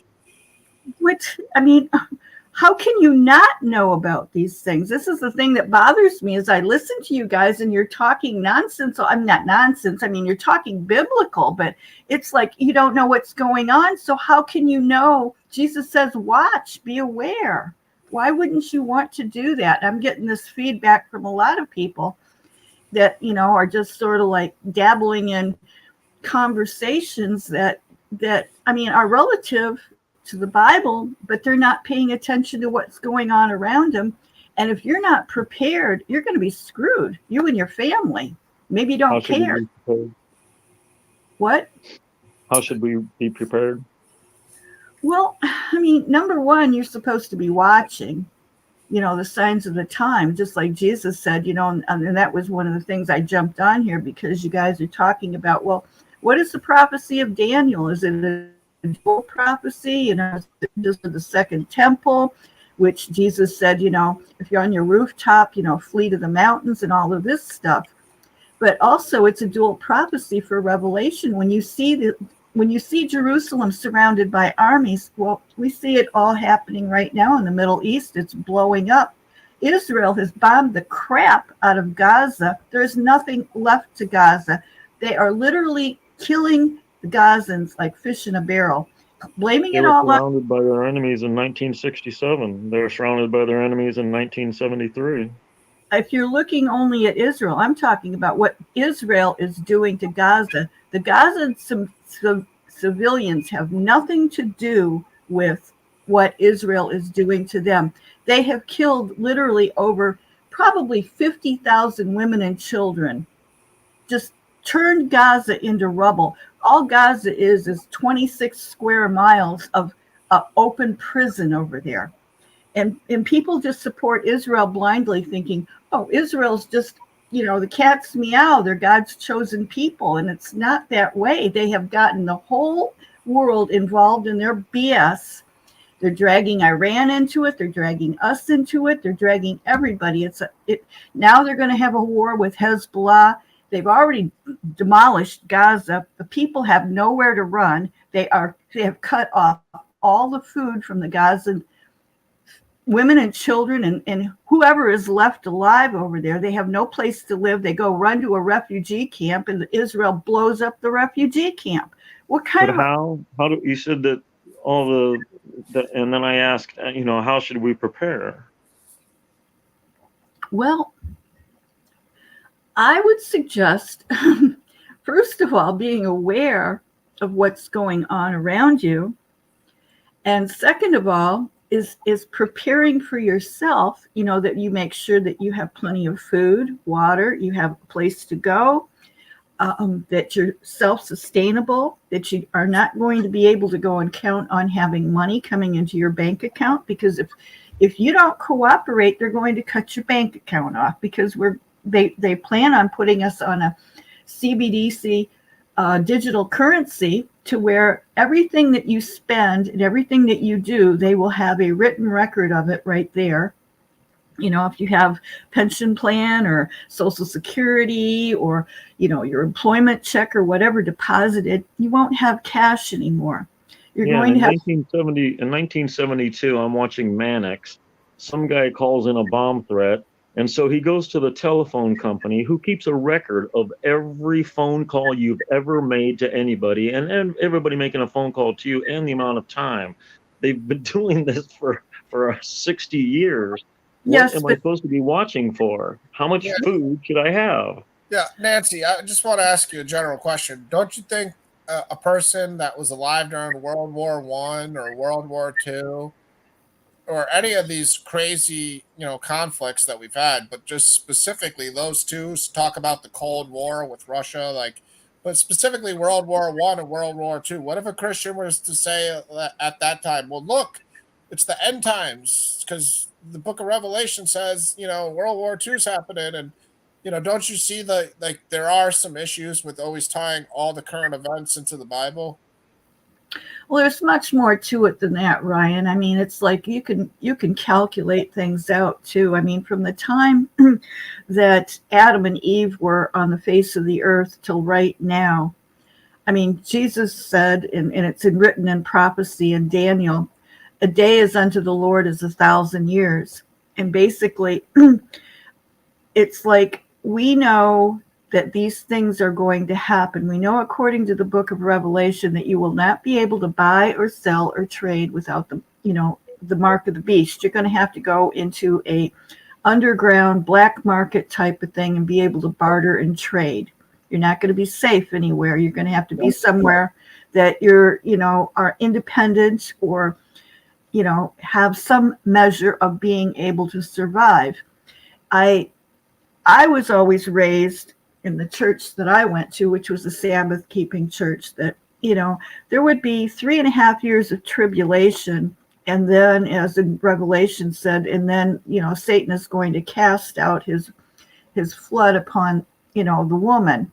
How can you not know about these things? This is the thing that bothers me is I listen to you guys and you're talking nonsense. So I'm not nonsense. I mean, you're talking biblical, but it's like you don't know what's going on. So how can you know? Jesus says, watch, be aware. Why wouldn't you want to do that? I'm getting this feedback from a lot of people that, are just sort of like dabbling in conversations that are relative to the Bible, but they're not paying attention to what's going on around them. And if you're not prepared, you're going to be screwed, you and your family. Maybe you don't care. What? How should we be prepared? Well, number one, you're supposed to be watching, the signs of the time, just like Jesus said, and that was one of the things I jumped on here because you guys are talking about, well, what is the prophecy of Daniel? Is it a dual prophecy, just the second temple, which Jesus said, if you're on your rooftop, flee to the mountains and all of this stuff. But also it's a dual prophecy for Revelation. When you see Jerusalem surrounded by armies, well, we see it all happening right now in the Middle East. It's blowing up. Israel has bombed the crap out of Gaza. There's nothing left to Gaza. They are literally killing the Gazans like fish in a barrel, blaming it all on. They were surrounded by their enemies in 1967. They were surrounded by their enemies in 1973. If you're looking only at Israel, I'm talking about what Israel is doing to Gaza. The Gazan civilians have nothing to do with what Israel is doing to them. They have killed literally over probably 50,000 women and children, just turned Gaza into rubble. All Gaza is 26 square miles of open prison over there. And people just support Israel blindly thinking, oh, Israel's just, the cat's meow, they're God's chosen people. And it's not that way. They have gotten the whole world involved in their BS. They're dragging Iran into it. They're dragging us into it. They're dragging everybody. Now they're going to have a war with Hezbollah. They've already demolished Gaza. The people have nowhere to run. They have cut off all the food from the Gazan women and children and whoever is left alive over there. They have no place to live. They go run to a refugee camp, and Israel blows up the refugee camp. What kind But how do you said that all the and then I asked, how should we prepare? Well, I would suggest, first of all, being aware of what's going on around you. And second of all, is preparing for yourself, that you make sure that you have plenty of food, water, you have a place to go, that you're self-sustainable, that you are not going to be able to go and count on having money coming into your bank account, because if you don't cooperate, they're going to cut your bank account off, because they plan on putting us on a CBDC digital currency, to where everything that you spend and everything that you do, they will have a written record of it right there. If you have pension plan or Social Security or, your employment check or whatever deposited, you won't have cash anymore. You're going to have. In 1972, I'm watching Mannix. Some guy calls in a bomb threat. And so he goes to the telephone company, who keeps a record of every phone call you've ever made to anybody, and everybody making a phone call to you, and the amount of time. They've been doing this for 60 years. Yes, what am I supposed to be watching for? How much food should I have? Yeah, Nancy, I just want to ask you a general question. Don't you think a person that was alive during World War I or World War II, or any of these crazy, conflicts that we've had, but just specifically those two, talk about the Cold War with Russia, but specifically World War I and World War II. What if a Christian was to say at that time, well, look, it's the end times, because the book of Revelation says, World War II is happening, and, don't you see there are some issues with always tying all the current events into the Bible? Well, there's much more to it than that, Ryan. I mean, it's like you can calculate things out too. I mean, from the time that Adam and Eve were on the face of the earth till right now. I mean, Jesus said, and it's written in prophecy in Daniel, a day is unto the Lord as 1,000 years. And basically, it's like we know that these things are going to happen. We know, according to the book of Revelation, that you will not be able to buy or sell or trade without the mark of the beast. You're going to have to go into a underground black market type of thing and be able to barter and trade. You're not going to be safe anywhere. You're going to have to be somewhere that you're, are independent, or, have some measure of being able to survive. I was always raised in the church that I went to, which was a Sabbath keeping church, that, there would be 3.5 years of tribulation. And then, as in Revelation said, and then, Satan is going to cast out his flood upon, the woman,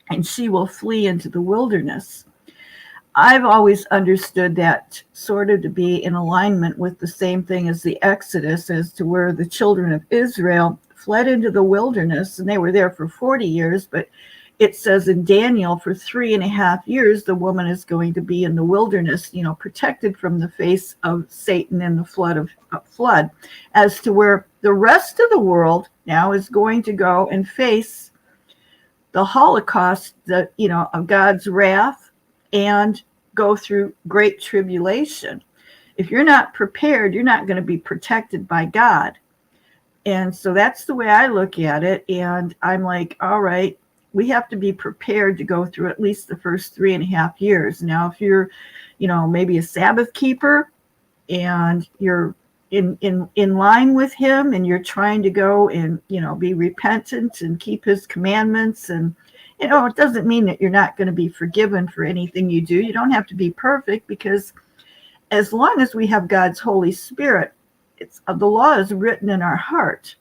and she will flee into the wilderness. I've always understood that sort of to be in alignment with the same thing as the Exodus, as to where the children of Israel fled into the wilderness, and they were there for 40 years, but it says in Daniel, for 3.5 years, the woman is going to be in the wilderness, protected from the face of Satan and the flood, as to where the rest of the world now is going to go and face the Holocaust, of God's wrath, and go through great tribulation. If you're not prepared, you're not going to be protected by God. And so that's the way I look at it. And I'm like, all right, we have to be prepared to go through at least the first 3.5 years. Now, if you're, maybe a Sabbath keeper, and you're in line with him, and you're trying to go and, be repentant and keep his commandments, and, it doesn't mean that you're not going to be forgiven for anything you do. You don't have to be perfect, because as long as we have God's Holy Spirit, the law is written in our heart.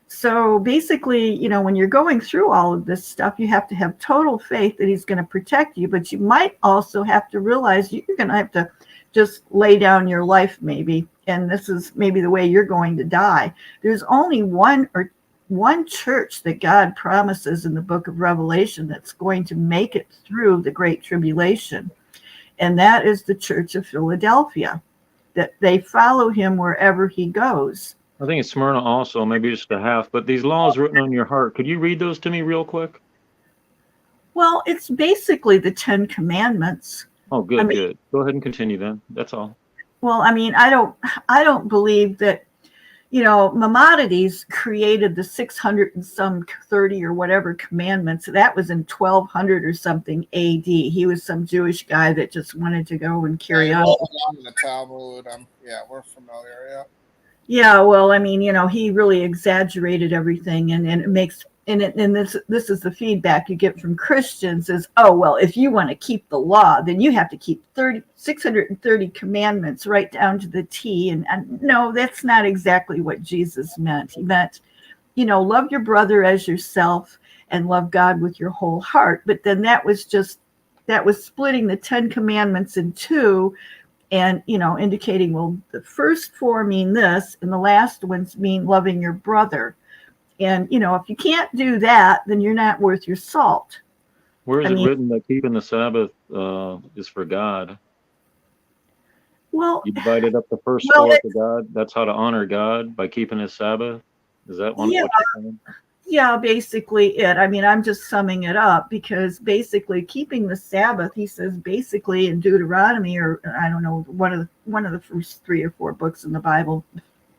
So basically, when you're going through all of this stuff, you have to have total faith that he's going to protect you, but you might also have to realize you're going to have to just lay down your life maybe, and this is maybe the way you're going to die. There's only one church that God promises in the book of Revelation that's going to make it through the Great Tribulation. And that is the Church of Philadelphia, that they follow him wherever he goes. I think it's Smyrna also, maybe just a half. But these laws written on your heart, could you read those to me real quick? Well, it's basically the 10 Commandments. Oh, good, good. Go ahead and continue then. That's all. Well, I mean, I don't believe that, you know, Maimonides created the 600 and some 30 or whatever commandments. That was in 1200 or something AD. He was some Jewish guy that just wanted to go and carry on. The Talmud. Yeah, we're familiar. Yeah. Yeah, well, I mean, you know, he really exaggerated everything, and it makes and this is the feedback you get from Christians is, oh, well, if you want to keep the law, then you have to keep 630 commandments right down to the T. And no, that's not exactly what Jesus meant. He meant, you know, love your brother as yourself and love God with your whole heart. But then that was splitting the 10 commandments in two and, you know, indicating, well, the first four mean this and the last ones mean loving your brother. And, you know, if you can't do that, then you're not worth your salt. Where is it written that keeping the Sabbath is for God? Well, you divided up the first four to God. That's how to honor God, by keeping his Sabbath. Is that one? Yeah, what you're saying? Yeah, basically it. I mean, I'm just summing it up because basically keeping the Sabbath, he says basically in Deuteronomy, or I don't know, one of the first 3 or 4 books in the Bible,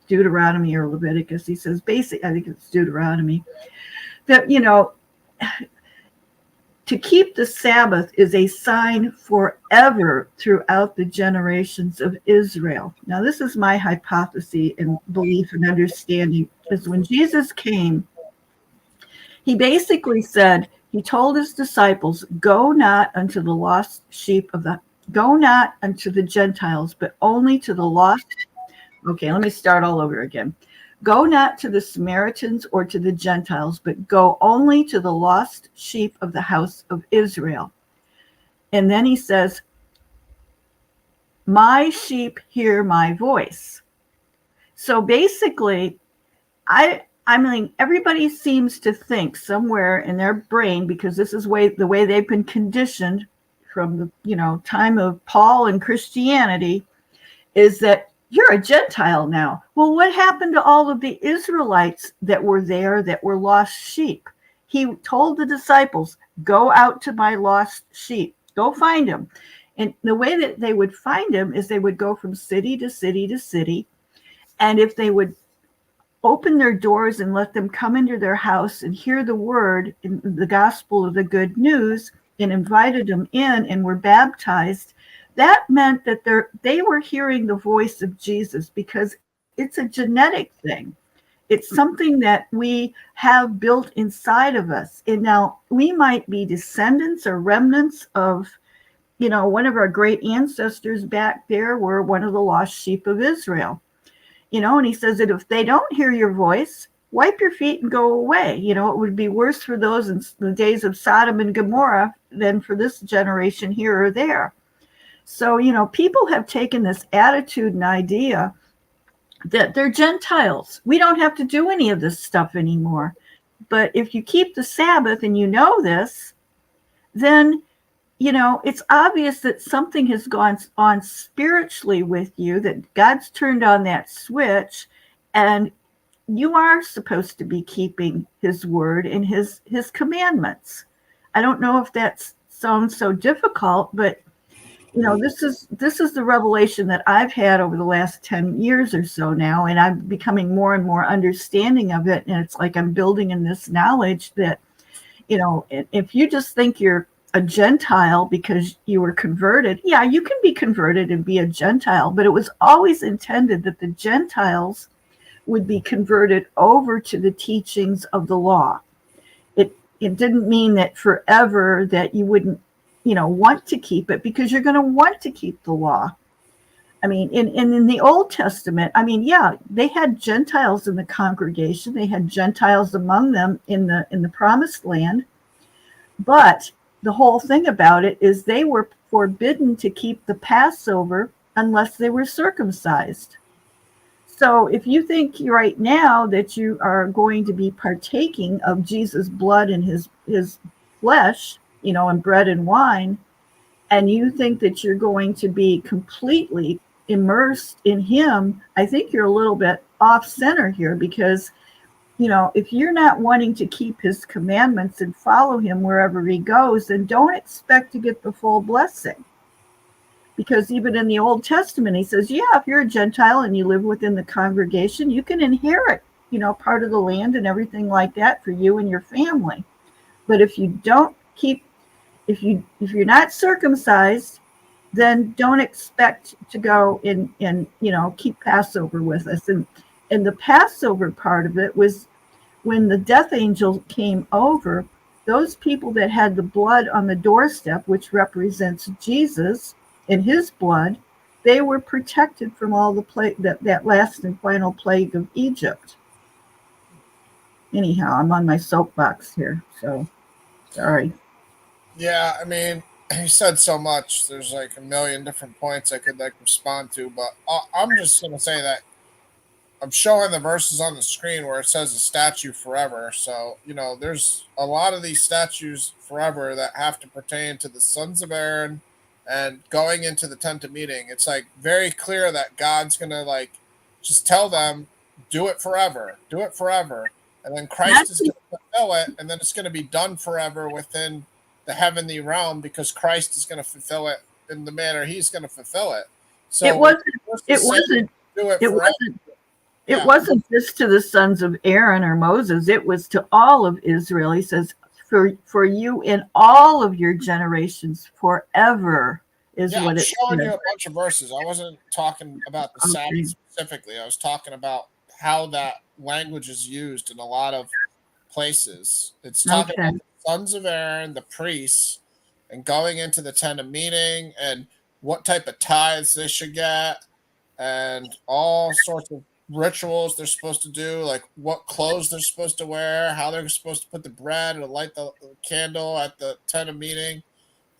Deuteronomy or Leviticus, he says I think it's Deuteronomy, that, you know, to keep the Sabbath is a sign forever throughout the generations of Israel. Now, this is my hypothesis and belief and understanding, is when Jesus came, he basically said, he told his disciples, go not unto the lost sheep go not unto the Gentiles, but only to the lost. Okay, let me start all over again. Go not to the Samaritans or to the Gentiles, but go only to the lost sheep of the house of Israel. And then he says, my sheep hear my voice. So basically, I mean, everybody seems to think somewhere in their brain, because this is the way they've been conditioned from the, you know, time of Paul and Christianity, is that you're a Gentile now. Well, what happened to all of the Israelites that were there that were lost sheep? He told the disciples, go out to my lost sheep, go find them. And the way that they would find them is they would go from city to city to city. And if they would open their doors and let them come into their house and hear the word in the gospel of the good news and invited them in and were baptized, that meant that they were hearing the voice of Jesus, because it's a genetic thing. It's something that we have built inside of us. And now we might be descendants or remnants of, you know, one of our great ancestors back there were one of the lost sheep of Israel. You know, and he says that if they don't hear your voice, wipe your feet and go away. You know, it would be worse for those in the days of Sodom and Gomorrah than for this generation here or there. So, you know, people have taken this attitude and idea that they're Gentiles. We don't have to do any of this stuff anymore. But if you keep the Sabbath and you know this, then, you know, it's obvious that something has gone on spiritually with you, that God's turned on that switch, and you are supposed to be keeping his word and his commandments. I don't know if that sounds so difficult, but you know, this is the revelation that I've had over the last 10 years or so now, and I'm becoming more and more understanding of it. And it's like I'm building in this knowledge that, you know, if you just think you're a Gentile because you were converted, yeah, you can be converted and be a Gentile, but it was always intended that the Gentiles would be converted over to the teachings of the law. It didn't mean that forever that you wouldn't, you know, want to keep it, because you're going to want to keep the law. I mean, in the Old Testament, I mean, yeah, they had Gentiles in the congregation. They had Gentiles among them in the promised land. But the whole thing about it is they were forbidden to keep the Passover unless they were circumcised. So if you think right now that you are going to be partaking of Jesus' blood and his flesh, and bread and wine, and you think that you're going to be completely immersed in him, I think you're a little bit off center here, because if you're not wanting to keep his commandments and follow him wherever he goes, then don't expect to get the full blessing. Because even in the Old Testament, he says, yeah, if you're a Gentile and you live within the congregation, you can inherit, part of the land and everything like that for you and your family. But if you don't keep, if you're not circumcised, then don't expect to go and keep Passover with us. And the Passover part of it was when the death angel came over, those people that had the blood on the doorstep, which represents Jesus and his blood, they were protected from all the plague, that last and final plague of Egypt. Anyhow, I'm on my soapbox here, so sorry. Yeah, I mean, he said so much. There's like a million different points I could respond to, but I'm just gonna say that I'm showing the verses on the screen where it says a statue forever. So there's a lot of these statues forever that have to pertain to the sons of Aaron and going into the tent of meeting. It's like very clear that God's gonna just tell them, do it forever, and then Christ is gonna fulfill it, and then it's gonna be done forever within the heavenly realm, because Christ is going to fulfill it in the manner he's going to fulfill it. So it wasn't just to the sons of Aaron or Moses. It was to all of Israel. He says, for you in all of your generations forever is what it's showing you a bunch of verses. I wasn't talking about the Sabbath specifically. I was talking about how that language is used in a lot of places. It's talking about the sons of Aaron, the priests, and going into the tent of meeting, and what type of tithes they should get, and all sorts of rituals they're supposed to do, like what clothes they're supposed to wear, how they're supposed to put the bread and light the candle at the tent of meeting.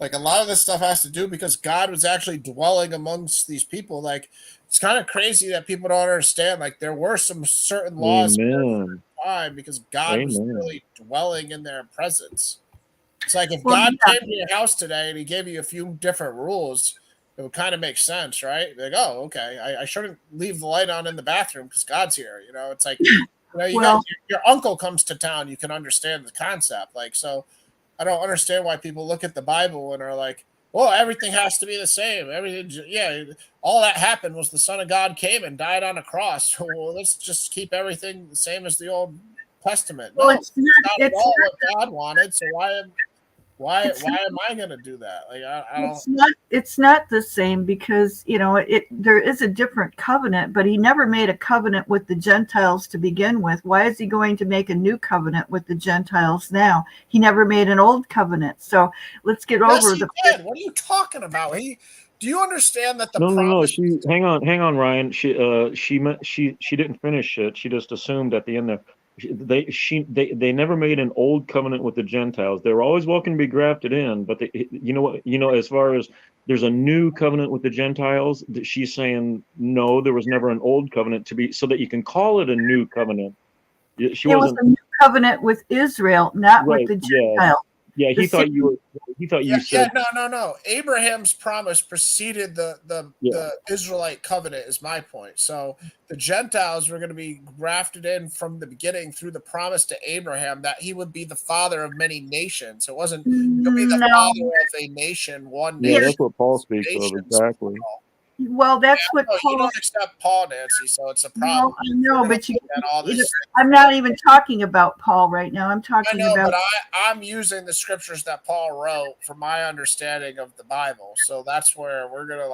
Like a lot of this stuff has to do because God was actually dwelling amongst these people. Like it's kind of crazy that people don't understand. Like there were some certain laws time because God was really dwelling in their presence. It's like if God came to your house today and he gave you a few different rules, it would kind of make sense, right? Like, oh, okay, I shouldn't leave the light on in the bathroom because God's here. It's like, your uncle comes to town, you can understand the concept. Like, so I don't understand why people look at the Bible and are like, well, everything has to be the same. Everything, all that happened was the Son of God came and died on a cross. Well, let's just keep everything the same as the Old Testament. No, it's not at all what God wanted. So why am I going to do that? Like, I don't. It's not the same because there is a different covenant, but he never made a covenant with the Gentiles to begin with. Why is he going to make a new covenant with the Gentiles now? He never made an old covenant. So let's get over the. Did. What are you talking about? Do you understand that the No. Hang on, Ryan. She didn't finish it. She just assumed at the end there. They never made an old covenant with the Gentiles. They were always welcome to be grafted in, but as far as there's a new covenant with the Gentiles, she's saying no, there was never an old covenant to be so that you can call it a new covenant. It was a new covenant with Israel, not with the Gentiles. Yeah, he thought you said no. Abraham's promise preceded the Israelite covenant is my point. So the Gentiles were going to be grafted in from the beginning through the promise to Abraham that he would be the father of many nations. It wasn't to be the father of a nation, one nation. Yeah, that's what Paul speaks of, exactly. Well, that's what Paul. You don't accept Paul, Nancy, so it's a problem. No, I know, but I'm not even talking about Paul right now. I'm talking about. But I'm using the scriptures that Paul wrote for my understanding of the Bible. So that's where we're gonna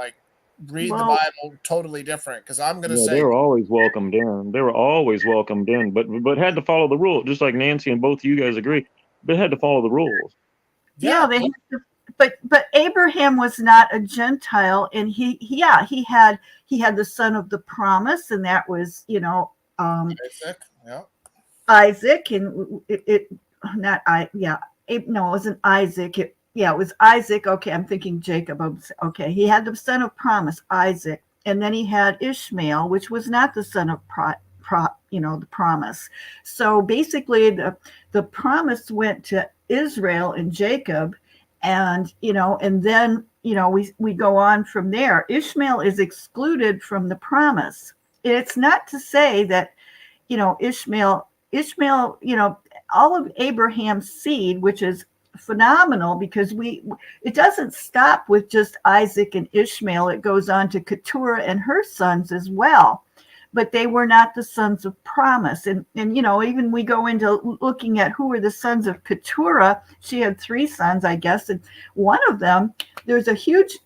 read the Bible totally different because I'm gonna say they were always welcomed in. They were always welcomed in, but had to follow the rule, just like Nancy and both of you guys agree. But had to follow the rules. Yeah, they had to. But Abraham was not a Gentile, and he had the son of the promise, and that was Isaac, and it wasn't Isaac. yeah, it was Isaac. Okay, I'm thinking Jacob. Okay, he had the son of promise, Isaac, and then he had Ishmael, which was not the son of the promise. So basically, the promise went to Israel and Jacob, and and then we go on from there. Ishmael is excluded from the promise. It's not to say that Ishmael, all of Abraham's seed, which is phenomenal because it doesn't stop with just Isaac and Ishmael. It goes on to Keturah and her sons as well. But they were not the sons of promise. And even we go into looking at who were the sons of Keturah. She had 3 sons, I guess. And one of them, there's a huge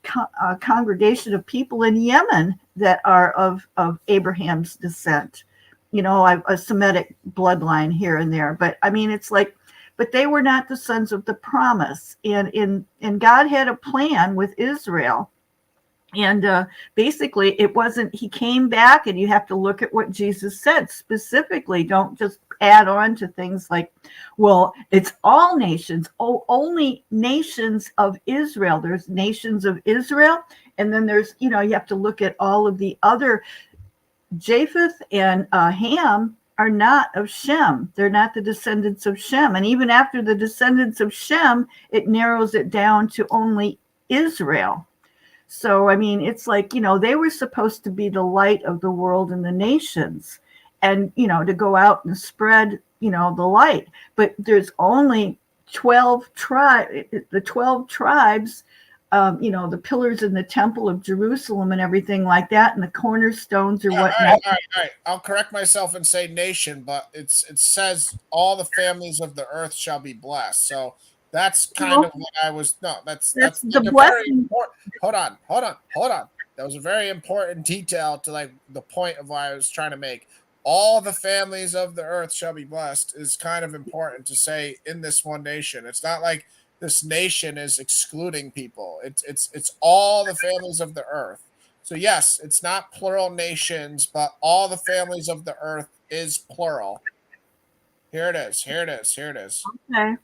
congregation of people in Yemen that are of Abraham's descent. A Semitic bloodline here and there. But I mean, it's like, but they were not the sons of the promise. And God had a plan with Israel. And basically, it wasn't, he came back, and you have to look at what Jesus said specifically. Don't just add on to things like, well, it's all nations, only nations of Israel. There's nations of Israel. And then there's, you have to look at all of the other. Japheth and Ham are not of Shem. They're not the descendants of Shem. And even after the descendants of Shem, it narrows it down to only Israel. So, I mean, it's like, they were supposed to be the light of the world and the nations and, to go out and spread, the light. But there's only 12 tribes, the 12 tribes, the pillars in the temple of Jerusalem and everything like that, and the cornerstones or whatnot. All right. I'll correct myself and say nation, but it says all the families of the earth shall be blessed. So that's kind of what I was. No, that's the blessing. Hold on. That was a very important detail to like the point of what I was trying to make. All the families of the earth shall be blessed is kind of important to say in this one nation. It's not like this nation is excluding people. It's all the families of the earth. So yes, it's not plural nations, but all the families of the earth is plural. Here it is. Okay.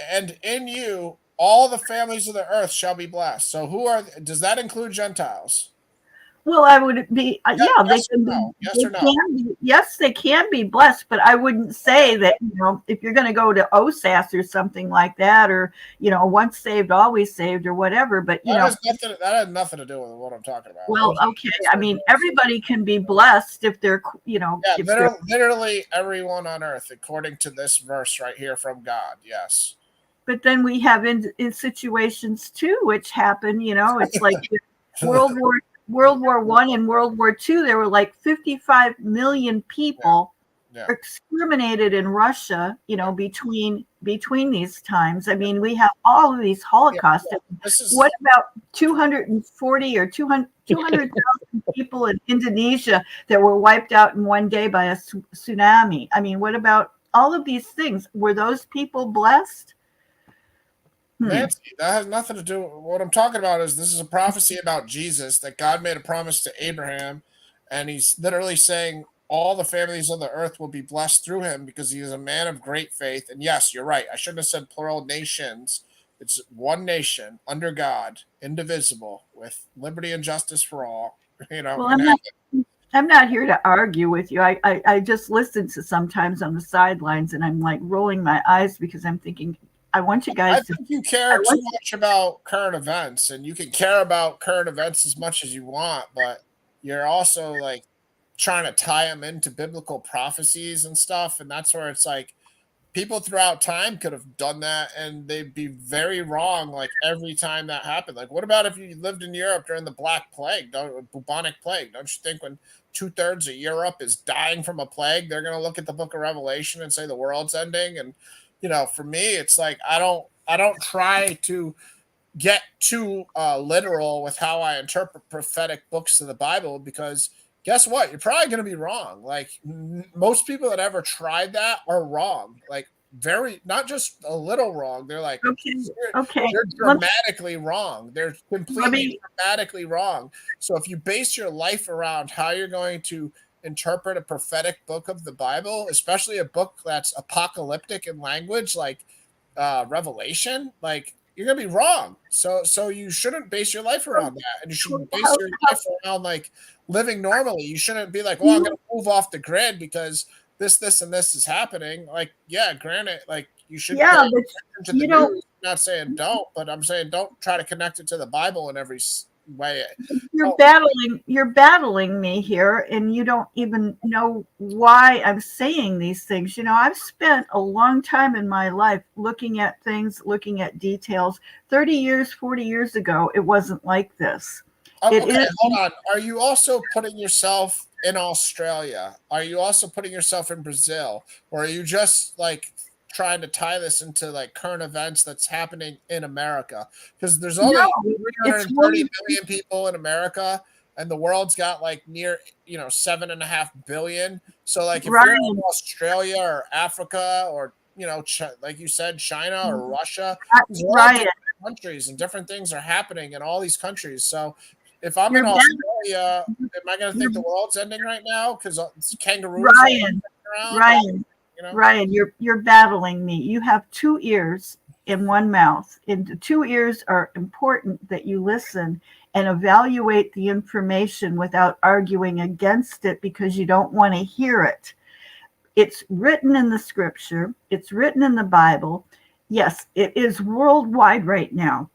And in you, all the families of the earth shall be blessed. So does that include Gentiles? Well, I would be, yes or no? Yes, they can be blessed, but I wouldn't say that, if you're going to go to OSAS or something like that, or, once saved, always saved or whatever, but, that has nothing to do with what I'm talking about. Well, okay. I mean, everybody can be blessed if they're, literally everyone on earth, according to this verse right here from God. Yes. But then we have in situations too, which happen, it's like World War I and World War II, there were like 55 million people exterminated in Russia, between these times. I mean, we have all of these Holocausts. What about 240 or 200,000 people in Indonesia that were wiped out in one day by a tsunami? I mean, what about all of these things? Were those people blessed? Nancy, that has nothing to do. What I'm talking about is this is a prophecy about Jesus that God made a promise to Abraham, and he's literally saying all the families of the earth will be blessed through him because he is a man of great faith. And yes, you're right. I shouldn't have said plural nations. It's one nation under God, indivisible, with liberty and justice for all. Well, I'm not here to argue with you. I just listen to sometimes on the sidelines, and I'm like rolling my eyes because I'm thinking, I want you guys I think you care too much about current events, and you can care about current events as much as you want, but you're also like trying to tie them into biblical prophecies and stuff. And that's where it's like people throughout time could have done that and they'd be very wrong. Like every time that happened, like what about if you lived in Europe during the Black Plague, bubonic plague? Don't you think when 2/3 of Europe is dying from a plague, they're going to look at the book of Revelation and say the world's ending? And for me, it's like I don't try to get too literal with how I interpret prophetic books of the Bible, because guess what? You're probably going to be wrong. Like most people that ever tried that are wrong. Like not just a little wrong. They're like, okay. They're dramatically wrong. They're completely dramatically wrong. So if you base your life around how you're going to interpret a prophetic book of the Bible, especially a book that's apocalyptic in language like Revelation, like you're gonna be wrong. So you shouldn't base your life around that, and you should base your life around like living normally. You shouldn't be like, well, I'm gonna move off the grid because this and this is happening. Like, yeah, granted, like you should pay Yeah, but attention to the you know, news. I'm not saying don't, but I'm saying don't try to connect it to the Bible in every way. you're Oh, battling me here, and you don't even know why I'm saying these things. You know, I've spent a long time in my life looking at things, looking at details. 30 years, 40 years ago, it wasn't like this. It okay, is hold on. Are you also putting yourself in Australia? Are you also putting yourself in Brazil? Or are you just like trying to tie this into like current events that's happening in America? Because there's only no, it's 330 really million people in America, and the world's got like near 7.5 billion. So like if you're in Ryan, Australia or Africa or like you said, China or Russia, these are all Ryan, different countries and different things are happening in all these countries. So if I'm in you're Australia, am I going to think the world's ending right now because kangaroos are Ryan, around? Ryan, You know? Ryan, you're battling me. You have two ears in one mouth. And the two ears are important that you listen and evaluate the information without arguing against it because you don't want to hear it. It's written in the scripture, it's written in the Bible. Yes, it is worldwide right now.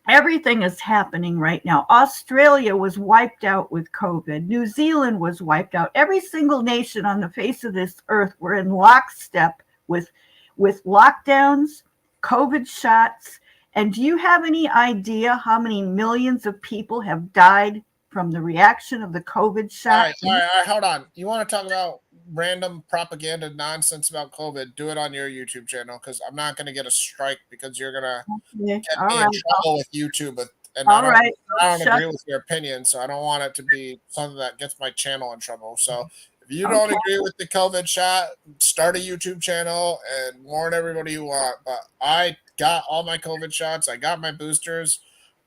Everything is happening right now. Australia was wiped out with COVID. New Zealand was wiped out. Every single nation on the face of this earth were in lockstep with lockdowns, COVID shots. And do you have any idea how many millions of people have died from the reaction of the COVID shot? All right, hold on. You want to talk about random propaganda nonsense about COVID? Do it on your YouTube channel because I'm not going to get a strike because you're going to Yeah, get all me in right. trouble with YouTube. And All right. I don't Shut- agree with your opinion, so I don't want it to be something that gets my channel in trouble. So if you don't agree with the COVID shot, start a YouTube channel and warn everybody you want. But I got all my COVID shots. I got my boosters.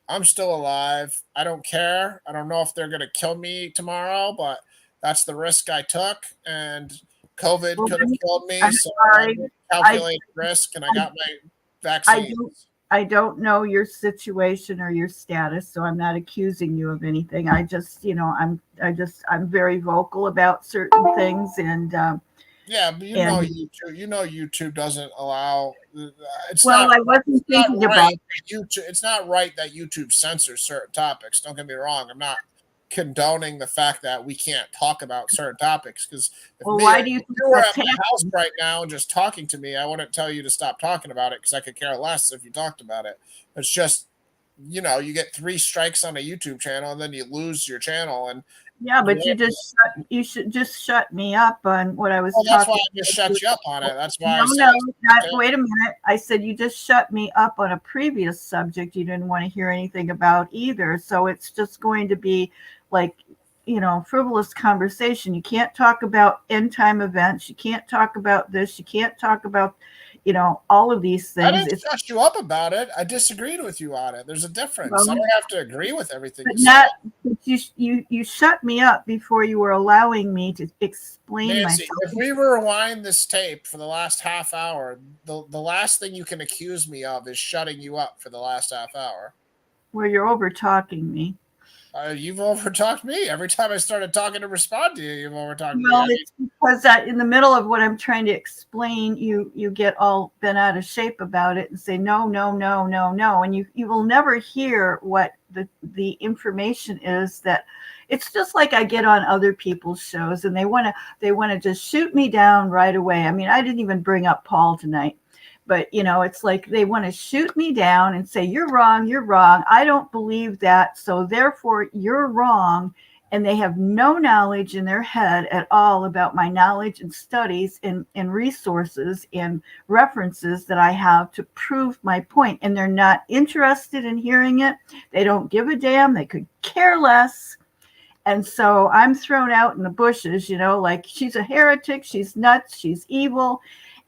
I'm still alive. I don't care. I don't know if they're going to kill me tomorrow, but that's the risk I took. And COVID Well, could have killed me. I'm So sorry. I calculated risk and I got my vaccine. I don't know your situation or your status, so I'm not accusing you of anything. I just, I'm very vocal about certain things, and Yeah, but YouTube doesn't allow. It's well, not. I wasn't thinking about. Right. YouTube. It's not right that YouTube censors certain topics. Don't get me wrong. I'm not condoning the fact that we can't talk about certain topics because Well, why do you if think you were that's at my house right now and just talking to me, I wouldn't tell you to stop talking about it because I could care less if you talked about it. It's just you get 3 strikes on a YouTube channel and then you lose your channel and. Yeah, but you should just shut me up on what I was Well, that's talking why I just shut you up on it. That's why wait a minute. I said you just shut me up on a previous subject you didn't want to hear anything about either. So it's just going to be like, frivolous conversation. You can't talk about end time events. You can't talk about this. You can't talk about, all of these things. I didn't shut you up about it. I disagreed with you on it. There's a difference. Well, I don't have to agree with everything but you but you shut me up before you were allowing me to explain Nancy, myself. if we rewind this tape for the last half hour, the last thing you can accuse me of is shutting you up for the last half hour. Where you're over talking me. You've overtalked me. Every time I started talking to respond to you, you've overtalked me. Well, it's because in the middle of what I'm trying to explain, you get all bent out of shape about it and say, no. And you will never hear what the information is. That it's just like I get on other people's shows and they want to just shoot me down right away. I mean, I didn't even bring up Paul tonight. But, it's like they want to shoot me down and say, you're wrong. I don't believe that. So therefore, you're wrong. And they have no knowledge in their head at all about my knowledge and studies and resources and references that I have to prove my point. And they're not interested in hearing it. They don't give a damn. They could care less. And so I'm thrown out in the bushes, like she's a heretic. She's nuts. She's evil.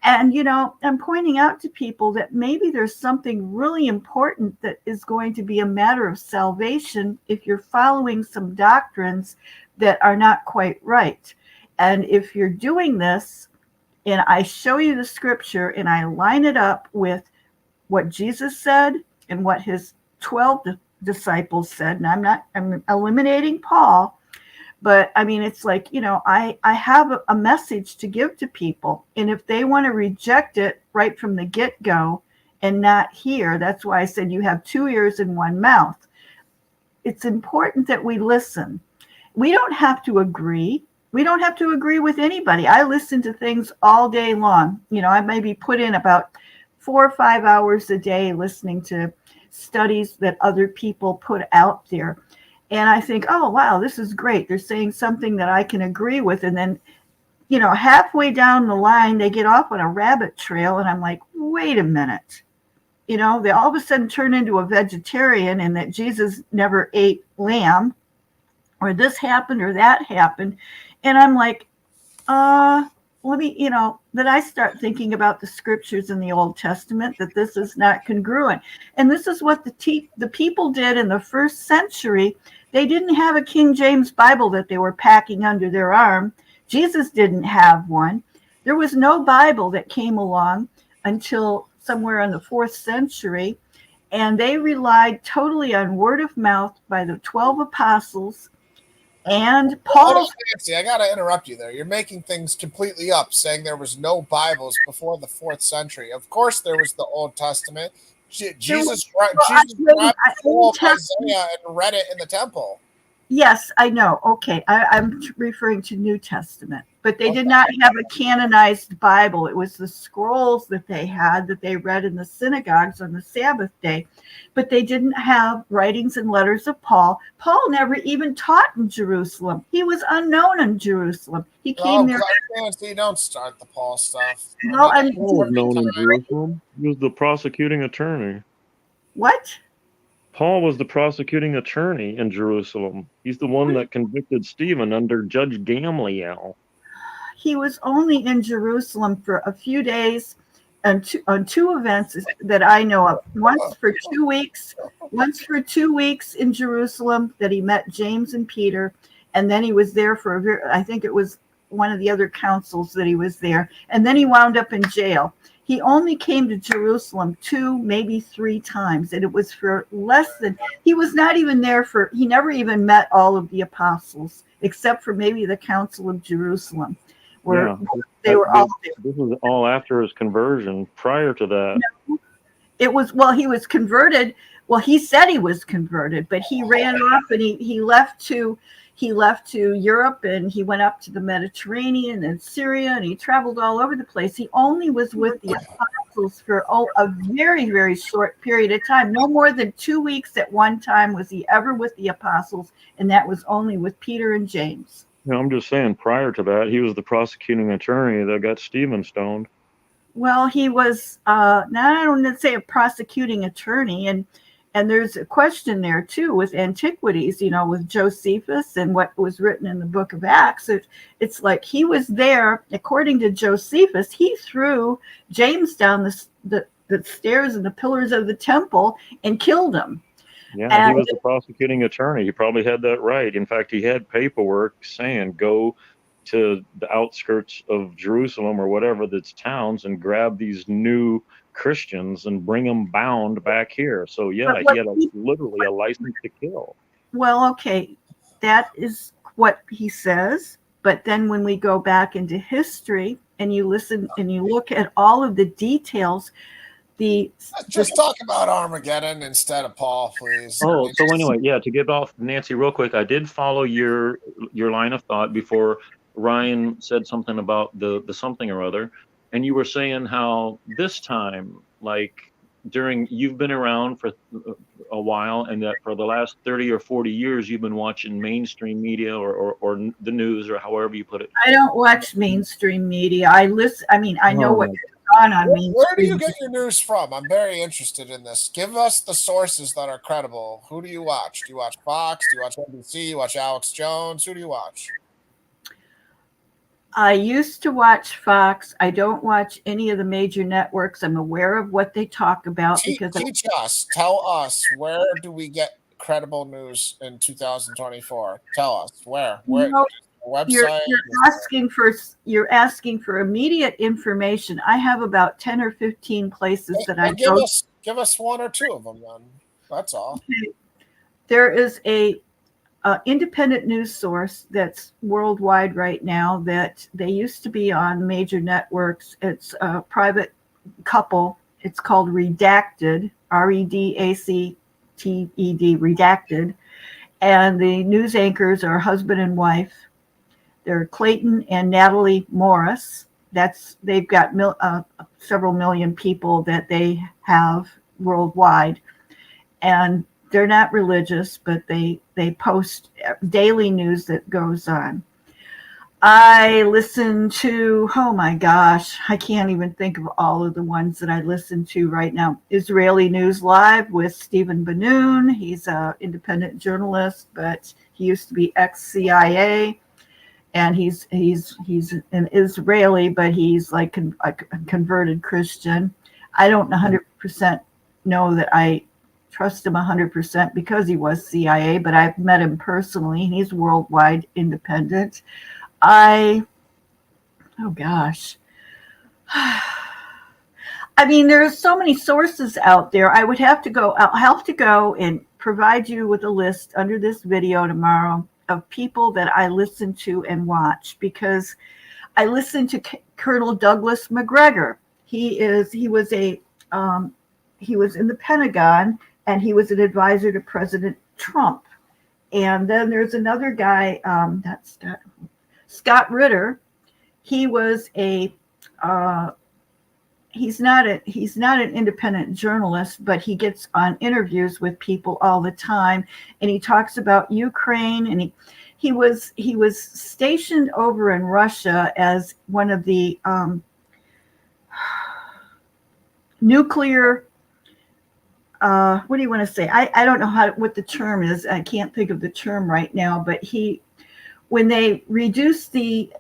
And, I'm pointing out to people that maybe there's something really important that is going to be a matter of salvation if you're following some doctrines that are not quite right. And if you're doing this, and I show you the scripture and I line it up with what Jesus said and what his 12 disciples said. And I'm eliminating Paul, but I mean, it's like, I have a message to give to people. And if they want to reject it right from the get-go and not hear, that's why I said you have 2 ears and 1 mouth. It's important that we listen. We don't have to agree. We don't have to agree with anybody. I listen to things all day long. I maybe put in about 4 or 5 hours a day listening to studies that other people put out there. And I think, oh, wow, this is great. They're saying something that I can agree with. And then, halfway down the line, they get off on a rabbit trail. And I'm like, wait a minute. They all of a sudden turn into a vegetarian and that Jesus never ate lamb, or this happened or that happened. And I'm like, let me, that I start thinking about the scriptures in the Old Testament, that this is not congruent. And this is what the people did in the first century. They didn't have a King James Bible that they were packing under their arm. Jesus didn't have one. There was no Bible that came along until somewhere in the 4th century. And they relied totally on word of mouth by the 12 apostles. And Paul. Nancy, I got to interrupt you there. You're making things completely up, saying there was no Bibles before the 4th century. Of course, there was the Old Testament. Jesus grabbed all of Isaiah and read it in the temple. Yes, I know. Okay, I'm referring to New Testament. But they did not have a canonized Bible. It was the scrolls that they had that they read in the synagogues on the Sabbath day. But they didn't have writings and letters of Paul. Paul never even taught in Jerusalem. He was unknown in Jerusalem. He came there. Nancy, don't start the Paul stuff. No, Paul was known in Jerusalem. He was the prosecuting attorney. What? Paul was the prosecuting attorney in Jerusalem. He's the one that convicted Stephen under Judge Gamaliel. He was only in Jerusalem for a few days on two events that I know of. Once for 2 weeks in Jerusalem that he met James and Peter. And then he was there for, I think it was one of the other councils that he was there. And then he wound up in jail. He only came to Jerusalem 2, maybe 3 times. And it was for he was not even there he never even met all of the apostles, except for maybe the Council of Jerusalem, where they were all there. This was all after his conversion. Prior to that. No, it was, he was converted. Well, he said he was converted, but he ran off and he left to Europe, and he went up to the Mediterranean and Syria, and he traveled all over the place. He only was with the apostles for a very, very short period of time. No more than 2 weeks at one time was he ever with the apostles, and that was only with Peter and James. No, I'm just saying, prior to that, he was the prosecuting attorney that got Stephen stoned. Well, he was now I don't want to say a prosecuting attorney, and there's a question there too with antiquities, with Josephus and what was written in the book of Acts. It's like he was there, according to Josephus, he threw James down the stairs and the pillars of the temple and killed him. Yeah, he was the prosecuting attorney. He probably had that right. In fact, he had paperwork saying go to the outskirts of Jerusalem or whatever that's towns and grab these new Christians and bring them bound back here. So yeah, he had literally a license to kill. Well, okay, that is what he says. But then when we go back into history and you listen and you look at all of the details, just talk about Armageddon instead of Paul, please. Oh, so anyway, to get off Nancy real quick, I did follow your line of thought before Ryan said something about the something or other. And you were saying how this time, like you've been around for a while, and that for the last 30 or 40 years, you've been watching mainstream media or the news, or however you put it. I don't watch mainstream media. I listen. I mean, I know what goes on mainstream. Where do you get your news from? I'm very interested in this. Give us the sources that are credible. Who do you watch? Do you watch Fox? Do you watch NBC? Do you watch Alex Jones? Who do you watch? I used to watch Fox. I don't watch any of the major networks. I'm aware of what they talk about. Tell us, where do we get credible news in 2024? Tell us where website. You're asking for immediate information. I have about 10 or 15 places that I go. Give us one or two of them then. That's all. There is a independent news source that's worldwide right now that they used to be on major networks. It's a private couple. It's called Redacted, REDACTED, Redacted. And the news anchors are husband and wife. They're Clayton and Natalie Morris. They've got several million people that they have worldwide. And they're not religious, but they post daily news that goes on. I listen to, oh my gosh, I can't even think of all of the ones that I listen to right now. Israeli News Live with Stephen Ben-Nun. He's an independent journalist, but he used to be ex-CIA, and he's an Israeli, but he's like a converted Christian. I don't 100% know that I trust him 100% because he was CIA, but I've met him personally. He's worldwide independent. Oh gosh. I mean, there's so many sources out there. I'll have to go and provide you with a list under this video tomorrow of people that I listen to and watch, because I listen to Colonel Douglas Macgregor. He was in the Pentagon, and he was an advisor to President Trump. And then there's another guy, Scott Ritter. He was he's not an independent journalist, but he gets on interviews with people all the time, and he talks about Ukraine, and he was stationed over in Russia as one of the nuclear what do you want to say? I don't know what the term is. I can't think of the term right now, but when they reduced the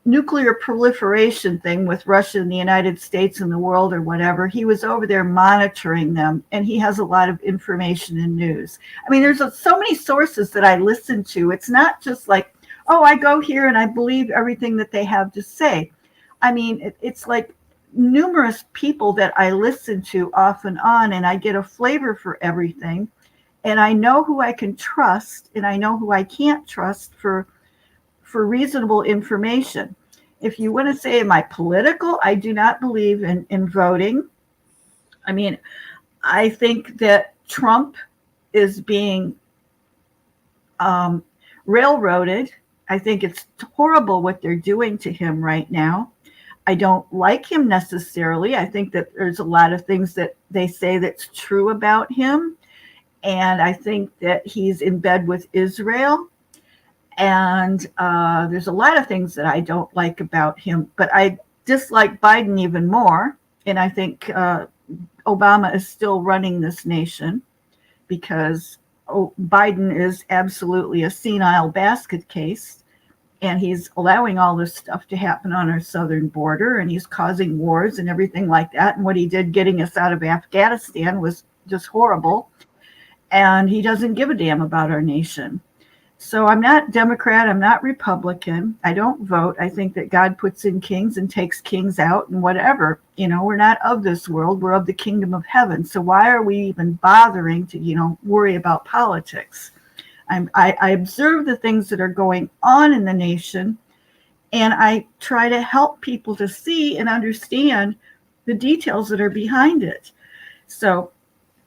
nuclear proliferation thing with Russia and the United States and the world or whatever, he was over there monitoring them, and he has a lot of information and news. I mean, there's so many sources that I listen to. It's not just like, oh, I go here and I believe everything that they have to say. I mean, it's like numerous people that I listen to off and on, and I get a flavor for everything, and I know who I can trust and I know who I can't trust for reasonable information. If you want to say, am I political? I do not believe in voting. I mean, I think that Trump is being railroaded. I think it's horrible what they're doing to him right now. I don't like him necessarily. I think that there's a lot of things that they say that's true about him. And I think that he's in bed with Israel. And there's a lot of things that I don't like about him, but I dislike Biden even more. And I think Obama is still running this nation, because Biden is absolutely a senile basket case. And he's allowing all this stuff to happen on our southern border, and he's causing wars and everything like that. And what he did getting us out of Afghanistan was just horrible. And he doesn't give a damn about our nation. So I'm not Democrat. I'm not Republican. I don't vote. I think that God puts in kings and takes kings out and whatever. You know, we're not of this world. We're of the kingdom of heaven. So why are we even bothering to, worry about politics? I observe the things that are going on in the nation, and I try to help people to see and understand the details that are behind it. So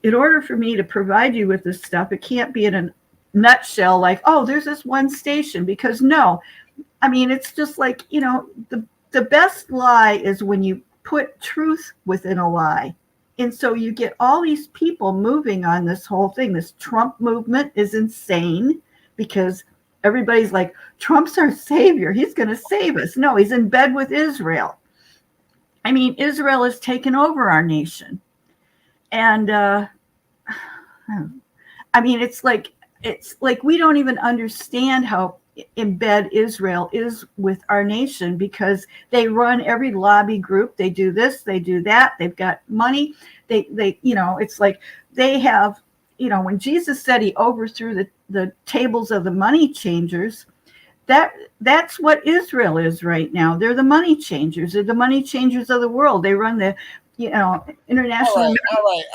in order for me to provide you with this stuff, it can't be in a nutshell like, oh, there's this one station, because no. I mean, it's just like, the best lie is when you put truth within a lie. And so you get all these people moving on this whole thing. This Trump movement is insane, because everybody's like, Trump's our savior. He's going to save us. No, he's in bed with Israel. I mean, Israel has taken over our nation. And I mean, it's like we don't even understand how in bed Israel is with our nation, because they run every lobby group. They do this, they do that. They've got money. They it's like they have, when Jesus said he overthrew the tables of the money changers, that's what Israel is right now. They're the money changers. They're the money changers of the world. They run the international.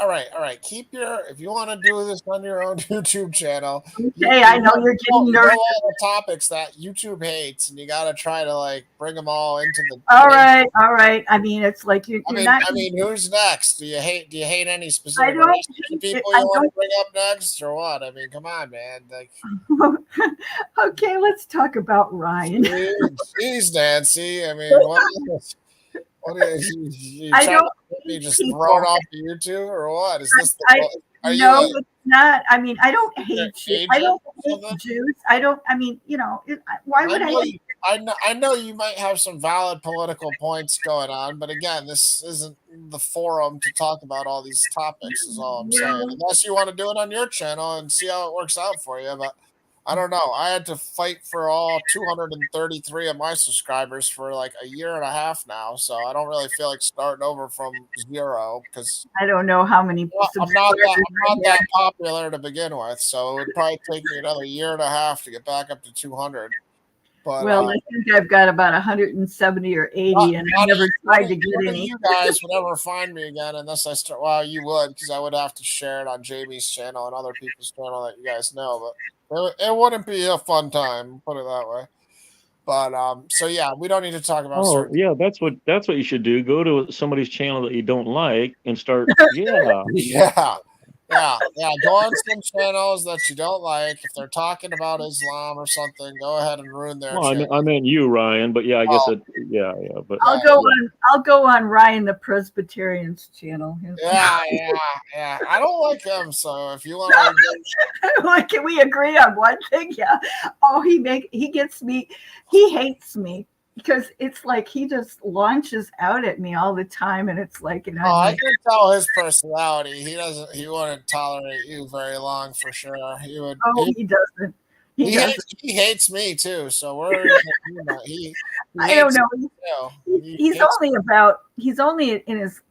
All right. If you want to do this on your own YouTube channel, Okay, I know you're getting you nervous. know all the topics that YouTube hates, and you got to try to like bring them all into the. All right. I mean, it's like you're not. I mean, who's next? Do you hate any I specific don't people I you want don't. to bring up next, or what? I mean, come on, man. Like, Okay, let's talk about Ryan. geez, Nancy. I mean, what is you I trying don't to get me just people. thrown off the YouTube, or what? Is this are you No, like, it's not. I mean, I don't hate you. I don't hate something? Jews. I don't. I mean, why would I? I know you might have some valid political points going on, but again, this isn't the forum to talk about all these topics. Is all I'm saying. Unless you want to do it on your channel and see how it works out for you, but I don't know. I had to fight for all 233 of my subscribers for like a year and a half now, so I don't really feel like starting over from zero because I don't know how many. I'm not that popular to begin with, so it would probably take me another year and a half to get back up to 200. But Well, I think I've got about 170 or 80, and I never tried to get any. You guys would ever find me again unless I start. Well, you would, because I would have to share it on Jamie's channel and other people's channel that you guys know. But it wouldn't be a fun time, put it that way. But so yeah, we don't need to talk about. Oh yeah, that's what you should do. Go to somebody's channel that you don't like and start. Yeah. Go on some channels that you don't like. If they're talking about Islam or something, go ahead and ruin their channel. I meant you, Ryan, but yeah, I guess yeah. But I'll go on Ryan the Presbyterian's channel. Yeah. I don't like him, so if you want to, can we agree on one thing? Yeah. Oh, he gets me. He hates me. Because it's like he just launches out at me all the time, and it's like, I can tell his personality. He wouldn't tolerate you very long for sure. He would. Oh, he doesn't. He hates me too. So we're. I don't know. He's only in his.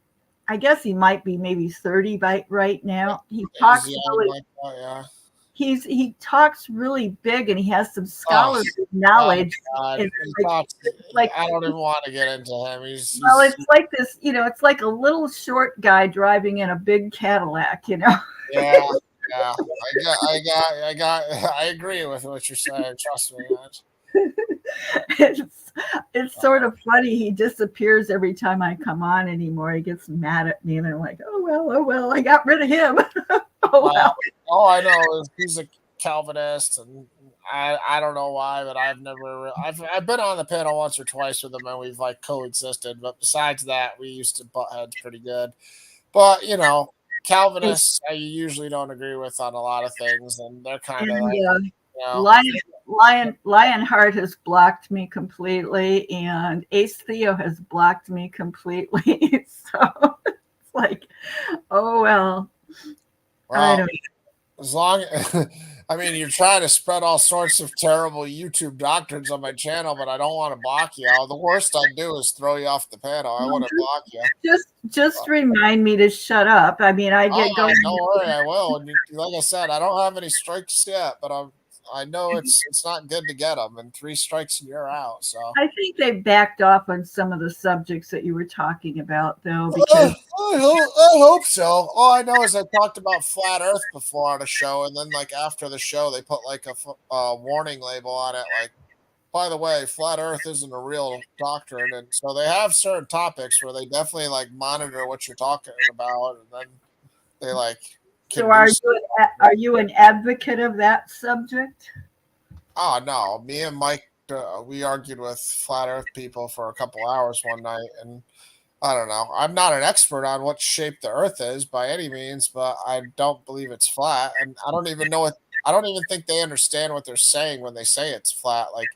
I guess he might be maybe 30 right now. He talks really. Like that, yeah. He talks really big, and he has some scholarly knowledge. Like I don't even want to get into him. He's it's like this, it's like a little short guy driving in a big Cadillac, Yeah. I agree with what you're saying. Trust me. It's sort of funny. He disappears every time I come on anymore. He gets mad at me, and I'm like, oh well, I got rid of him. All I know is he's a Calvinist, and I don't know why, but I've been on the panel once or twice with him, and we've like coexisted. But besides that, we used to butt heads pretty good. But Calvinists I usually don't agree with on a lot of things, and they're kind of like. Lionheart has blocked me completely, and Ace Theo has blocked me completely. So it's like, oh well. I don't know. As long I mean, you're trying to spread all sorts of terrible YouTube doctrines on my channel, but I don't want to block you. The worst I do is throw you off the panel. I want to block you. Just remind me to shut up. I mean, I get going. Don't worry, I will. And like I said, I don't have any strikes yet, but I know it's not good to get them, and 3 strikes and you're out. So I think they backed off on some of the subjects that you were talking about, though. Because I hope so. All I know is I talked about flat Earth before on a show, and then like after the show, they put like a warning label on it, like, by the way, flat Earth isn't a real doctrine, and so they have certain topics where they definitely like monitor what you're talking about, and then they like. So are you an advocate of that subject? Oh no, me and Mike, we argued with flat Earth people for a couple hours one night, and I don't know. I'm not an expert on what shape the Earth is by any means, but I don't believe it's flat, and I don't even think they understand what they're saying when they say it's flat. Like,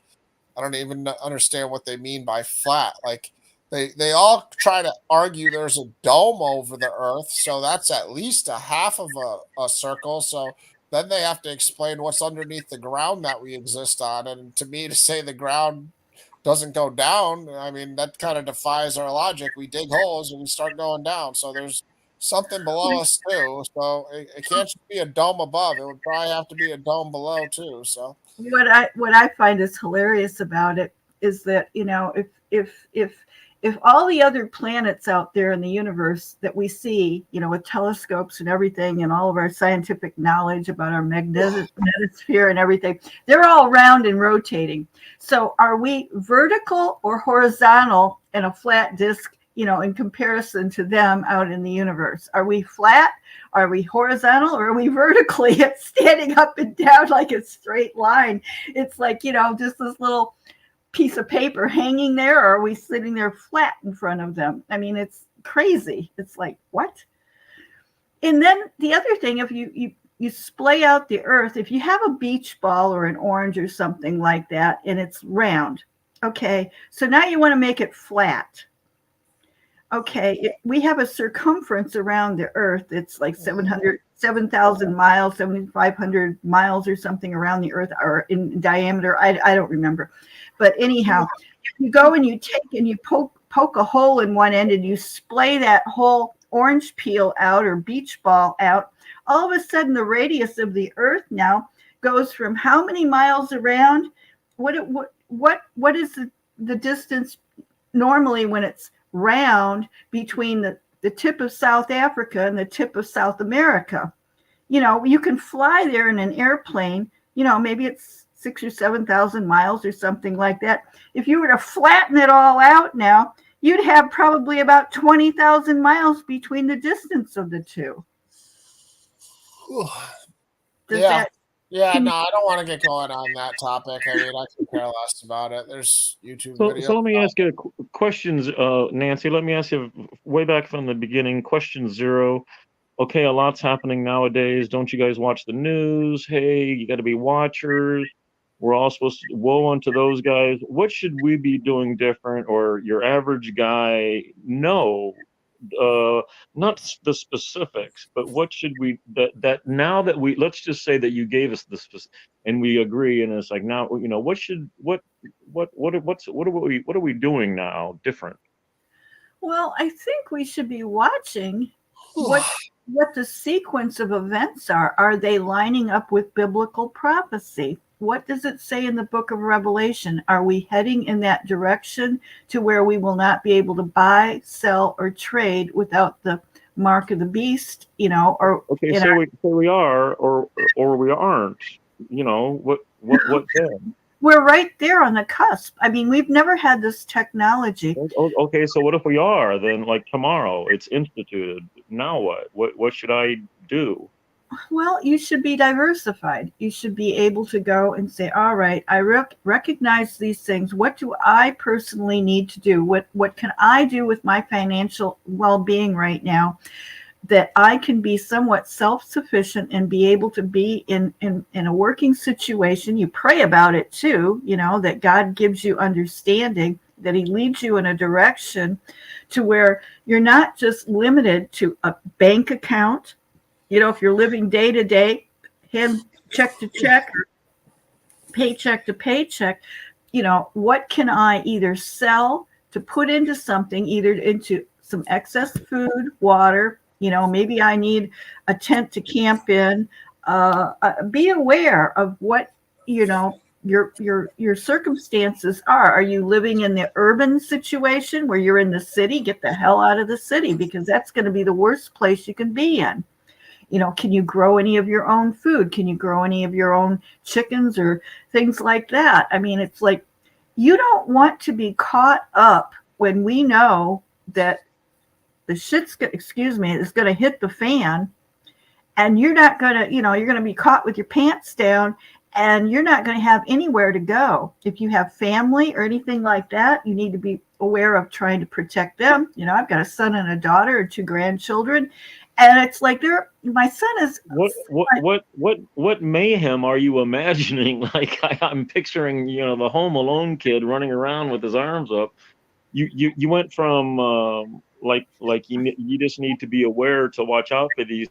I don't even understand what they mean by flat. Like. They all try to argue there's a dome over the Earth, so that's at least a half of a circle. So then they have to explain what's underneath the ground that we exist on. And to me, to say the ground doesn't go down, I mean, that kind of defies our logic. We dig holes and we start going down. So there's something below us too. So it can't just be a dome above. It would probably have to be a dome below too. So what I find is hilarious about it is that, if all the other planets out there in the universe that we see, with telescopes and everything and all of our scientific knowledge about our magnetosphere and everything, they're all round and rotating. So are we vertical or horizontal in a flat disk, in comparison to them out in the universe? Are we flat? Are we horizontal, or are we vertically standing up and down like a straight line? It's like, just this little piece of paper hanging there, or are we sitting there flat in front of them? I mean, it's crazy. It's like, what? And then the other thing, if you splay out the earth, if you have a beach ball or an orange or something like that, and it's round, okay, so now you want to make it flat. Okay, we have a circumference around the earth. It's like 7,000 miles, 7,500 miles or something around the earth, or in diameter. I don't remember. But anyhow, if you go and you take and you poke a hole in one end and you splay that whole orange peel out or beach ball out, all of a sudden the radius of the earth now goes from how many miles around? What is the distance normally when it's round between the tip of South Africa and the tip of South America? You can fly there in an airplane, maybe it's 6,000 or 7,000 miles or something like that. If you were to flatten it all out now, you'd have probably about 20,000 miles between the distance of the two. Yeah, no, I don't want to get going on that topic. I mean, I could care less about it. There's YouTube videos. So let me ask you questions, Nancy. Let me ask you way back from the beginning. Question 0. Okay, a lot's happening nowadays. Don't you guys watch the news? Hey, you got to be watchers. We're all supposed to woe unto those guys. What should we be doing different, or your average guy know? Not the specifics, but what should we that now that we, let's just say that you gave us this and we agree, and it's like, now what are we doing now different? Well, I think we should be watching what the sequence of events are. Are they lining up with biblical prophecy? What does it say in the book of Revelation? Are we heading in that direction to where we will not be able to buy, sell, or trade without the mark of the beast? Or okay, so we are, or we aren't. What then? We're right there on the cusp. I mean, we've never had this technology. Okay, so what if we are? Then, like, tomorrow it's instituted. Now what? What should I do? Well, you should be diversified. You should be able to go and say, all right, I recognize these things. What do I personally need to do? What can I do with my financial well-being right now that I can be somewhat self-sufficient and be able to be in a working situation? You pray about it too, that God gives you understanding, that he leads you in a direction to where you're not just limited to a bank account. If you're living day to day, hand check to check, or paycheck to paycheck, what can I either sell to put into something, either into some excess food, water, maybe I need a tent to camp in. Be aware of what, your circumstances are. Are you living in the urban situation where you're in the city? Get the hell out of the city, because that's going to be the worst place you can be in. Can you grow any of your own food? Can you grow any of your own chickens or things like that? I mean, it's like, you don't want to be caught up when we know that the shit's is going to hit the fan, and you're not going to, you're going to be caught with your pants down, and you're not going to have anywhere to go. If you have family or anything like that, you need to be aware of trying to protect them. I've got a son and a daughter and 2 grandchildren. And it's like, my son is. What mayhem are you imagining? Like, I'm picturing, the Home Alone kid running around with his arms up. You went from like you just need to be aware to watch out for these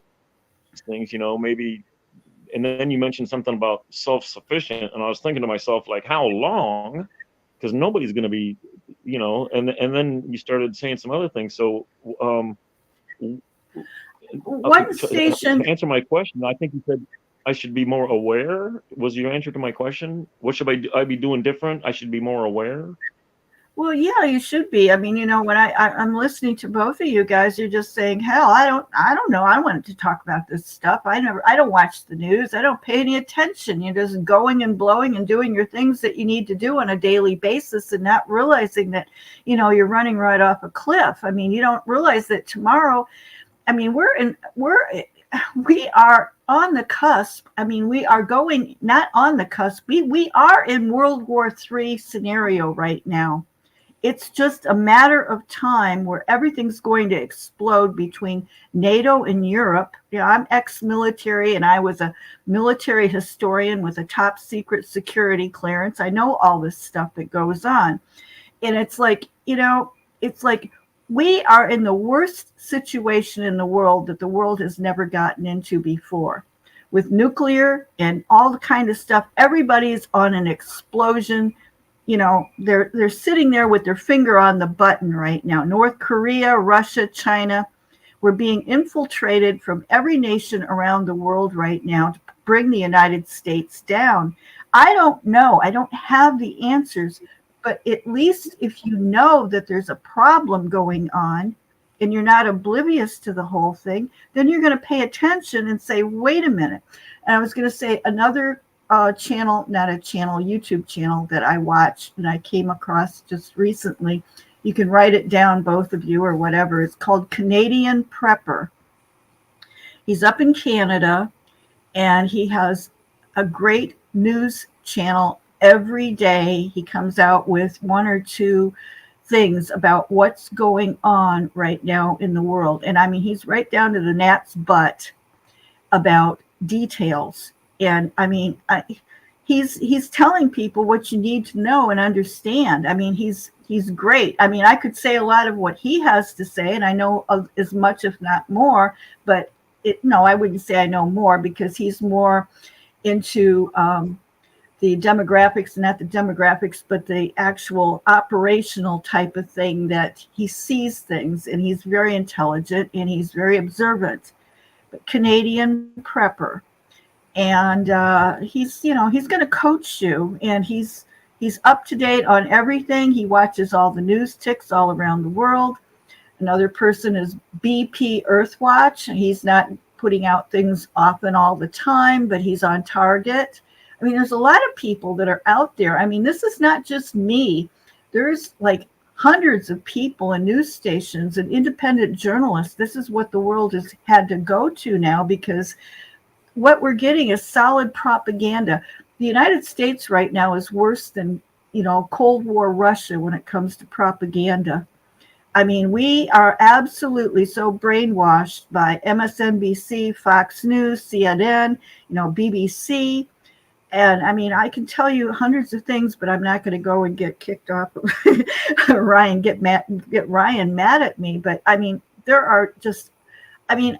things, maybe. And then you mentioned something about self-sufficient, and I was thinking to myself, like, how long? Because nobody's going to be, And then you started saying some other things. So. One station. To answer my question, I think you said I should be more aware? Was your answer to my question? What should I be doing different? I should be more aware? Well, yeah, you should be. I mean, when I'm listening to both of you guys, you're just saying, hell, I don't know. I wanted to talk about this stuff. I don't watch the news. I don't pay any attention. You're just going and blowing and doing your things that you need to do on a daily basis and not realizing that, you're running right off a cliff. I mean, you don't realize that tomorrow, I mean, we are on the cusp. I mean, we are going, not on the cusp. We are in World War III scenario right now. It's just a matter of time where everything's going to explode between NATO and Europe. I'm ex-military, and I was a military historian with a top secret security clearance. I know all this stuff that goes on. And it's like, it's like we are in the worst situation in the world that the world has never gotten into before. With nuclear and all the kind of stuff, everybody's on an explosion. They're sitting there with their finger on the button right now. North Korea, Russia, China, we're being infiltrated from every nation around the world right now to bring the United States down. I don't know. I don't have the answers, but at least if you know that there's a problem going on and you're not oblivious to the whole thing, then you're going to pay attention and say, wait a minute. And I was going to say another YouTube channel that I watched and I came across just recently. You can write it down, both of you, or whatever. It's called Canadian Prepper. He's up in Canada, and he has a great news channel every day. He comes out with one or two things about what's going on right now in the world. And I mean, he's right down to the gnat's butt about details. And I mean, he's telling people what you need to know and understand. I mean, he's great. I mean, I could say a lot of what he has to say, and I know as much, if not more. But I wouldn't say I know more, because he's more into the demographics, not the demographics, but the actual operational type of thing, that he sees things, and he's very intelligent and he's very observant. But Canadian Prepper. And he's going to coach you, and he's up to date on everything. He watches all the news ticks all around the world. Another person is BP Earthwatch. He's not putting out things often all the time, but he's on target. I mean, there's a lot of people that are out there. I mean, this is not just me. There's like hundreds of people and news stations and independent journalists. This is what the world has had to go to now, because what we're getting is solid propaganda. The United States right now is worse than, Cold War Russia when it comes to propaganda. I mean, we are absolutely so brainwashed by MSNBC, Fox News, CNN, BBC. And I mean, I can tell you hundreds of things, but I'm not going to go and get kicked off. Get Ryan mad at me. But I mean, there are just, I mean,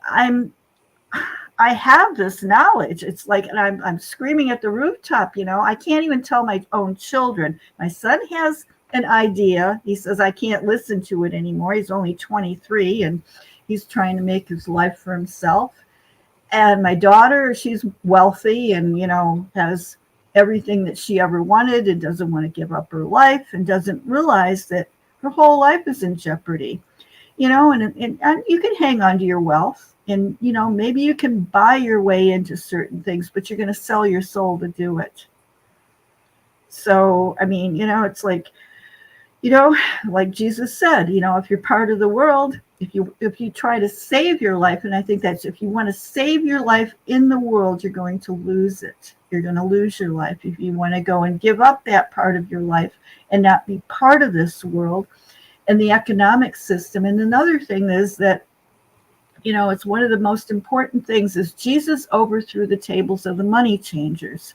I have this knowledge. It's like, and I'm screaming at the rooftop, I can't even tell my own children. My son has an idea. He says, I can't listen to it anymore. He's only 23 and he's trying to make his life for himself. And my daughter, she's wealthy and, has everything that she ever wanted and doesn't want to give up her life and doesn't realize that her whole life is in jeopardy, and you can hang on to your wealth. And, maybe you can buy your way into certain things, but you're going to sell your soul to do it. So, I mean, it's like, like Jesus said, if you're part of the world, if you try to save your life, and I think that's, if you want to save your life in the world, you're going to lose it. You're going to lose your life. If you want to go and give up that part of your life and not be part of this world and the economic system. And another thing is that, it's one of the most important things is Jesus overthrew the tables of the money changers.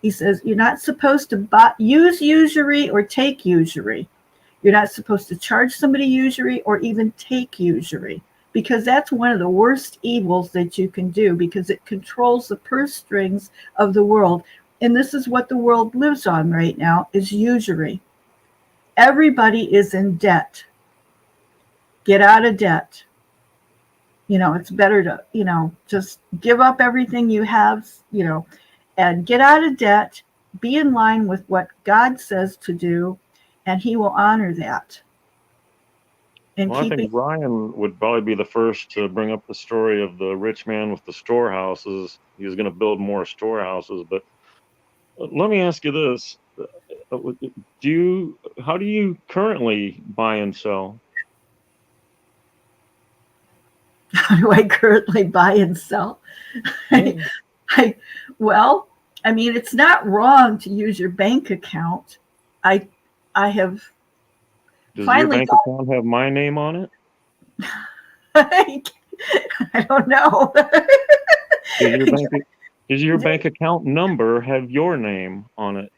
He says, you're not supposed to use usury or take usury. You're not supposed to charge somebody usury or even take usury, because that's one of the worst evils that you can do, because it controls the purse strings of the world. And this is what the world lives on right now, is usury. Everybody is in debt. Get out of debt. It's better to, just give up everything you have, and get out of debt, be in line with what God says to do, and he will honor that. And Well, I think Ryan would probably be the first to bring up the story of the rich man with the storehouses. He was going to build more storehouses, but let me ask you this. How do you currently buy and sell? how do I currently buy and sell? Well, I mean, it's not wrong to use your bank account. I have Does finally your bank account have my name on it? I don't know. Does your bank account number have your name on it?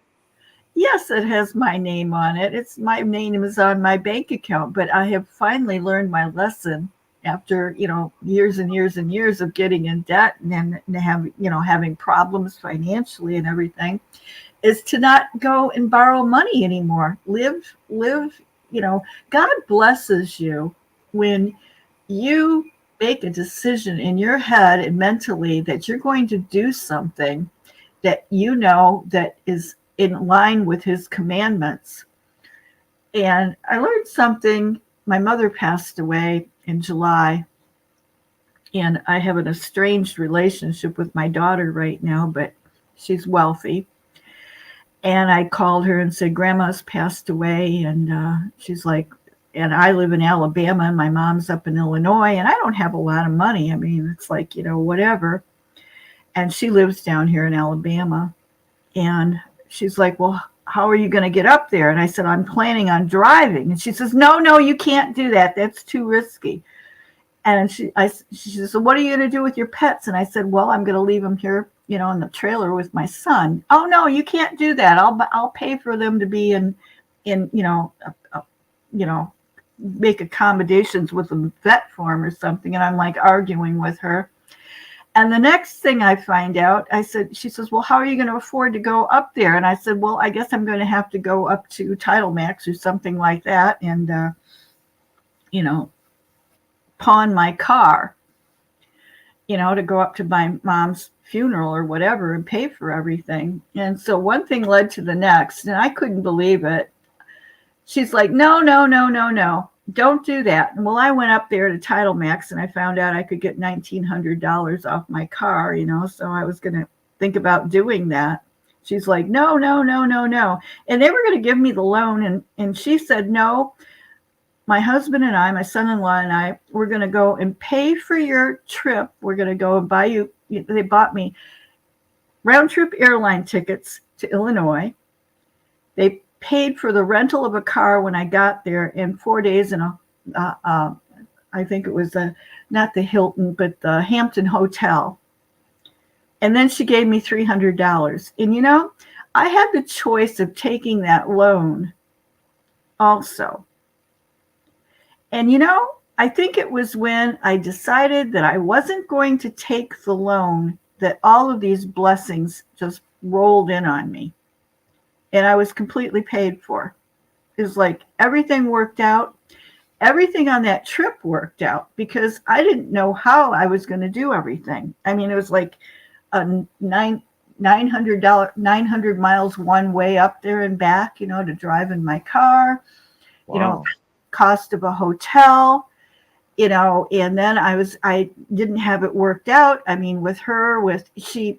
Yes, it has my name on it. My name is on my bank account, but I have finally learned my lesson after, years and years and years of getting in debt and having problems financially and everything, is to not go and borrow money anymore. Live, God blesses you when you make a decision in your head and mentally that you're going to do something that that is in line with his commandments. And I learned something. My mother passed away in July, and I have an estranged relationship with my daughter right now, but she's wealthy. And I called her and said, Grandma's passed away. And she's like, and I live in Alabama and my mom's up in Illinois, and I don't have a lot of money. I mean, it's like, whatever. And she lives down here in Alabama. And she's like, well, how are you going to get up there? And I said, I'm planning on driving. And she says, no, you can't do that. That's too risky. And she says, so what are you going to do with your pets? And I said, well, I'm going to leave them here, in the trailer with my son. Oh, no, you can't do that. I'll pay for them to be in make accommodations with a vet farm or something. And I'm like arguing with her. And the next thing I find out, she says, well, how are you going to afford to go up there? And I said, well, I guess I'm going to have to go up to Title Max or something like that and, pawn my car, to go up to my mom's funeral or whatever and pay for everything. And so one thing led to the next, and I couldn't believe it. She's like, no, don't do that. And well, I went up there to Title Max and I found out I could get $1,900 off my car, so I was going to think about doing that. She's like, no. And they were going to give me the loan. And she said, no, my husband and I, my son-in-law and I, we're going to go and pay for your trip. We're going to go and buy you. They bought me round trip airline tickets to Illinois. They paid for the rental of a car when I got there in 4 days in I think it was not the Hilton, but the Hampton Hotel. And then she gave me $300. And I had the choice of taking that loan also. And I think it was when I decided that I wasn't going to take the loan that all of these blessings just rolled in on me. And I was completely paid for. It was like everything worked out. Everything on that trip worked out because I didn't know how I was going to do everything. I mean, it was like a $900 miles one way up there and back, to drive in my car, Wow. Cost of a hotel, and then I didn't have it worked out. I mean, with her, she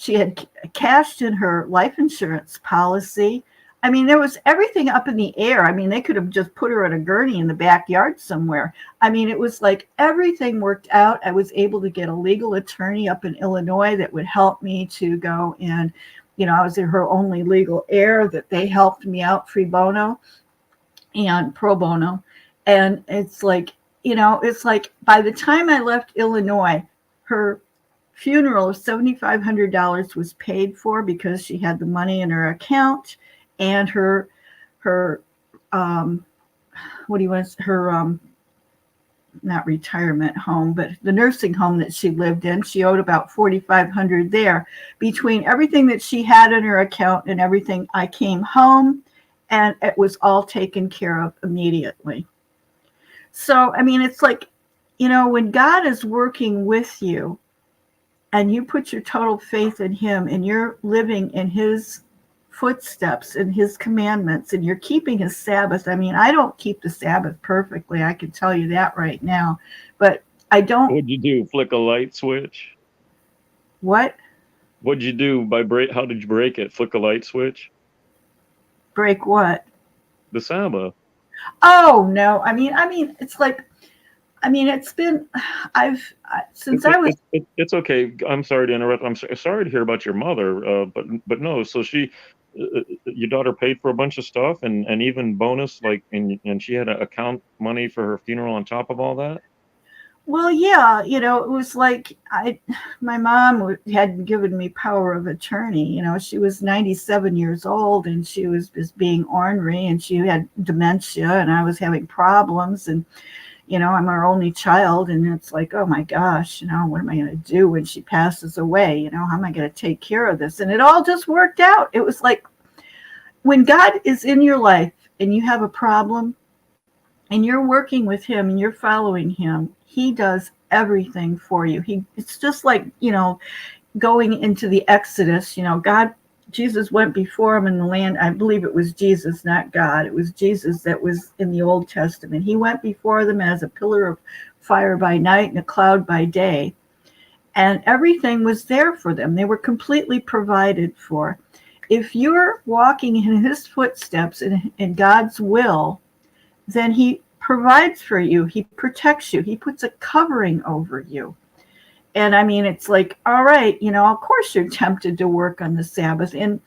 had cashed in her life insurance policy. I mean, there was everything up in the air. I mean, they could have just put her in a gurney in the backyard somewhere. I mean, it was like everything worked out. I was able to get a legal attorney up in Illinois that would help me to go and, I was her only legal heir, that they helped me out pro bono. And it's like, by the time I left Illinois, her funeral of $7,500 was paid for because she had the money in her account, and her not retirement home, but the nursing home that she lived in, she owed about $4,500 there. Between everything that she had in her account and everything, I came home and it was all taken care of immediately. So, I mean, it's like you know, when God is working with you and you put your total faith in him and you're living in his footsteps and his commandments and you're keeping his Sabbath. I mean, I don't keep the Sabbath perfectly. I can tell you that right now, but I don't. What'd you do? Flick a light switch? What? What'd you do by break? How did you break it? Flick a light switch? Break what? The Sabbath. Oh no. I mean, it's like, I mean, it's been, since I was. It's okay. I'm sorry to interrupt. I'm sorry to hear about your mother. But no. So your daughter paid for a bunch of stuff and even bonus, like, and she had to account money for her funeral on top of all that. Well, yeah, you know, it was like my mom had given me power of attorney. You know, she was 97 years old and she was just being ornery and she had dementia and I was having problems and, you know, I'm her only child and it's like, oh my gosh, you know, what am I going to do when she passes away? You know, how am I going to take care of this? And it all just worked out. It was like when God is in your life and you have a problem and you're working with him and you're following him, he does everything for you. It's just like, you know, going into the Exodus, you know, Jesus went before him in the land. I believe it was Jesus, not God. It was Jesus that was in the Old Testament. He went before them as a pillar of fire by night and a cloud by day. And everything was there for them. They were completely provided for. If you're walking in his footsteps in God's will, then he provides for you. He protects you. He puts a covering over you. And I mean, it's like, all right, you know, of course you're tempted to work on the Sabbath. And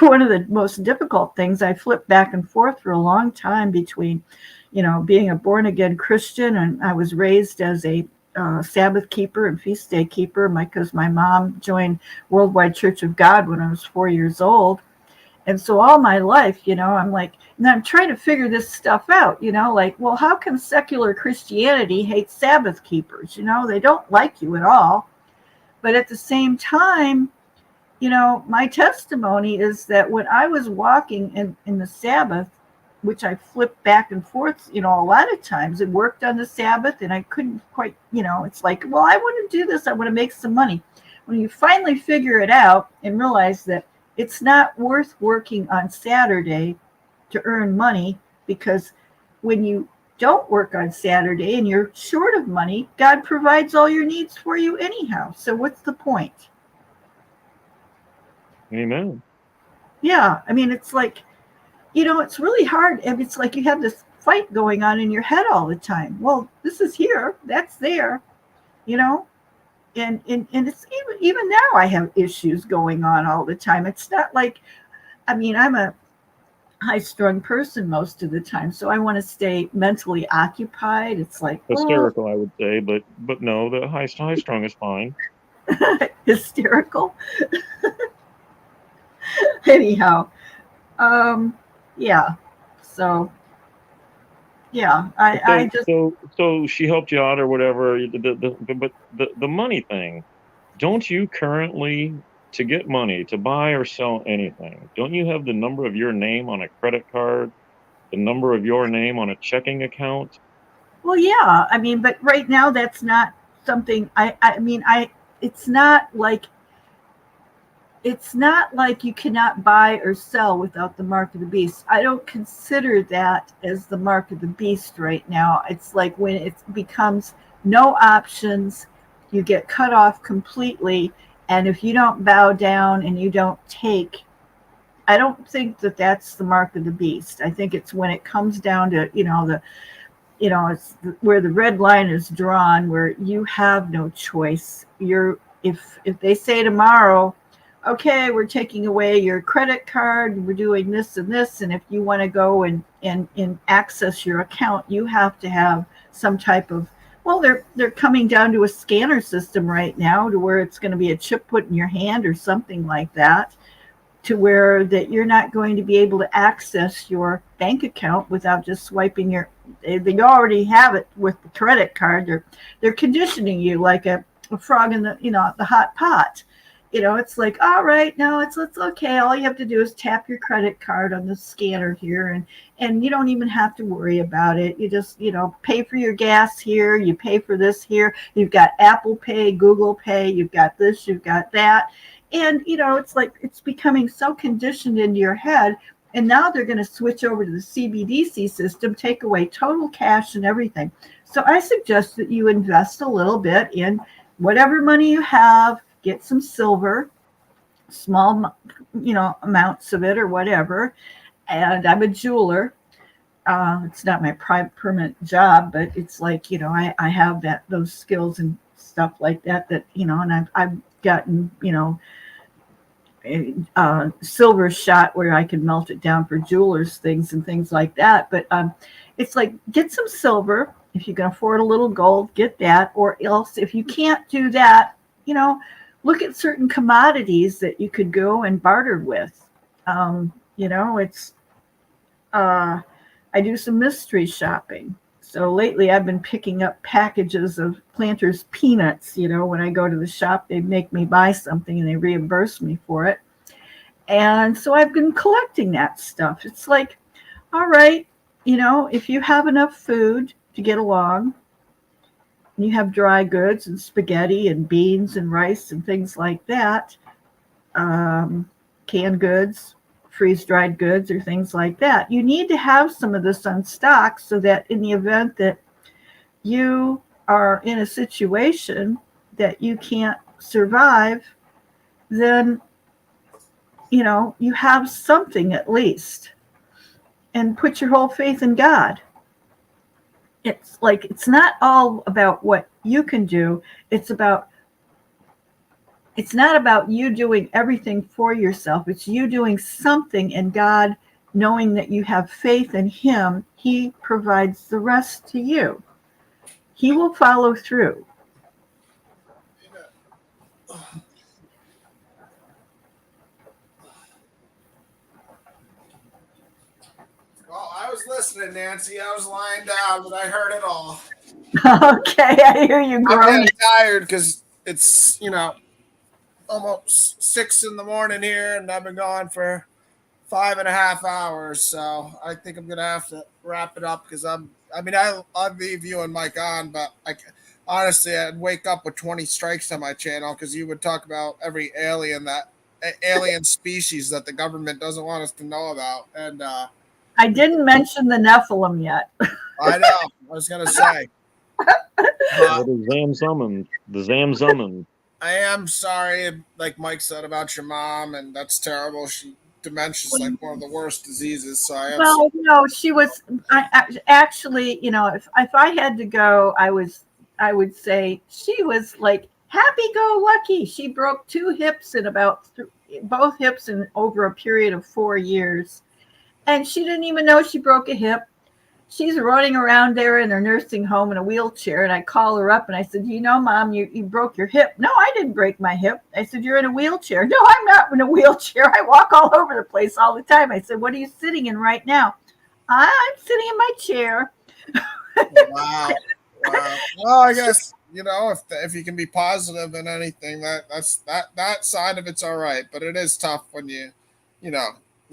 one of the most difficult things, I flipped back and forth for a long time between, you know, being a born again Christian, and I was raised as a Sabbath keeper and feast day keeper because my mom joined Worldwide Church of God when I was 4 years old. And so all my life, you know, I'm like, and I'm trying to figure this stuff out, you know, like, well, how can secular Christianity hate Sabbath keepers? You know, they don't like you at all. But at the same time, you know, my testimony is that when I was walking in the Sabbath, which I flipped back and forth, you know, a lot of times it worked on the Sabbath and I couldn't quite, you know, it's like, well, I want to do this. I want to make some money. When you finally figure it out and realize that it's not worth working on Saturday to earn money, because when you don't work on Saturday and you're short of money, God provides all your needs for you anyhow. So what's the point? Amen. Yeah. I mean, it's like, you know, it's really hard. And it's like you have this fight going on in your head all the time. Well, this is here, that's there, you know? And it's even now I have issues going on all the time. It's not like, I mean, I'm a high-strung person most of the time, so I want to stay mentally occupied. It's like Hysterical, I would say, but no, the high strung is fine. Hysterical. Anyhow, yeah. So. Yeah, I just. So she helped you out or whatever. But the money thing, don't you currently, to get money to buy or sell anything, don't you have the number of your name on a credit card, the number of your name on a checking account? Well, yeah, I mean, but right now that's not something. I mean, it's not like you cannot buy or sell without the mark of the beast. I don't consider that as the mark of the beast right now. It's like when it becomes no options, you get cut off completely. And if you don't bow down and you don't take, I don't think that that's the mark of the beast. I think it's when it comes down to, you know, it's where the red line is drawn, where you have no choice. If they say tomorrow, okay, we're taking away your credit card, we're doing this and this, and if you want to go and access your account, you have to have some type of, well, they're coming down to a scanner system right now to where it's going to be a chip put in your hand or something like that, to where that you're not going to be able to access your bank account without just swiping they already have it with the credit card. They're conditioning you like a frog in the hot pot. It's like, all right, no, it's okay. All you have to do is tap your credit card on the scanner here, and you don't even have to worry about it. You just, pay for your gas here, you pay for this here. You've got Apple Pay, Google Pay, you've got this, you've got that. And, it's like it's becoming so conditioned into your head. And now they're going to switch over to the CBDC system, take away total cash and everything. So I suggest that you invest a little bit in whatever money you have. Get some silver, small, amounts of it or whatever. And I'm a jeweler. It's not my permanent job, but it's like, I have those skills and stuff like that, and I've gotten, silver shot where I can melt it down for jewelers things and things like that. But it's like, get some silver. If you can afford a little gold, get that. Or else if you can't do that, look at certain commodities that you could go and barter with. It's I do some mystery shopping. So lately I've been picking up packages of Planters peanuts. When I go to the shop, they make me buy something and they reimburse me for it. And so I've been collecting that stuff. It's like, all right, if you have enough food to get along, and you have dry goods and spaghetti and beans and rice and things like that, canned goods, freeze-dried goods or things like that. You need to have some of this on stock so that in the event that you are in a situation that you can't survive, then, you have something at least. And put your whole faith in God. It's like, it's not all about what you can do. It's not about you doing everything for yourself. It's you doing something, and God, knowing that you have faith in Him, He provides the rest to you. He will follow through. Well, I was listening, Nancy. I was lying down, but I heard it all. Okay, I hear you I'm groaning. getting tired because it's, almost 6 a.m. here, and I've been gone for 5.5 hours. So I think I'm gonna have to wrap it up because I'll leave you and Mike on, but honestly, I'd wake up with 20 strikes on my channel because you would talk about every alien species that the government doesn't want us to know about, and I didn't mention the Nephilim yet. I know. I was gonna say. The Zamzummans. I am sorry, like Mike said about your mom, and that's terrible. Dementia's like one of the worst diseases. So I am. Well, no, she was. Actually, if I had to go, I would say she was like happy-go-lucky. She broke 2 hips in both hips in over a period of 4 years, and she didn't even know she broke a hip. She's running around there in her nursing home in a wheelchair, and I call her up and I said, Mom, you broke your hip. No, I didn't break my hip. I said, you're in a wheelchair. No, I'm not in a wheelchair. I walk all over the place all the time. I said, what are you sitting in right now? I'm sitting in my chair. Wow. Well, I guess, if you can be positive in anything, that side of it's all right. But it is tough when you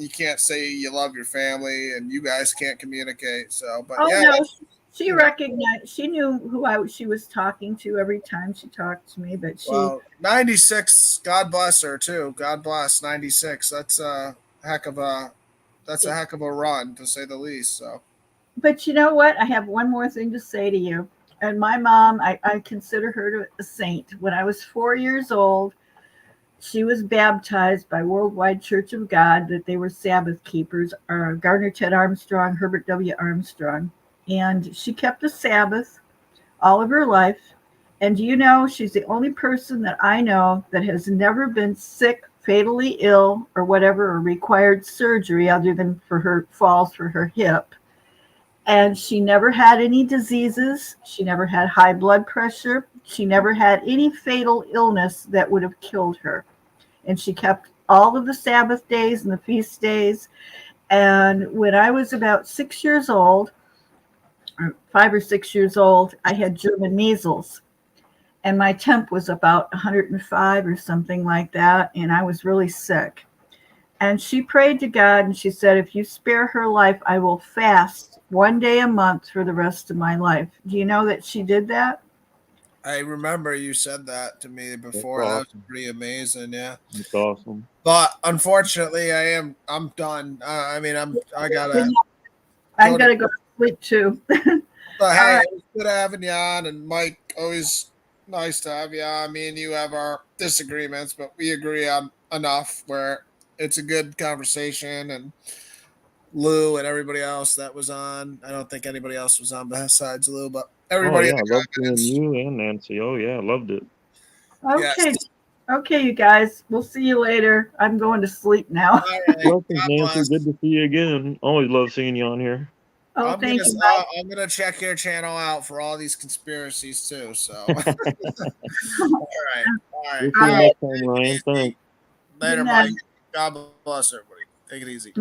can't say you love your family and you guys can't communicate. So, but no, she recognized, she knew who she was talking to every time she talked to me. But 96, God bless her too. God bless 96. That's a heck of a run, to say the least. So, but you know what? I have one more thing to say to you. And my mom, I consider her a saint. When I was 4 years old, she was baptized by Worldwide Church of God, that they were Sabbath keepers, Gardner Ted Armstrong, Herbert W. Armstrong. And she kept the Sabbath all of her life. And she's the only person that I know that has never been sick, fatally ill, or whatever, or required surgery other than for her falls for her hip. And she never had any diseases. She never had high blood pressure. She never had any fatal illness that would have killed her. And she kept all of the Sabbath days and the feast days. And when I was about 6 years old, or 5 or 6 years old, I had German measles. and my temp was about 105 or something like that, and I was really sick. And she prayed to God and she said, if you spare her life, I will fast 1 day a month for the rest of my life. Do you know that she did that? I remember you said that to me before. That was awesome. pretty amazing. Yeah. It's awesome. But unfortunately, I'm done. I gotta. I'm going to go to sleep too. But All hey, right. it was good having you on, and Mike, always nice to have you on. Me and you have our disagreements, but we agree on enough where it's a good conversation. And Lou and everybody else that was on. I don't think anybody else was on besides Lou, but Oh everybody yeah, in I the loved seeing comments. you and Nancy. Oh yeah, loved it. Yes. Okay. Okay, you guys. We'll see you later. I'm going to sleep now. All right. Blessings, God Nancy. bless. Good to see you again. Always love seeing you on here. Oh, thank you. Bye. I'm gonna check your channel out for all these conspiracies too. So, all right, all right. We'll see you All right. next time, Ryan. Thanks. Later, Good night. Mike. God bless everybody. Take it easy.